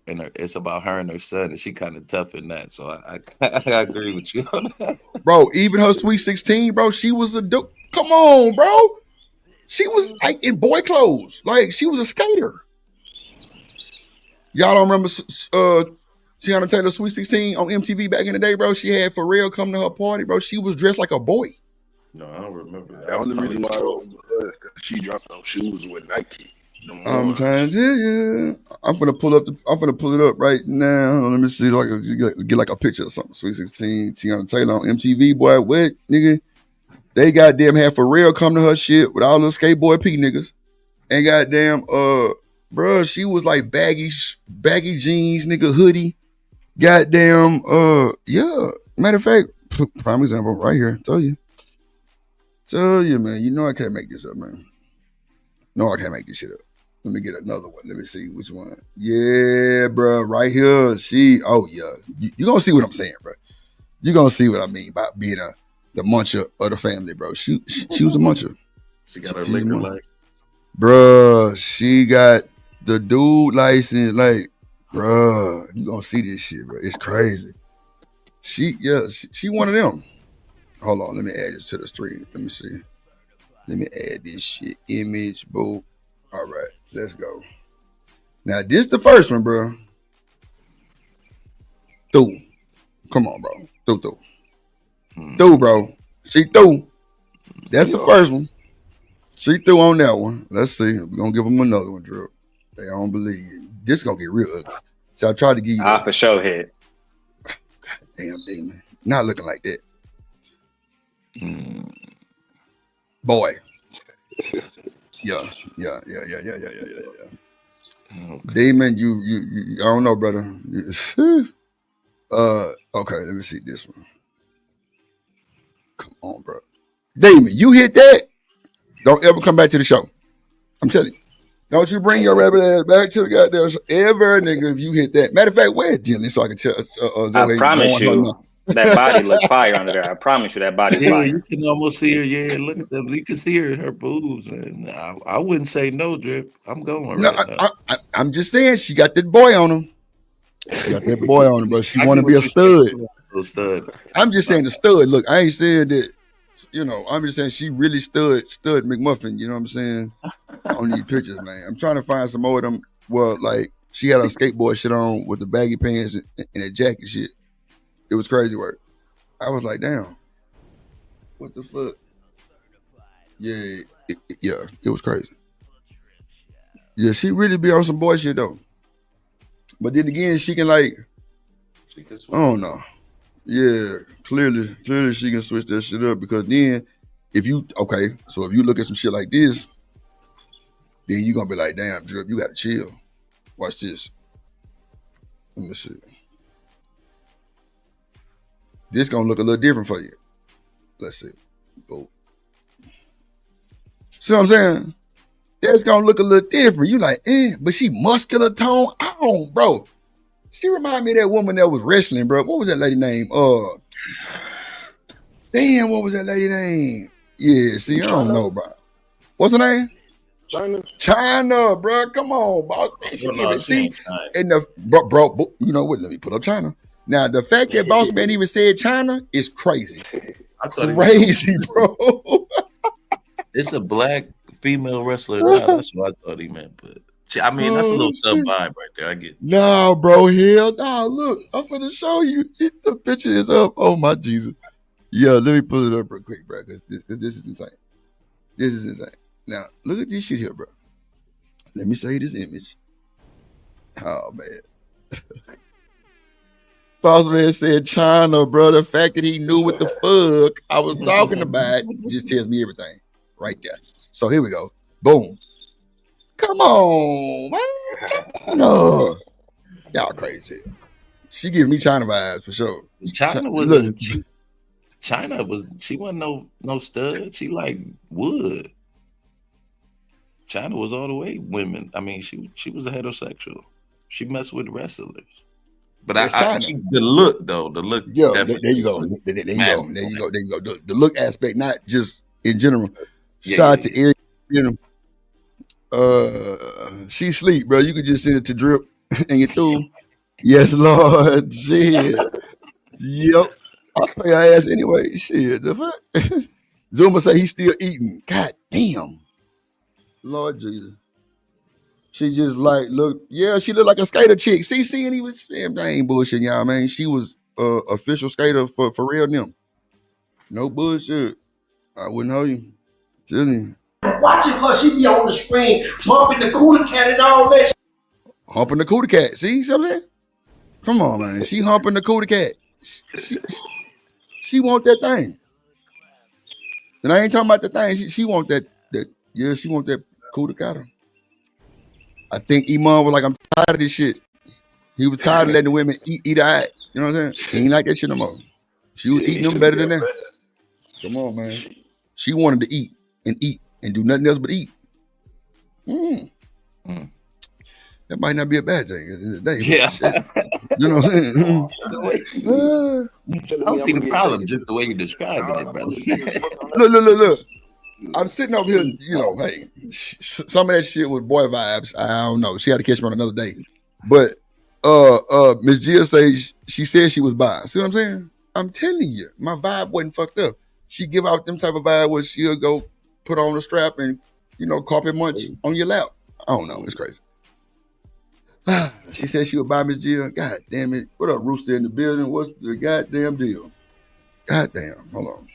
and it's about her and her son, and she kind of tough in that. So I agree with you on that. Bro, even her Sweet 16, bro, she was a dude. Come on, bro. She was like in boy clothes. Like she was a skater. Y'all don't remember Tiana Taylor Sweet 16 on MTV back in the day, bro? She had Pharrell come to her party, bro. She was dressed like a boy. No, I don't remember that. The only reason why I was because she dropped those shoes with Nike. I'm trying to tell you. I'm gonna pull it up right now. Let me see, get like a picture or something. Sweet 16, Tiana Taylor on MTV, boy. What, nigga? They goddamn had Pharrell come to her shit with all the skateboard P niggas. And goddamn, bruh, she was like baggy jeans, nigga, hoodie. Goddamn, yeah. Matter of fact, prime example right here. Tell you, man. You know I can't make this up, man. No, I can't make this shit up. Let me get another one. Let me see which one. Yeah, bro, right here. You gonna see what I'm saying, bro. You gonna see what I mean by being the muncher of the family, bro. She was a muncher. She got her liquor license. Bruh, she got the dude license, like, bruh, you gonna see this shit, bro. It's crazy. She one of them. Hold on, let me add this to the stream. Let me see. Let me add this shit. Image, boom. All right, let's go. Now, this the first one, bro. Through. Come on, bro. Through, bro. She through. That's the first one. She threw on that one. Let's see. We're gonna give them another one, Drip. They don't believe it. This gonna get real ugly. So I tried to give you that. For sure hit. Damn, demon. Not looking like that. Boy. Yeah. Okay. Demon, you I don't know, brother. Okay, let me see this one. Come on, bro. Demon, you hit that? Don't ever come back to the show. I'm telling you. Don't you bring your rabbit ass back to the goddamn show ever, nigga, if you hit that. Matter of fact, where's Jillian so I can tell I promise you that body look fire under there. I promise you that body's fire. You can almost see her. Yeah, look at them. You can see her boobs, man. I wouldn't say no, Drip. I'm going right now. I'm just saying she got that boy on her. She got that boy on her, bro. She want to be a stud. I'm just saying the stud. Look, I ain't saying that, I'm just saying she really stud McMuffin, you know what I'm saying? On these pictures, man. I'm trying to find some more of them. Well, like, she had her skateboard shit on with the baggy pants and that jacket shit. It was crazy work. I was like, damn. What the fuck? Yeah, it was crazy. Yeah, she really be on some boy shit, though. But then again, she can, like, I don't know. Yeah, clearly she can switch that shit up, because then if you look at some shit like this, then you're gonna be like, damn, Drip, you gotta chill. Watch this. Let me see. This gonna look a little different for you. Let's see. Go. See what I'm saying? That's gonna look a little different. You like, but she muscular tone. Bro. She remind me of that woman that was wrestling, bro. What was that lady name? Damn, what was that lady name? Yeah, see, I don't know, bro. What's her name? China, bro. Come on, boss. See, and bro, you know what? Let me put up China. Now, the fact that Boss Man even said China is crazy. Crazy, bro. It's a black female wrestler. That's what I thought he meant, but I mean, that's a little sub vibe right there. I get it. No, bro, hell no. Look, I'm gonna show you. The picture is up. Oh my Jesus. Yeah, let me pull it up real quick, bro, because this is insane. This is insane. Now, look at this shit here, bro. Let me show you this image. Oh man. Boss Man said China, bro. The fact that he knew what the fuck I was talking about just tells me everything right there. So here we go. Boom. Come on, man. No. Y'all crazy. She giving me China vibes for sure. She wasn't no stud. She like wood. China was all the way women. I mean, she was a heterosexual. She messed with wrestlers. But the look though, the look. Yeah, there you go. There you go. The look aspect, not just in general. Shout out to Eric. She sleep, bro. You could just send it to Drip and you through. Yes, Lord. Shit. Yep. I'll pay her ass anyway. Shit. The fuck? Zuma say he's still eating. God damn. Lord Jesus. She just like look. Yeah, she looked like a skater chick. See, and he was. Damn, I ain't bullshitting y'all, man. She was official skater for real. Them. No bullshit. I wouldn't hold you. Telling you. Watching her, she be on the screen, bumping the cooler cat and all that. Humping the cooler cat. See what I'm saying? Come on, man. She humping the cooler cat. She want that thing. And I ain't talking about the thing. She want that. Yeah, she want that cooler cat. I think Iman was like, I'm tired of this shit. He was tired of letting the women eat out. You know what I'm saying? He ain't like that shit no more. She was eating them better than that. Come on, man. She wanted to eat and do nothing else but eat. That might not be a bad thing at the end of the day. Yeah. You know what I'm saying? I don't see the problem, just the way you're describing it, brother. Look. I'm sitting over here, hey, some of that shit was boy vibes. I don't know. She had to catch me on another day. But Miss Gia says she said she was bi. See what I'm saying? I'm telling you, my vibe wasn't fucked up. She give out them type of vibe where she'll go put on a strap and, carpet munch on your lap. I don't know. It's crazy. She said she was bi, Miss Gia. God damn it. What up, Rooster in the building? What's the goddamn deal? God damn. Hold on.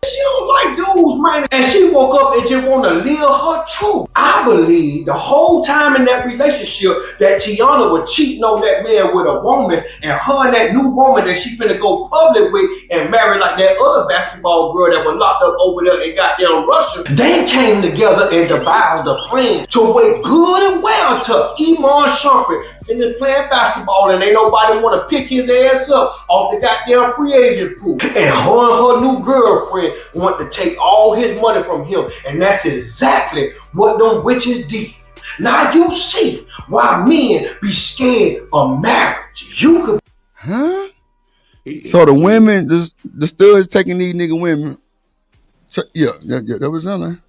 She don't like dudes, man. And she woke up and just want to live her truth. I believe the whole time in that relationship that Tiana was cheating on that man with a woman, and her and that new woman that she finna go public with and marry like that other basketball girl that was locked up over there in goddamn Russia. They came together and devised a plan to wait good and well to Iman Shumpert finish playing basketball and ain't nobody want to pick his ass up off the goddamn free agent pool. And her new girlfriend want to take all his money from him, and that's exactly what them witches did. Now you see why men be scared of marriage. You could, huh? So the women, the studs taking these nigga women. So, yeah, that was something.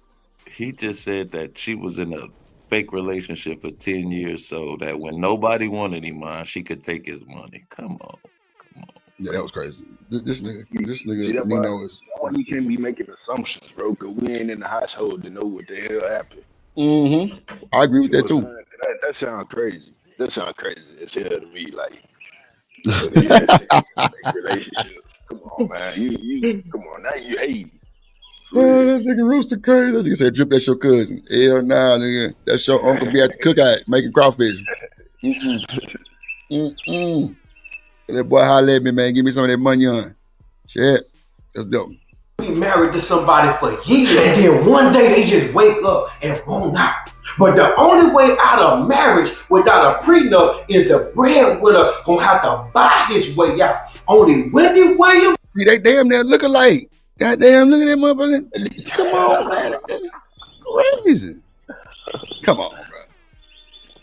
He just said that she was in a fake relationship for 10 years so that when nobody wanted him on, she could take his money. Come on. Yeah, that was crazy. This nigga, See, that's Nino why is. you can't be making assumptions, bro, because we ain't in the household to know what the hell happened. Mm-hmm. I agree with that too. That sounds crazy. That sounds crazy as hell to me. Like, you had a fake relationship. Come on, man. You come on. Now you hate. Oh, that nigga Rooster crazy. That nigga said, "Drip, that's your cousin." Hell nah, nigga. That's your uncle be at the cookout making crawfish. That boy holler at me, man. Give me some of that money on. Shit. That's dope. be married to somebody for years, and then one day they just wake up and want out. But the only way out of marriage without a prenup is the breadwinner gonna have to buy his way out. Only Wendy Williams. See, they damn near look alike. Goddamn, look at that motherfucker. Come on, man. Crazy. Come on, bro.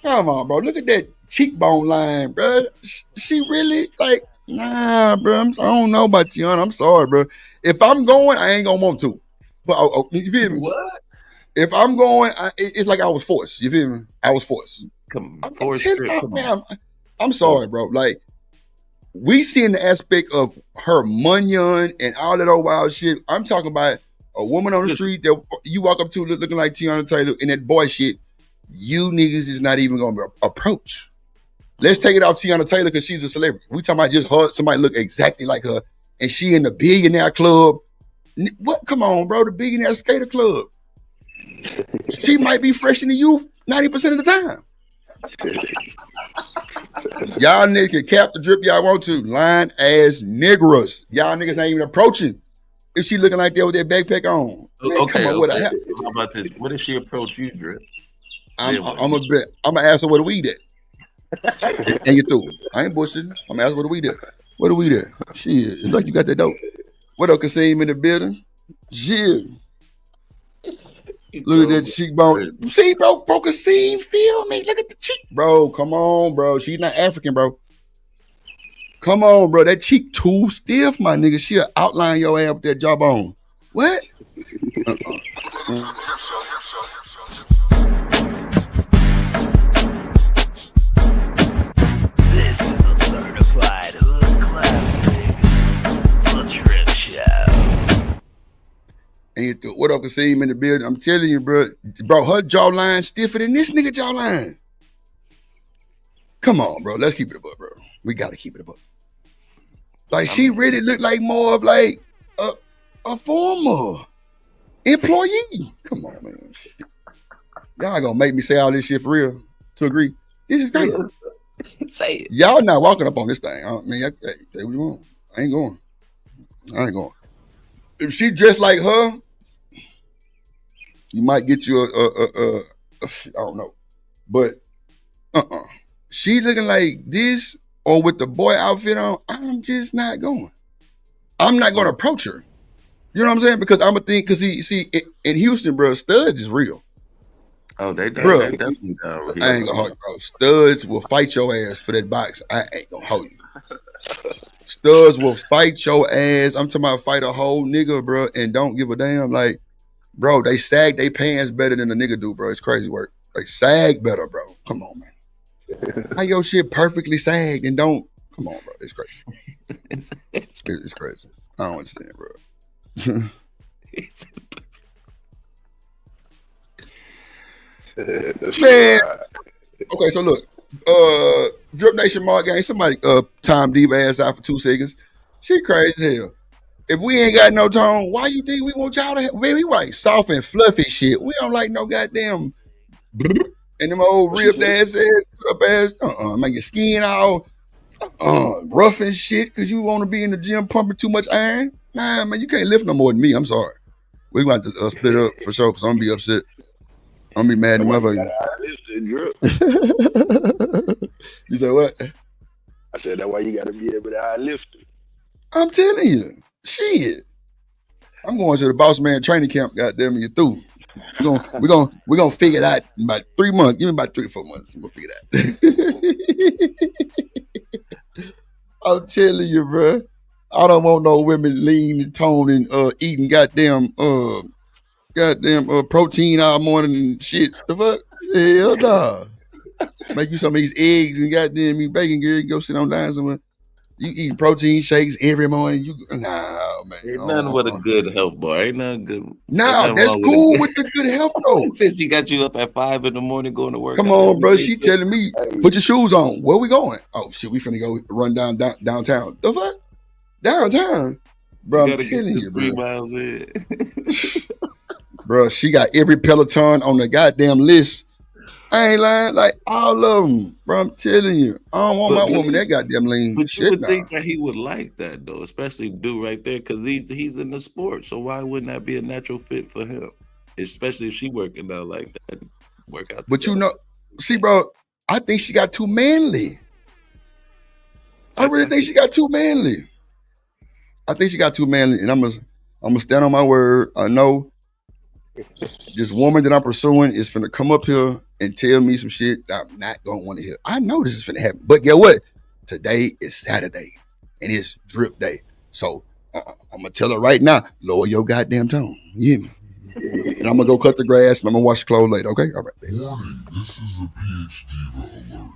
Come on, bro. Look at that cheekbone line, bro. She really like, nah, bro. I don't know about Tiana. I'm sorry, bro. If I'm going, I ain't gonna want to. But you feel me? What? If I'm going, it's like I was forced. You feel me? I was forced. I'm sorry, bro. Like, we seen the aspect of her munyon and all that old wild shit. I'm talking about a woman on the street that you walk up to looking like Tiana Taylor and that boy shit. You niggas is not even gonna approach. Let's take it off Tiana Taylor because she's a celebrity. We talking about just her, somebody look exactly like her, and she in the billionaire club. What? Come on, bro. The billionaire skater club. She might be fresh in the youth 90% of the time. Y'all niggas can cap the drip y'all want to. Lying ass niggers. Y'all niggas not even approaching. If she looking like that with that backpack on. Man, come on, what I have. How about this? What if she approach you, Drip? I'm gonna ask her where the weed at. And you through. I ain't bullshitting. I'm gonna ask her where the weed at. Where the weed at? Shit, it's like you got that dope. What up, Kasim in the building? Shit. Look at that cheekbone. See, bro, Kasim, feel me? Look at the cheek. Bro, come on, bro. She's not African, bro. Come on, bro. That cheek too stiff, my nigga. She'll outline your ass with that jawbone. What? What up, Kasim in the building? I'm telling you, bro. Bro, her jawline stiffer than this nigga jawline. Come on, bro. Let's keep it above, bro. We gotta keep it above. Like, she really looked like more of like a former employee. Come on, man. Y'all gonna make me say all this shit for real to agree. This is crazy. Say it. Y'all not walking up on this thing. I mean, hey, say what you want. I ain't going. If she dressed like her, you might get you a I don't know. But she looking like this or with the boy outfit on, I'm just not going. I'm not going to approach her. You know what I'm saying? Because I'm going to think, because see, in Houston, bro, studs is real. Oh, they bro, definitely down here. I ain't going to hold you, bro. Studs will fight your ass for that box. I ain't going to hold you. Studs will fight your ass. I'm talking about fight a whole nigga, bro, and don't give a damn. Like, bro, they sag they pants better than the nigga do, bro. It's crazy work. They sag better, bro. Come on, man. How your shit perfectly sagged and don't? Come on, bro. It's crazy. It's crazy. I don't understand, bro. Man. Okay, so look, Dripnation Mark Gang, somebody time Diva ass out for 2 seconds. She crazy as hell. If we ain't got no tone, why you think we want y'all to have, man, we like soft and fluffy shit. We don't like no goddamn and them old ripped ass up ass, make your skin all rough and shit because you want to be in the gym pumping too much iron. Nah, man, you can't lift no more than me. I'm sorry. We're going to split up for sure because I'm going to be upset. I'm going to be mad at the motherfucker. You said what? I said that's why you got to be able to high lift it. I'm telling you. Shit. I'm going to the boss man training camp, goddamn it, you through. We're gonna figure it out in about 3 months. Give me about 3 to 4 months. We'll figure it out. I'm telling you, bro. I don't want no women lean and tone and eating goddamn protein all morning and shit. The fuck? Hell nah. Make you some of these eggs and goddamn me bacon, girl. Go sit on down somewhere. You eating protein shakes every morning. Nah, man. Ain't nothing but a good health bar. Ain't nothing good. Nah, that's cool with the good health though. Since she got you up at 5 in the morning going to work. Come on, bro. She telling me, put your shoes on. Where we going? Oh shit, we finna go run downtown. The fuck? Downtown? Bro, I'm telling you, bro. 3 miles in. Bro, she got every Peloton on the goddamn list. I ain't lying, like all of them, bro. I'm telling you, I don't want my woman that goddamn lean. But shit, you would nah. think that he would like that though, especially dude right there, because he's in the sport. So why wouldn't that be a natural fit for him? Especially if she working out like that, work out. But you know, see, bro, I think she got too manly. I really think she got too manly. I think she got too manly, and I'm gonna stand on my word. I know this woman that I'm pursuing is finna come up here and tell me some shit that I'm not gonna want to hear. I know this is finna happen, but guess what? Today is Saturday, and it's drip day. So I'm gonna tell her right now, lower your goddamn tone. You hear me? And I'm gonna go cut the grass, and I'm gonna wash the clothes later. Okay? All right, baby. Warning, this is a PH Diva alert.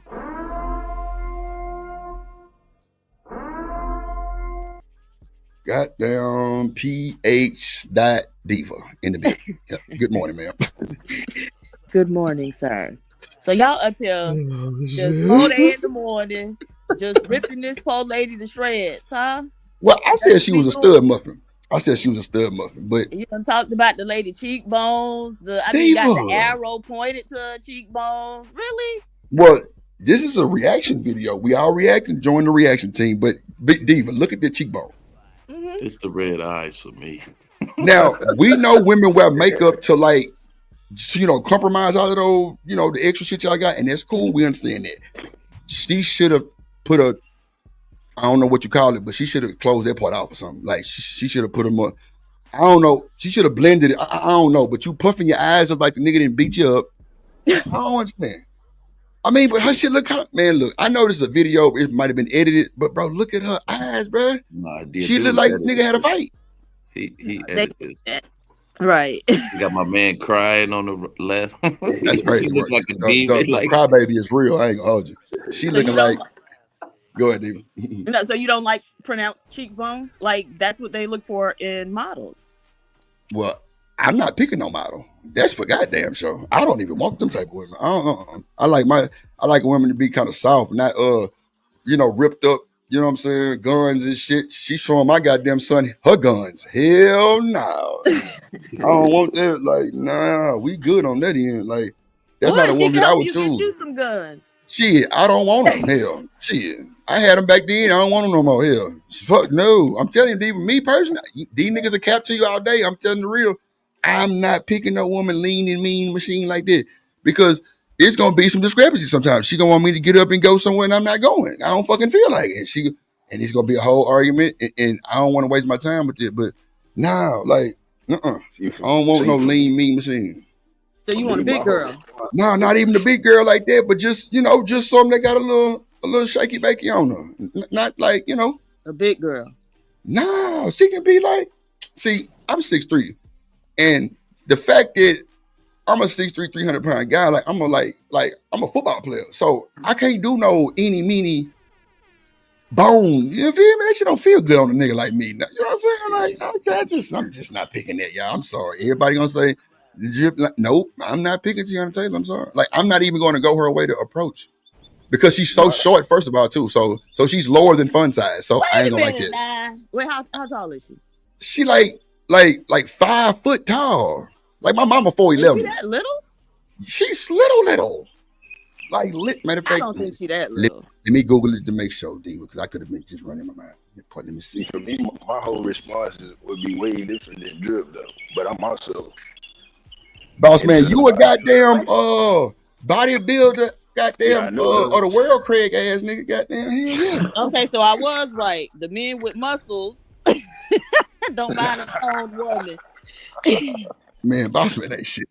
Goddamn PH.Diva in the bed. Yeah. Good morning, ma'am. Good morning, sir. So y'all up here just 4 in the morning, just ripping this poor lady to shreds, huh? Well, I said she was a stud muffin. But you done talked about the lady cheekbones. Got the arrow pointed to her cheekbones. Really? Well, this is a reaction video. We all reacting. Join the reaction team. But Big Diva, look at the cheekbone. It's the red eyes for me. Now we know women wear makeup to like, compromise all of those, the extra shit y'all got, and that's cool. We understand that. She should have put I don't know what you call it, but she should have closed that part off or something. Like she should have put them up. I don't know. She should have blended it. I don't know. But you puffing your eyes up like the nigga didn't beat you up. I don't understand. I mean, but her shit look, man, look, I know this is a video. It might have been edited, but bro, look at her eyes, bro. Nah, she looked like nigga had a fight. He edited this. Right. You got my man crying on the left. That's crazy. Look like a demon. The crybaby is real. I ain't gonna hold you. She looking like. Go ahead, Diva. So you don't like pronounced cheekbones? Like that's what they look for in models. Well, I'm not picking no model. That's for goddamn sure. I don't even want them type of women. I like women to be kind of soft, not ripped up. You know what I'm saying? Guns and shit. She showing my goddamn son her guns. Hell no. I don't want that. Like, nah, we good on that end. Like, that's not a woman that I would choose. Get you some guns. Shit, I don't want them. Hell, shit. I had them back then. I don't want them no more. Hell, fuck no. I'm telling you, me personally, these niggas will capture you all day. I'm telling the real. I'm not picking no woman lean and mean machine like that because it's gonna be some discrepancy sometimes. She gonna want me to get up and go somewhere and I'm not going. I don't fucking feel like it. And it's gonna be a whole argument, and I don't want to waste my time with it. But nah, like, I don't want no lean mean machine. So you want a big girl? No, not even a big girl like that, but just just something that got a little shaky bakey on her. Not like a big girl. No, she can be like. See, I'm 6'3", and the fact that I'm a 6'3", 300-pound guy, like I'm a football player, so I can't do no eeny meeny bone. You feel me? That shit don't feel good on a nigga like me. You know what I'm saying? Like, okay, I'm just not picking that, y'all. I'm sorry. Everybody gonna say, nope, I'm not picking Tiana Taylor. I'm sorry. Like, I'm not even going to go her way to approach because she's so short. First of all, too, so she's lower than fun size. So I ain't gonna like that. Nah. Wait, how tall is she? She like 5 foot tall. Like my mama 4'11". Is she that little? She's little. Like matter of fact, I don't think she that little. Let me Google it to make sure, D, because I could have been just running my mind. Let me see. For me, my whole response would be way different than Drip though. But I'm myself. Boss man, you a goddamn bodybuilder, goddamn or the world Craig ass nigga, goddamn hell yeah. Okay, so I was right. The men with muscles don't mind a toned woman. Man, boss man ain't shit.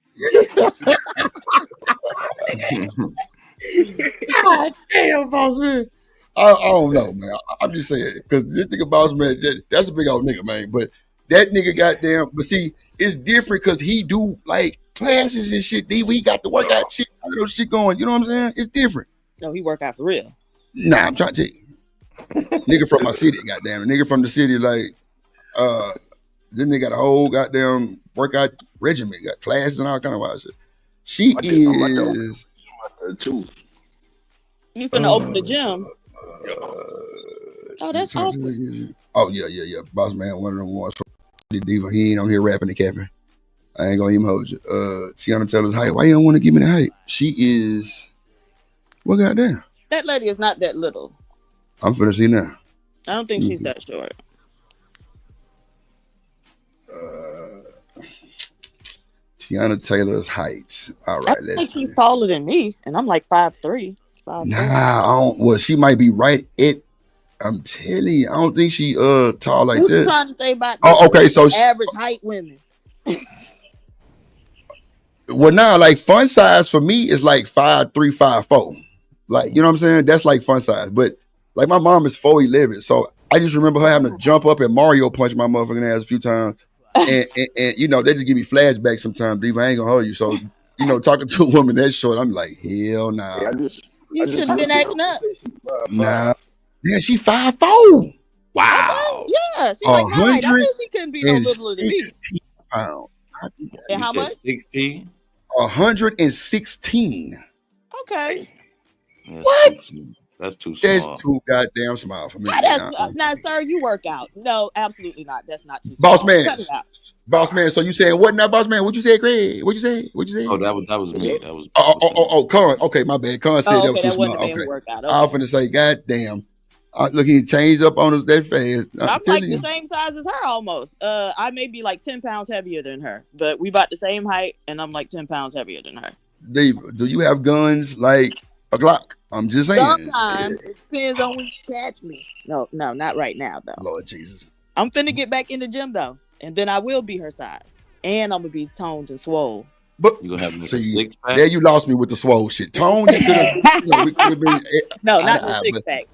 God damn, boss man. I don't know, man. I'm just saying, because this nigga boss man, that's a big old nigga, man. But that nigga goddamn, but see, it's different because he do like classes and shit. He got the workout shit, all those shit going. You know what I'm saying? It's different. No, he work out for real. Nah, I'm trying to tell you. Nigga from my city, goddamn. A nigga from the city, like, this nigga got a whole goddamn workout regimen, got classes and all kind of wild shit. She is. You finna open the gym. Oh, that's awesome. Oh, yeah. Boss man, one of them ones from the diva. He ain't on here rapping and capping. I ain't gonna even hold you. Tiana Taylor's height. Why you don't want to give me the height? She is. What goddamn? That lady is not that little. I'm finna see now. I don't think she's that short. Tiana Taylor's height. All right, I think she's taller than me, and I'm like 5'3". Nah, well, she might be right at. I'm telling you, I don't think she tall like what that. You trying to say about okay, so average height women? Well, now like fun size for me is like 5'3", 5'4". Like, you know what I'm saying? That's like fun size. But like my mom is 4'11", so I just remember her having to jump up and Mario punch my motherfucking ass a few times, and you know they just give me flashbacks sometimes. Dude, I ain't gonna hold you. So you know, talking to a woman that short, I'm like, hell nah. Yeah, you should have been acting up. Nah. Yeah, she 5'4". Wow. Yeah, she's like mine. I knew she couldn't be no littler than me. 16 pounds. And how much? 16. 116. Okay. What? That's too small. That's too goddamn small for me. Nah, sir, you work out. No, absolutely not. That's not too Boss small. man. Cut it out. Boss man. So you saying what now, boss man? What you say, Craig? What you say? Oh, that was me. That was. Con. Okay, my bad. Con said that was too small. Okay. I was finna say, goddamn. Look, he changed up on us that fast. I'm like the same size as her almost. I may be like 10 pounds heavier than her, but we about the same height, and I'm like 10 pounds heavier than her. Dave, do you have guns like a Glock? I'm just saying. Sometimes it depends on when you catch me. No, not right now though. Lord Jesus. I'm finna get back in the gym though, and then I will be her size, and I'm gonna be toned and swole. But you gonna have a 6-pack? There you lost me with the swole shit. Tone, you could have. We could have been. No, not the 6-pack.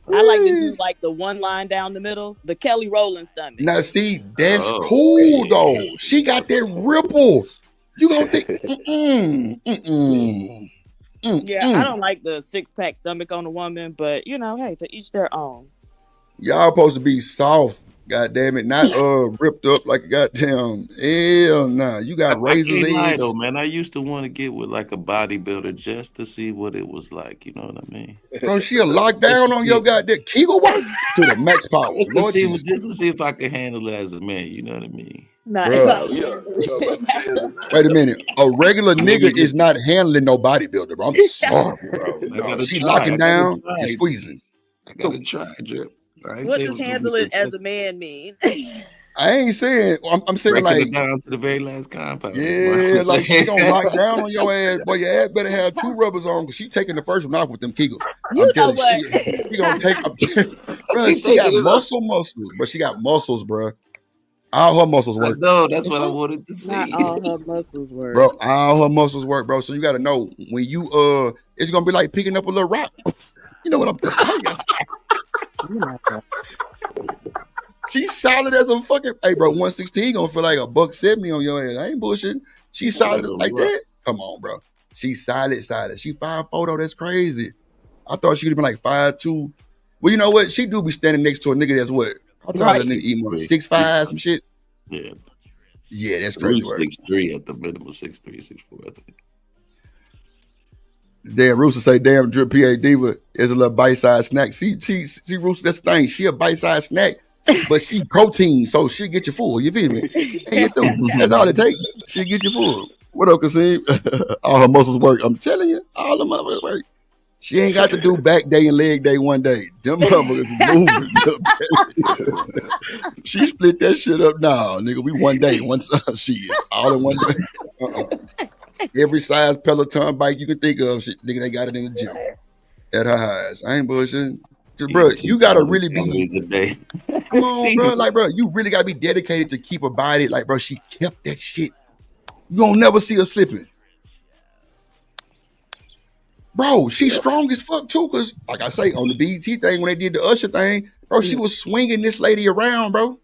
I like to do like the one line down the middle, the Kelly Rowland stomach. Now see, that's cool though. She got that ripple. You gonna think? Yeah, I don't like the 6-pack stomach on a woman, but you know, hey, to each their own. Y'all supposed to be soft, goddamn it, not ripped up like a goddamn. Hell nah, you got razors edge. Though, man, I used to want to get with like a bodybuilder just to see what it was like. You know what I mean? Bro, she'll lock down on your goddamn Kegel work to the max power. Just to see if I could handle it as a man. You know what I mean? Wait a minute. A regular nigga is not handling no bodybuilder, bro. I'm sorry, bro. No, she locking down and squeezing. I gotta try, Drip. What does handle it as a man mean? I ain't saying. I'm saying like down to the very last compound. Yeah, like she gonna lock down on your ass. Boy, your ass better have 2 rubbers on because she taking the first one off with them Kegels. You know what? She gonna take. Bro, she got muscles, but she got muscles, bro. All her muscles work. No, that's what I wanted to see. Not all her muscles work, bro. All her muscles work, bro. So you got to know when you it's gonna be like picking up a little rock. You know what I'm talking about? She's solid as a fucking. Hey, bro, 116 gonna feel like $170 on your ass. I ain't bullshitting. She's solid like that. Come on, bro. She's solid. She 5'4" though. That's crazy. I thought she would have been like 5'2". Well, you know what? She do be standing next to a nigga that's what? How tall is that nigga? 6'5", some shit. Yeah. Yeah, that's crazy. 6'3" at the minimum, 6'3", 6'4", I think. Damn, Rooster say, damn, Drip PA Diva is a little bite-sized snack. See, Rooster, that's the thing. She a bite-sized snack, but she protein, so she'll get you full. You feel me? And you through. That's all it takes. She'll get you full. What up, Kasim? All her muscles work. I'm telling you, all the motherfuckers work. She ain't got to do back day and leg day one day. Them motherfuckers moving. She split that shit up now, nigga. We one day, one shit, all in one day. Every size Peloton bike you can think of, shit, nigga, they got it in the gym at her highs. I ain't bullshitting. Bro, you gotta really be. A day. Come on, bro. Like, bro, you really gotta be dedicated to keep her body. Like, bro, she kept that shit. You gonna never see her slipping. Bro, she's strong as fuck too, cause like I say on the BET thing when they did the Usher thing, bro, she was swinging this lady around, bro,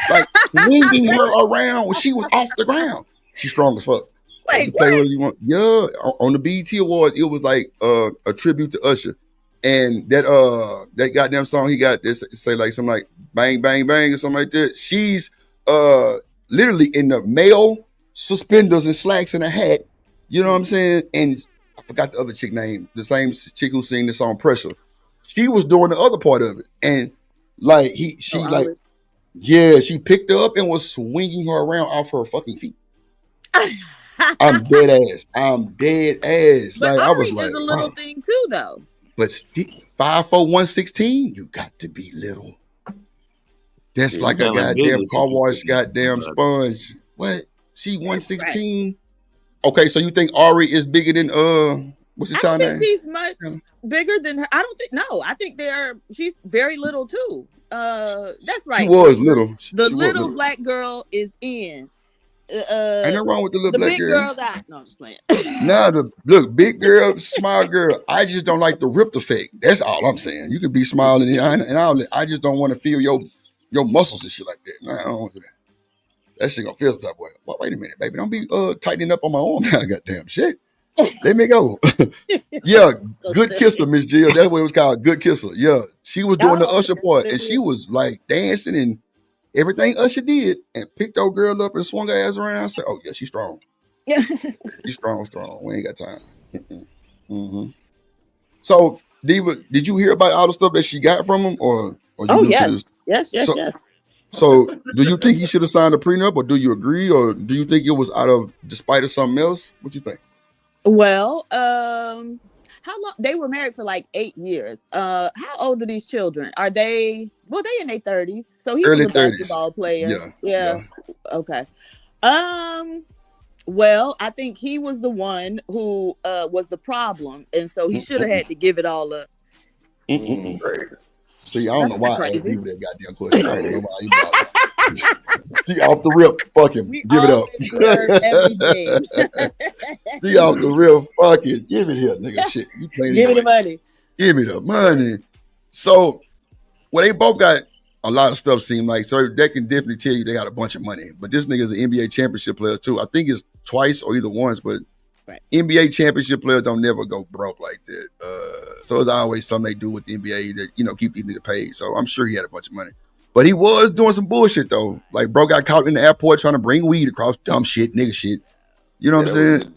like swinging her around when she was off the ground. She's strong as fuck. Wait, you play what you want. Yeah, on the BET Awards, it was like a tribute to Usher, and that goddamn song he got this say like something like bang bang bang or something like that. She's literally in the male suspenders and slacks and a hat. You know what I'm saying? And I forgot the other chick name, the same chick who sang the song Pressure. She was doing the other part of it. And like she picked her up and was swinging her around off her fucking feet. I'm dead ass. But like Ari I was like, is a little thing too, though. But 5'4", 116, you got to be little. That's like a goddamn car wash, goddamn sponge. What? She 116? Okay, so you think Ari is bigger than what's the child name? I think she's much bigger than her. I don't think. No, I think she's very little too. That's right. She was little. The little black girl is in. Ain't nothing wrong with the little black big girl. No, I'm just playing. Nah, look, big girl, small girl. I just don't like the ripped effect. That's all I'm saying. You can be smiling and I just don't want to feel your muscles and shit like that. Nah, I don't want to do that. That shit gonna feel some type of way. Well, wait a minute, baby. Don't be tightening up on my arm now, goddamn shit. Let me go. Yeah, good kisser, Miss Jill. That's what it was called, good kisser. Yeah, she was doing the Usher part, and she was like dancing and everything Usher did, and picked old girl up and swung her ass around. I said, "Oh yeah, she's strong. She's strong. We ain't got time." Mm-hmm. So, Diva, did you hear about all the stuff that she got from him, or you new to this? Yes. So, do you think he should have signed a prenup, or do you agree, or do you think it was out of despite of something else? What you think? Well, how long? They were married for like 8 years. How old are these children? Are they? Well, they in their 30s. So he Early was a basketball player. Yeah. Okay. Well, I think he was the one who was the problem, and so he should have had to give it all up. See, I don't know why I asked you that goddamn question. I don't know why you bothered. See, off the rip, fuck him. Give it up. See, off the rip, fuck it. Give it here, nigga. Shit, you playing? Give me the money. Give me the money. So, well, they both got a lot of stuff. Seem like so they can definitely tell you they got a bunch of money. But this nigga's an NBA championship player too. I think it's twice or either once, but. Right. NBA championship players don't never go broke like that. So it's always something they do with the NBA that, keep these niggas paid. So I'm sure he had a bunch of money. But he was doing some bullshit though. Like bro got caught in the airport trying to bring weed across, dumb shit, nigga shit. You know what I'm saying?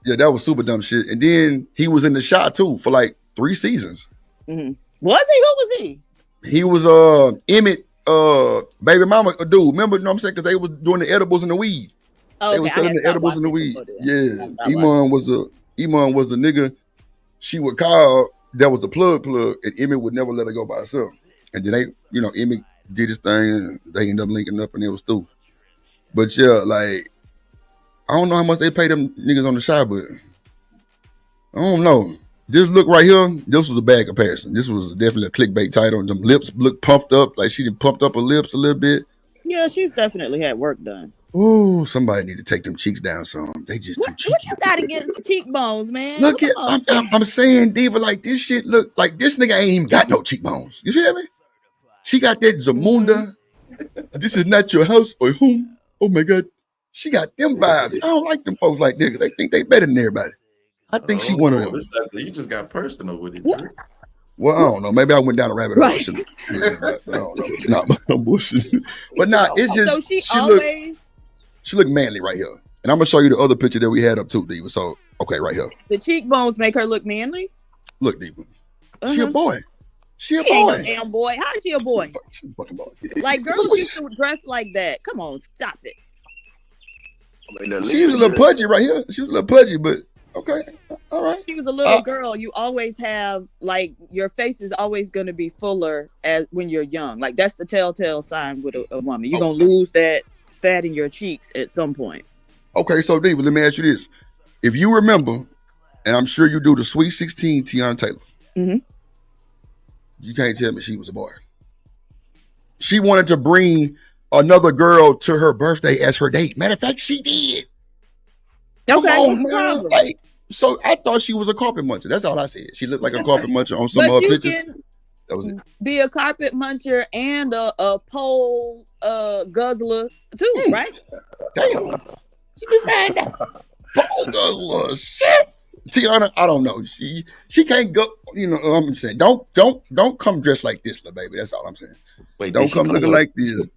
Yeah, that was super dumb shit. And then he was in the shot too for like 3 seasons. Mm-hmm. Was he? Who was he? He was Emmett baby mama dude. Remember, you know what I'm saying? Because they was doing the edibles and the weed. They were selling the edibles and the weed. Yeah. Iman was the nigga she would call that was the plug, and Emmett would never let her go by herself. And then they, Emmett did his thing and they ended up linking up and it was through. But yeah, like, I don't know how much they paid them niggas on the shot, but I don't know. This look right here, this was a bad comparison. This was definitely a clickbait title. Them lips look pumped up, like she done pumped up her lips a little bit. Yeah, she's definitely had work done. Ooh, somebody need to take them cheeks down some. They just too cheeky. What you got against the cheekbones, man? Look at, I'm saying, Diva, like this shit look like this nigga ain't even got no cheekbones. You feel me? She got that Zamunda. This is not your house or home. Oh my God. She got them vibes. I don't like them folks like that because they think they better than everybody. I think she one of them. You just got personal with it, Drip. Well, I don't know. Maybe I went down a rabbit hole. Right. I don't know. No, I'm bullshit. But it's just she look manly right here. And I'm gonna show you the other picture that we had up too, Diva. So okay, right here. The cheekbones make her look manly. Look, Diva. She a boy. She ain't no damn boy. How is she a boy? She's a fucking boy. Like girls used to dress like that. Come on, stop it. She was a little pudgy right here. She was a little pudgy, but okay, all right. She was a little girl. You always have like your face is always going to be fuller as when you're young. Like that's the telltale sign with a woman. You're gonna lose that fat in your cheeks at some point. Okay, so Diva, let me ask you this: if you remember, and I'm sure you do, the Sweet 16 Tiana Taylor. Mm-hmm. You can't tell me she was a boy. She wanted to bring another girl to her birthday as her date. Matter of fact, she did. Okay. Come on, like, so I thought she was a carpet muncher. That's all I said. She looked like a carpet muncher on some of her pictures. That was it. Be a carpet muncher and a pole guzzler too, right? Damn. You be find out. Pole guzzler. Shit. Tiana, I don't know. She can't go. You know, I'm just saying, don't come dressed like this, little baby. That's all I'm saying. Wait, don't come looking like this. That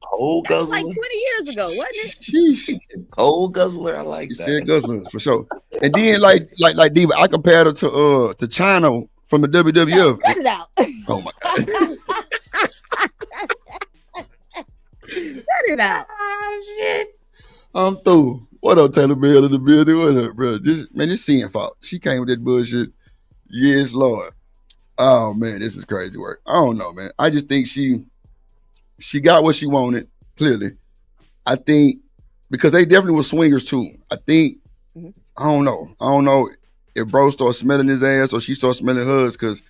was like 20 years ago, wasn't it? She said pole guzzler. I like that. She said guzzler for sure. And then like Diva, I compared her to China from the WWF. No, cut it out. Oh my God. Cut it out. Shit. I'm through. What up, Taylor Bell in the building? What up, bro? This seeing fault. She came with that bullshit. Yes, Lord. Oh man, this is crazy work. I don't know, man. I just think she got what she wanted, clearly. I think because they definitely were swingers too. I think I don't know if bro starts smelling his ass or she starts smelling hers, because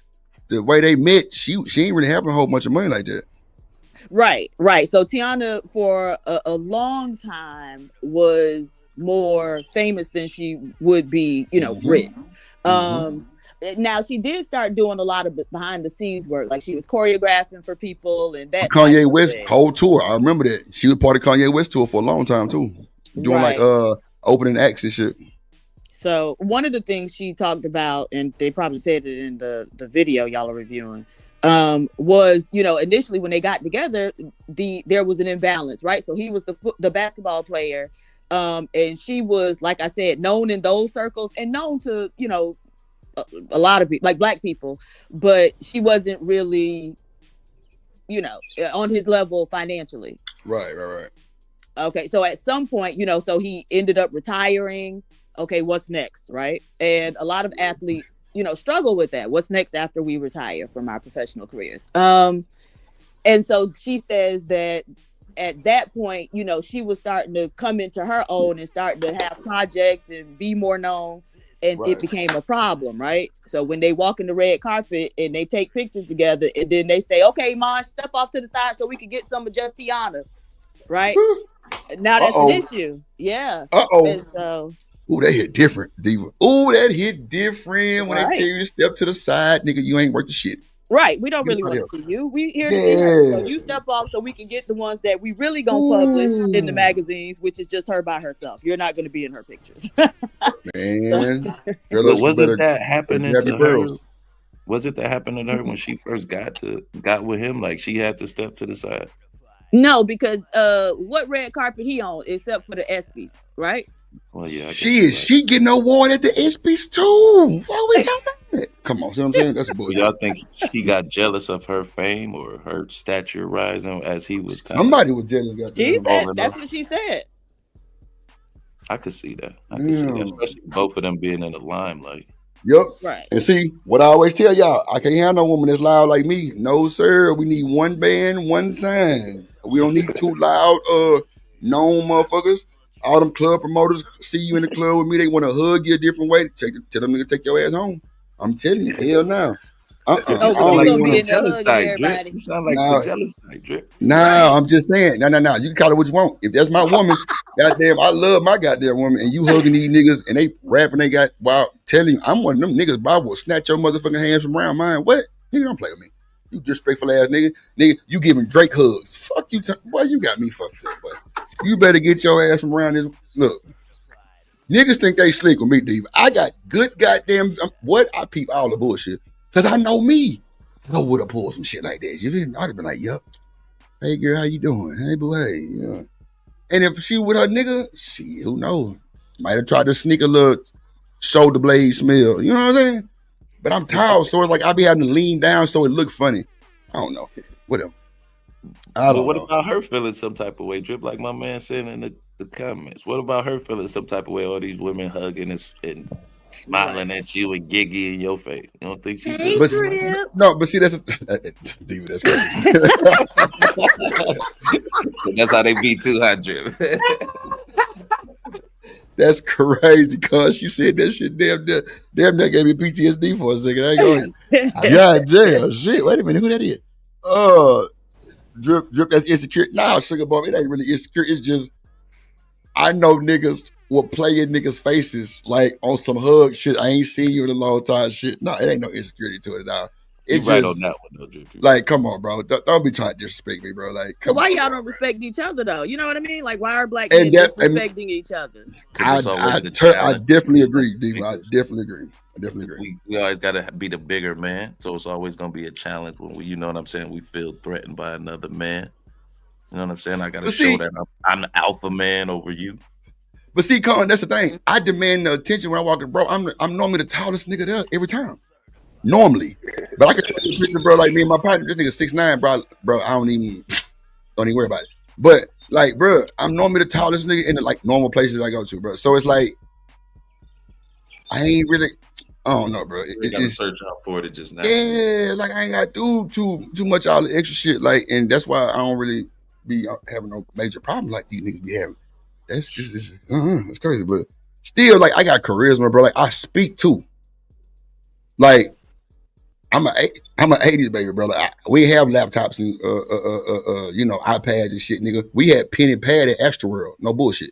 the way they met, she ain't really having a whole bunch of money like that. Right. So Tiana for a long time was more famous than she would be, rich. Now she did start doing a lot of behind the scenes work, like she was choreographing for people and that. Kanye West whole tour, I remember that. She was part of Kanye West tour for a long time too, doing like opening acts and shit. So one of the things she talked about, and they probably said it in the video y'all are reviewing, was initially when they got together, there was an imbalance, right? So he was the basketball player, and she was, like I said, known in those circles and known to a lot of people, like black people, but she wasn't really on his level financially. Right. Okay, so at some point, so he ended up retiring. Okay, what's next, right? And a lot of athletes struggle with that. What's next after we retire from our professional careers? And so she says that at that point, she was starting to come into her own and starting to have projects and be more known, and it became a problem, right? So when they walk in the red carpet and they take pictures together, and then they say, "Okay, Maj, step off to the side so we can get some of just Tiana," right? Now that's an issue. Yeah. And so. Ooh, that hit different, Diva. Ooh, that hit different when they tell you to step to the side, nigga. You ain't worth the shit. Right. We don't really want to see you. We here to see her. So you step off so we can get the ones that we really gonna publish in the magazines, which is just her by herself. You're not gonna be in her pictures. Man. Wasn't that happening to her? Was it that happened to her when she first got with him? Like she had to step to the side? No, because what red carpet he on except for the ESPYs, right? Well, yeah. She getting an award at the ESPYs too. What are we talking about? Come on, see what I'm saying? That's a bullshit. Y'all think she got jealous of her fame or her stature rising as he was? Somebody was jealous. She said that's what she said. I could see that. Especially both of them being in the limelight. Yep. Right. And see, what I always tell y'all, I can't have no woman that's loud like me. No, sir. We need one band, one sign. We don't need two loud, known motherfuckers. All them club promoters see you in the club with me. They want to hug you a different way. Tell them nigga take your ass home. I'm telling you, hell no. You sound like the jealous type, Drip. You sound like the jealous type, Drip. No, I'm just saying. No. You can call it what you want. If that's my woman, goddamn, I love my goddamn woman. And you hugging these niggas and they rapping, they got, wow, telling you, I'm one of them niggas, but I will snatch your motherfucking hands from around mine. What? Nigga, don't play with me. You disrespectful ass nigga. Nigga, you giving Drake hugs. Fuck you, boy. You got me fucked up, boy. You better get your ass from around this. Look, niggas think they slick with me, Diva. I got good goddamn. What I peep all the bullshit because I know me. I would have pulled some shit like that. You feel me? I'd have been like, yup. Hey girl, how you doing? Hey boo, hey. You know. And if she with her nigga, shit, who knows? Might have tried to sneak a little shoulder blade smell. You know what I'm saying? But I'm tall, so it's like I be having to lean down so it look funny. I don't know. Whatever. But what about her feeling some type of way, Drip? Like my man said in the comments. What about her feeling some type of way? All these women hugging and smiling at you and giggy in your face. You don't think she but, no, but see, that's Diva, that's crazy. That's how they beat 200. That's crazy, cuz she said that shit damn near gave me PTSD for a second. I ain't going. God damn, shit. Wait a minute, who that is? Drip, that's insecure. Nah, sugar bomb, it ain't really insecure. It's just I know niggas will play in niggas' faces like on some hug shit. I ain't seen you in a long time shit. No, it ain't no insecurity to it at all. It's right just, on that one, though, Drip. Like, come on, bro. Don't be trying to disrespect me, bro. Like, so why y'all don't respect each other though? You know what I mean? Like, why are black men disrespecting each other? I definitely agree, Diva. I definitely agree. We always got to be the bigger man, so it's always going to be a challenge when we, you know what I'm saying, we feel threatened by another man. You know what I'm saying? I got to show that I'm the alpha man over you. But see, Colin, that's the thing. I demand the attention when I walk in, bro. I'm normally the tallest nigga there every time. Normally. But I can picture, bro, like me and my partner, this nigga 6'9", bro, I don't even worry about it. But like, bro, I'm normally the tallest nigga in the like normal places I go to, bro. So it's like I ain't really, I don't know, bro. You gotta search out for it just now. Yeah, like I ain't gotta do too much all the extra shit. Like, and that's why I don't really be having no major problem like these niggas be having. That's just it's crazy. But still, like I got charisma, bro. Like I speak too. Like I'm an 80s baby, bro. Like, we have laptops and you know, iPads and shit, nigga. We had pen and pad at Extra World. No bullshit.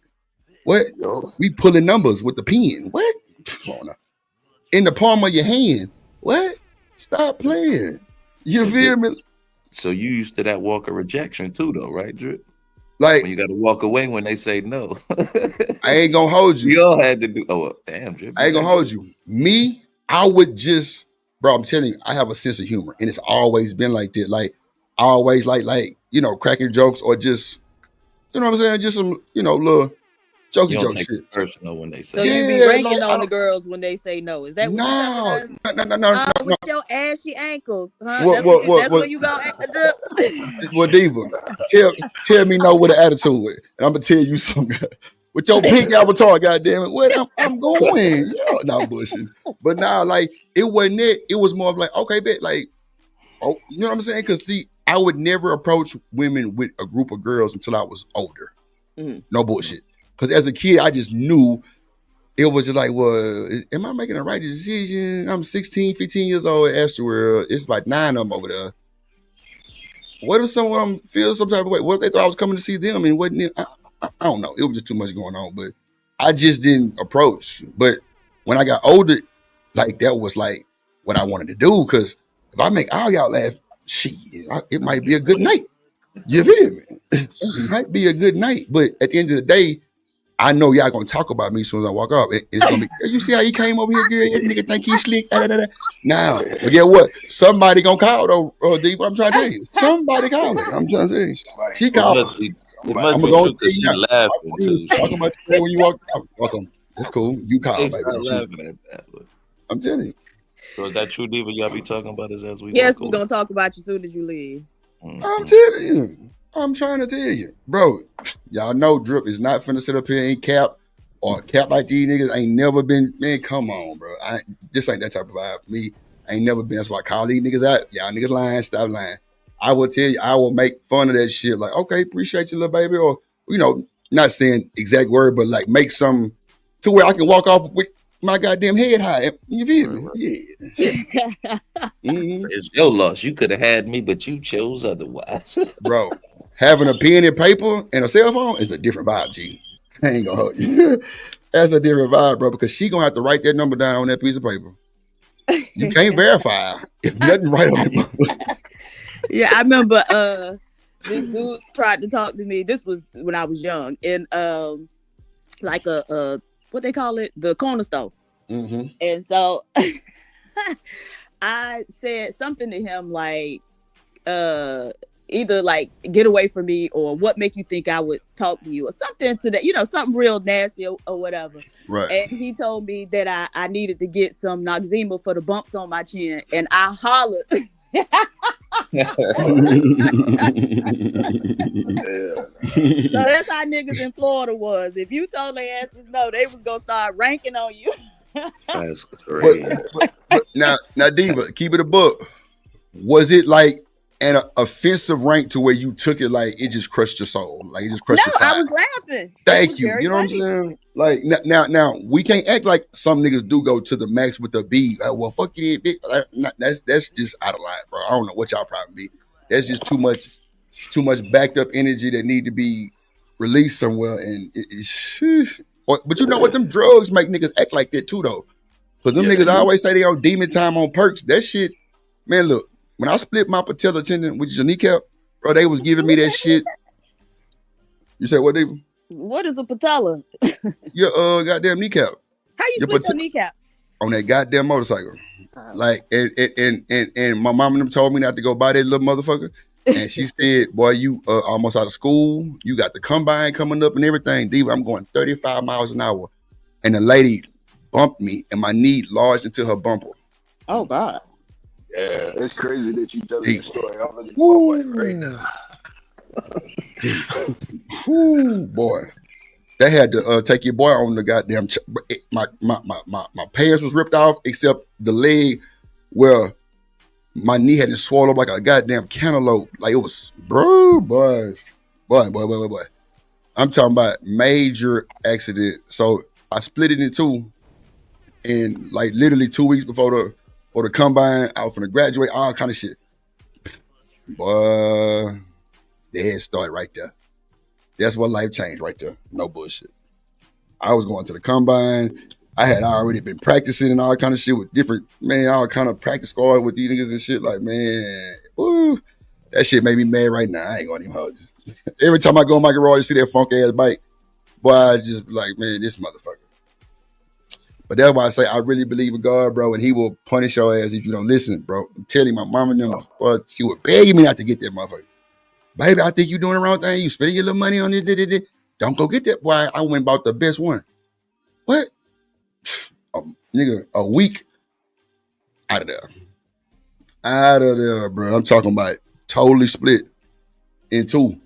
What? We pulling numbers with the pen. What? Come on now. In the palm of your hand. What? Stop playing. You feel me? So you used to that walk of rejection too, though, right, Drip? Like when you got to walk away when they say no. I ain't gonna hold you. We all had to do. Oh, damn, Drip. I ain't gonna hold you. Me, I would just, bro. I'm telling you, I have a sense of humor, and it's always been like that. Like, I always like you know, cracking jokes or just, you know what I'm saying, just some, you know, little jokey joke shit. Personal when they say. So you be ranking on the girls when they say no. Is that what no. With your ashy ankles, huh? That's when you go act the Drip. Well, Diva, tell me no with an attitude, and I'm gonna tell you something. With your pink avatar, goddamn it, what I'm going? Yo, no bullshit. But now, like it wasn't it. It was more of like, okay, bet, like, oh, you know what I'm saying? Because see, I would never approach women with a group of girls until I was older. No bullshit. Because as a kid, I just knew it was just like, well, am I making the right decision? I'm 16, 15 years old at Astroworld. It's like 9 of them over there. What if someone feels some type of way? What if they thought I was coming to see them and wasn't it? I don't know. It was just too much going on, but I just didn't approach. But when I got older, like that was like what I wanted to do. Because if I make all y'all laugh, shit, it might be a good night. You feel me? It might be a good night. But at the end of the day, I know y'all gonna talk about me as soon as I walk up. It's gonna be, you see how he came over here, girl? That nigga think he's slick. Now, but get what? Somebody gonna call though, Deep. I'm trying to tell you. Somebody calling. I'm trying to tell you. She called. It must be true because she laughing too. Talking about you when you walk out. Welcome. It's cool. You call, baby. I'm laughing at that. I'm telling you. So is that true, Diva? Y'all be talking about this as we Yes, we're gonna talk about you as soon as you leave. I'm telling you. I'm trying to tell you. Bro, y'all know Drip is not finna sit up here and cap or cap like these niggas. Ain't never been, man, come on, bro. This ain't that type of vibe for me. I ain't never been. That's why I call these niggas out. Y'all niggas lying, stop lying. I will tell you, I will make fun of that shit. Like, okay, appreciate you, little baby. Or, you know, not saying exact word, but like make some to where I can walk off with my goddamn head high. You feel me? Yeah. So it's your loss. You could have had me, but you chose otherwise. Bro, having a pen and paper and a cell phone is a different vibe, G. I ain't gonna hold you. That's a different vibe, bro, because she gonna have to write that number down on that piece of paper. You can't verify if nothing right on it. Yeah, I remember this dude tried to talk to me. This was when I was young, in like a what they call it, the corner store. Mm-hmm. And so I said something to him like, either like get away from me or what make you think I would talk to you or something to that, something real nasty or whatever. Right. And he told me that I needed to get some Noxzema for the bumps on my chin, and I hollered. So that's how niggas in Florida was. If you told their asses no, they was gonna start ranking on you. That's crazy. But now, Diva, keep it a book. Was it like an offensive rank to where you took it like it just crushed your soul, like it just crushed your No, I pride? was laughing. Thank you. You know what I'm saying? Like now, we can't act like some niggas do go to the max with the beat. Well, fuck you, bitch. That's just out of line, bro. I don't know what y'all problem be. That's just too much backed up energy that need to be released somewhere. And but you know what? Them drugs make niggas act like that too, though. Because them niggas always say they on demon time on perks. That shit, man. Look, when I split my patella tendon, which is a kneecap, bro, they was giving me that shit. You said what, David? What is a patella? Your goddamn kneecap. How you split your kneecap? On that goddamn motorcycle. Like, and my mom and them told me not to go buy that little motherfucker. And she said, boy, you almost out of school. You got the combine coming up and everything. Diva, I'm going 35 miles an hour. And the lady bumped me and my knee lodged into her bumper. Oh, God. Yeah, it's crazy that you telling the story. I'm looking at my wife right now. Ooh, boy. They had to take your boy on the goddamn. My pants was ripped off except the leg where my knee had to swell up like a goddamn cantaloupe. Like it was, boy. I'm talking about major accident. So I split it in two, and like literally 2 weeks before the combine, I was finna graduate, all kind of shit. Boy, the head start right there. That's what life changed right there. No bullshit. I was going to the combine. I had already been practicing and all kind of shit with different, all kind of practice squad with these niggas and shit. Like, man, ooh, that shit made me mad right now. I ain't gonna even hold you. Every time I go in my garage and see that funk ass bike, boy, I just like, man, this motherfucker. But that's why I say I really believe in God, bro, and he will punish your ass if you don't listen, bro. I'm telling you, my mom and them, boy, she was begging me not to get that motherfucker. Baby, I think you doing the wrong thing. You spending your little money on this. Don't go get that. Boy, I went and bought the best one. What? Nigga, a week out of there. Out of there, bro. I'm talking about totally split in two.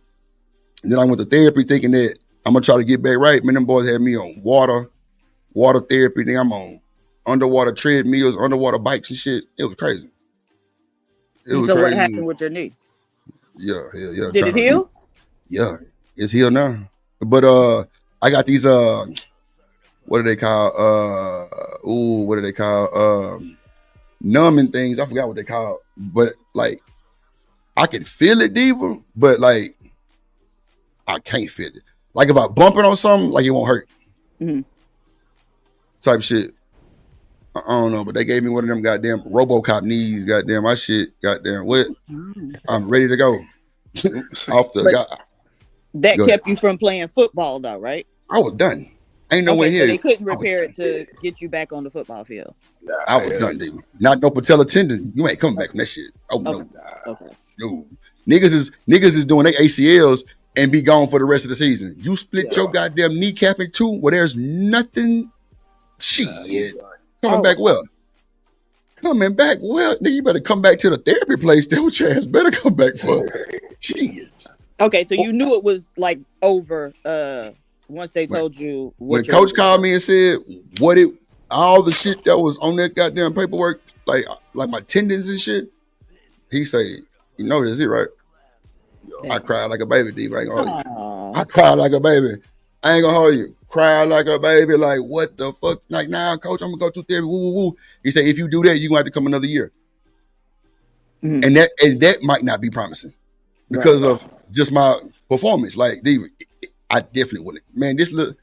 And then I went to therapy thinking that I'm going to try to get back right. Man, them boys had me on water therapy. Then I'm on underwater treadmills, underwater bikes and shit. It was crazy. So crazy. What happened with your knee? Yeah. Did it heal? Yeah, it's healed now. But I got these what do they call? What do they call? Numbing things. I forgot what they call. But like, I can feel it, Diva. But like, I can't feel it. Like if I bump it on something, like it won't hurt. Mm-hmm. Type shit. I don't know, but they gave me one of them goddamn RoboCop knees. Goddamn, my shit. Goddamn, what? I'm ready to go. Off the. That kept you from playing football, though, right? I was done. Ain't no way here. So they couldn't repair it to get you back on the football field. I was done, dude. Not no patella tendon. You ain't coming back from that shit. Oh no. Okay. No. Niggas is doing their ACLs and be gone for the rest of the season. You split your goddamn kneecap in two where there's nothing. Shit. Coming back well. Coming back well. Nigga, you better come back to the therapy place. Then what your ass better come back for. Shit. Okay, so you knew it was like over once they told you. When coach called me and said all the shit that was on that goddamn paperwork, like my tendons and shit, he said, you know this is it, right? I cried like a baby, Dave. I ain't gonna hold you. I cried like a baby. I ain't gonna hold you. Cried like a baby, like what the fuck? Like now, coach, I'm gonna go to therapy. Woo, woo, woo. He said, if you do that, you're gonna have to come another year. Mm-hmm. And that might not be promising because of just my performance. Like, I definitely wouldn't. Man, the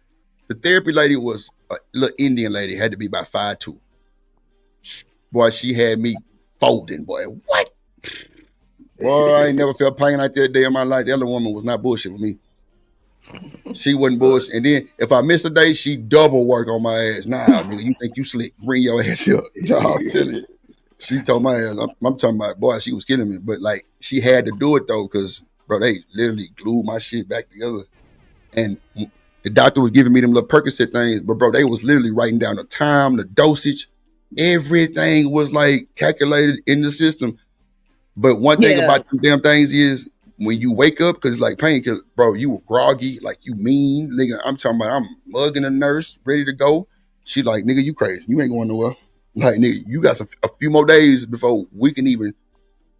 therapy lady was a little Indian lady, had to be about 5'2". Boy, she had me folding, boy. What? Boy, I ain't never felt pain like that day in my life. The other woman was not bullshit with me. She wasn't bullshit. And then if I missed a day, she double work on my ass. Nah, nigga, you think you slick? Bring your ass up. I'm telling you. She told my ass, I'm talking about, boy, she was killing me. But like, she had to do it though, because bro, they literally glued my shit back together. And the doctor was giving me them little Percocet things, but bro, they was literally writing down the time, the dosage, everything was like calculated in the system. But one thing about them damn things is when you wake up, because like painkiller, bro, you were groggy, like you mean, nigga. I'm talking about, I'm mugging the nurse, ready to go. She like, nigga, you crazy. You ain't going nowhere. Like, nigga, you got a few more days before we can even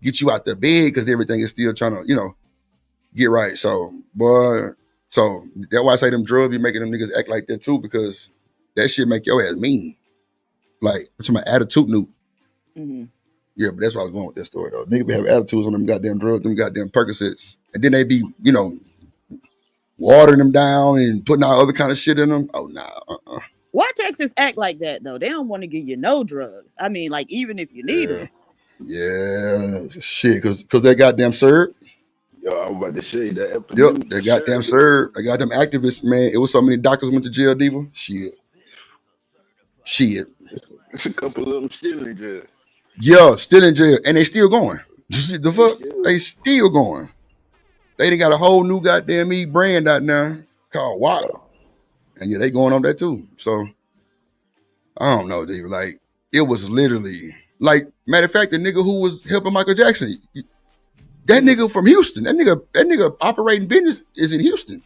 get you out the bed, because everything is still trying to, get right. So, boy, so that's why I say them drugs be making them niggas act like that too, because that shit make your ass mean. Like, I'm talking about attitude new. Mm-hmm. Yeah, but that's why I was going with that story though. Niggas be having attitudes on them goddamn drugs, them goddamn Percocets. And then they be, watering them down and putting all other kind of shit in them. Oh, nah, Why Texas act like that though? They don't want to give you no drugs. I mean, like, even if you need them. Yeah, shit, because they goddamn syrup. Yo, I was about to say that epidemic. Yep, they goddamn syrup. They got them activists, man. It was so many doctors went to jail, Diva. Shit. It's a couple of them still in jail. Yeah, still in jail. And they still going. The fuck? They still going. They done got a whole new goddamn brand out now called WAP. And yeah, they going on that too. So, I don't know, dude. Like, it was literally, like, matter of fact, the nigga who was helping Michael Jackson, that nigga from Houston, that nigga operating business is in Houston.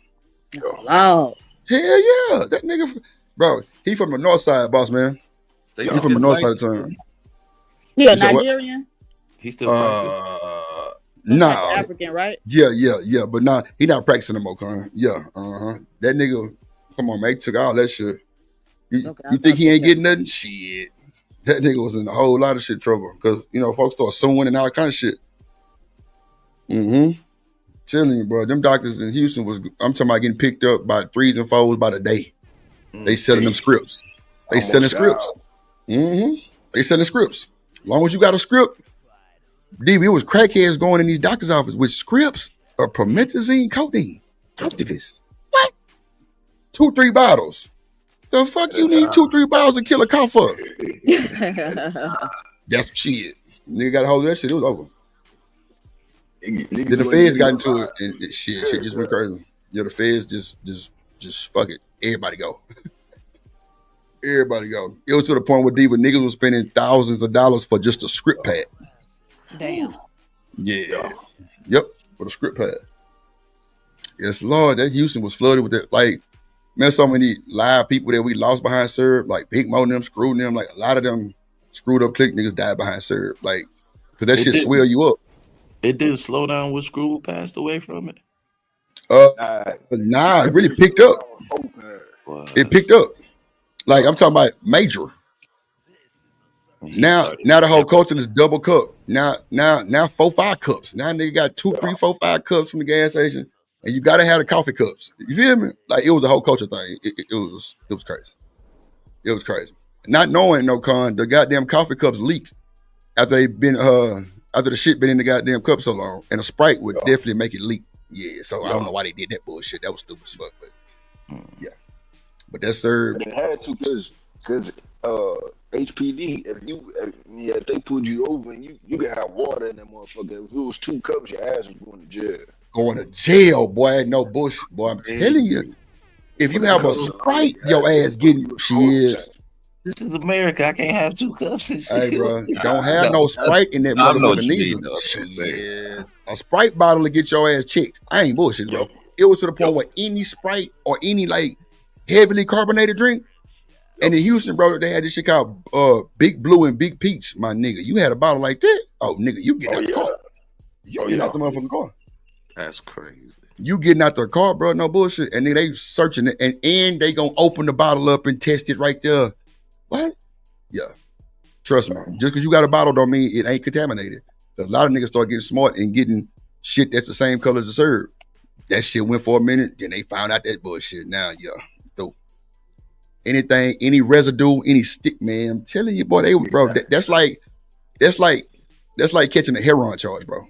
Wow. Hell yeah. That nigga, bro, he from the north side, boss man. He from the north side of town. Yeah, Nigerian? He's still nah. African, right? Yeah. But nah, he not practicing no more, Con. Yeah, that nigga, come on, man, he took all that shit. You think he ain't getting nothing? Shit. That nigga was in a whole lot of shit trouble. Because, folks start suing and all kind of shit. Telling you, bro. Them doctors in Houston I'm talking about getting picked up by 3s and 4s by the day. They selling them scripts. They selling scripts. They selling scripts. As long as you got a script, it was crackheads going in these doctor's office with scripts of promethazine codeine. Activists. What? 2-3 bottles. The fuck you need 2-3 bottles to kill a cough for? That's shit. Nigga got a hold of that shit. It was over. Then the feds got into it and shit just went crazy. Yeah, the feds just fuck it. Everybody go. Everybody go. It was to the point where Diva niggas was spending thousands of dollars for just a script pad. Damn. Yeah. Yep. For the script pad. Yes, Lord. That Houston was flooded with that. Like, man, so many live people that we lost behind Serb, like Big Mo and them, screwed them. Like, a lot of them screwed up click niggas died behind Serb. Like, because that shit swell you up. It didn't slow down when Screw passed away from it. Nah, it really picked up. It picked up. Like, I'm talking about major. Now the whole culture is double cup. Now 4-5 cups. Now nigga got 2, 3, 4, 5 cups from the gas station, and you gotta have the coffee cups. You feel me? Like, it was a whole culture thing. It was crazy. It was crazy. Not knowing the goddamn coffee cups leak after the shit been in the goddamn cup so long, and a Sprite would definitely make it leak. Yeah, so I don't know why they did that bullshit. That was stupid as fuck, but yeah. But that's served. They had to because HPD, if they pulled you over and you could have water in that motherfucker. If it was 2 cups, your ass was going to jail. Going to jail, boy. No bullshit, boy. I'm telling you. If you have a Sprite, your ass getting shit. This is America. I can't have 2 cups and shit. Hey, bro. Don't have no Sprite in that motherfucker neither. Shit. A Sprite bottle to get your ass checked. I ain't bullshit, bro. It was to the point where any Sprite or any, like, heavily carbonated drink, and in Houston, bro, they had this shit called Big Blue and Big Peach, my nigga. You had a bottle like that? Oh, nigga, you get out the car. You get out the motherfucking car. That's crazy. You getting out the car, bro, no bullshit. And then they searching it, and they gonna open the bottle up and test it right there. What? Yeah. Trust me. Just because you got a bottle don't mean it ain't contaminated. A lot of niggas start getting smart and getting shit that's the same color as the syrup. That shit went for a minute, then they found out that bullshit. Now, yeah, though. Anything, any residue, any stick, man. I'm telling you, boy, that's like catching a heroin charge, bro.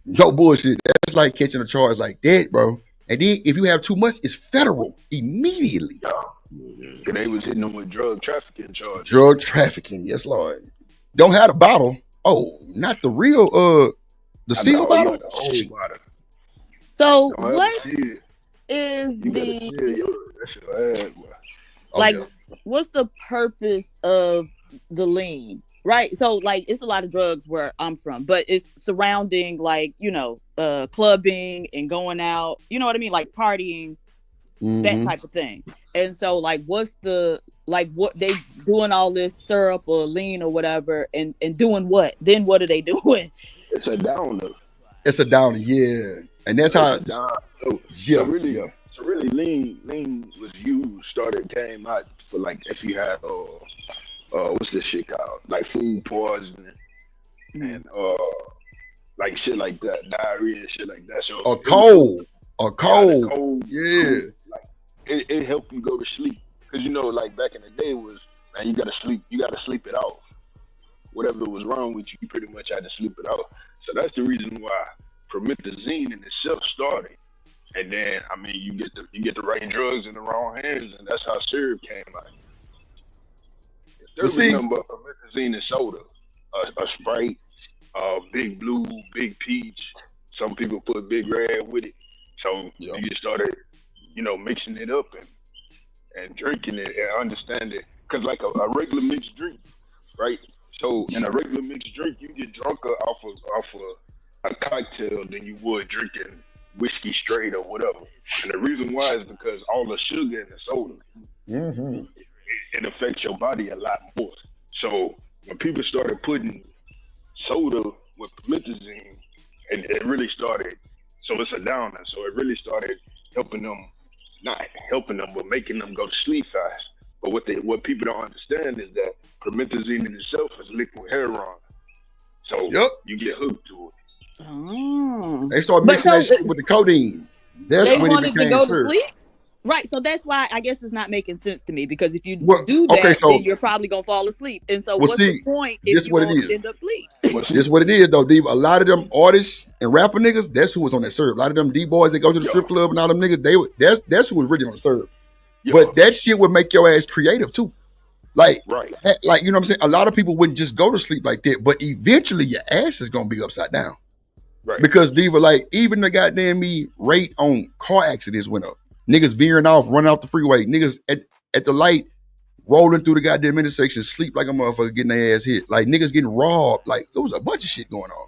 No bullshit. That's like catching a charge like that, bro. And then if you have too much, it's federal immediately. Cause they was hitting them with drug trafficking charges. Drug trafficking, yes, Lord. Don't have the bottle. Oh, not the real the seal bottle. The old bottle. So Don't what have to see it. is You gotta the feel that's your ass, boy. like what's the purpose of the lean? Right. So like it's a lot of drugs where I'm from, but it's surrounding like, clubbing and going out, you know what I mean? Like partying, that type of thing. And so like what they doing all this syrup or lean or whatever and doing what? Then what are they doing? It's a downer. It's a downer, yeah. And that's how So really lean was came out for like if you had what's this shit called? Like food poisoning and like shit like that, diarrhea, shit like that. So a cold. Yeah. Like it helped you go to sleep. Cause like back in the day was, man, you gotta sleep it off. Whatever was wrong with you pretty much had to sleep it off. So that's the reason why promethazine in itself started. And then you get the right drugs in the wrong hands, and that's how syrup came out. There's nothing but promethazine and soda, a Sprite, Big Blue, Big Peach. Some people put Big Red with it. So you just started, mixing it up and drinking it and understand it. Cause like a regular mixed drink, right? So in a regular mixed drink, you get drunker off of a cocktail than you would drinking whiskey straight or whatever. And the reason why is because all the sugar in the soda, it affects your body a lot more. So when people started putting soda with promethazine, it really started. So it's a downer. So it really started helping them, not helping them, but making them go to sleep fast. But what people don't understand is that promethazine in itself is liquid heroin. So you get hooked to it. Oh. They started mixing that shit with the codeine. That's when it became to syrup. sleep. Right, so that's why I guess it's not making sense to me because if you do that, then you're probably gonna fall asleep. And so, what's the point if you won't end up asleep? This is what it is, though, Diva. A lot of them artists and rapper niggas, that's who was on that syrup. A lot of them D-boys that go to the strip club and all them niggas, that's who was really on the syrup. But that shit would make your ass creative too. Like you know what I'm saying? A lot of people wouldn't just go to sleep like that, but eventually your ass is gonna be upside down. Right. Because Diva, like, even the goddamn rate on car accidents went up. Niggas veering off, running off the freeway. Niggas at the light, rolling through the goddamn intersection, sleep like a motherfucker, getting their ass hit. Like, niggas getting robbed. Like, there was a bunch of shit going on.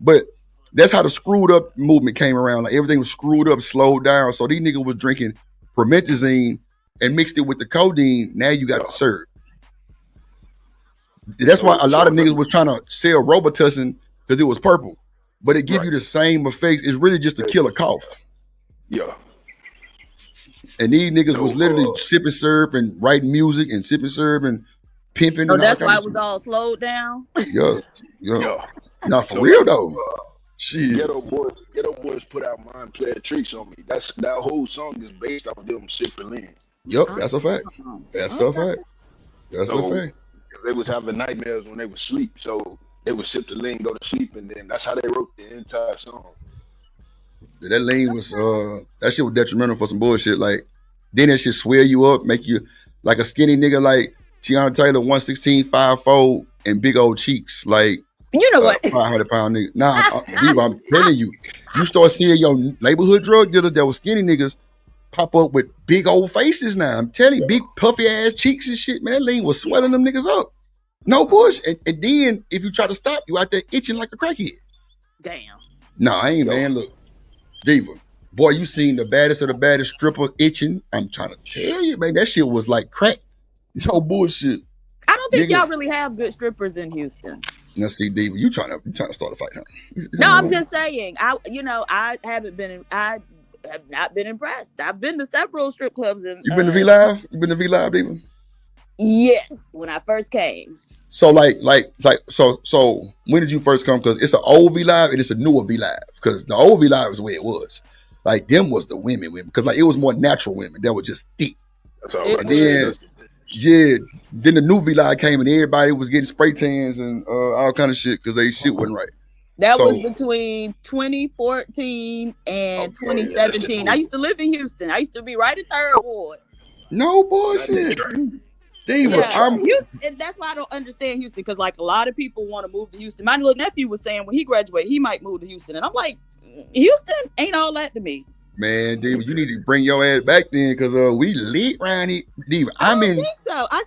But that's how the screwed up movement came around. Like, everything was screwed up, slowed down. So these niggas was drinking promethazine and mixed it with the codeine. Now you got the syrup. That's why a lot of niggas was trying to sell Robitussin because it was purple. But it give you the same effects. It's really just to kill a cough. Yeah. And these niggas was literally sipping syrup and writing music and sipping syrup and pimping. So and that's all why kinds it was all slowed down. Yeah. Not for real though. Shit. Ghetto boys put out Mind Player Tricks on me. That whole song is based off them sipping lean. Yep, that's a fact. That's a fact. That's a fact. They was having nightmares when they would sleep, so they would sip the lean, go to sleep, and then that's how they wrote the entire song. That lean was that shit was detrimental for some bullshit. Like, then that shit swell you up, make you like a skinny nigga like Tiana Taylor, 116, 5'4", and big old cheeks. Like, you know what? 500-pound nigga. Nah, I'm telling you, you start seeing your neighborhood drug dealer that was skinny niggas pop up with big old faces now. I'm telling you, big puffy ass cheeks and shit, man. That lean was swelling them niggas up. No bullshit. And then if you try to stop, you out there itching like a crackhead. Damn. No, I ain't, man. Look, Diva, boy, you seen the baddest of the baddest stripper itching. I'm trying to tell you, man, that shit was like crack. No bullshit. I don't think y'all really have good strippers in Houston. Now, see, Diva, you trying to start a fight, huh? No, I'm just saying. I have not been impressed. I've been to several strip clubs in. You been to V Live? You been to V Live, Diva? Yes, when I first came. So so when did you first come? Because it's an old V Live and it's a newer V Live. Because the old V Live is the way it was. Like, them was the women. Because like it was more natural women that were just thick. That's all right. Then the new V Live came and everybody was getting spray tans and all kind of shit because they shit wasn't right. That was So between 2014 and Okay, yeah, that's the 2017. I new. used to live in Houston. I used to be right in Third Ward. no Not that bullshit. train. Diva, That Yeah, I'm train. Houston, and that's why I don't understand Houston, because like a lot of people want to move to Houston. My little nephew was saying when he graduated, he might move to Houston, and I'm like, Houston ain't all that to me. man, Diva, you need to bring your ass back then, cause we lit around here. Diva, I I'm don't in think so. I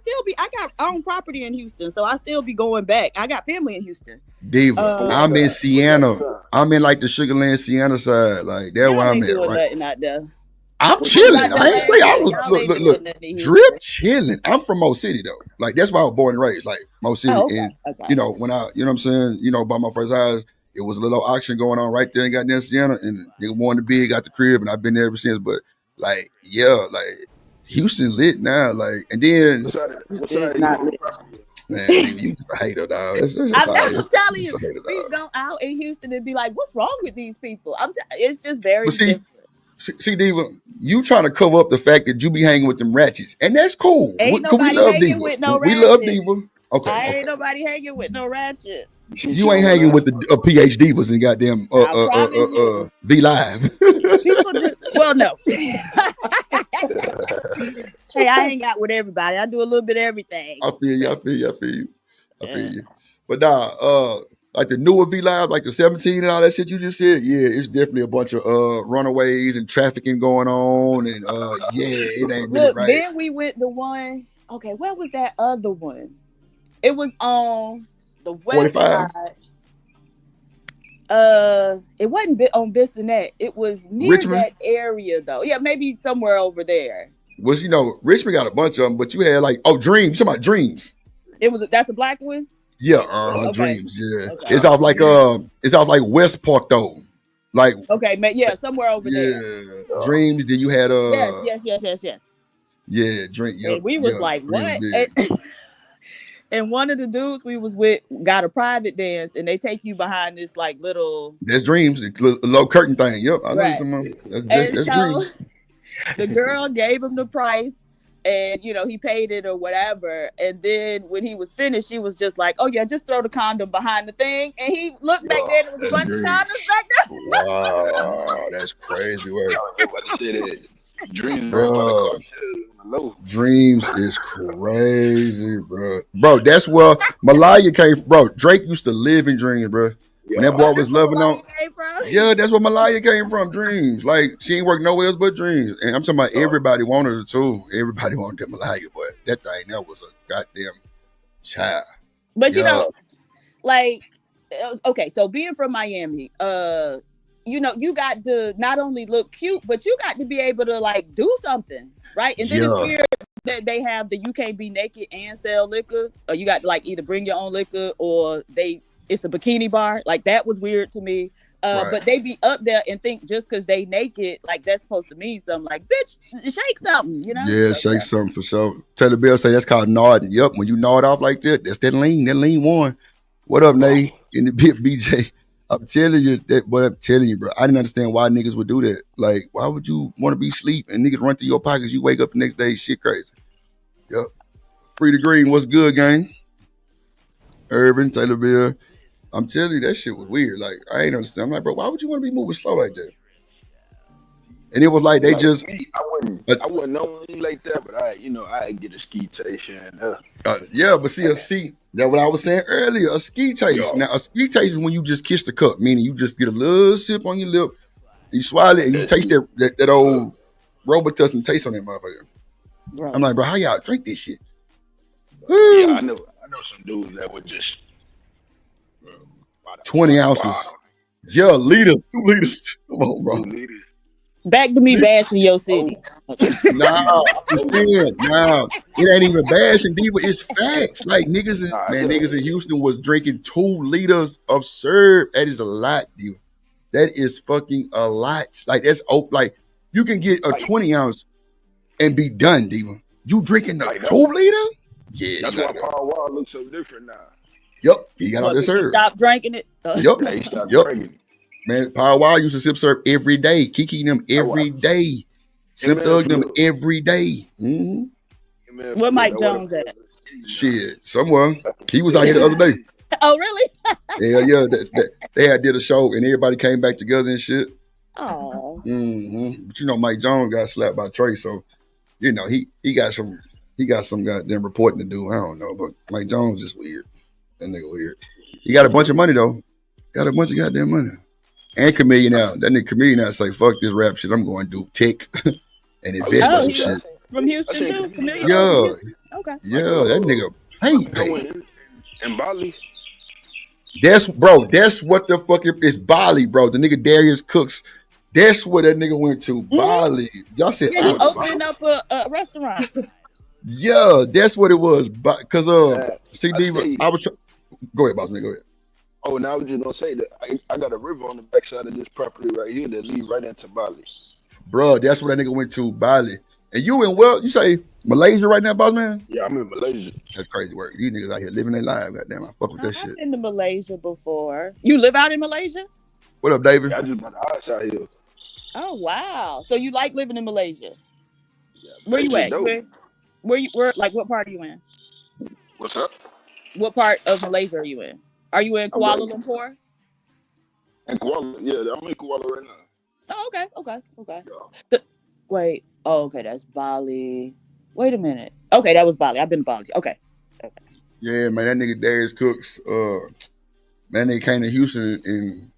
own property in Houston, so I still be going back. I got family in Houston. Diva, What I'm in side? What side Sienna. you on? I'm in like the Sugarland Sienna side. Like that's where Y'all I'm ain't at, doing right? nothing out there. I'm What I'm city chilling. about you to I ain't on? say, sleep. I yeah, was y'all look, ain't look, doing look. nothing in Drip Houston. chilling. I'm from Mo City though. Like that's why I was born and raised. Like Mo City. Oh, And okay. when I, you know what I'm saying, bought my first house, it was a little auction going on right there in goddamn Sienna, and nigga won the big, got the crib, and I've been there ever since. But like, yeah, like Houston lit now. Like, and then What Houston is side you not on lit. property? man, Diva, you just a hater, dog. That's I'm, all right. I'm telling You you, just a hater, we dog. go out in Houston and be like, "What's wrong with these people?" It's just very But see, different. Diva, you trying to cover up the fact that you be hanging with them ratchets, and that's cool. Ain't Cause we nobody love hanging Diva. with no We love ratchet. Diva. Okay, I ain't okay. nobody hanging with no ratchet. She You ain't showing hanging with up. the PH Divas and goddamn I promise you. V Live. People just no. Hey, I hang out with everybody. I do a little bit of everything. I feel you. I feel you. I feel you. I feel Yeah. you. But nah, like the newer V Live, like the 17 and all that shit you just said, yeah, it's definitely a bunch of runaways and trafficking going on, and yeah, it ain't really Look, right. then we went the one. Okay, where was that other one? It was on the west 45 side. It wasn't on Bissonnette. It was near Richmond that area though. Yeah, maybe somewhere over there. was, Richmond got a bunch of them, but you had like Dreams. You talking about Dreams? That's a black one. Yeah, Okay. Dreams. Yeah, Okay. it's off like West Park though, like Okay, yeah, somewhere over there. yeah, Dreams. Then you had Yes. yeah, Drink. Yep, And we was yeah, like, Dreams what? big. And one of the dudes we was with got a private dance, and they take you behind this like little That's Dreams, the low curtain thing. Yep, I know you're right. talking about. And That's so Dreams. the girl gave him the price, and he paid it or whatever. And then when he was finished, she was just like, "Oh yeah, just throw the condom behind the thing." And he looked back there, and there was a bunch of condoms back there. Wow, that's crazy work, Dreams by the bro. cartel. Dreams is crazy, bro. Bro, that's where Malaya came from. Bro, Drake used to live in Dreams, bro. When that boy was loving on, yeah, that's where Malaya came from. Dreams, like she ain't worked nowhere else but Dreams. And I'm talking about everybody wanted her too. Everybody wanted that Malaya, but that thing that was a goddamn child. But Yeah. like, okay, so being from Miami, you got to not only look cute, but you got to be able to like do something, right? And then it's Yeah. weird that they have the you can't be naked and sell liquor, or you got to like either bring your own liquor or it's a bikini bar. Like that was weird to me. Right. But they be up there and think just because they naked, like that's supposed to mean something. Like, bitch, shake something, Yeah, So, shake something for sure. Taylor Bill say that's called nodding. Yep, when you nod off like that, that's that lean one. What up, Nate? In the bit BJ. I'm telling you that, but I'm telling you, bro. I didn't understand why niggas would do that. Like, why would you want to be asleep and niggas run through your pockets? You wake up the next day, shit crazy. Yep. Free the green, what's good, gang? Irvin, Taylor Bill. I'm telling you, that shit was weird. Like, I ain't understand. I'm like, bro, why would you want to be moving slow like that? And it was like they just. Me, I wouldn't know anything like that, but I get a ski station. Yeah, but see, that's what I was saying earlier. A ski taste. Now, a ski taste is when you just kiss the cup, meaning you just get a little sip on your lip, you swallow it, and you taste that old Robitussin taste on that motherfucker. Gross. I'm like, bro, how y'all drink this shit? Yeah, I know some dudes that would just 20 ounces. Yeah, liter, 2 liters. Come on, bro. back to me bashing your city. Nah, I'm just saying, nah, it ain't even bashing, Diva. It's facts. Like niggas in Houston was drinking 2 liters of syrup. That is a lot, Diva. That is fucking a lot. Like that's like you can get a 20 ounce and be done, Diva. You drinking the 2 liter? Yeah, that's why Paul Wall looks so different now. Yep, he got out there syrup. Stop drinking it. Yep, He stopped yep. drinking. Man, Power Wild used to sip syrup every day. Kiki them every day. Slim Thug them every day. Mm-hmm. Where Mike Jones at? Shit, somewhere. He was out here the other day. Oh, really? Yeah. They had did a show and everybody came back together and shit. Oh. But you know, Mike Jones got slapped by Trey, so you know he got some goddamn reporting to do. I don't know, but Mike Jones is weird. That nigga weird. He got a bunch of money though. Got a bunch of goddamn money. And Chameleon out. That nigga Chameleon out say, fuck this rap shit. I'm going to do tech and invest in some shit. From Houston too? Chameleon? Yeah. Okay. Yeah, that nigga paint. In Bali. That's what the fuck is Bali, bro. The nigga Darius Cooks. That's where that nigga went to. Bali. Y'all said, Yeah, he opened up a restaurant. Yeah, that's what it was. Because CD, I was go ahead, boss man, go ahead. Oh, and I was just gonna say that I got a river on the backside of this property right here that leads right into Bali. Bro, that's where that nigga went to, Bali. And you in you say Malaysia right now, boss man? Yeah, I'm in Malaysia. That's crazy work. These niggas out here living their lives. Goddamn, I fuck with that shit. I've been to Malaysia before. You live out in Malaysia? What up, David? Yeah, I just bought the house out here. Oh wow! So you like living in Malaysia? Yeah, where you at? dope. Where like what part are you in? What's up? What part of Malaysia are you in? Are you in Kuala Lumpur? In Kuala, yeah, I'm in Kuala right now. Oh, okay. Yeah. Wait. Oh, okay. That's Bali. Wait a minute. Okay, that was Bali. I've been to Bali. Okay. Yeah, man, that nigga Darius Cooks. Man, they came to Houston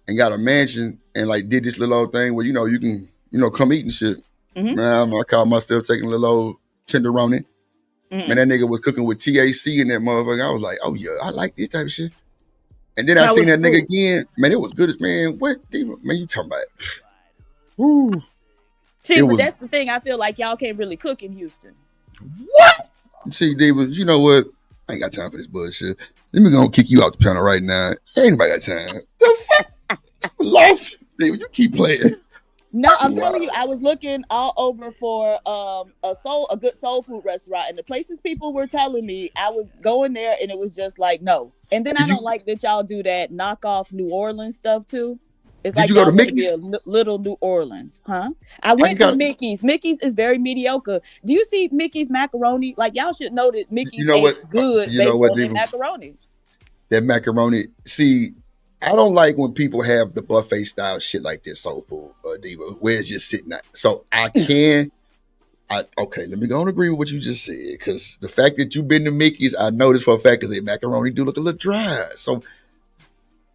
and got a mansion and like did this little old thing where you can come eat and shit. Mm-hmm. Man, I caught myself taking a little old tenderoni. Mm-hmm. Man, that nigga was cooking with TAC in that motherfucker. I was like, oh yeah, I like this type of shit. And then I seen that nigga again. Man, it was good as man. What man you talking about? Woo. See, but that's the thing. I feel like y'all can't really cook in Houston. What? See, David, you know what? I ain't got time for this bullshit. Let me go kick you out the panel right now. Ain't nobody got time. The fuck? Lost. David, you keep playing. No, I'm telling you, I was looking all over for a good soul food restaurant, and the places people were telling me, I was going there, and it was just like no. And then I don't like that y'all do that knockoff New Orleans stuff too. It's like you go to Mickey's? Little New Orleans, huh? I went to Mickey's. Mickey's is very mediocre. Do you see Mickey's macaroni? Like y'all should know that Mickey's ain't good based on their macaroni. That macaroni. See, I don't like when people have the buffet style shit like this soul food, Diva, where it's just sitting at. So okay, let me go and agree with what you just said, because the fact that you've been to Mickey's, I know this for a fact, because their macaroni do look a little dry. So,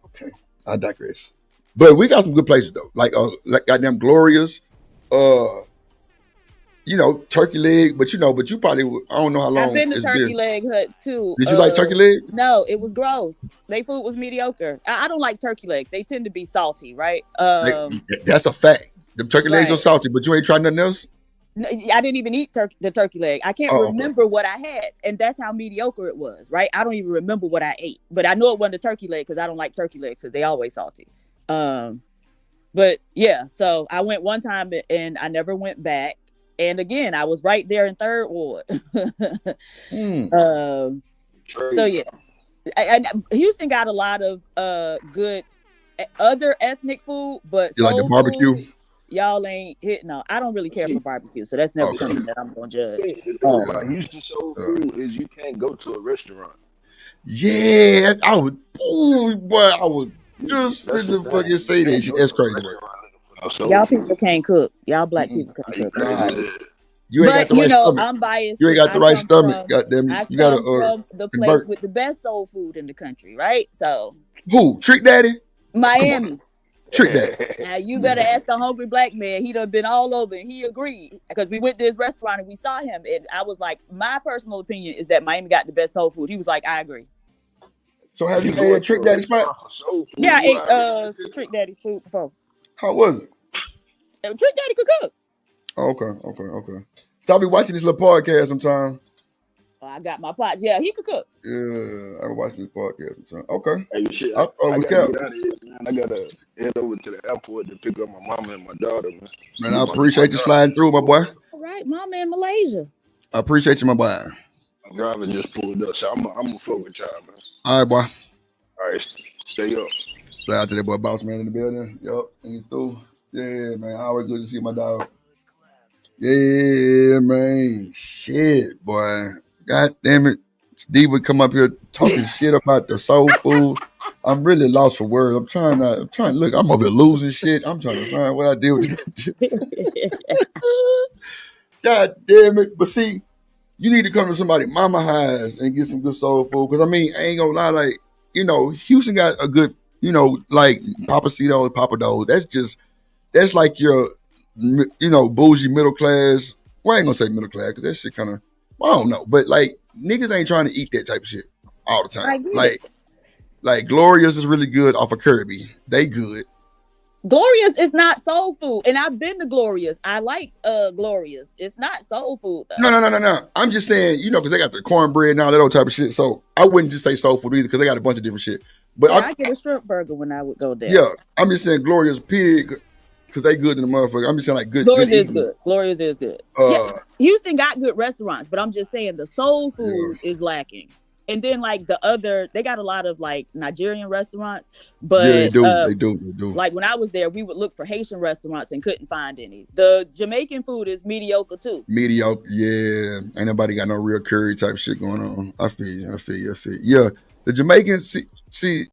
okay, I digress. But we got some good places though, like goddamn Glorious, turkey leg. But you probably I don't know how long. I've been to Turkey Leg Hut too. Did you like turkey leg? No, it was gross. Their food was mediocre. I don't like turkey legs. They tend to be salty, right? That's a fact. The turkey legs are salty, but you ain't tried nothing else. I didn't even eat the turkey leg. I can't remember what I had, and that's how mediocre it was, right? I don't even remember what I ate, but I know it wasn't a turkey leg because I don't like turkey legs because they always salty. But yeah, so I went one time and I never went back. And again, I was right there in Third Ward. So yeah, and Houston got a lot of good other ethnic food, but you like the barbecue? Food, y'all ain't hitting on. I don't really care for barbecue, so that's never something that I'm gonna judge. The thing about Houston soul food is you can't go to a restaurant. Yeah, I was just finna fucking say that shit. That's crazy. Y'all people can't cook. Y'all black people can't cook. You ain't got the right stomach. I'm biased. You ain't got the right stomach. Goddamn it. You gotta from the place with the best soul food in the country, right? So who? Trick Daddy? Miami. Trick Daddy. Now you better ask the hungry black man. He done been all over and he agreed because we went to his restaurant and we saw him and I was like, my personal opinion is that Miami got the best soul food. He was like, I agree. So have you ate at Trick Daddy spot? Yeah, I ate Trick Daddy food before. How was it? Trick Daddy could cook. Oh, okay. Stop me watching this little podcast sometime. Oh, I got my pots. Yeah, he could cook. Yeah, I was watching this podcast sometime. Okay. Hey, shit, I gotta get out of here, man. I gotta head over to the airport to pick up my mama and my daughter, man. Man, I appreciate you sliding through, my boy. All right, mama in Malaysia. I appreciate you, my boy. My driver just pulled up, so I'm gonna fuck with y'all, man. All right, boy. All right, stay up. Shout out to that boy Boss Man in the building. Yup, and you through. Yeah, man. Always good to see my dog. Yeah, man. Shit, boy. God damn it. Diva come up here talking shit about the soul food. I'm really lost for words. I'm trying to look. I'm over here losing shit. I'm trying to find what I did with God damn it. But see, you need to come to somebody mama house and get some good soul food. Cause I mean, I ain't gonna lie, like, Houston got a good, like Papacitos, Papados. That's like your, bougie middle class. Well, I ain't gonna say middle class because that shit kind of, I don't know. But like niggas ain't trying to eat that type of shit all the time. I get it. Like Gloria's is really good off of Kirby. They good. Gloria's is not soul food, and I've been to Gloria's. I like Gloria's. It's not soul food though. No. I'm just saying, because they got the cornbread and all that old type of shit. So I wouldn't just say soul food either because they got a bunch of different shit. But yeah, I get a shrimp burger when I would go there. Yeah, I'm just saying Gloria's pig because they good in the motherfucker. I'm just saying like good. Gloria's good is good. Gloria's is good. Yeah, Houston got good restaurants, but I'm just saying the soul food is lacking. And then like they got a lot of like Nigerian restaurants, but they do. Like when I was there, we would look for Haitian restaurants and couldn't find any. The Jamaican food is mediocre too. Mediocre, yeah. Ain't nobody got no real curry type shit going on. I feel you. Yeah, the Jamaicans, see,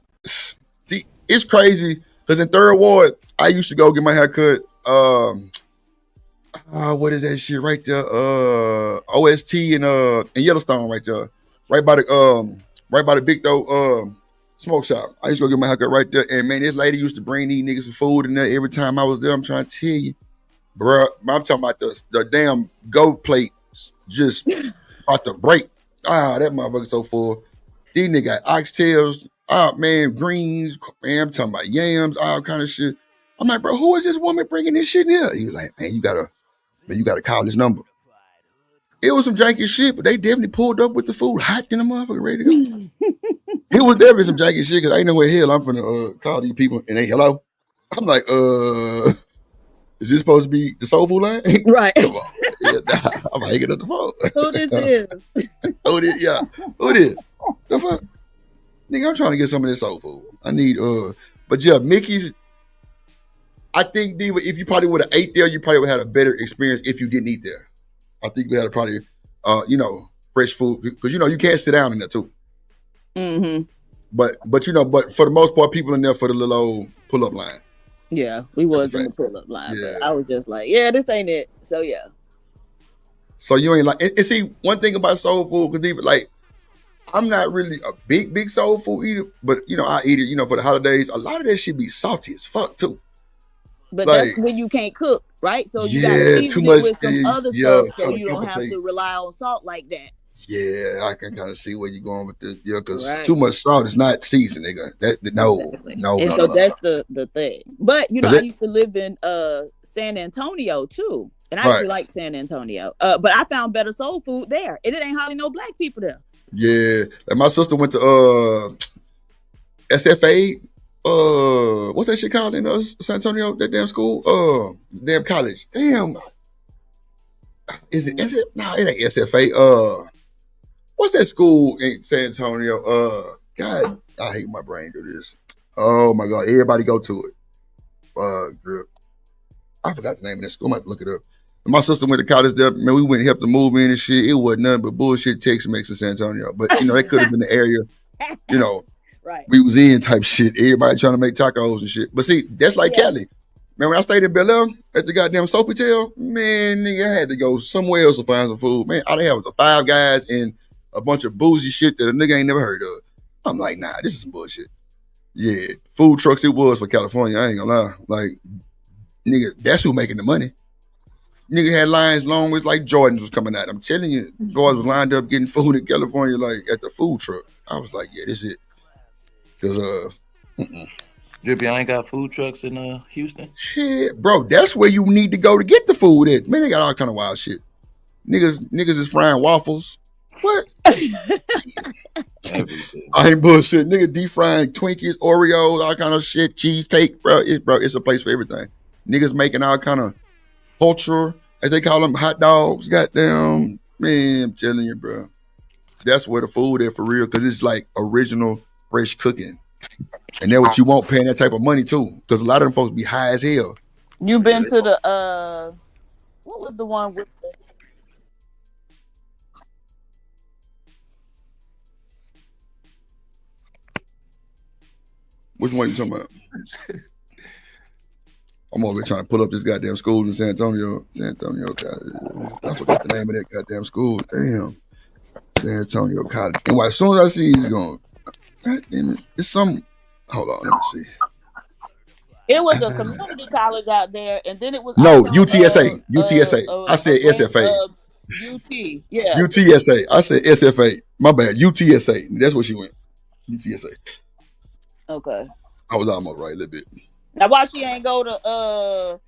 it's crazy because in Third Ward, I used to go get my hair cut. What is that shit right there? OST and Yellowstone right there. Right by the big though smoke shop. I used to go get my haircut right there. And man, this lady used to bring these niggas some food in there every time I was there. I'm trying to tell you, bro. I'm talking about the damn gold plates just about to break. That motherfucker so full. These niggas got oxtails, man, greens, man, I'm talking about yams, all kind of shit. I'm like, bro, who is this woman bringing this shit in here? He was like, man, you gotta call this number. It was some janky shit, but they definitely pulled up with the food hot in the motherfucker, ready to go. It was definitely some janky shit because I ain't know where the hell I'm finna call these people and they hello. I'm like, is this supposed to be the soul food line? Right. Come on. Yeah, I'm hanging up the phone. Who this is? Who this? Yeah. Who this? The fuck? Nigga, I'm trying to get some of this soul food. I need but yeah, Mickey's. I think Diva, if you probably would have ate there, you probably would have had a better experience if you didn't eat there. I think we had probably, fresh food because you can't sit down in there too. Mm-hmm. But for the most part, people in there for the little old pull-up line. Yeah, we was in the pull-up line, but I was just like, yeah, this ain't it. So yeah. So you ain't like, and see, one thing about soul food, because even like, I'm not really a big soul food eater, but I eat it, for the holidays. A lot of that shit be salty as fuck too. But that's when you can't cook, right? So you gotta season it with some other stuff so you don't have to rely on salt like that. Yeah, I can kind of see where you're going with this. Yeah, because too much salt is not seasoned, nigga. No. And so that's the thing. But I used to live in San Antonio too. And I actually like San Antonio. But I found better soul food there. And it ain't hardly no black people there. Yeah. Like my sister went to SFA. What's that shit called in San Antonio? That damn school? Damn college. Damn. Is it? No, it ain't SFA. What's that school in San Antonio? God, I hate my brain do this. Oh my God, everybody go to it. Drip. I forgot the name of that school. I'm about to look it up. My sister went to college there. Man, we went and helped them move in and shit. It wasn't nothing but bullshit Tex-Mex in San Antonio. But that could have been the area, right. We was in type shit. Everybody trying to make tacos and shit. But see, that's like Cali. Man, when I stayed in Bel Air at the goddamn Sofitel, man, nigga, I had to go somewhere else to find some food. Man, all they had was the Five Guys and a bunch of boozy shit that a nigga ain't never heard of. I'm like, nah, this is some bullshit. Yeah, food trucks it was for California. I ain't gonna lie. Like, nigga, that's who making the money. Nigga had lines long as like Jordans was coming out. I'm telling you, guys was lined up getting food in California, like at the food truck. I was like, yeah, this is it. Cause Drippy, I ain't got food trucks in Houston. Shit, bro, that's where you need to go to get the food at. Man, they got all kind of wild shit. Niggas is frying waffles. What? I ain't bullshit. Nigga deep frying Twinkies, Oreos, all kind of shit, cheesecake, bro. It's a place for everything. Niggas making all kind of culture, as they call them, hot dogs. Goddamn, man, I'm telling you, bro. That's where the food is for real, because it's like original, fresh cooking. And that's what you want paying that type of money too. Because a lot of them folks be high as hell. You been to the what was the one with Which one you talking about? I'm over here trying to pull up this goddamn school in San Antonio. San Antonio College. I forgot the name of that goddamn school. Damn. San Antonio College. And as soon as I see he's going, God damn it. It's some. Hold on, let me see. It was a community college out there, and then it was No, also UTSA. UTSA. I said SFA. UT. Yeah. UTSA. I said SFA. My bad. UTSA. That's what she went. UTSA. Okay. I was almost right a little bit. Now, why she ain't go to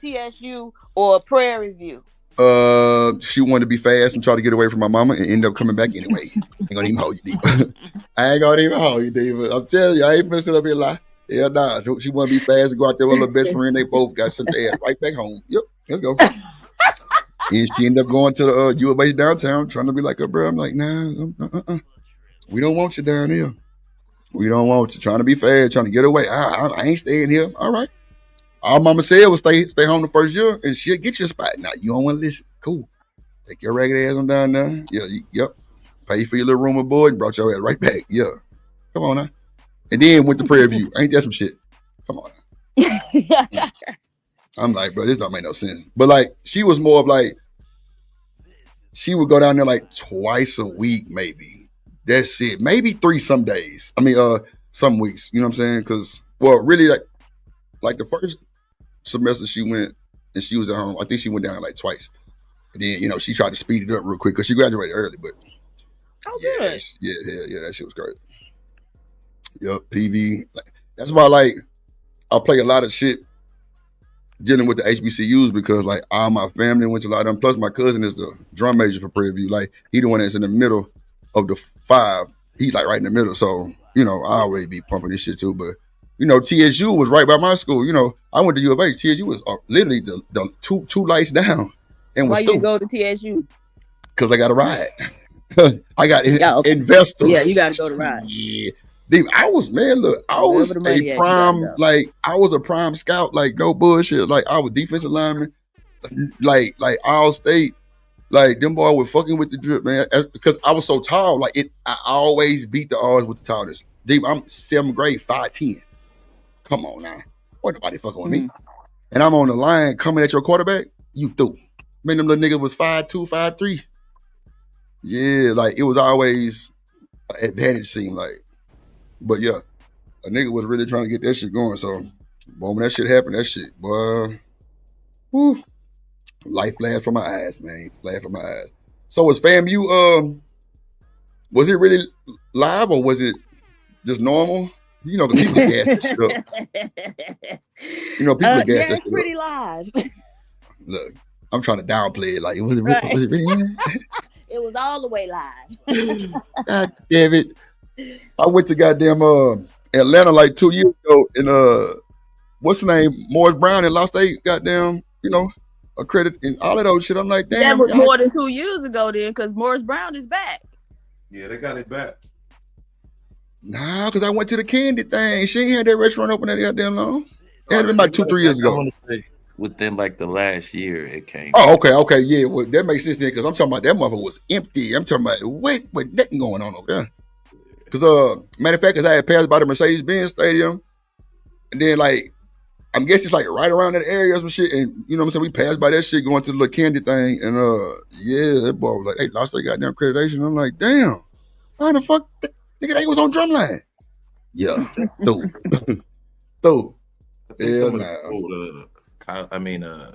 TSU or Prairie View? She wanted to be fast and try to get away from my mama and end up coming back anyway. Ain't gonna even hold you, Diva. I ain't gonna even hold you, Diva. I'm telling you, I ain't finna sit up here lie. Yeah, nah. She want to be fast and go out there with her best friend. They both got sent their ass right back home. Yep, let's go. And she ended up going to the U of H downtown, trying to be like her bro. I'm like, nah, we don't want you down here. We don't want you. Trying to be fast, trying to get away. I ain't staying here. All right. All mama said was stay home the first year, and she'll get you a spot. Now you don't want to listen. Cool. Take your ragged ass on down there. Yeah, yep. Pay for your little room and board and brought your ass right back. Yeah. Come on now. And then went to Prairie View. Ain't that some shit? Come on now. I'm like, bro, this don't make no sense. But like, she was more of like, she would go down there like twice a week, maybe. That's it. Maybe 3 some days. I mean, some weeks. You know what I'm saying? Because, well, really, like the first semester she went and she was at home, I think she went down like twice. And then, you know, she tried to speed it up real quick because she graduated early. But yeah, that shit was great. Yup, PV. That's why, like, I play a lot of shit dealing with the HBCUs because, like, all my family went to a lot of them. Plus, my cousin is the drum major for Prairie View. Like, he the one that's in the middle of the 5. He's, like, right in the middle. So, you know, I always be pumping this shit, too. But, you know, TSU was right by my school. You know, I went to U of H. TSU was literally the two lights down and was Why you go to TSU? Because I got a ride. I got investors. Yeah, you got to go to ride. Yeah. Dude, I was a prime scout, like no bullshit. Like I was defensive lineman, like all state. Like them boys were fucking with the drip, man. Because I was so tall, like I always beat the odds with the tallness. Dude, I'm 7th grade, 5'10". Come on now. Wasn't nobody fucking with me. And I'm on the line coming at your quarterback, you threw. Man, them little niggas was 5'2", 5'3". Yeah, like it was always an advantage, seemed like. But yeah, a nigga was really trying to get that shit going. So, boy, when that shit happened, that shit, boy, whew, life flashed from my eyes, man. Flashed from my eyes. So was FAMU, was it really live or was it just normal? You know, the people gas that shit up. You know, people gas that shit up. It's pretty live. Look, I'm trying to downplay it. Like, was it really live? It was all the way live. God damn it. I went to goddamn Atlanta like 2 years ago and what's the name? Morris Brown and lost they goddamn, you know, a credit and all of those shit. I'm like, damn. That was more than 2 years ago then, because Morris Brown is back. Yeah, they got it back. Nah, because I went to the candy thing. She ain't had that restaurant open that goddamn long. It had been about 2-3 years ago. I want to say within like the last year it came. Oh, okay, yeah. Well, that makes sense then because I'm talking about that motherfucker was empty. I'm talking about what nothing going on over there. Because matter of fact, because I had passed by the Mercedes-Benz Stadium, and then like I'm guessing it's like right around that area or some shit, and you know what I'm saying, we passed by that shit going to the little candy thing, and yeah, that boy was like, hey, lost their goddamn accreditation. I'm like, damn, how the fuck nigga they was on drumline? Yeah, through. Yeah, nah.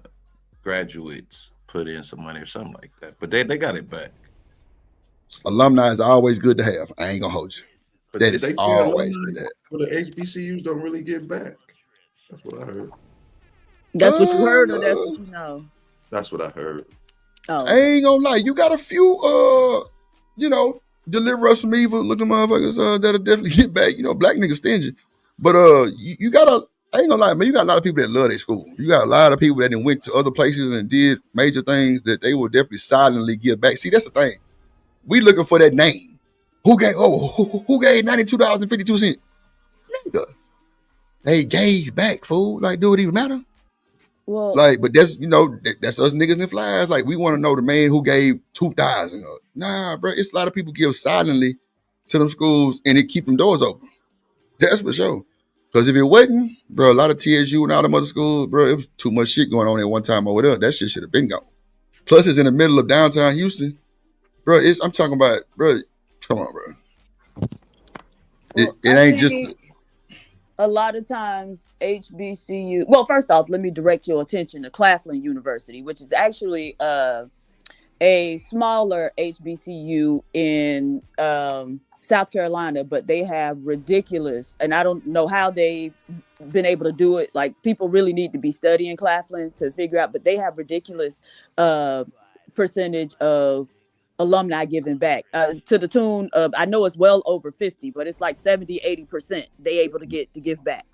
Graduates put in some money or something like that, but they got it back. Alumni is always good to have. I ain't gonna hold you. But that is always good to have. But the HBCUs don't really get back. That's what I heard. That's what you heard, or that's what you know? That's what I heard. Oh, I ain't gonna lie. You got a few, you know, deliver us from evil looking motherfuckers that'll definitely get back. You know, black niggas stingy, but you gotta. I ain't gonna lie, man. You got a lot of people that love their school. You got a lot of people that then went to other places and did major things that they will definitely silently give back. See, that's the thing. We looking for that name. Who gave $92.52? Nigga. They gave back, fool. Like, do it even matter? Well, like, but that's, you know, that's us niggas and flies. Like, we want to know the man who gave 2,000. Nah, bro. It's a lot of people give silently to them schools and it keep them doors open. That's for sure. Because if it wasn't, bro, a lot of TSU and all them other schools, bro, it was too much shit going on at one time over there. That shit should have been gone. Plus, it's in the middle of downtown Houston, bro. I'm talking about, bro. Come on, bro. It ain't just. A lot of times HBCU. Well, first off, let me direct your attention to Claflin University, which is actually a smaller HBCU in South Carolina, but they have ridiculous, and I don't know how they've been able to do it. Like, people really need to be studying Claflin to figure out, but they have ridiculous percentage of alumni giving back to the tune of, I know it's well over 50, but it's like 70-80% they able to get to give back.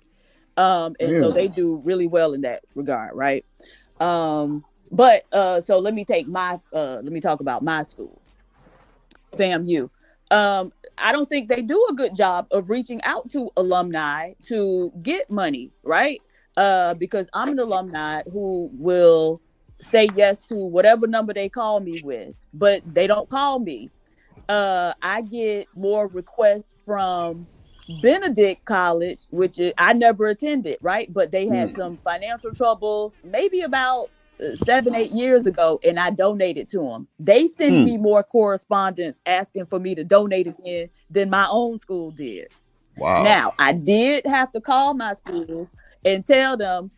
And so they do really well in that regard, right? But so let me talk about my school, FAMU. I don't think they do a good job of reaching out to alumni to get money, right? Because I'm an alumni who will say yes to whatever number they call me with, but they don't call me. I get more requests from Benedict College, which I never attended, right? But they had some financial troubles, maybe about 7-8 years ago, and I donated to them. They send me more correspondence asking for me to donate again than my own school did. Wow. Now, I did have to call my school and tell them,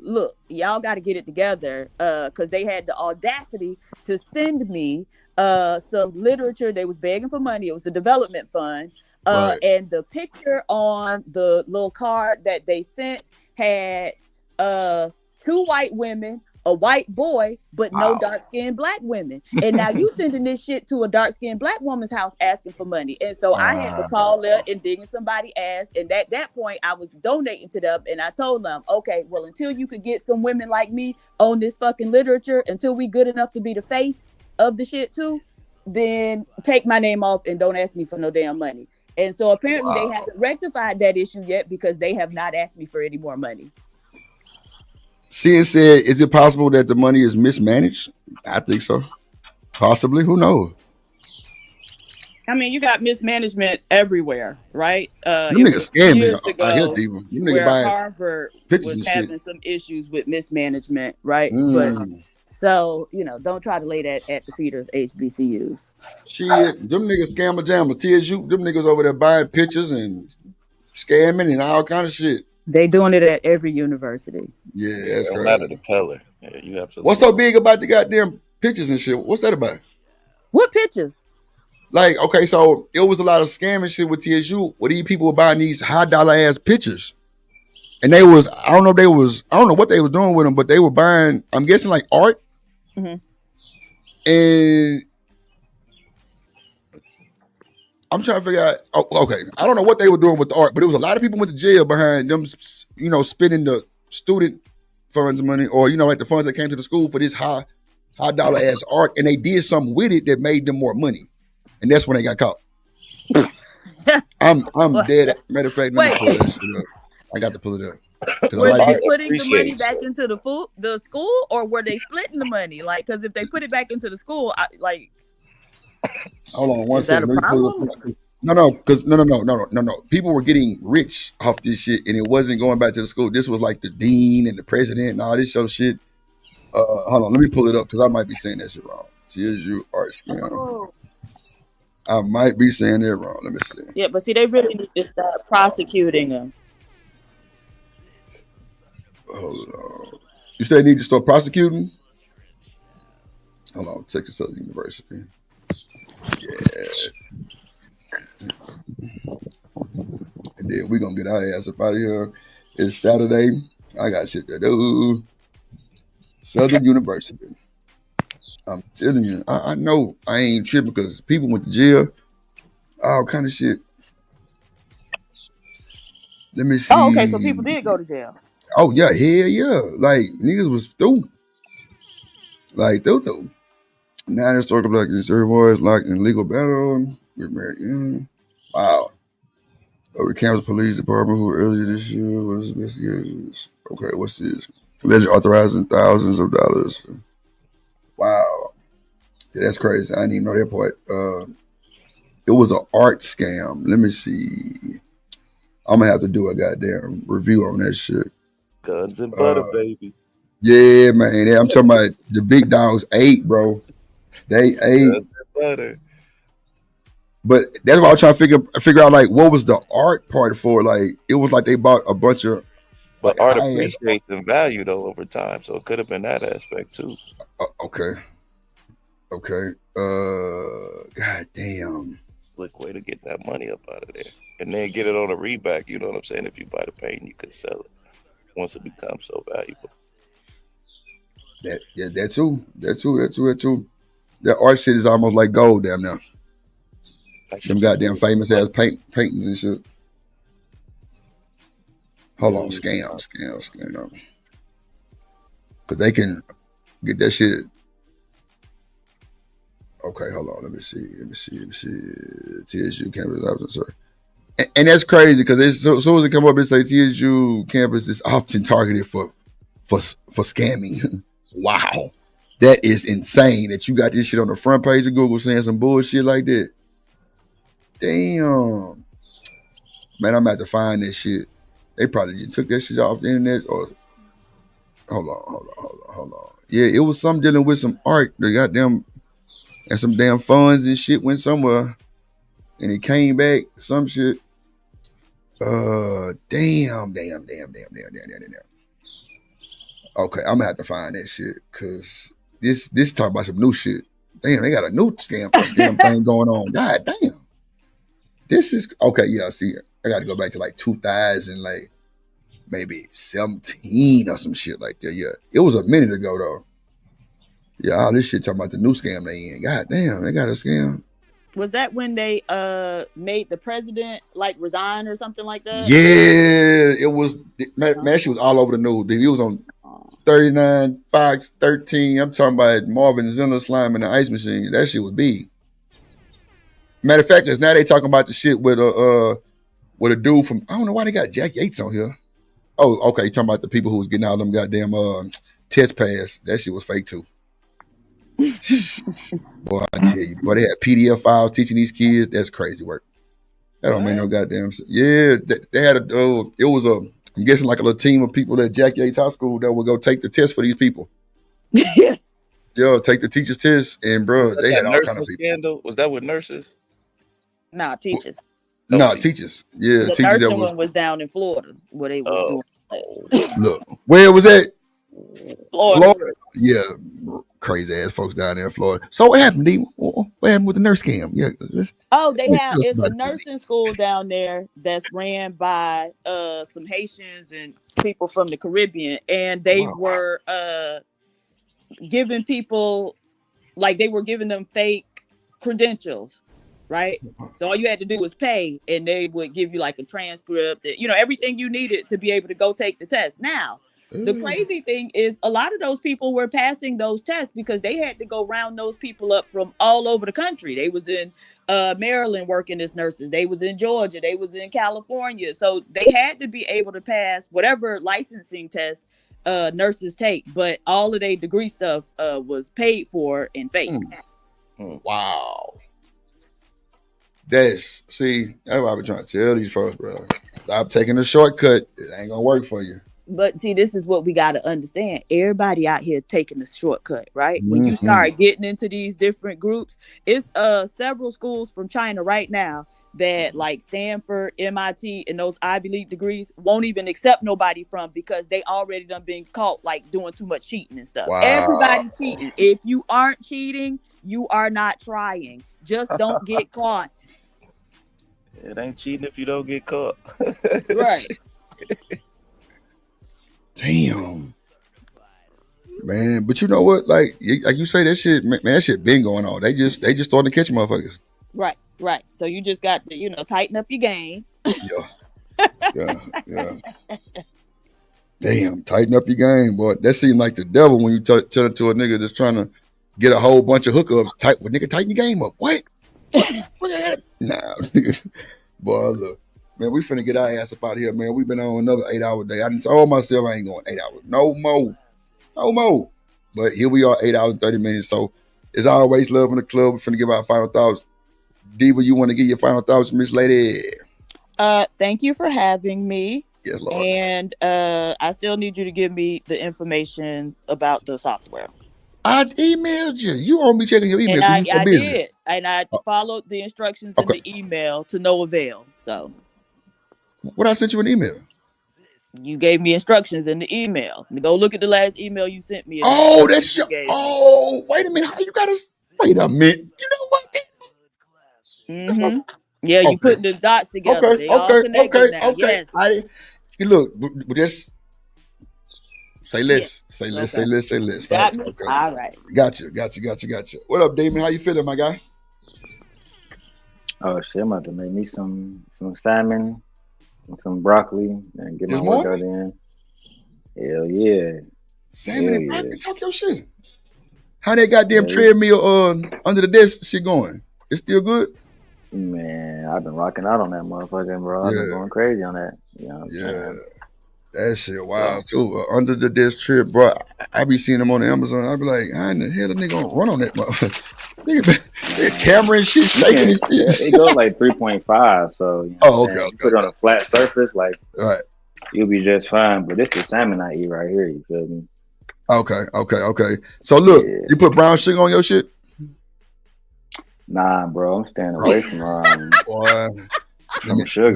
look, y'all got to get it together, because they had the audacity to send me some literature. They was begging for money. It was the development fund. And the picture on the little card that they sent had 2 white women, a white boy, but no dark-skinned black women. And now you sending this shit to a dark-skinned black woman's house asking for money. And so I had to call there and digging somebody's ass. And at that point, I was donating to them. And I told them, okay, well, until you could get some women like me on this fucking literature, until we good enough to be the face of the shit too, then take my name off and don't ask me for no damn money. And so apparently they haven't rectified that issue yet, because they have not asked me for any more money. Seeing said, is it possible that the money is mismanaged? I think so. Possibly. Who knows? I mean, you got mismanagement everywhere, right? Them niggas scamming. I hear people. Them niggas where buying Harvard pictures was and having shit. some issues with mismanagement, right? But so, don't try to lay that at the feet of HBCUs. Shit, them niggas scammer jammers. TSU, them niggas over there buying pictures and scamming and all kind of shit. They doing it at every university. Yeah, that's It don't crazy. matter the color. Yeah, you absolutely. What's so big about the goddamn pictures and shit? What's that about? What pictures? Like, okay, so it was a lot of scamming shit with TSU where these people were buying these high dollar ass pictures. And I don't know what they were doing with them, but they were buying, I'm guessing, like art. Mm-hmm. And I'm trying to figure out, okay, I don't know what they were doing with the art, but it was a lot of people went to jail behind them, spending the student funds money, or, like the funds that came to the school for this high dollar ass art. And they did something with it that made them more money. And that's when they got caught. I'm dead. Matter of fact, let me pull that shit up. I got to pull it up. Were they putting the money back into the school, or were they splitting the money? Like, because if they put it back into the school, hold on one second. Is that a problem? No. People were getting rich off this shit, and it wasn't going back to the school. This was like the dean and the president and all this show shit. Hold on, let me pull it up because I might be saying that shit wrong. TSU art scam. I might be saying that wrong. Let me see. Yeah, but see, they really need to start prosecuting them. Hold on. You say they need to start prosecuting? Hold on, Texas Southern University. Yeah. And then we're going to get our ass up out of here. It's Saturday. I got shit to do. Southern University. I'm telling you, I know I ain't tripping because people went to jail. All kind of shit. Let me see. Oh, okay, so people did go to jail. Oh, yeah, hell yeah. Like, niggas was through. Like, through. Now historical black boys locked in legal battle with Mary. Wow. Over Kansas Police Department, who earlier this year was investigated. Okay, what's this? Alleged authorizing thousands of dollars. Wow. Yeah, that's crazy. I didn't even know that part. It was an art scam. Let me see. I'm gonna have to do a goddamn review on that shit. Guns and butter, baby. Yeah, man. I'm talking about the big dogs ate, bro. They ate. Guns and butter. But that's why I was trying to figure out like what was the art part for. Like it was like they bought a bunch of But like art high ass. appreciates in value though over time, so it could have been that aspect too. Okay. God damn. Slick way to get that money up out of there, and then get it on a reback. You know what I'm saying? If you buy the paint, you can sell it once it becomes so valuable. That too. That art shit is almost like gold damn now. Them goddamn famous ass paintings and shit. Hold on, scam. Cause they can get that shit. Okay, hold on. Let me see. TSU campus, I'm sorry. And that's crazy because as soon as it come up and say TSU campus is often targeted for scamming. Wow. That is insane that you got this shit on the front page of Google saying some bullshit like that. Damn. Man, I'm about to find this shit. They probably just took that shit off the internet or hold on. Yeah, it was something dealing with some art. They got them and some damn funds and shit went somewhere. And it came back, some shit. Damn. Okay, I'm gonna have to find that shit because this talk about some new shit. Damn, they got a new scam thing going on. God damn. This is okay. Yeah, I see it. I got to go back to like 2000, like maybe 17 or some shit like that. Yeah, it was a minute ago though. Yeah, all this shit talking about the new scam they in. God damn, they got a scam. Was that when they made the president like resign or something like that? Yeah, it was. Man, that shit was all over the news. It was on 39, Fox 13. I'm talking about Marvin Zimmer slime in the ice machine. That shit was big. Matter of fact, is now they talking about the shit with a dude from, I don't know why they got Jack Yates on here. Oh, okay, you talking about the people who was getting all them goddamn test pass. That shit was fake too. Boy, I tell you, boy, they had PDF files teaching these kids. That's crazy work. That don't make no goddamn sense. Yeah, they had it was I'm guessing like a little team of people at Jack Yates High School that would go take the test for these people. Yo, take the teacher's test, and bro, they had all kind of people. Scandal? Was that with nurses? Nah, teachers. Teachers. Yeah, the teachers. Nursing one was down in Florida where they was doing. Look, where was that? Florida. Yeah, crazy ass folks down there in Florida. So what happened, D? What happened with the nurse scam? Yeah. Oh, it's a nursing school down there that's ran by some Haitians and people from the Caribbean, and they were giving people they were giving them fake credentials, right? So all you had to do was pay, and they would give you like a transcript, everything you needed to be able to go take the test. Now, the crazy thing is a lot of those people were passing those tests because they had to go round those people up from all over the country. They was in Maryland working as nurses. They was in Georgia. They was in California. So they had to be able to pass whatever licensing test nurses take. But all of their degree stuff was paid for and fake. Wow. That's what I've been trying to tell these folks, bro. Stop taking the shortcut. It ain't gonna work for you. But see, this is what we got to understand. Everybody out here taking the shortcut, right? When you start getting into these different groups, it's several schools from China right now that like Stanford, MIT, and those Ivy League degrees won't even accept nobody from because they already done been caught like doing too much cheating and stuff. Wow. Everybody's cheating. If you aren't cheating, you are not trying. Just don't get caught. It ain't cheating if you don't get caught. Right. Damn, man! But you know what? Like you say, that shit, man. That shit been going on. They just starting to catch motherfuckers. Right. So you just got to tighten up your game. Yeah. Damn, tighten up your game, boy. That seems like the devil when you tell it to a nigga that's trying to get a whole bunch of hookups. Tighten your game up. What? Nah, boy, look. Man, we finna get our ass up out of here, man. We've been on another 8-hour day. I done told myself I ain't going 8 hours. No more. But here we are, 8 hours and 30 minutes. So as always, love in the club. We're finna give our final thoughts. Diva, you want to give your final thoughts, Miss Lady? Thank you for having me. Yes, Lord. And I still need you to give me the information about the software. I emailed you. You won't be checking your email And because I, you so I busy. did. And I followed the instructions in Okay. the email to no avail. So What I sent you an email? you gave me instructions in the email. Go look at the last email you sent me. Oh, that's your. Oh, wait a minute. How you got us? Wait a minute. You know what? Mm-hmm. Yeah, you Okay. put the dots together. Okay. They all connected now. Okay. Yes. Look, but just say Yeah. less. Say less. Okay. Say less. Say less. Got Facts. me? Okay. All right. Gotcha. What up, Damon? How you feeling, my guy? Oh shit, I'm about to make me some salmon and some broccoli and get my This morning? workout in. Hell yeah. Salmon Hell and yeah. broccoli. Talk your shit. How that goddamn Yeah, treadmill under the desk shit going? It's still good? man, I've been rocking out on that motherfucker, bro. I've been Yeah. going crazy on that. You know what I'm Yeah. saying? That shit wild too. Under the desk trip, bro. I be seeing them on Amazon. I be like, how in the hell the nigga gonna run on that motherfucker? Nigga, camera and shit shaking and shit. It goes like 3.5, so you know Oh, what I'm saying? You put it on a flat surface, like you'll be just fine. But this is salmon I eat right here, you feel me? Okay. So look, you put brown sugar on your shit? Nah, bro, I'm staying away from Boy. from sugar.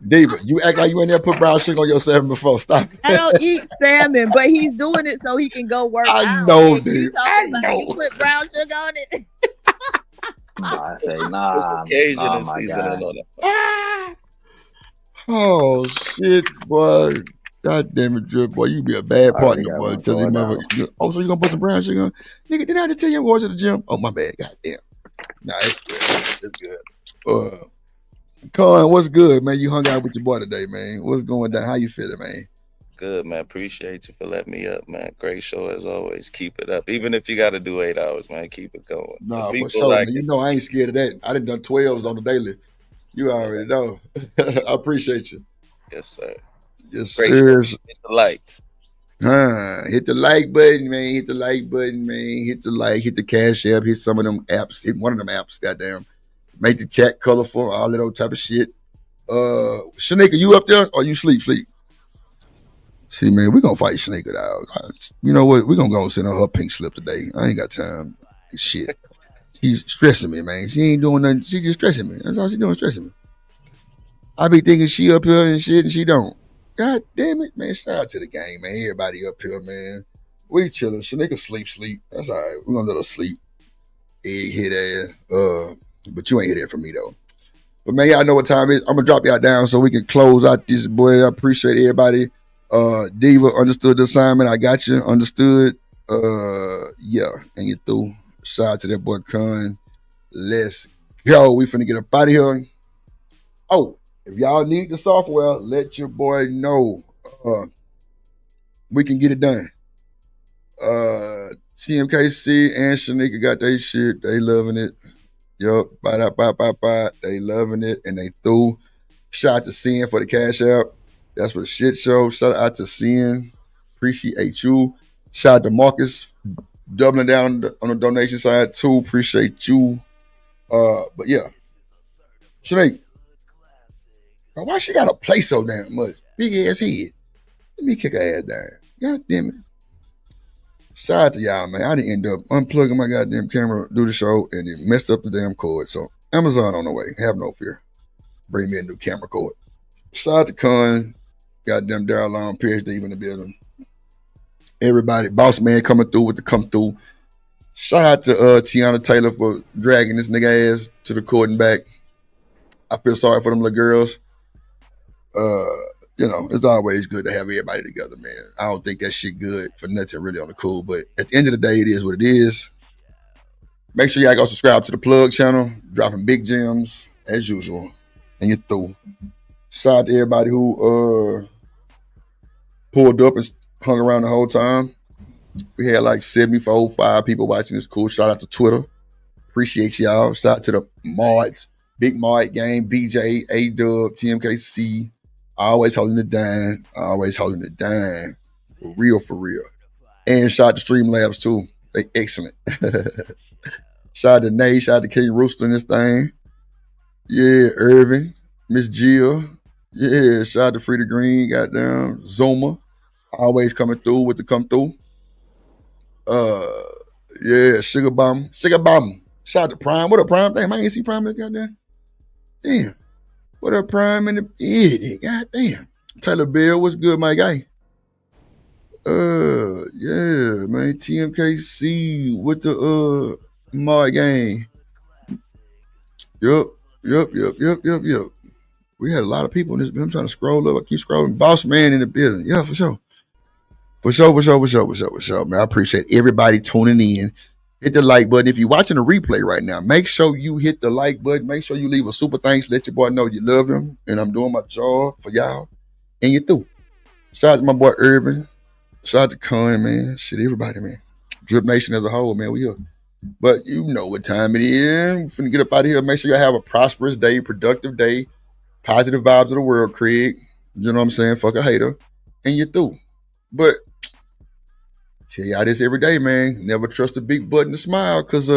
Diva, you act like you ain't never put brown sugar on your salmon before. Stop. I don't eat salmon, but he's doing it so he can go work out. I know, And you dude. talking about you put brown sugar on it? I say nah, my guy. Oh shit, boy. God damn it, Drip, boy. You be a bad partner, boy. Tell you motherfucker. Oh, so you gonna put some brown sugar on? Nigga, did I have to tell you I'm going to the gym? Oh, my bad. God damn. Nah, it's good. Con, what's good, man? You hung out with your boy today, man. What's going down? How you feeling, man? Good, man. Appreciate you for letting me up, man. Great show as always. Keep it up. Even if you got to do 8 hours, man, keep it going. Nah, People for sure, like man. You know I ain't scared of that. I done 12s on the daily. You already know. I appreciate you. Yes, sir. Yes, Great sir. show. Hit the like. Hit the like button, man. Hit the like button, man. Hit the like. Hit the Cash App. Hit some of them apps. Hit one of them apps. Goddamn. Make the chat colorful. All that old type of shit. Shanika, you up there or you sleep? See, man, we gonna fight Shanika out. You know what? We gonna go send her pink slip today. I ain't got time. Shit. She's stressing me, man. She ain't doing nothing. She just stressing me. That's all she doing, stressing me. I be thinking she up here and shit, and she don't. God damn it, man. Shout out to the game, man. Everybody up here, man. We chilling. Shanika sleep. That's all right. We gonna let her sleep. Egghead ass. But you ain't hit that from me, though. But, man, y'all know what time it is. I'm gonna drop y'all down so we can close out this, boy. I appreciate everybody. Diva understood the assignment. I got you. Understood. Yeah. And you through. Shout out to that boy Con. Let's go. We finna get up out of here. Oh, if y'all need the software, let your boy know. We can get it done. TMKC and Shanika got their shit. They loving it. Yup. They loving it. And they through. Shout out to Sin for the Cash App. That's for the shit show. Shout out to Sin. Appreciate you. Shout out to Marcus doubling down on the donation side too. Appreciate you. But yeah. Shanae, why she gotta play so damn much? Big ass head. Let me kick her ass down. God damn it. Shout out to y'all, man. I didn't end up unplugging my goddamn camera, do the show, and it messed up the damn cord. So Amazon on the way. Have no fear. Bring me a new camera cord. Shout out to Con. Goddamn Daryl Long, PhD in the building. Everybody, boss man coming through with the come through. Shout out to Tiana Taylor for dragging this nigga ass to the court and back. I feel sorry for them little girls. You know, it's always good to have everybody together, man. I don't think that shit good for nothing really on the cool, but at the end of the day, it is what it is. Make sure y'all go subscribe to the Plug channel, dropping big gems as usual, and you're through. Shout out to everybody who pulled up and hung around the whole time. We had like 5 people watching this. Cool. Shout out to Twitter. Appreciate y'all. Shout out to the mods. Big Mod Game, BJ, A-Dub, TMKC. Always holding it down. For real. And shout out to Streamlabs too. They excellent. Shout out to Nate. Shout out to King Rooster in this thing. Yeah, Irvin. Miss Jill. Yeah, shout out to Free the Green, goddamn. Zoma, always coming through with the come through. Yeah, Sugar Bomb. Shout out to Prime. What up, Prime? Damn, I ain't see Prime in the goddamn. Damn. What up, Prime in the goddamn. Taylor Bill, what's good, my guy? Yeah, man. TMKC with the my game. Yup. We had a lot of people in this. I'm trying to scroll up. I keep scrolling. Boss man in the building. Yeah, for sure. For sure, man. I appreciate everybody tuning in. Hit the like button. If you're watching a replay right now, make sure you hit the like button. Make sure you leave a super thanks. Let your boy know you love him. And I'm doing my job for y'all. And you through. Shout out to my boy Irvin. Shout out to Con, man. Shit, everybody, man. Dripnation as a whole, man. We here. But you know what time it is. We're finna get up out of here. Make sure y'all have a prosperous day, productive day. Positive vibes of the world, Craig. You know what I'm saying? Fuck a hater. And you through. But tell y'all this every day, man. Never trust a big button to smile, cause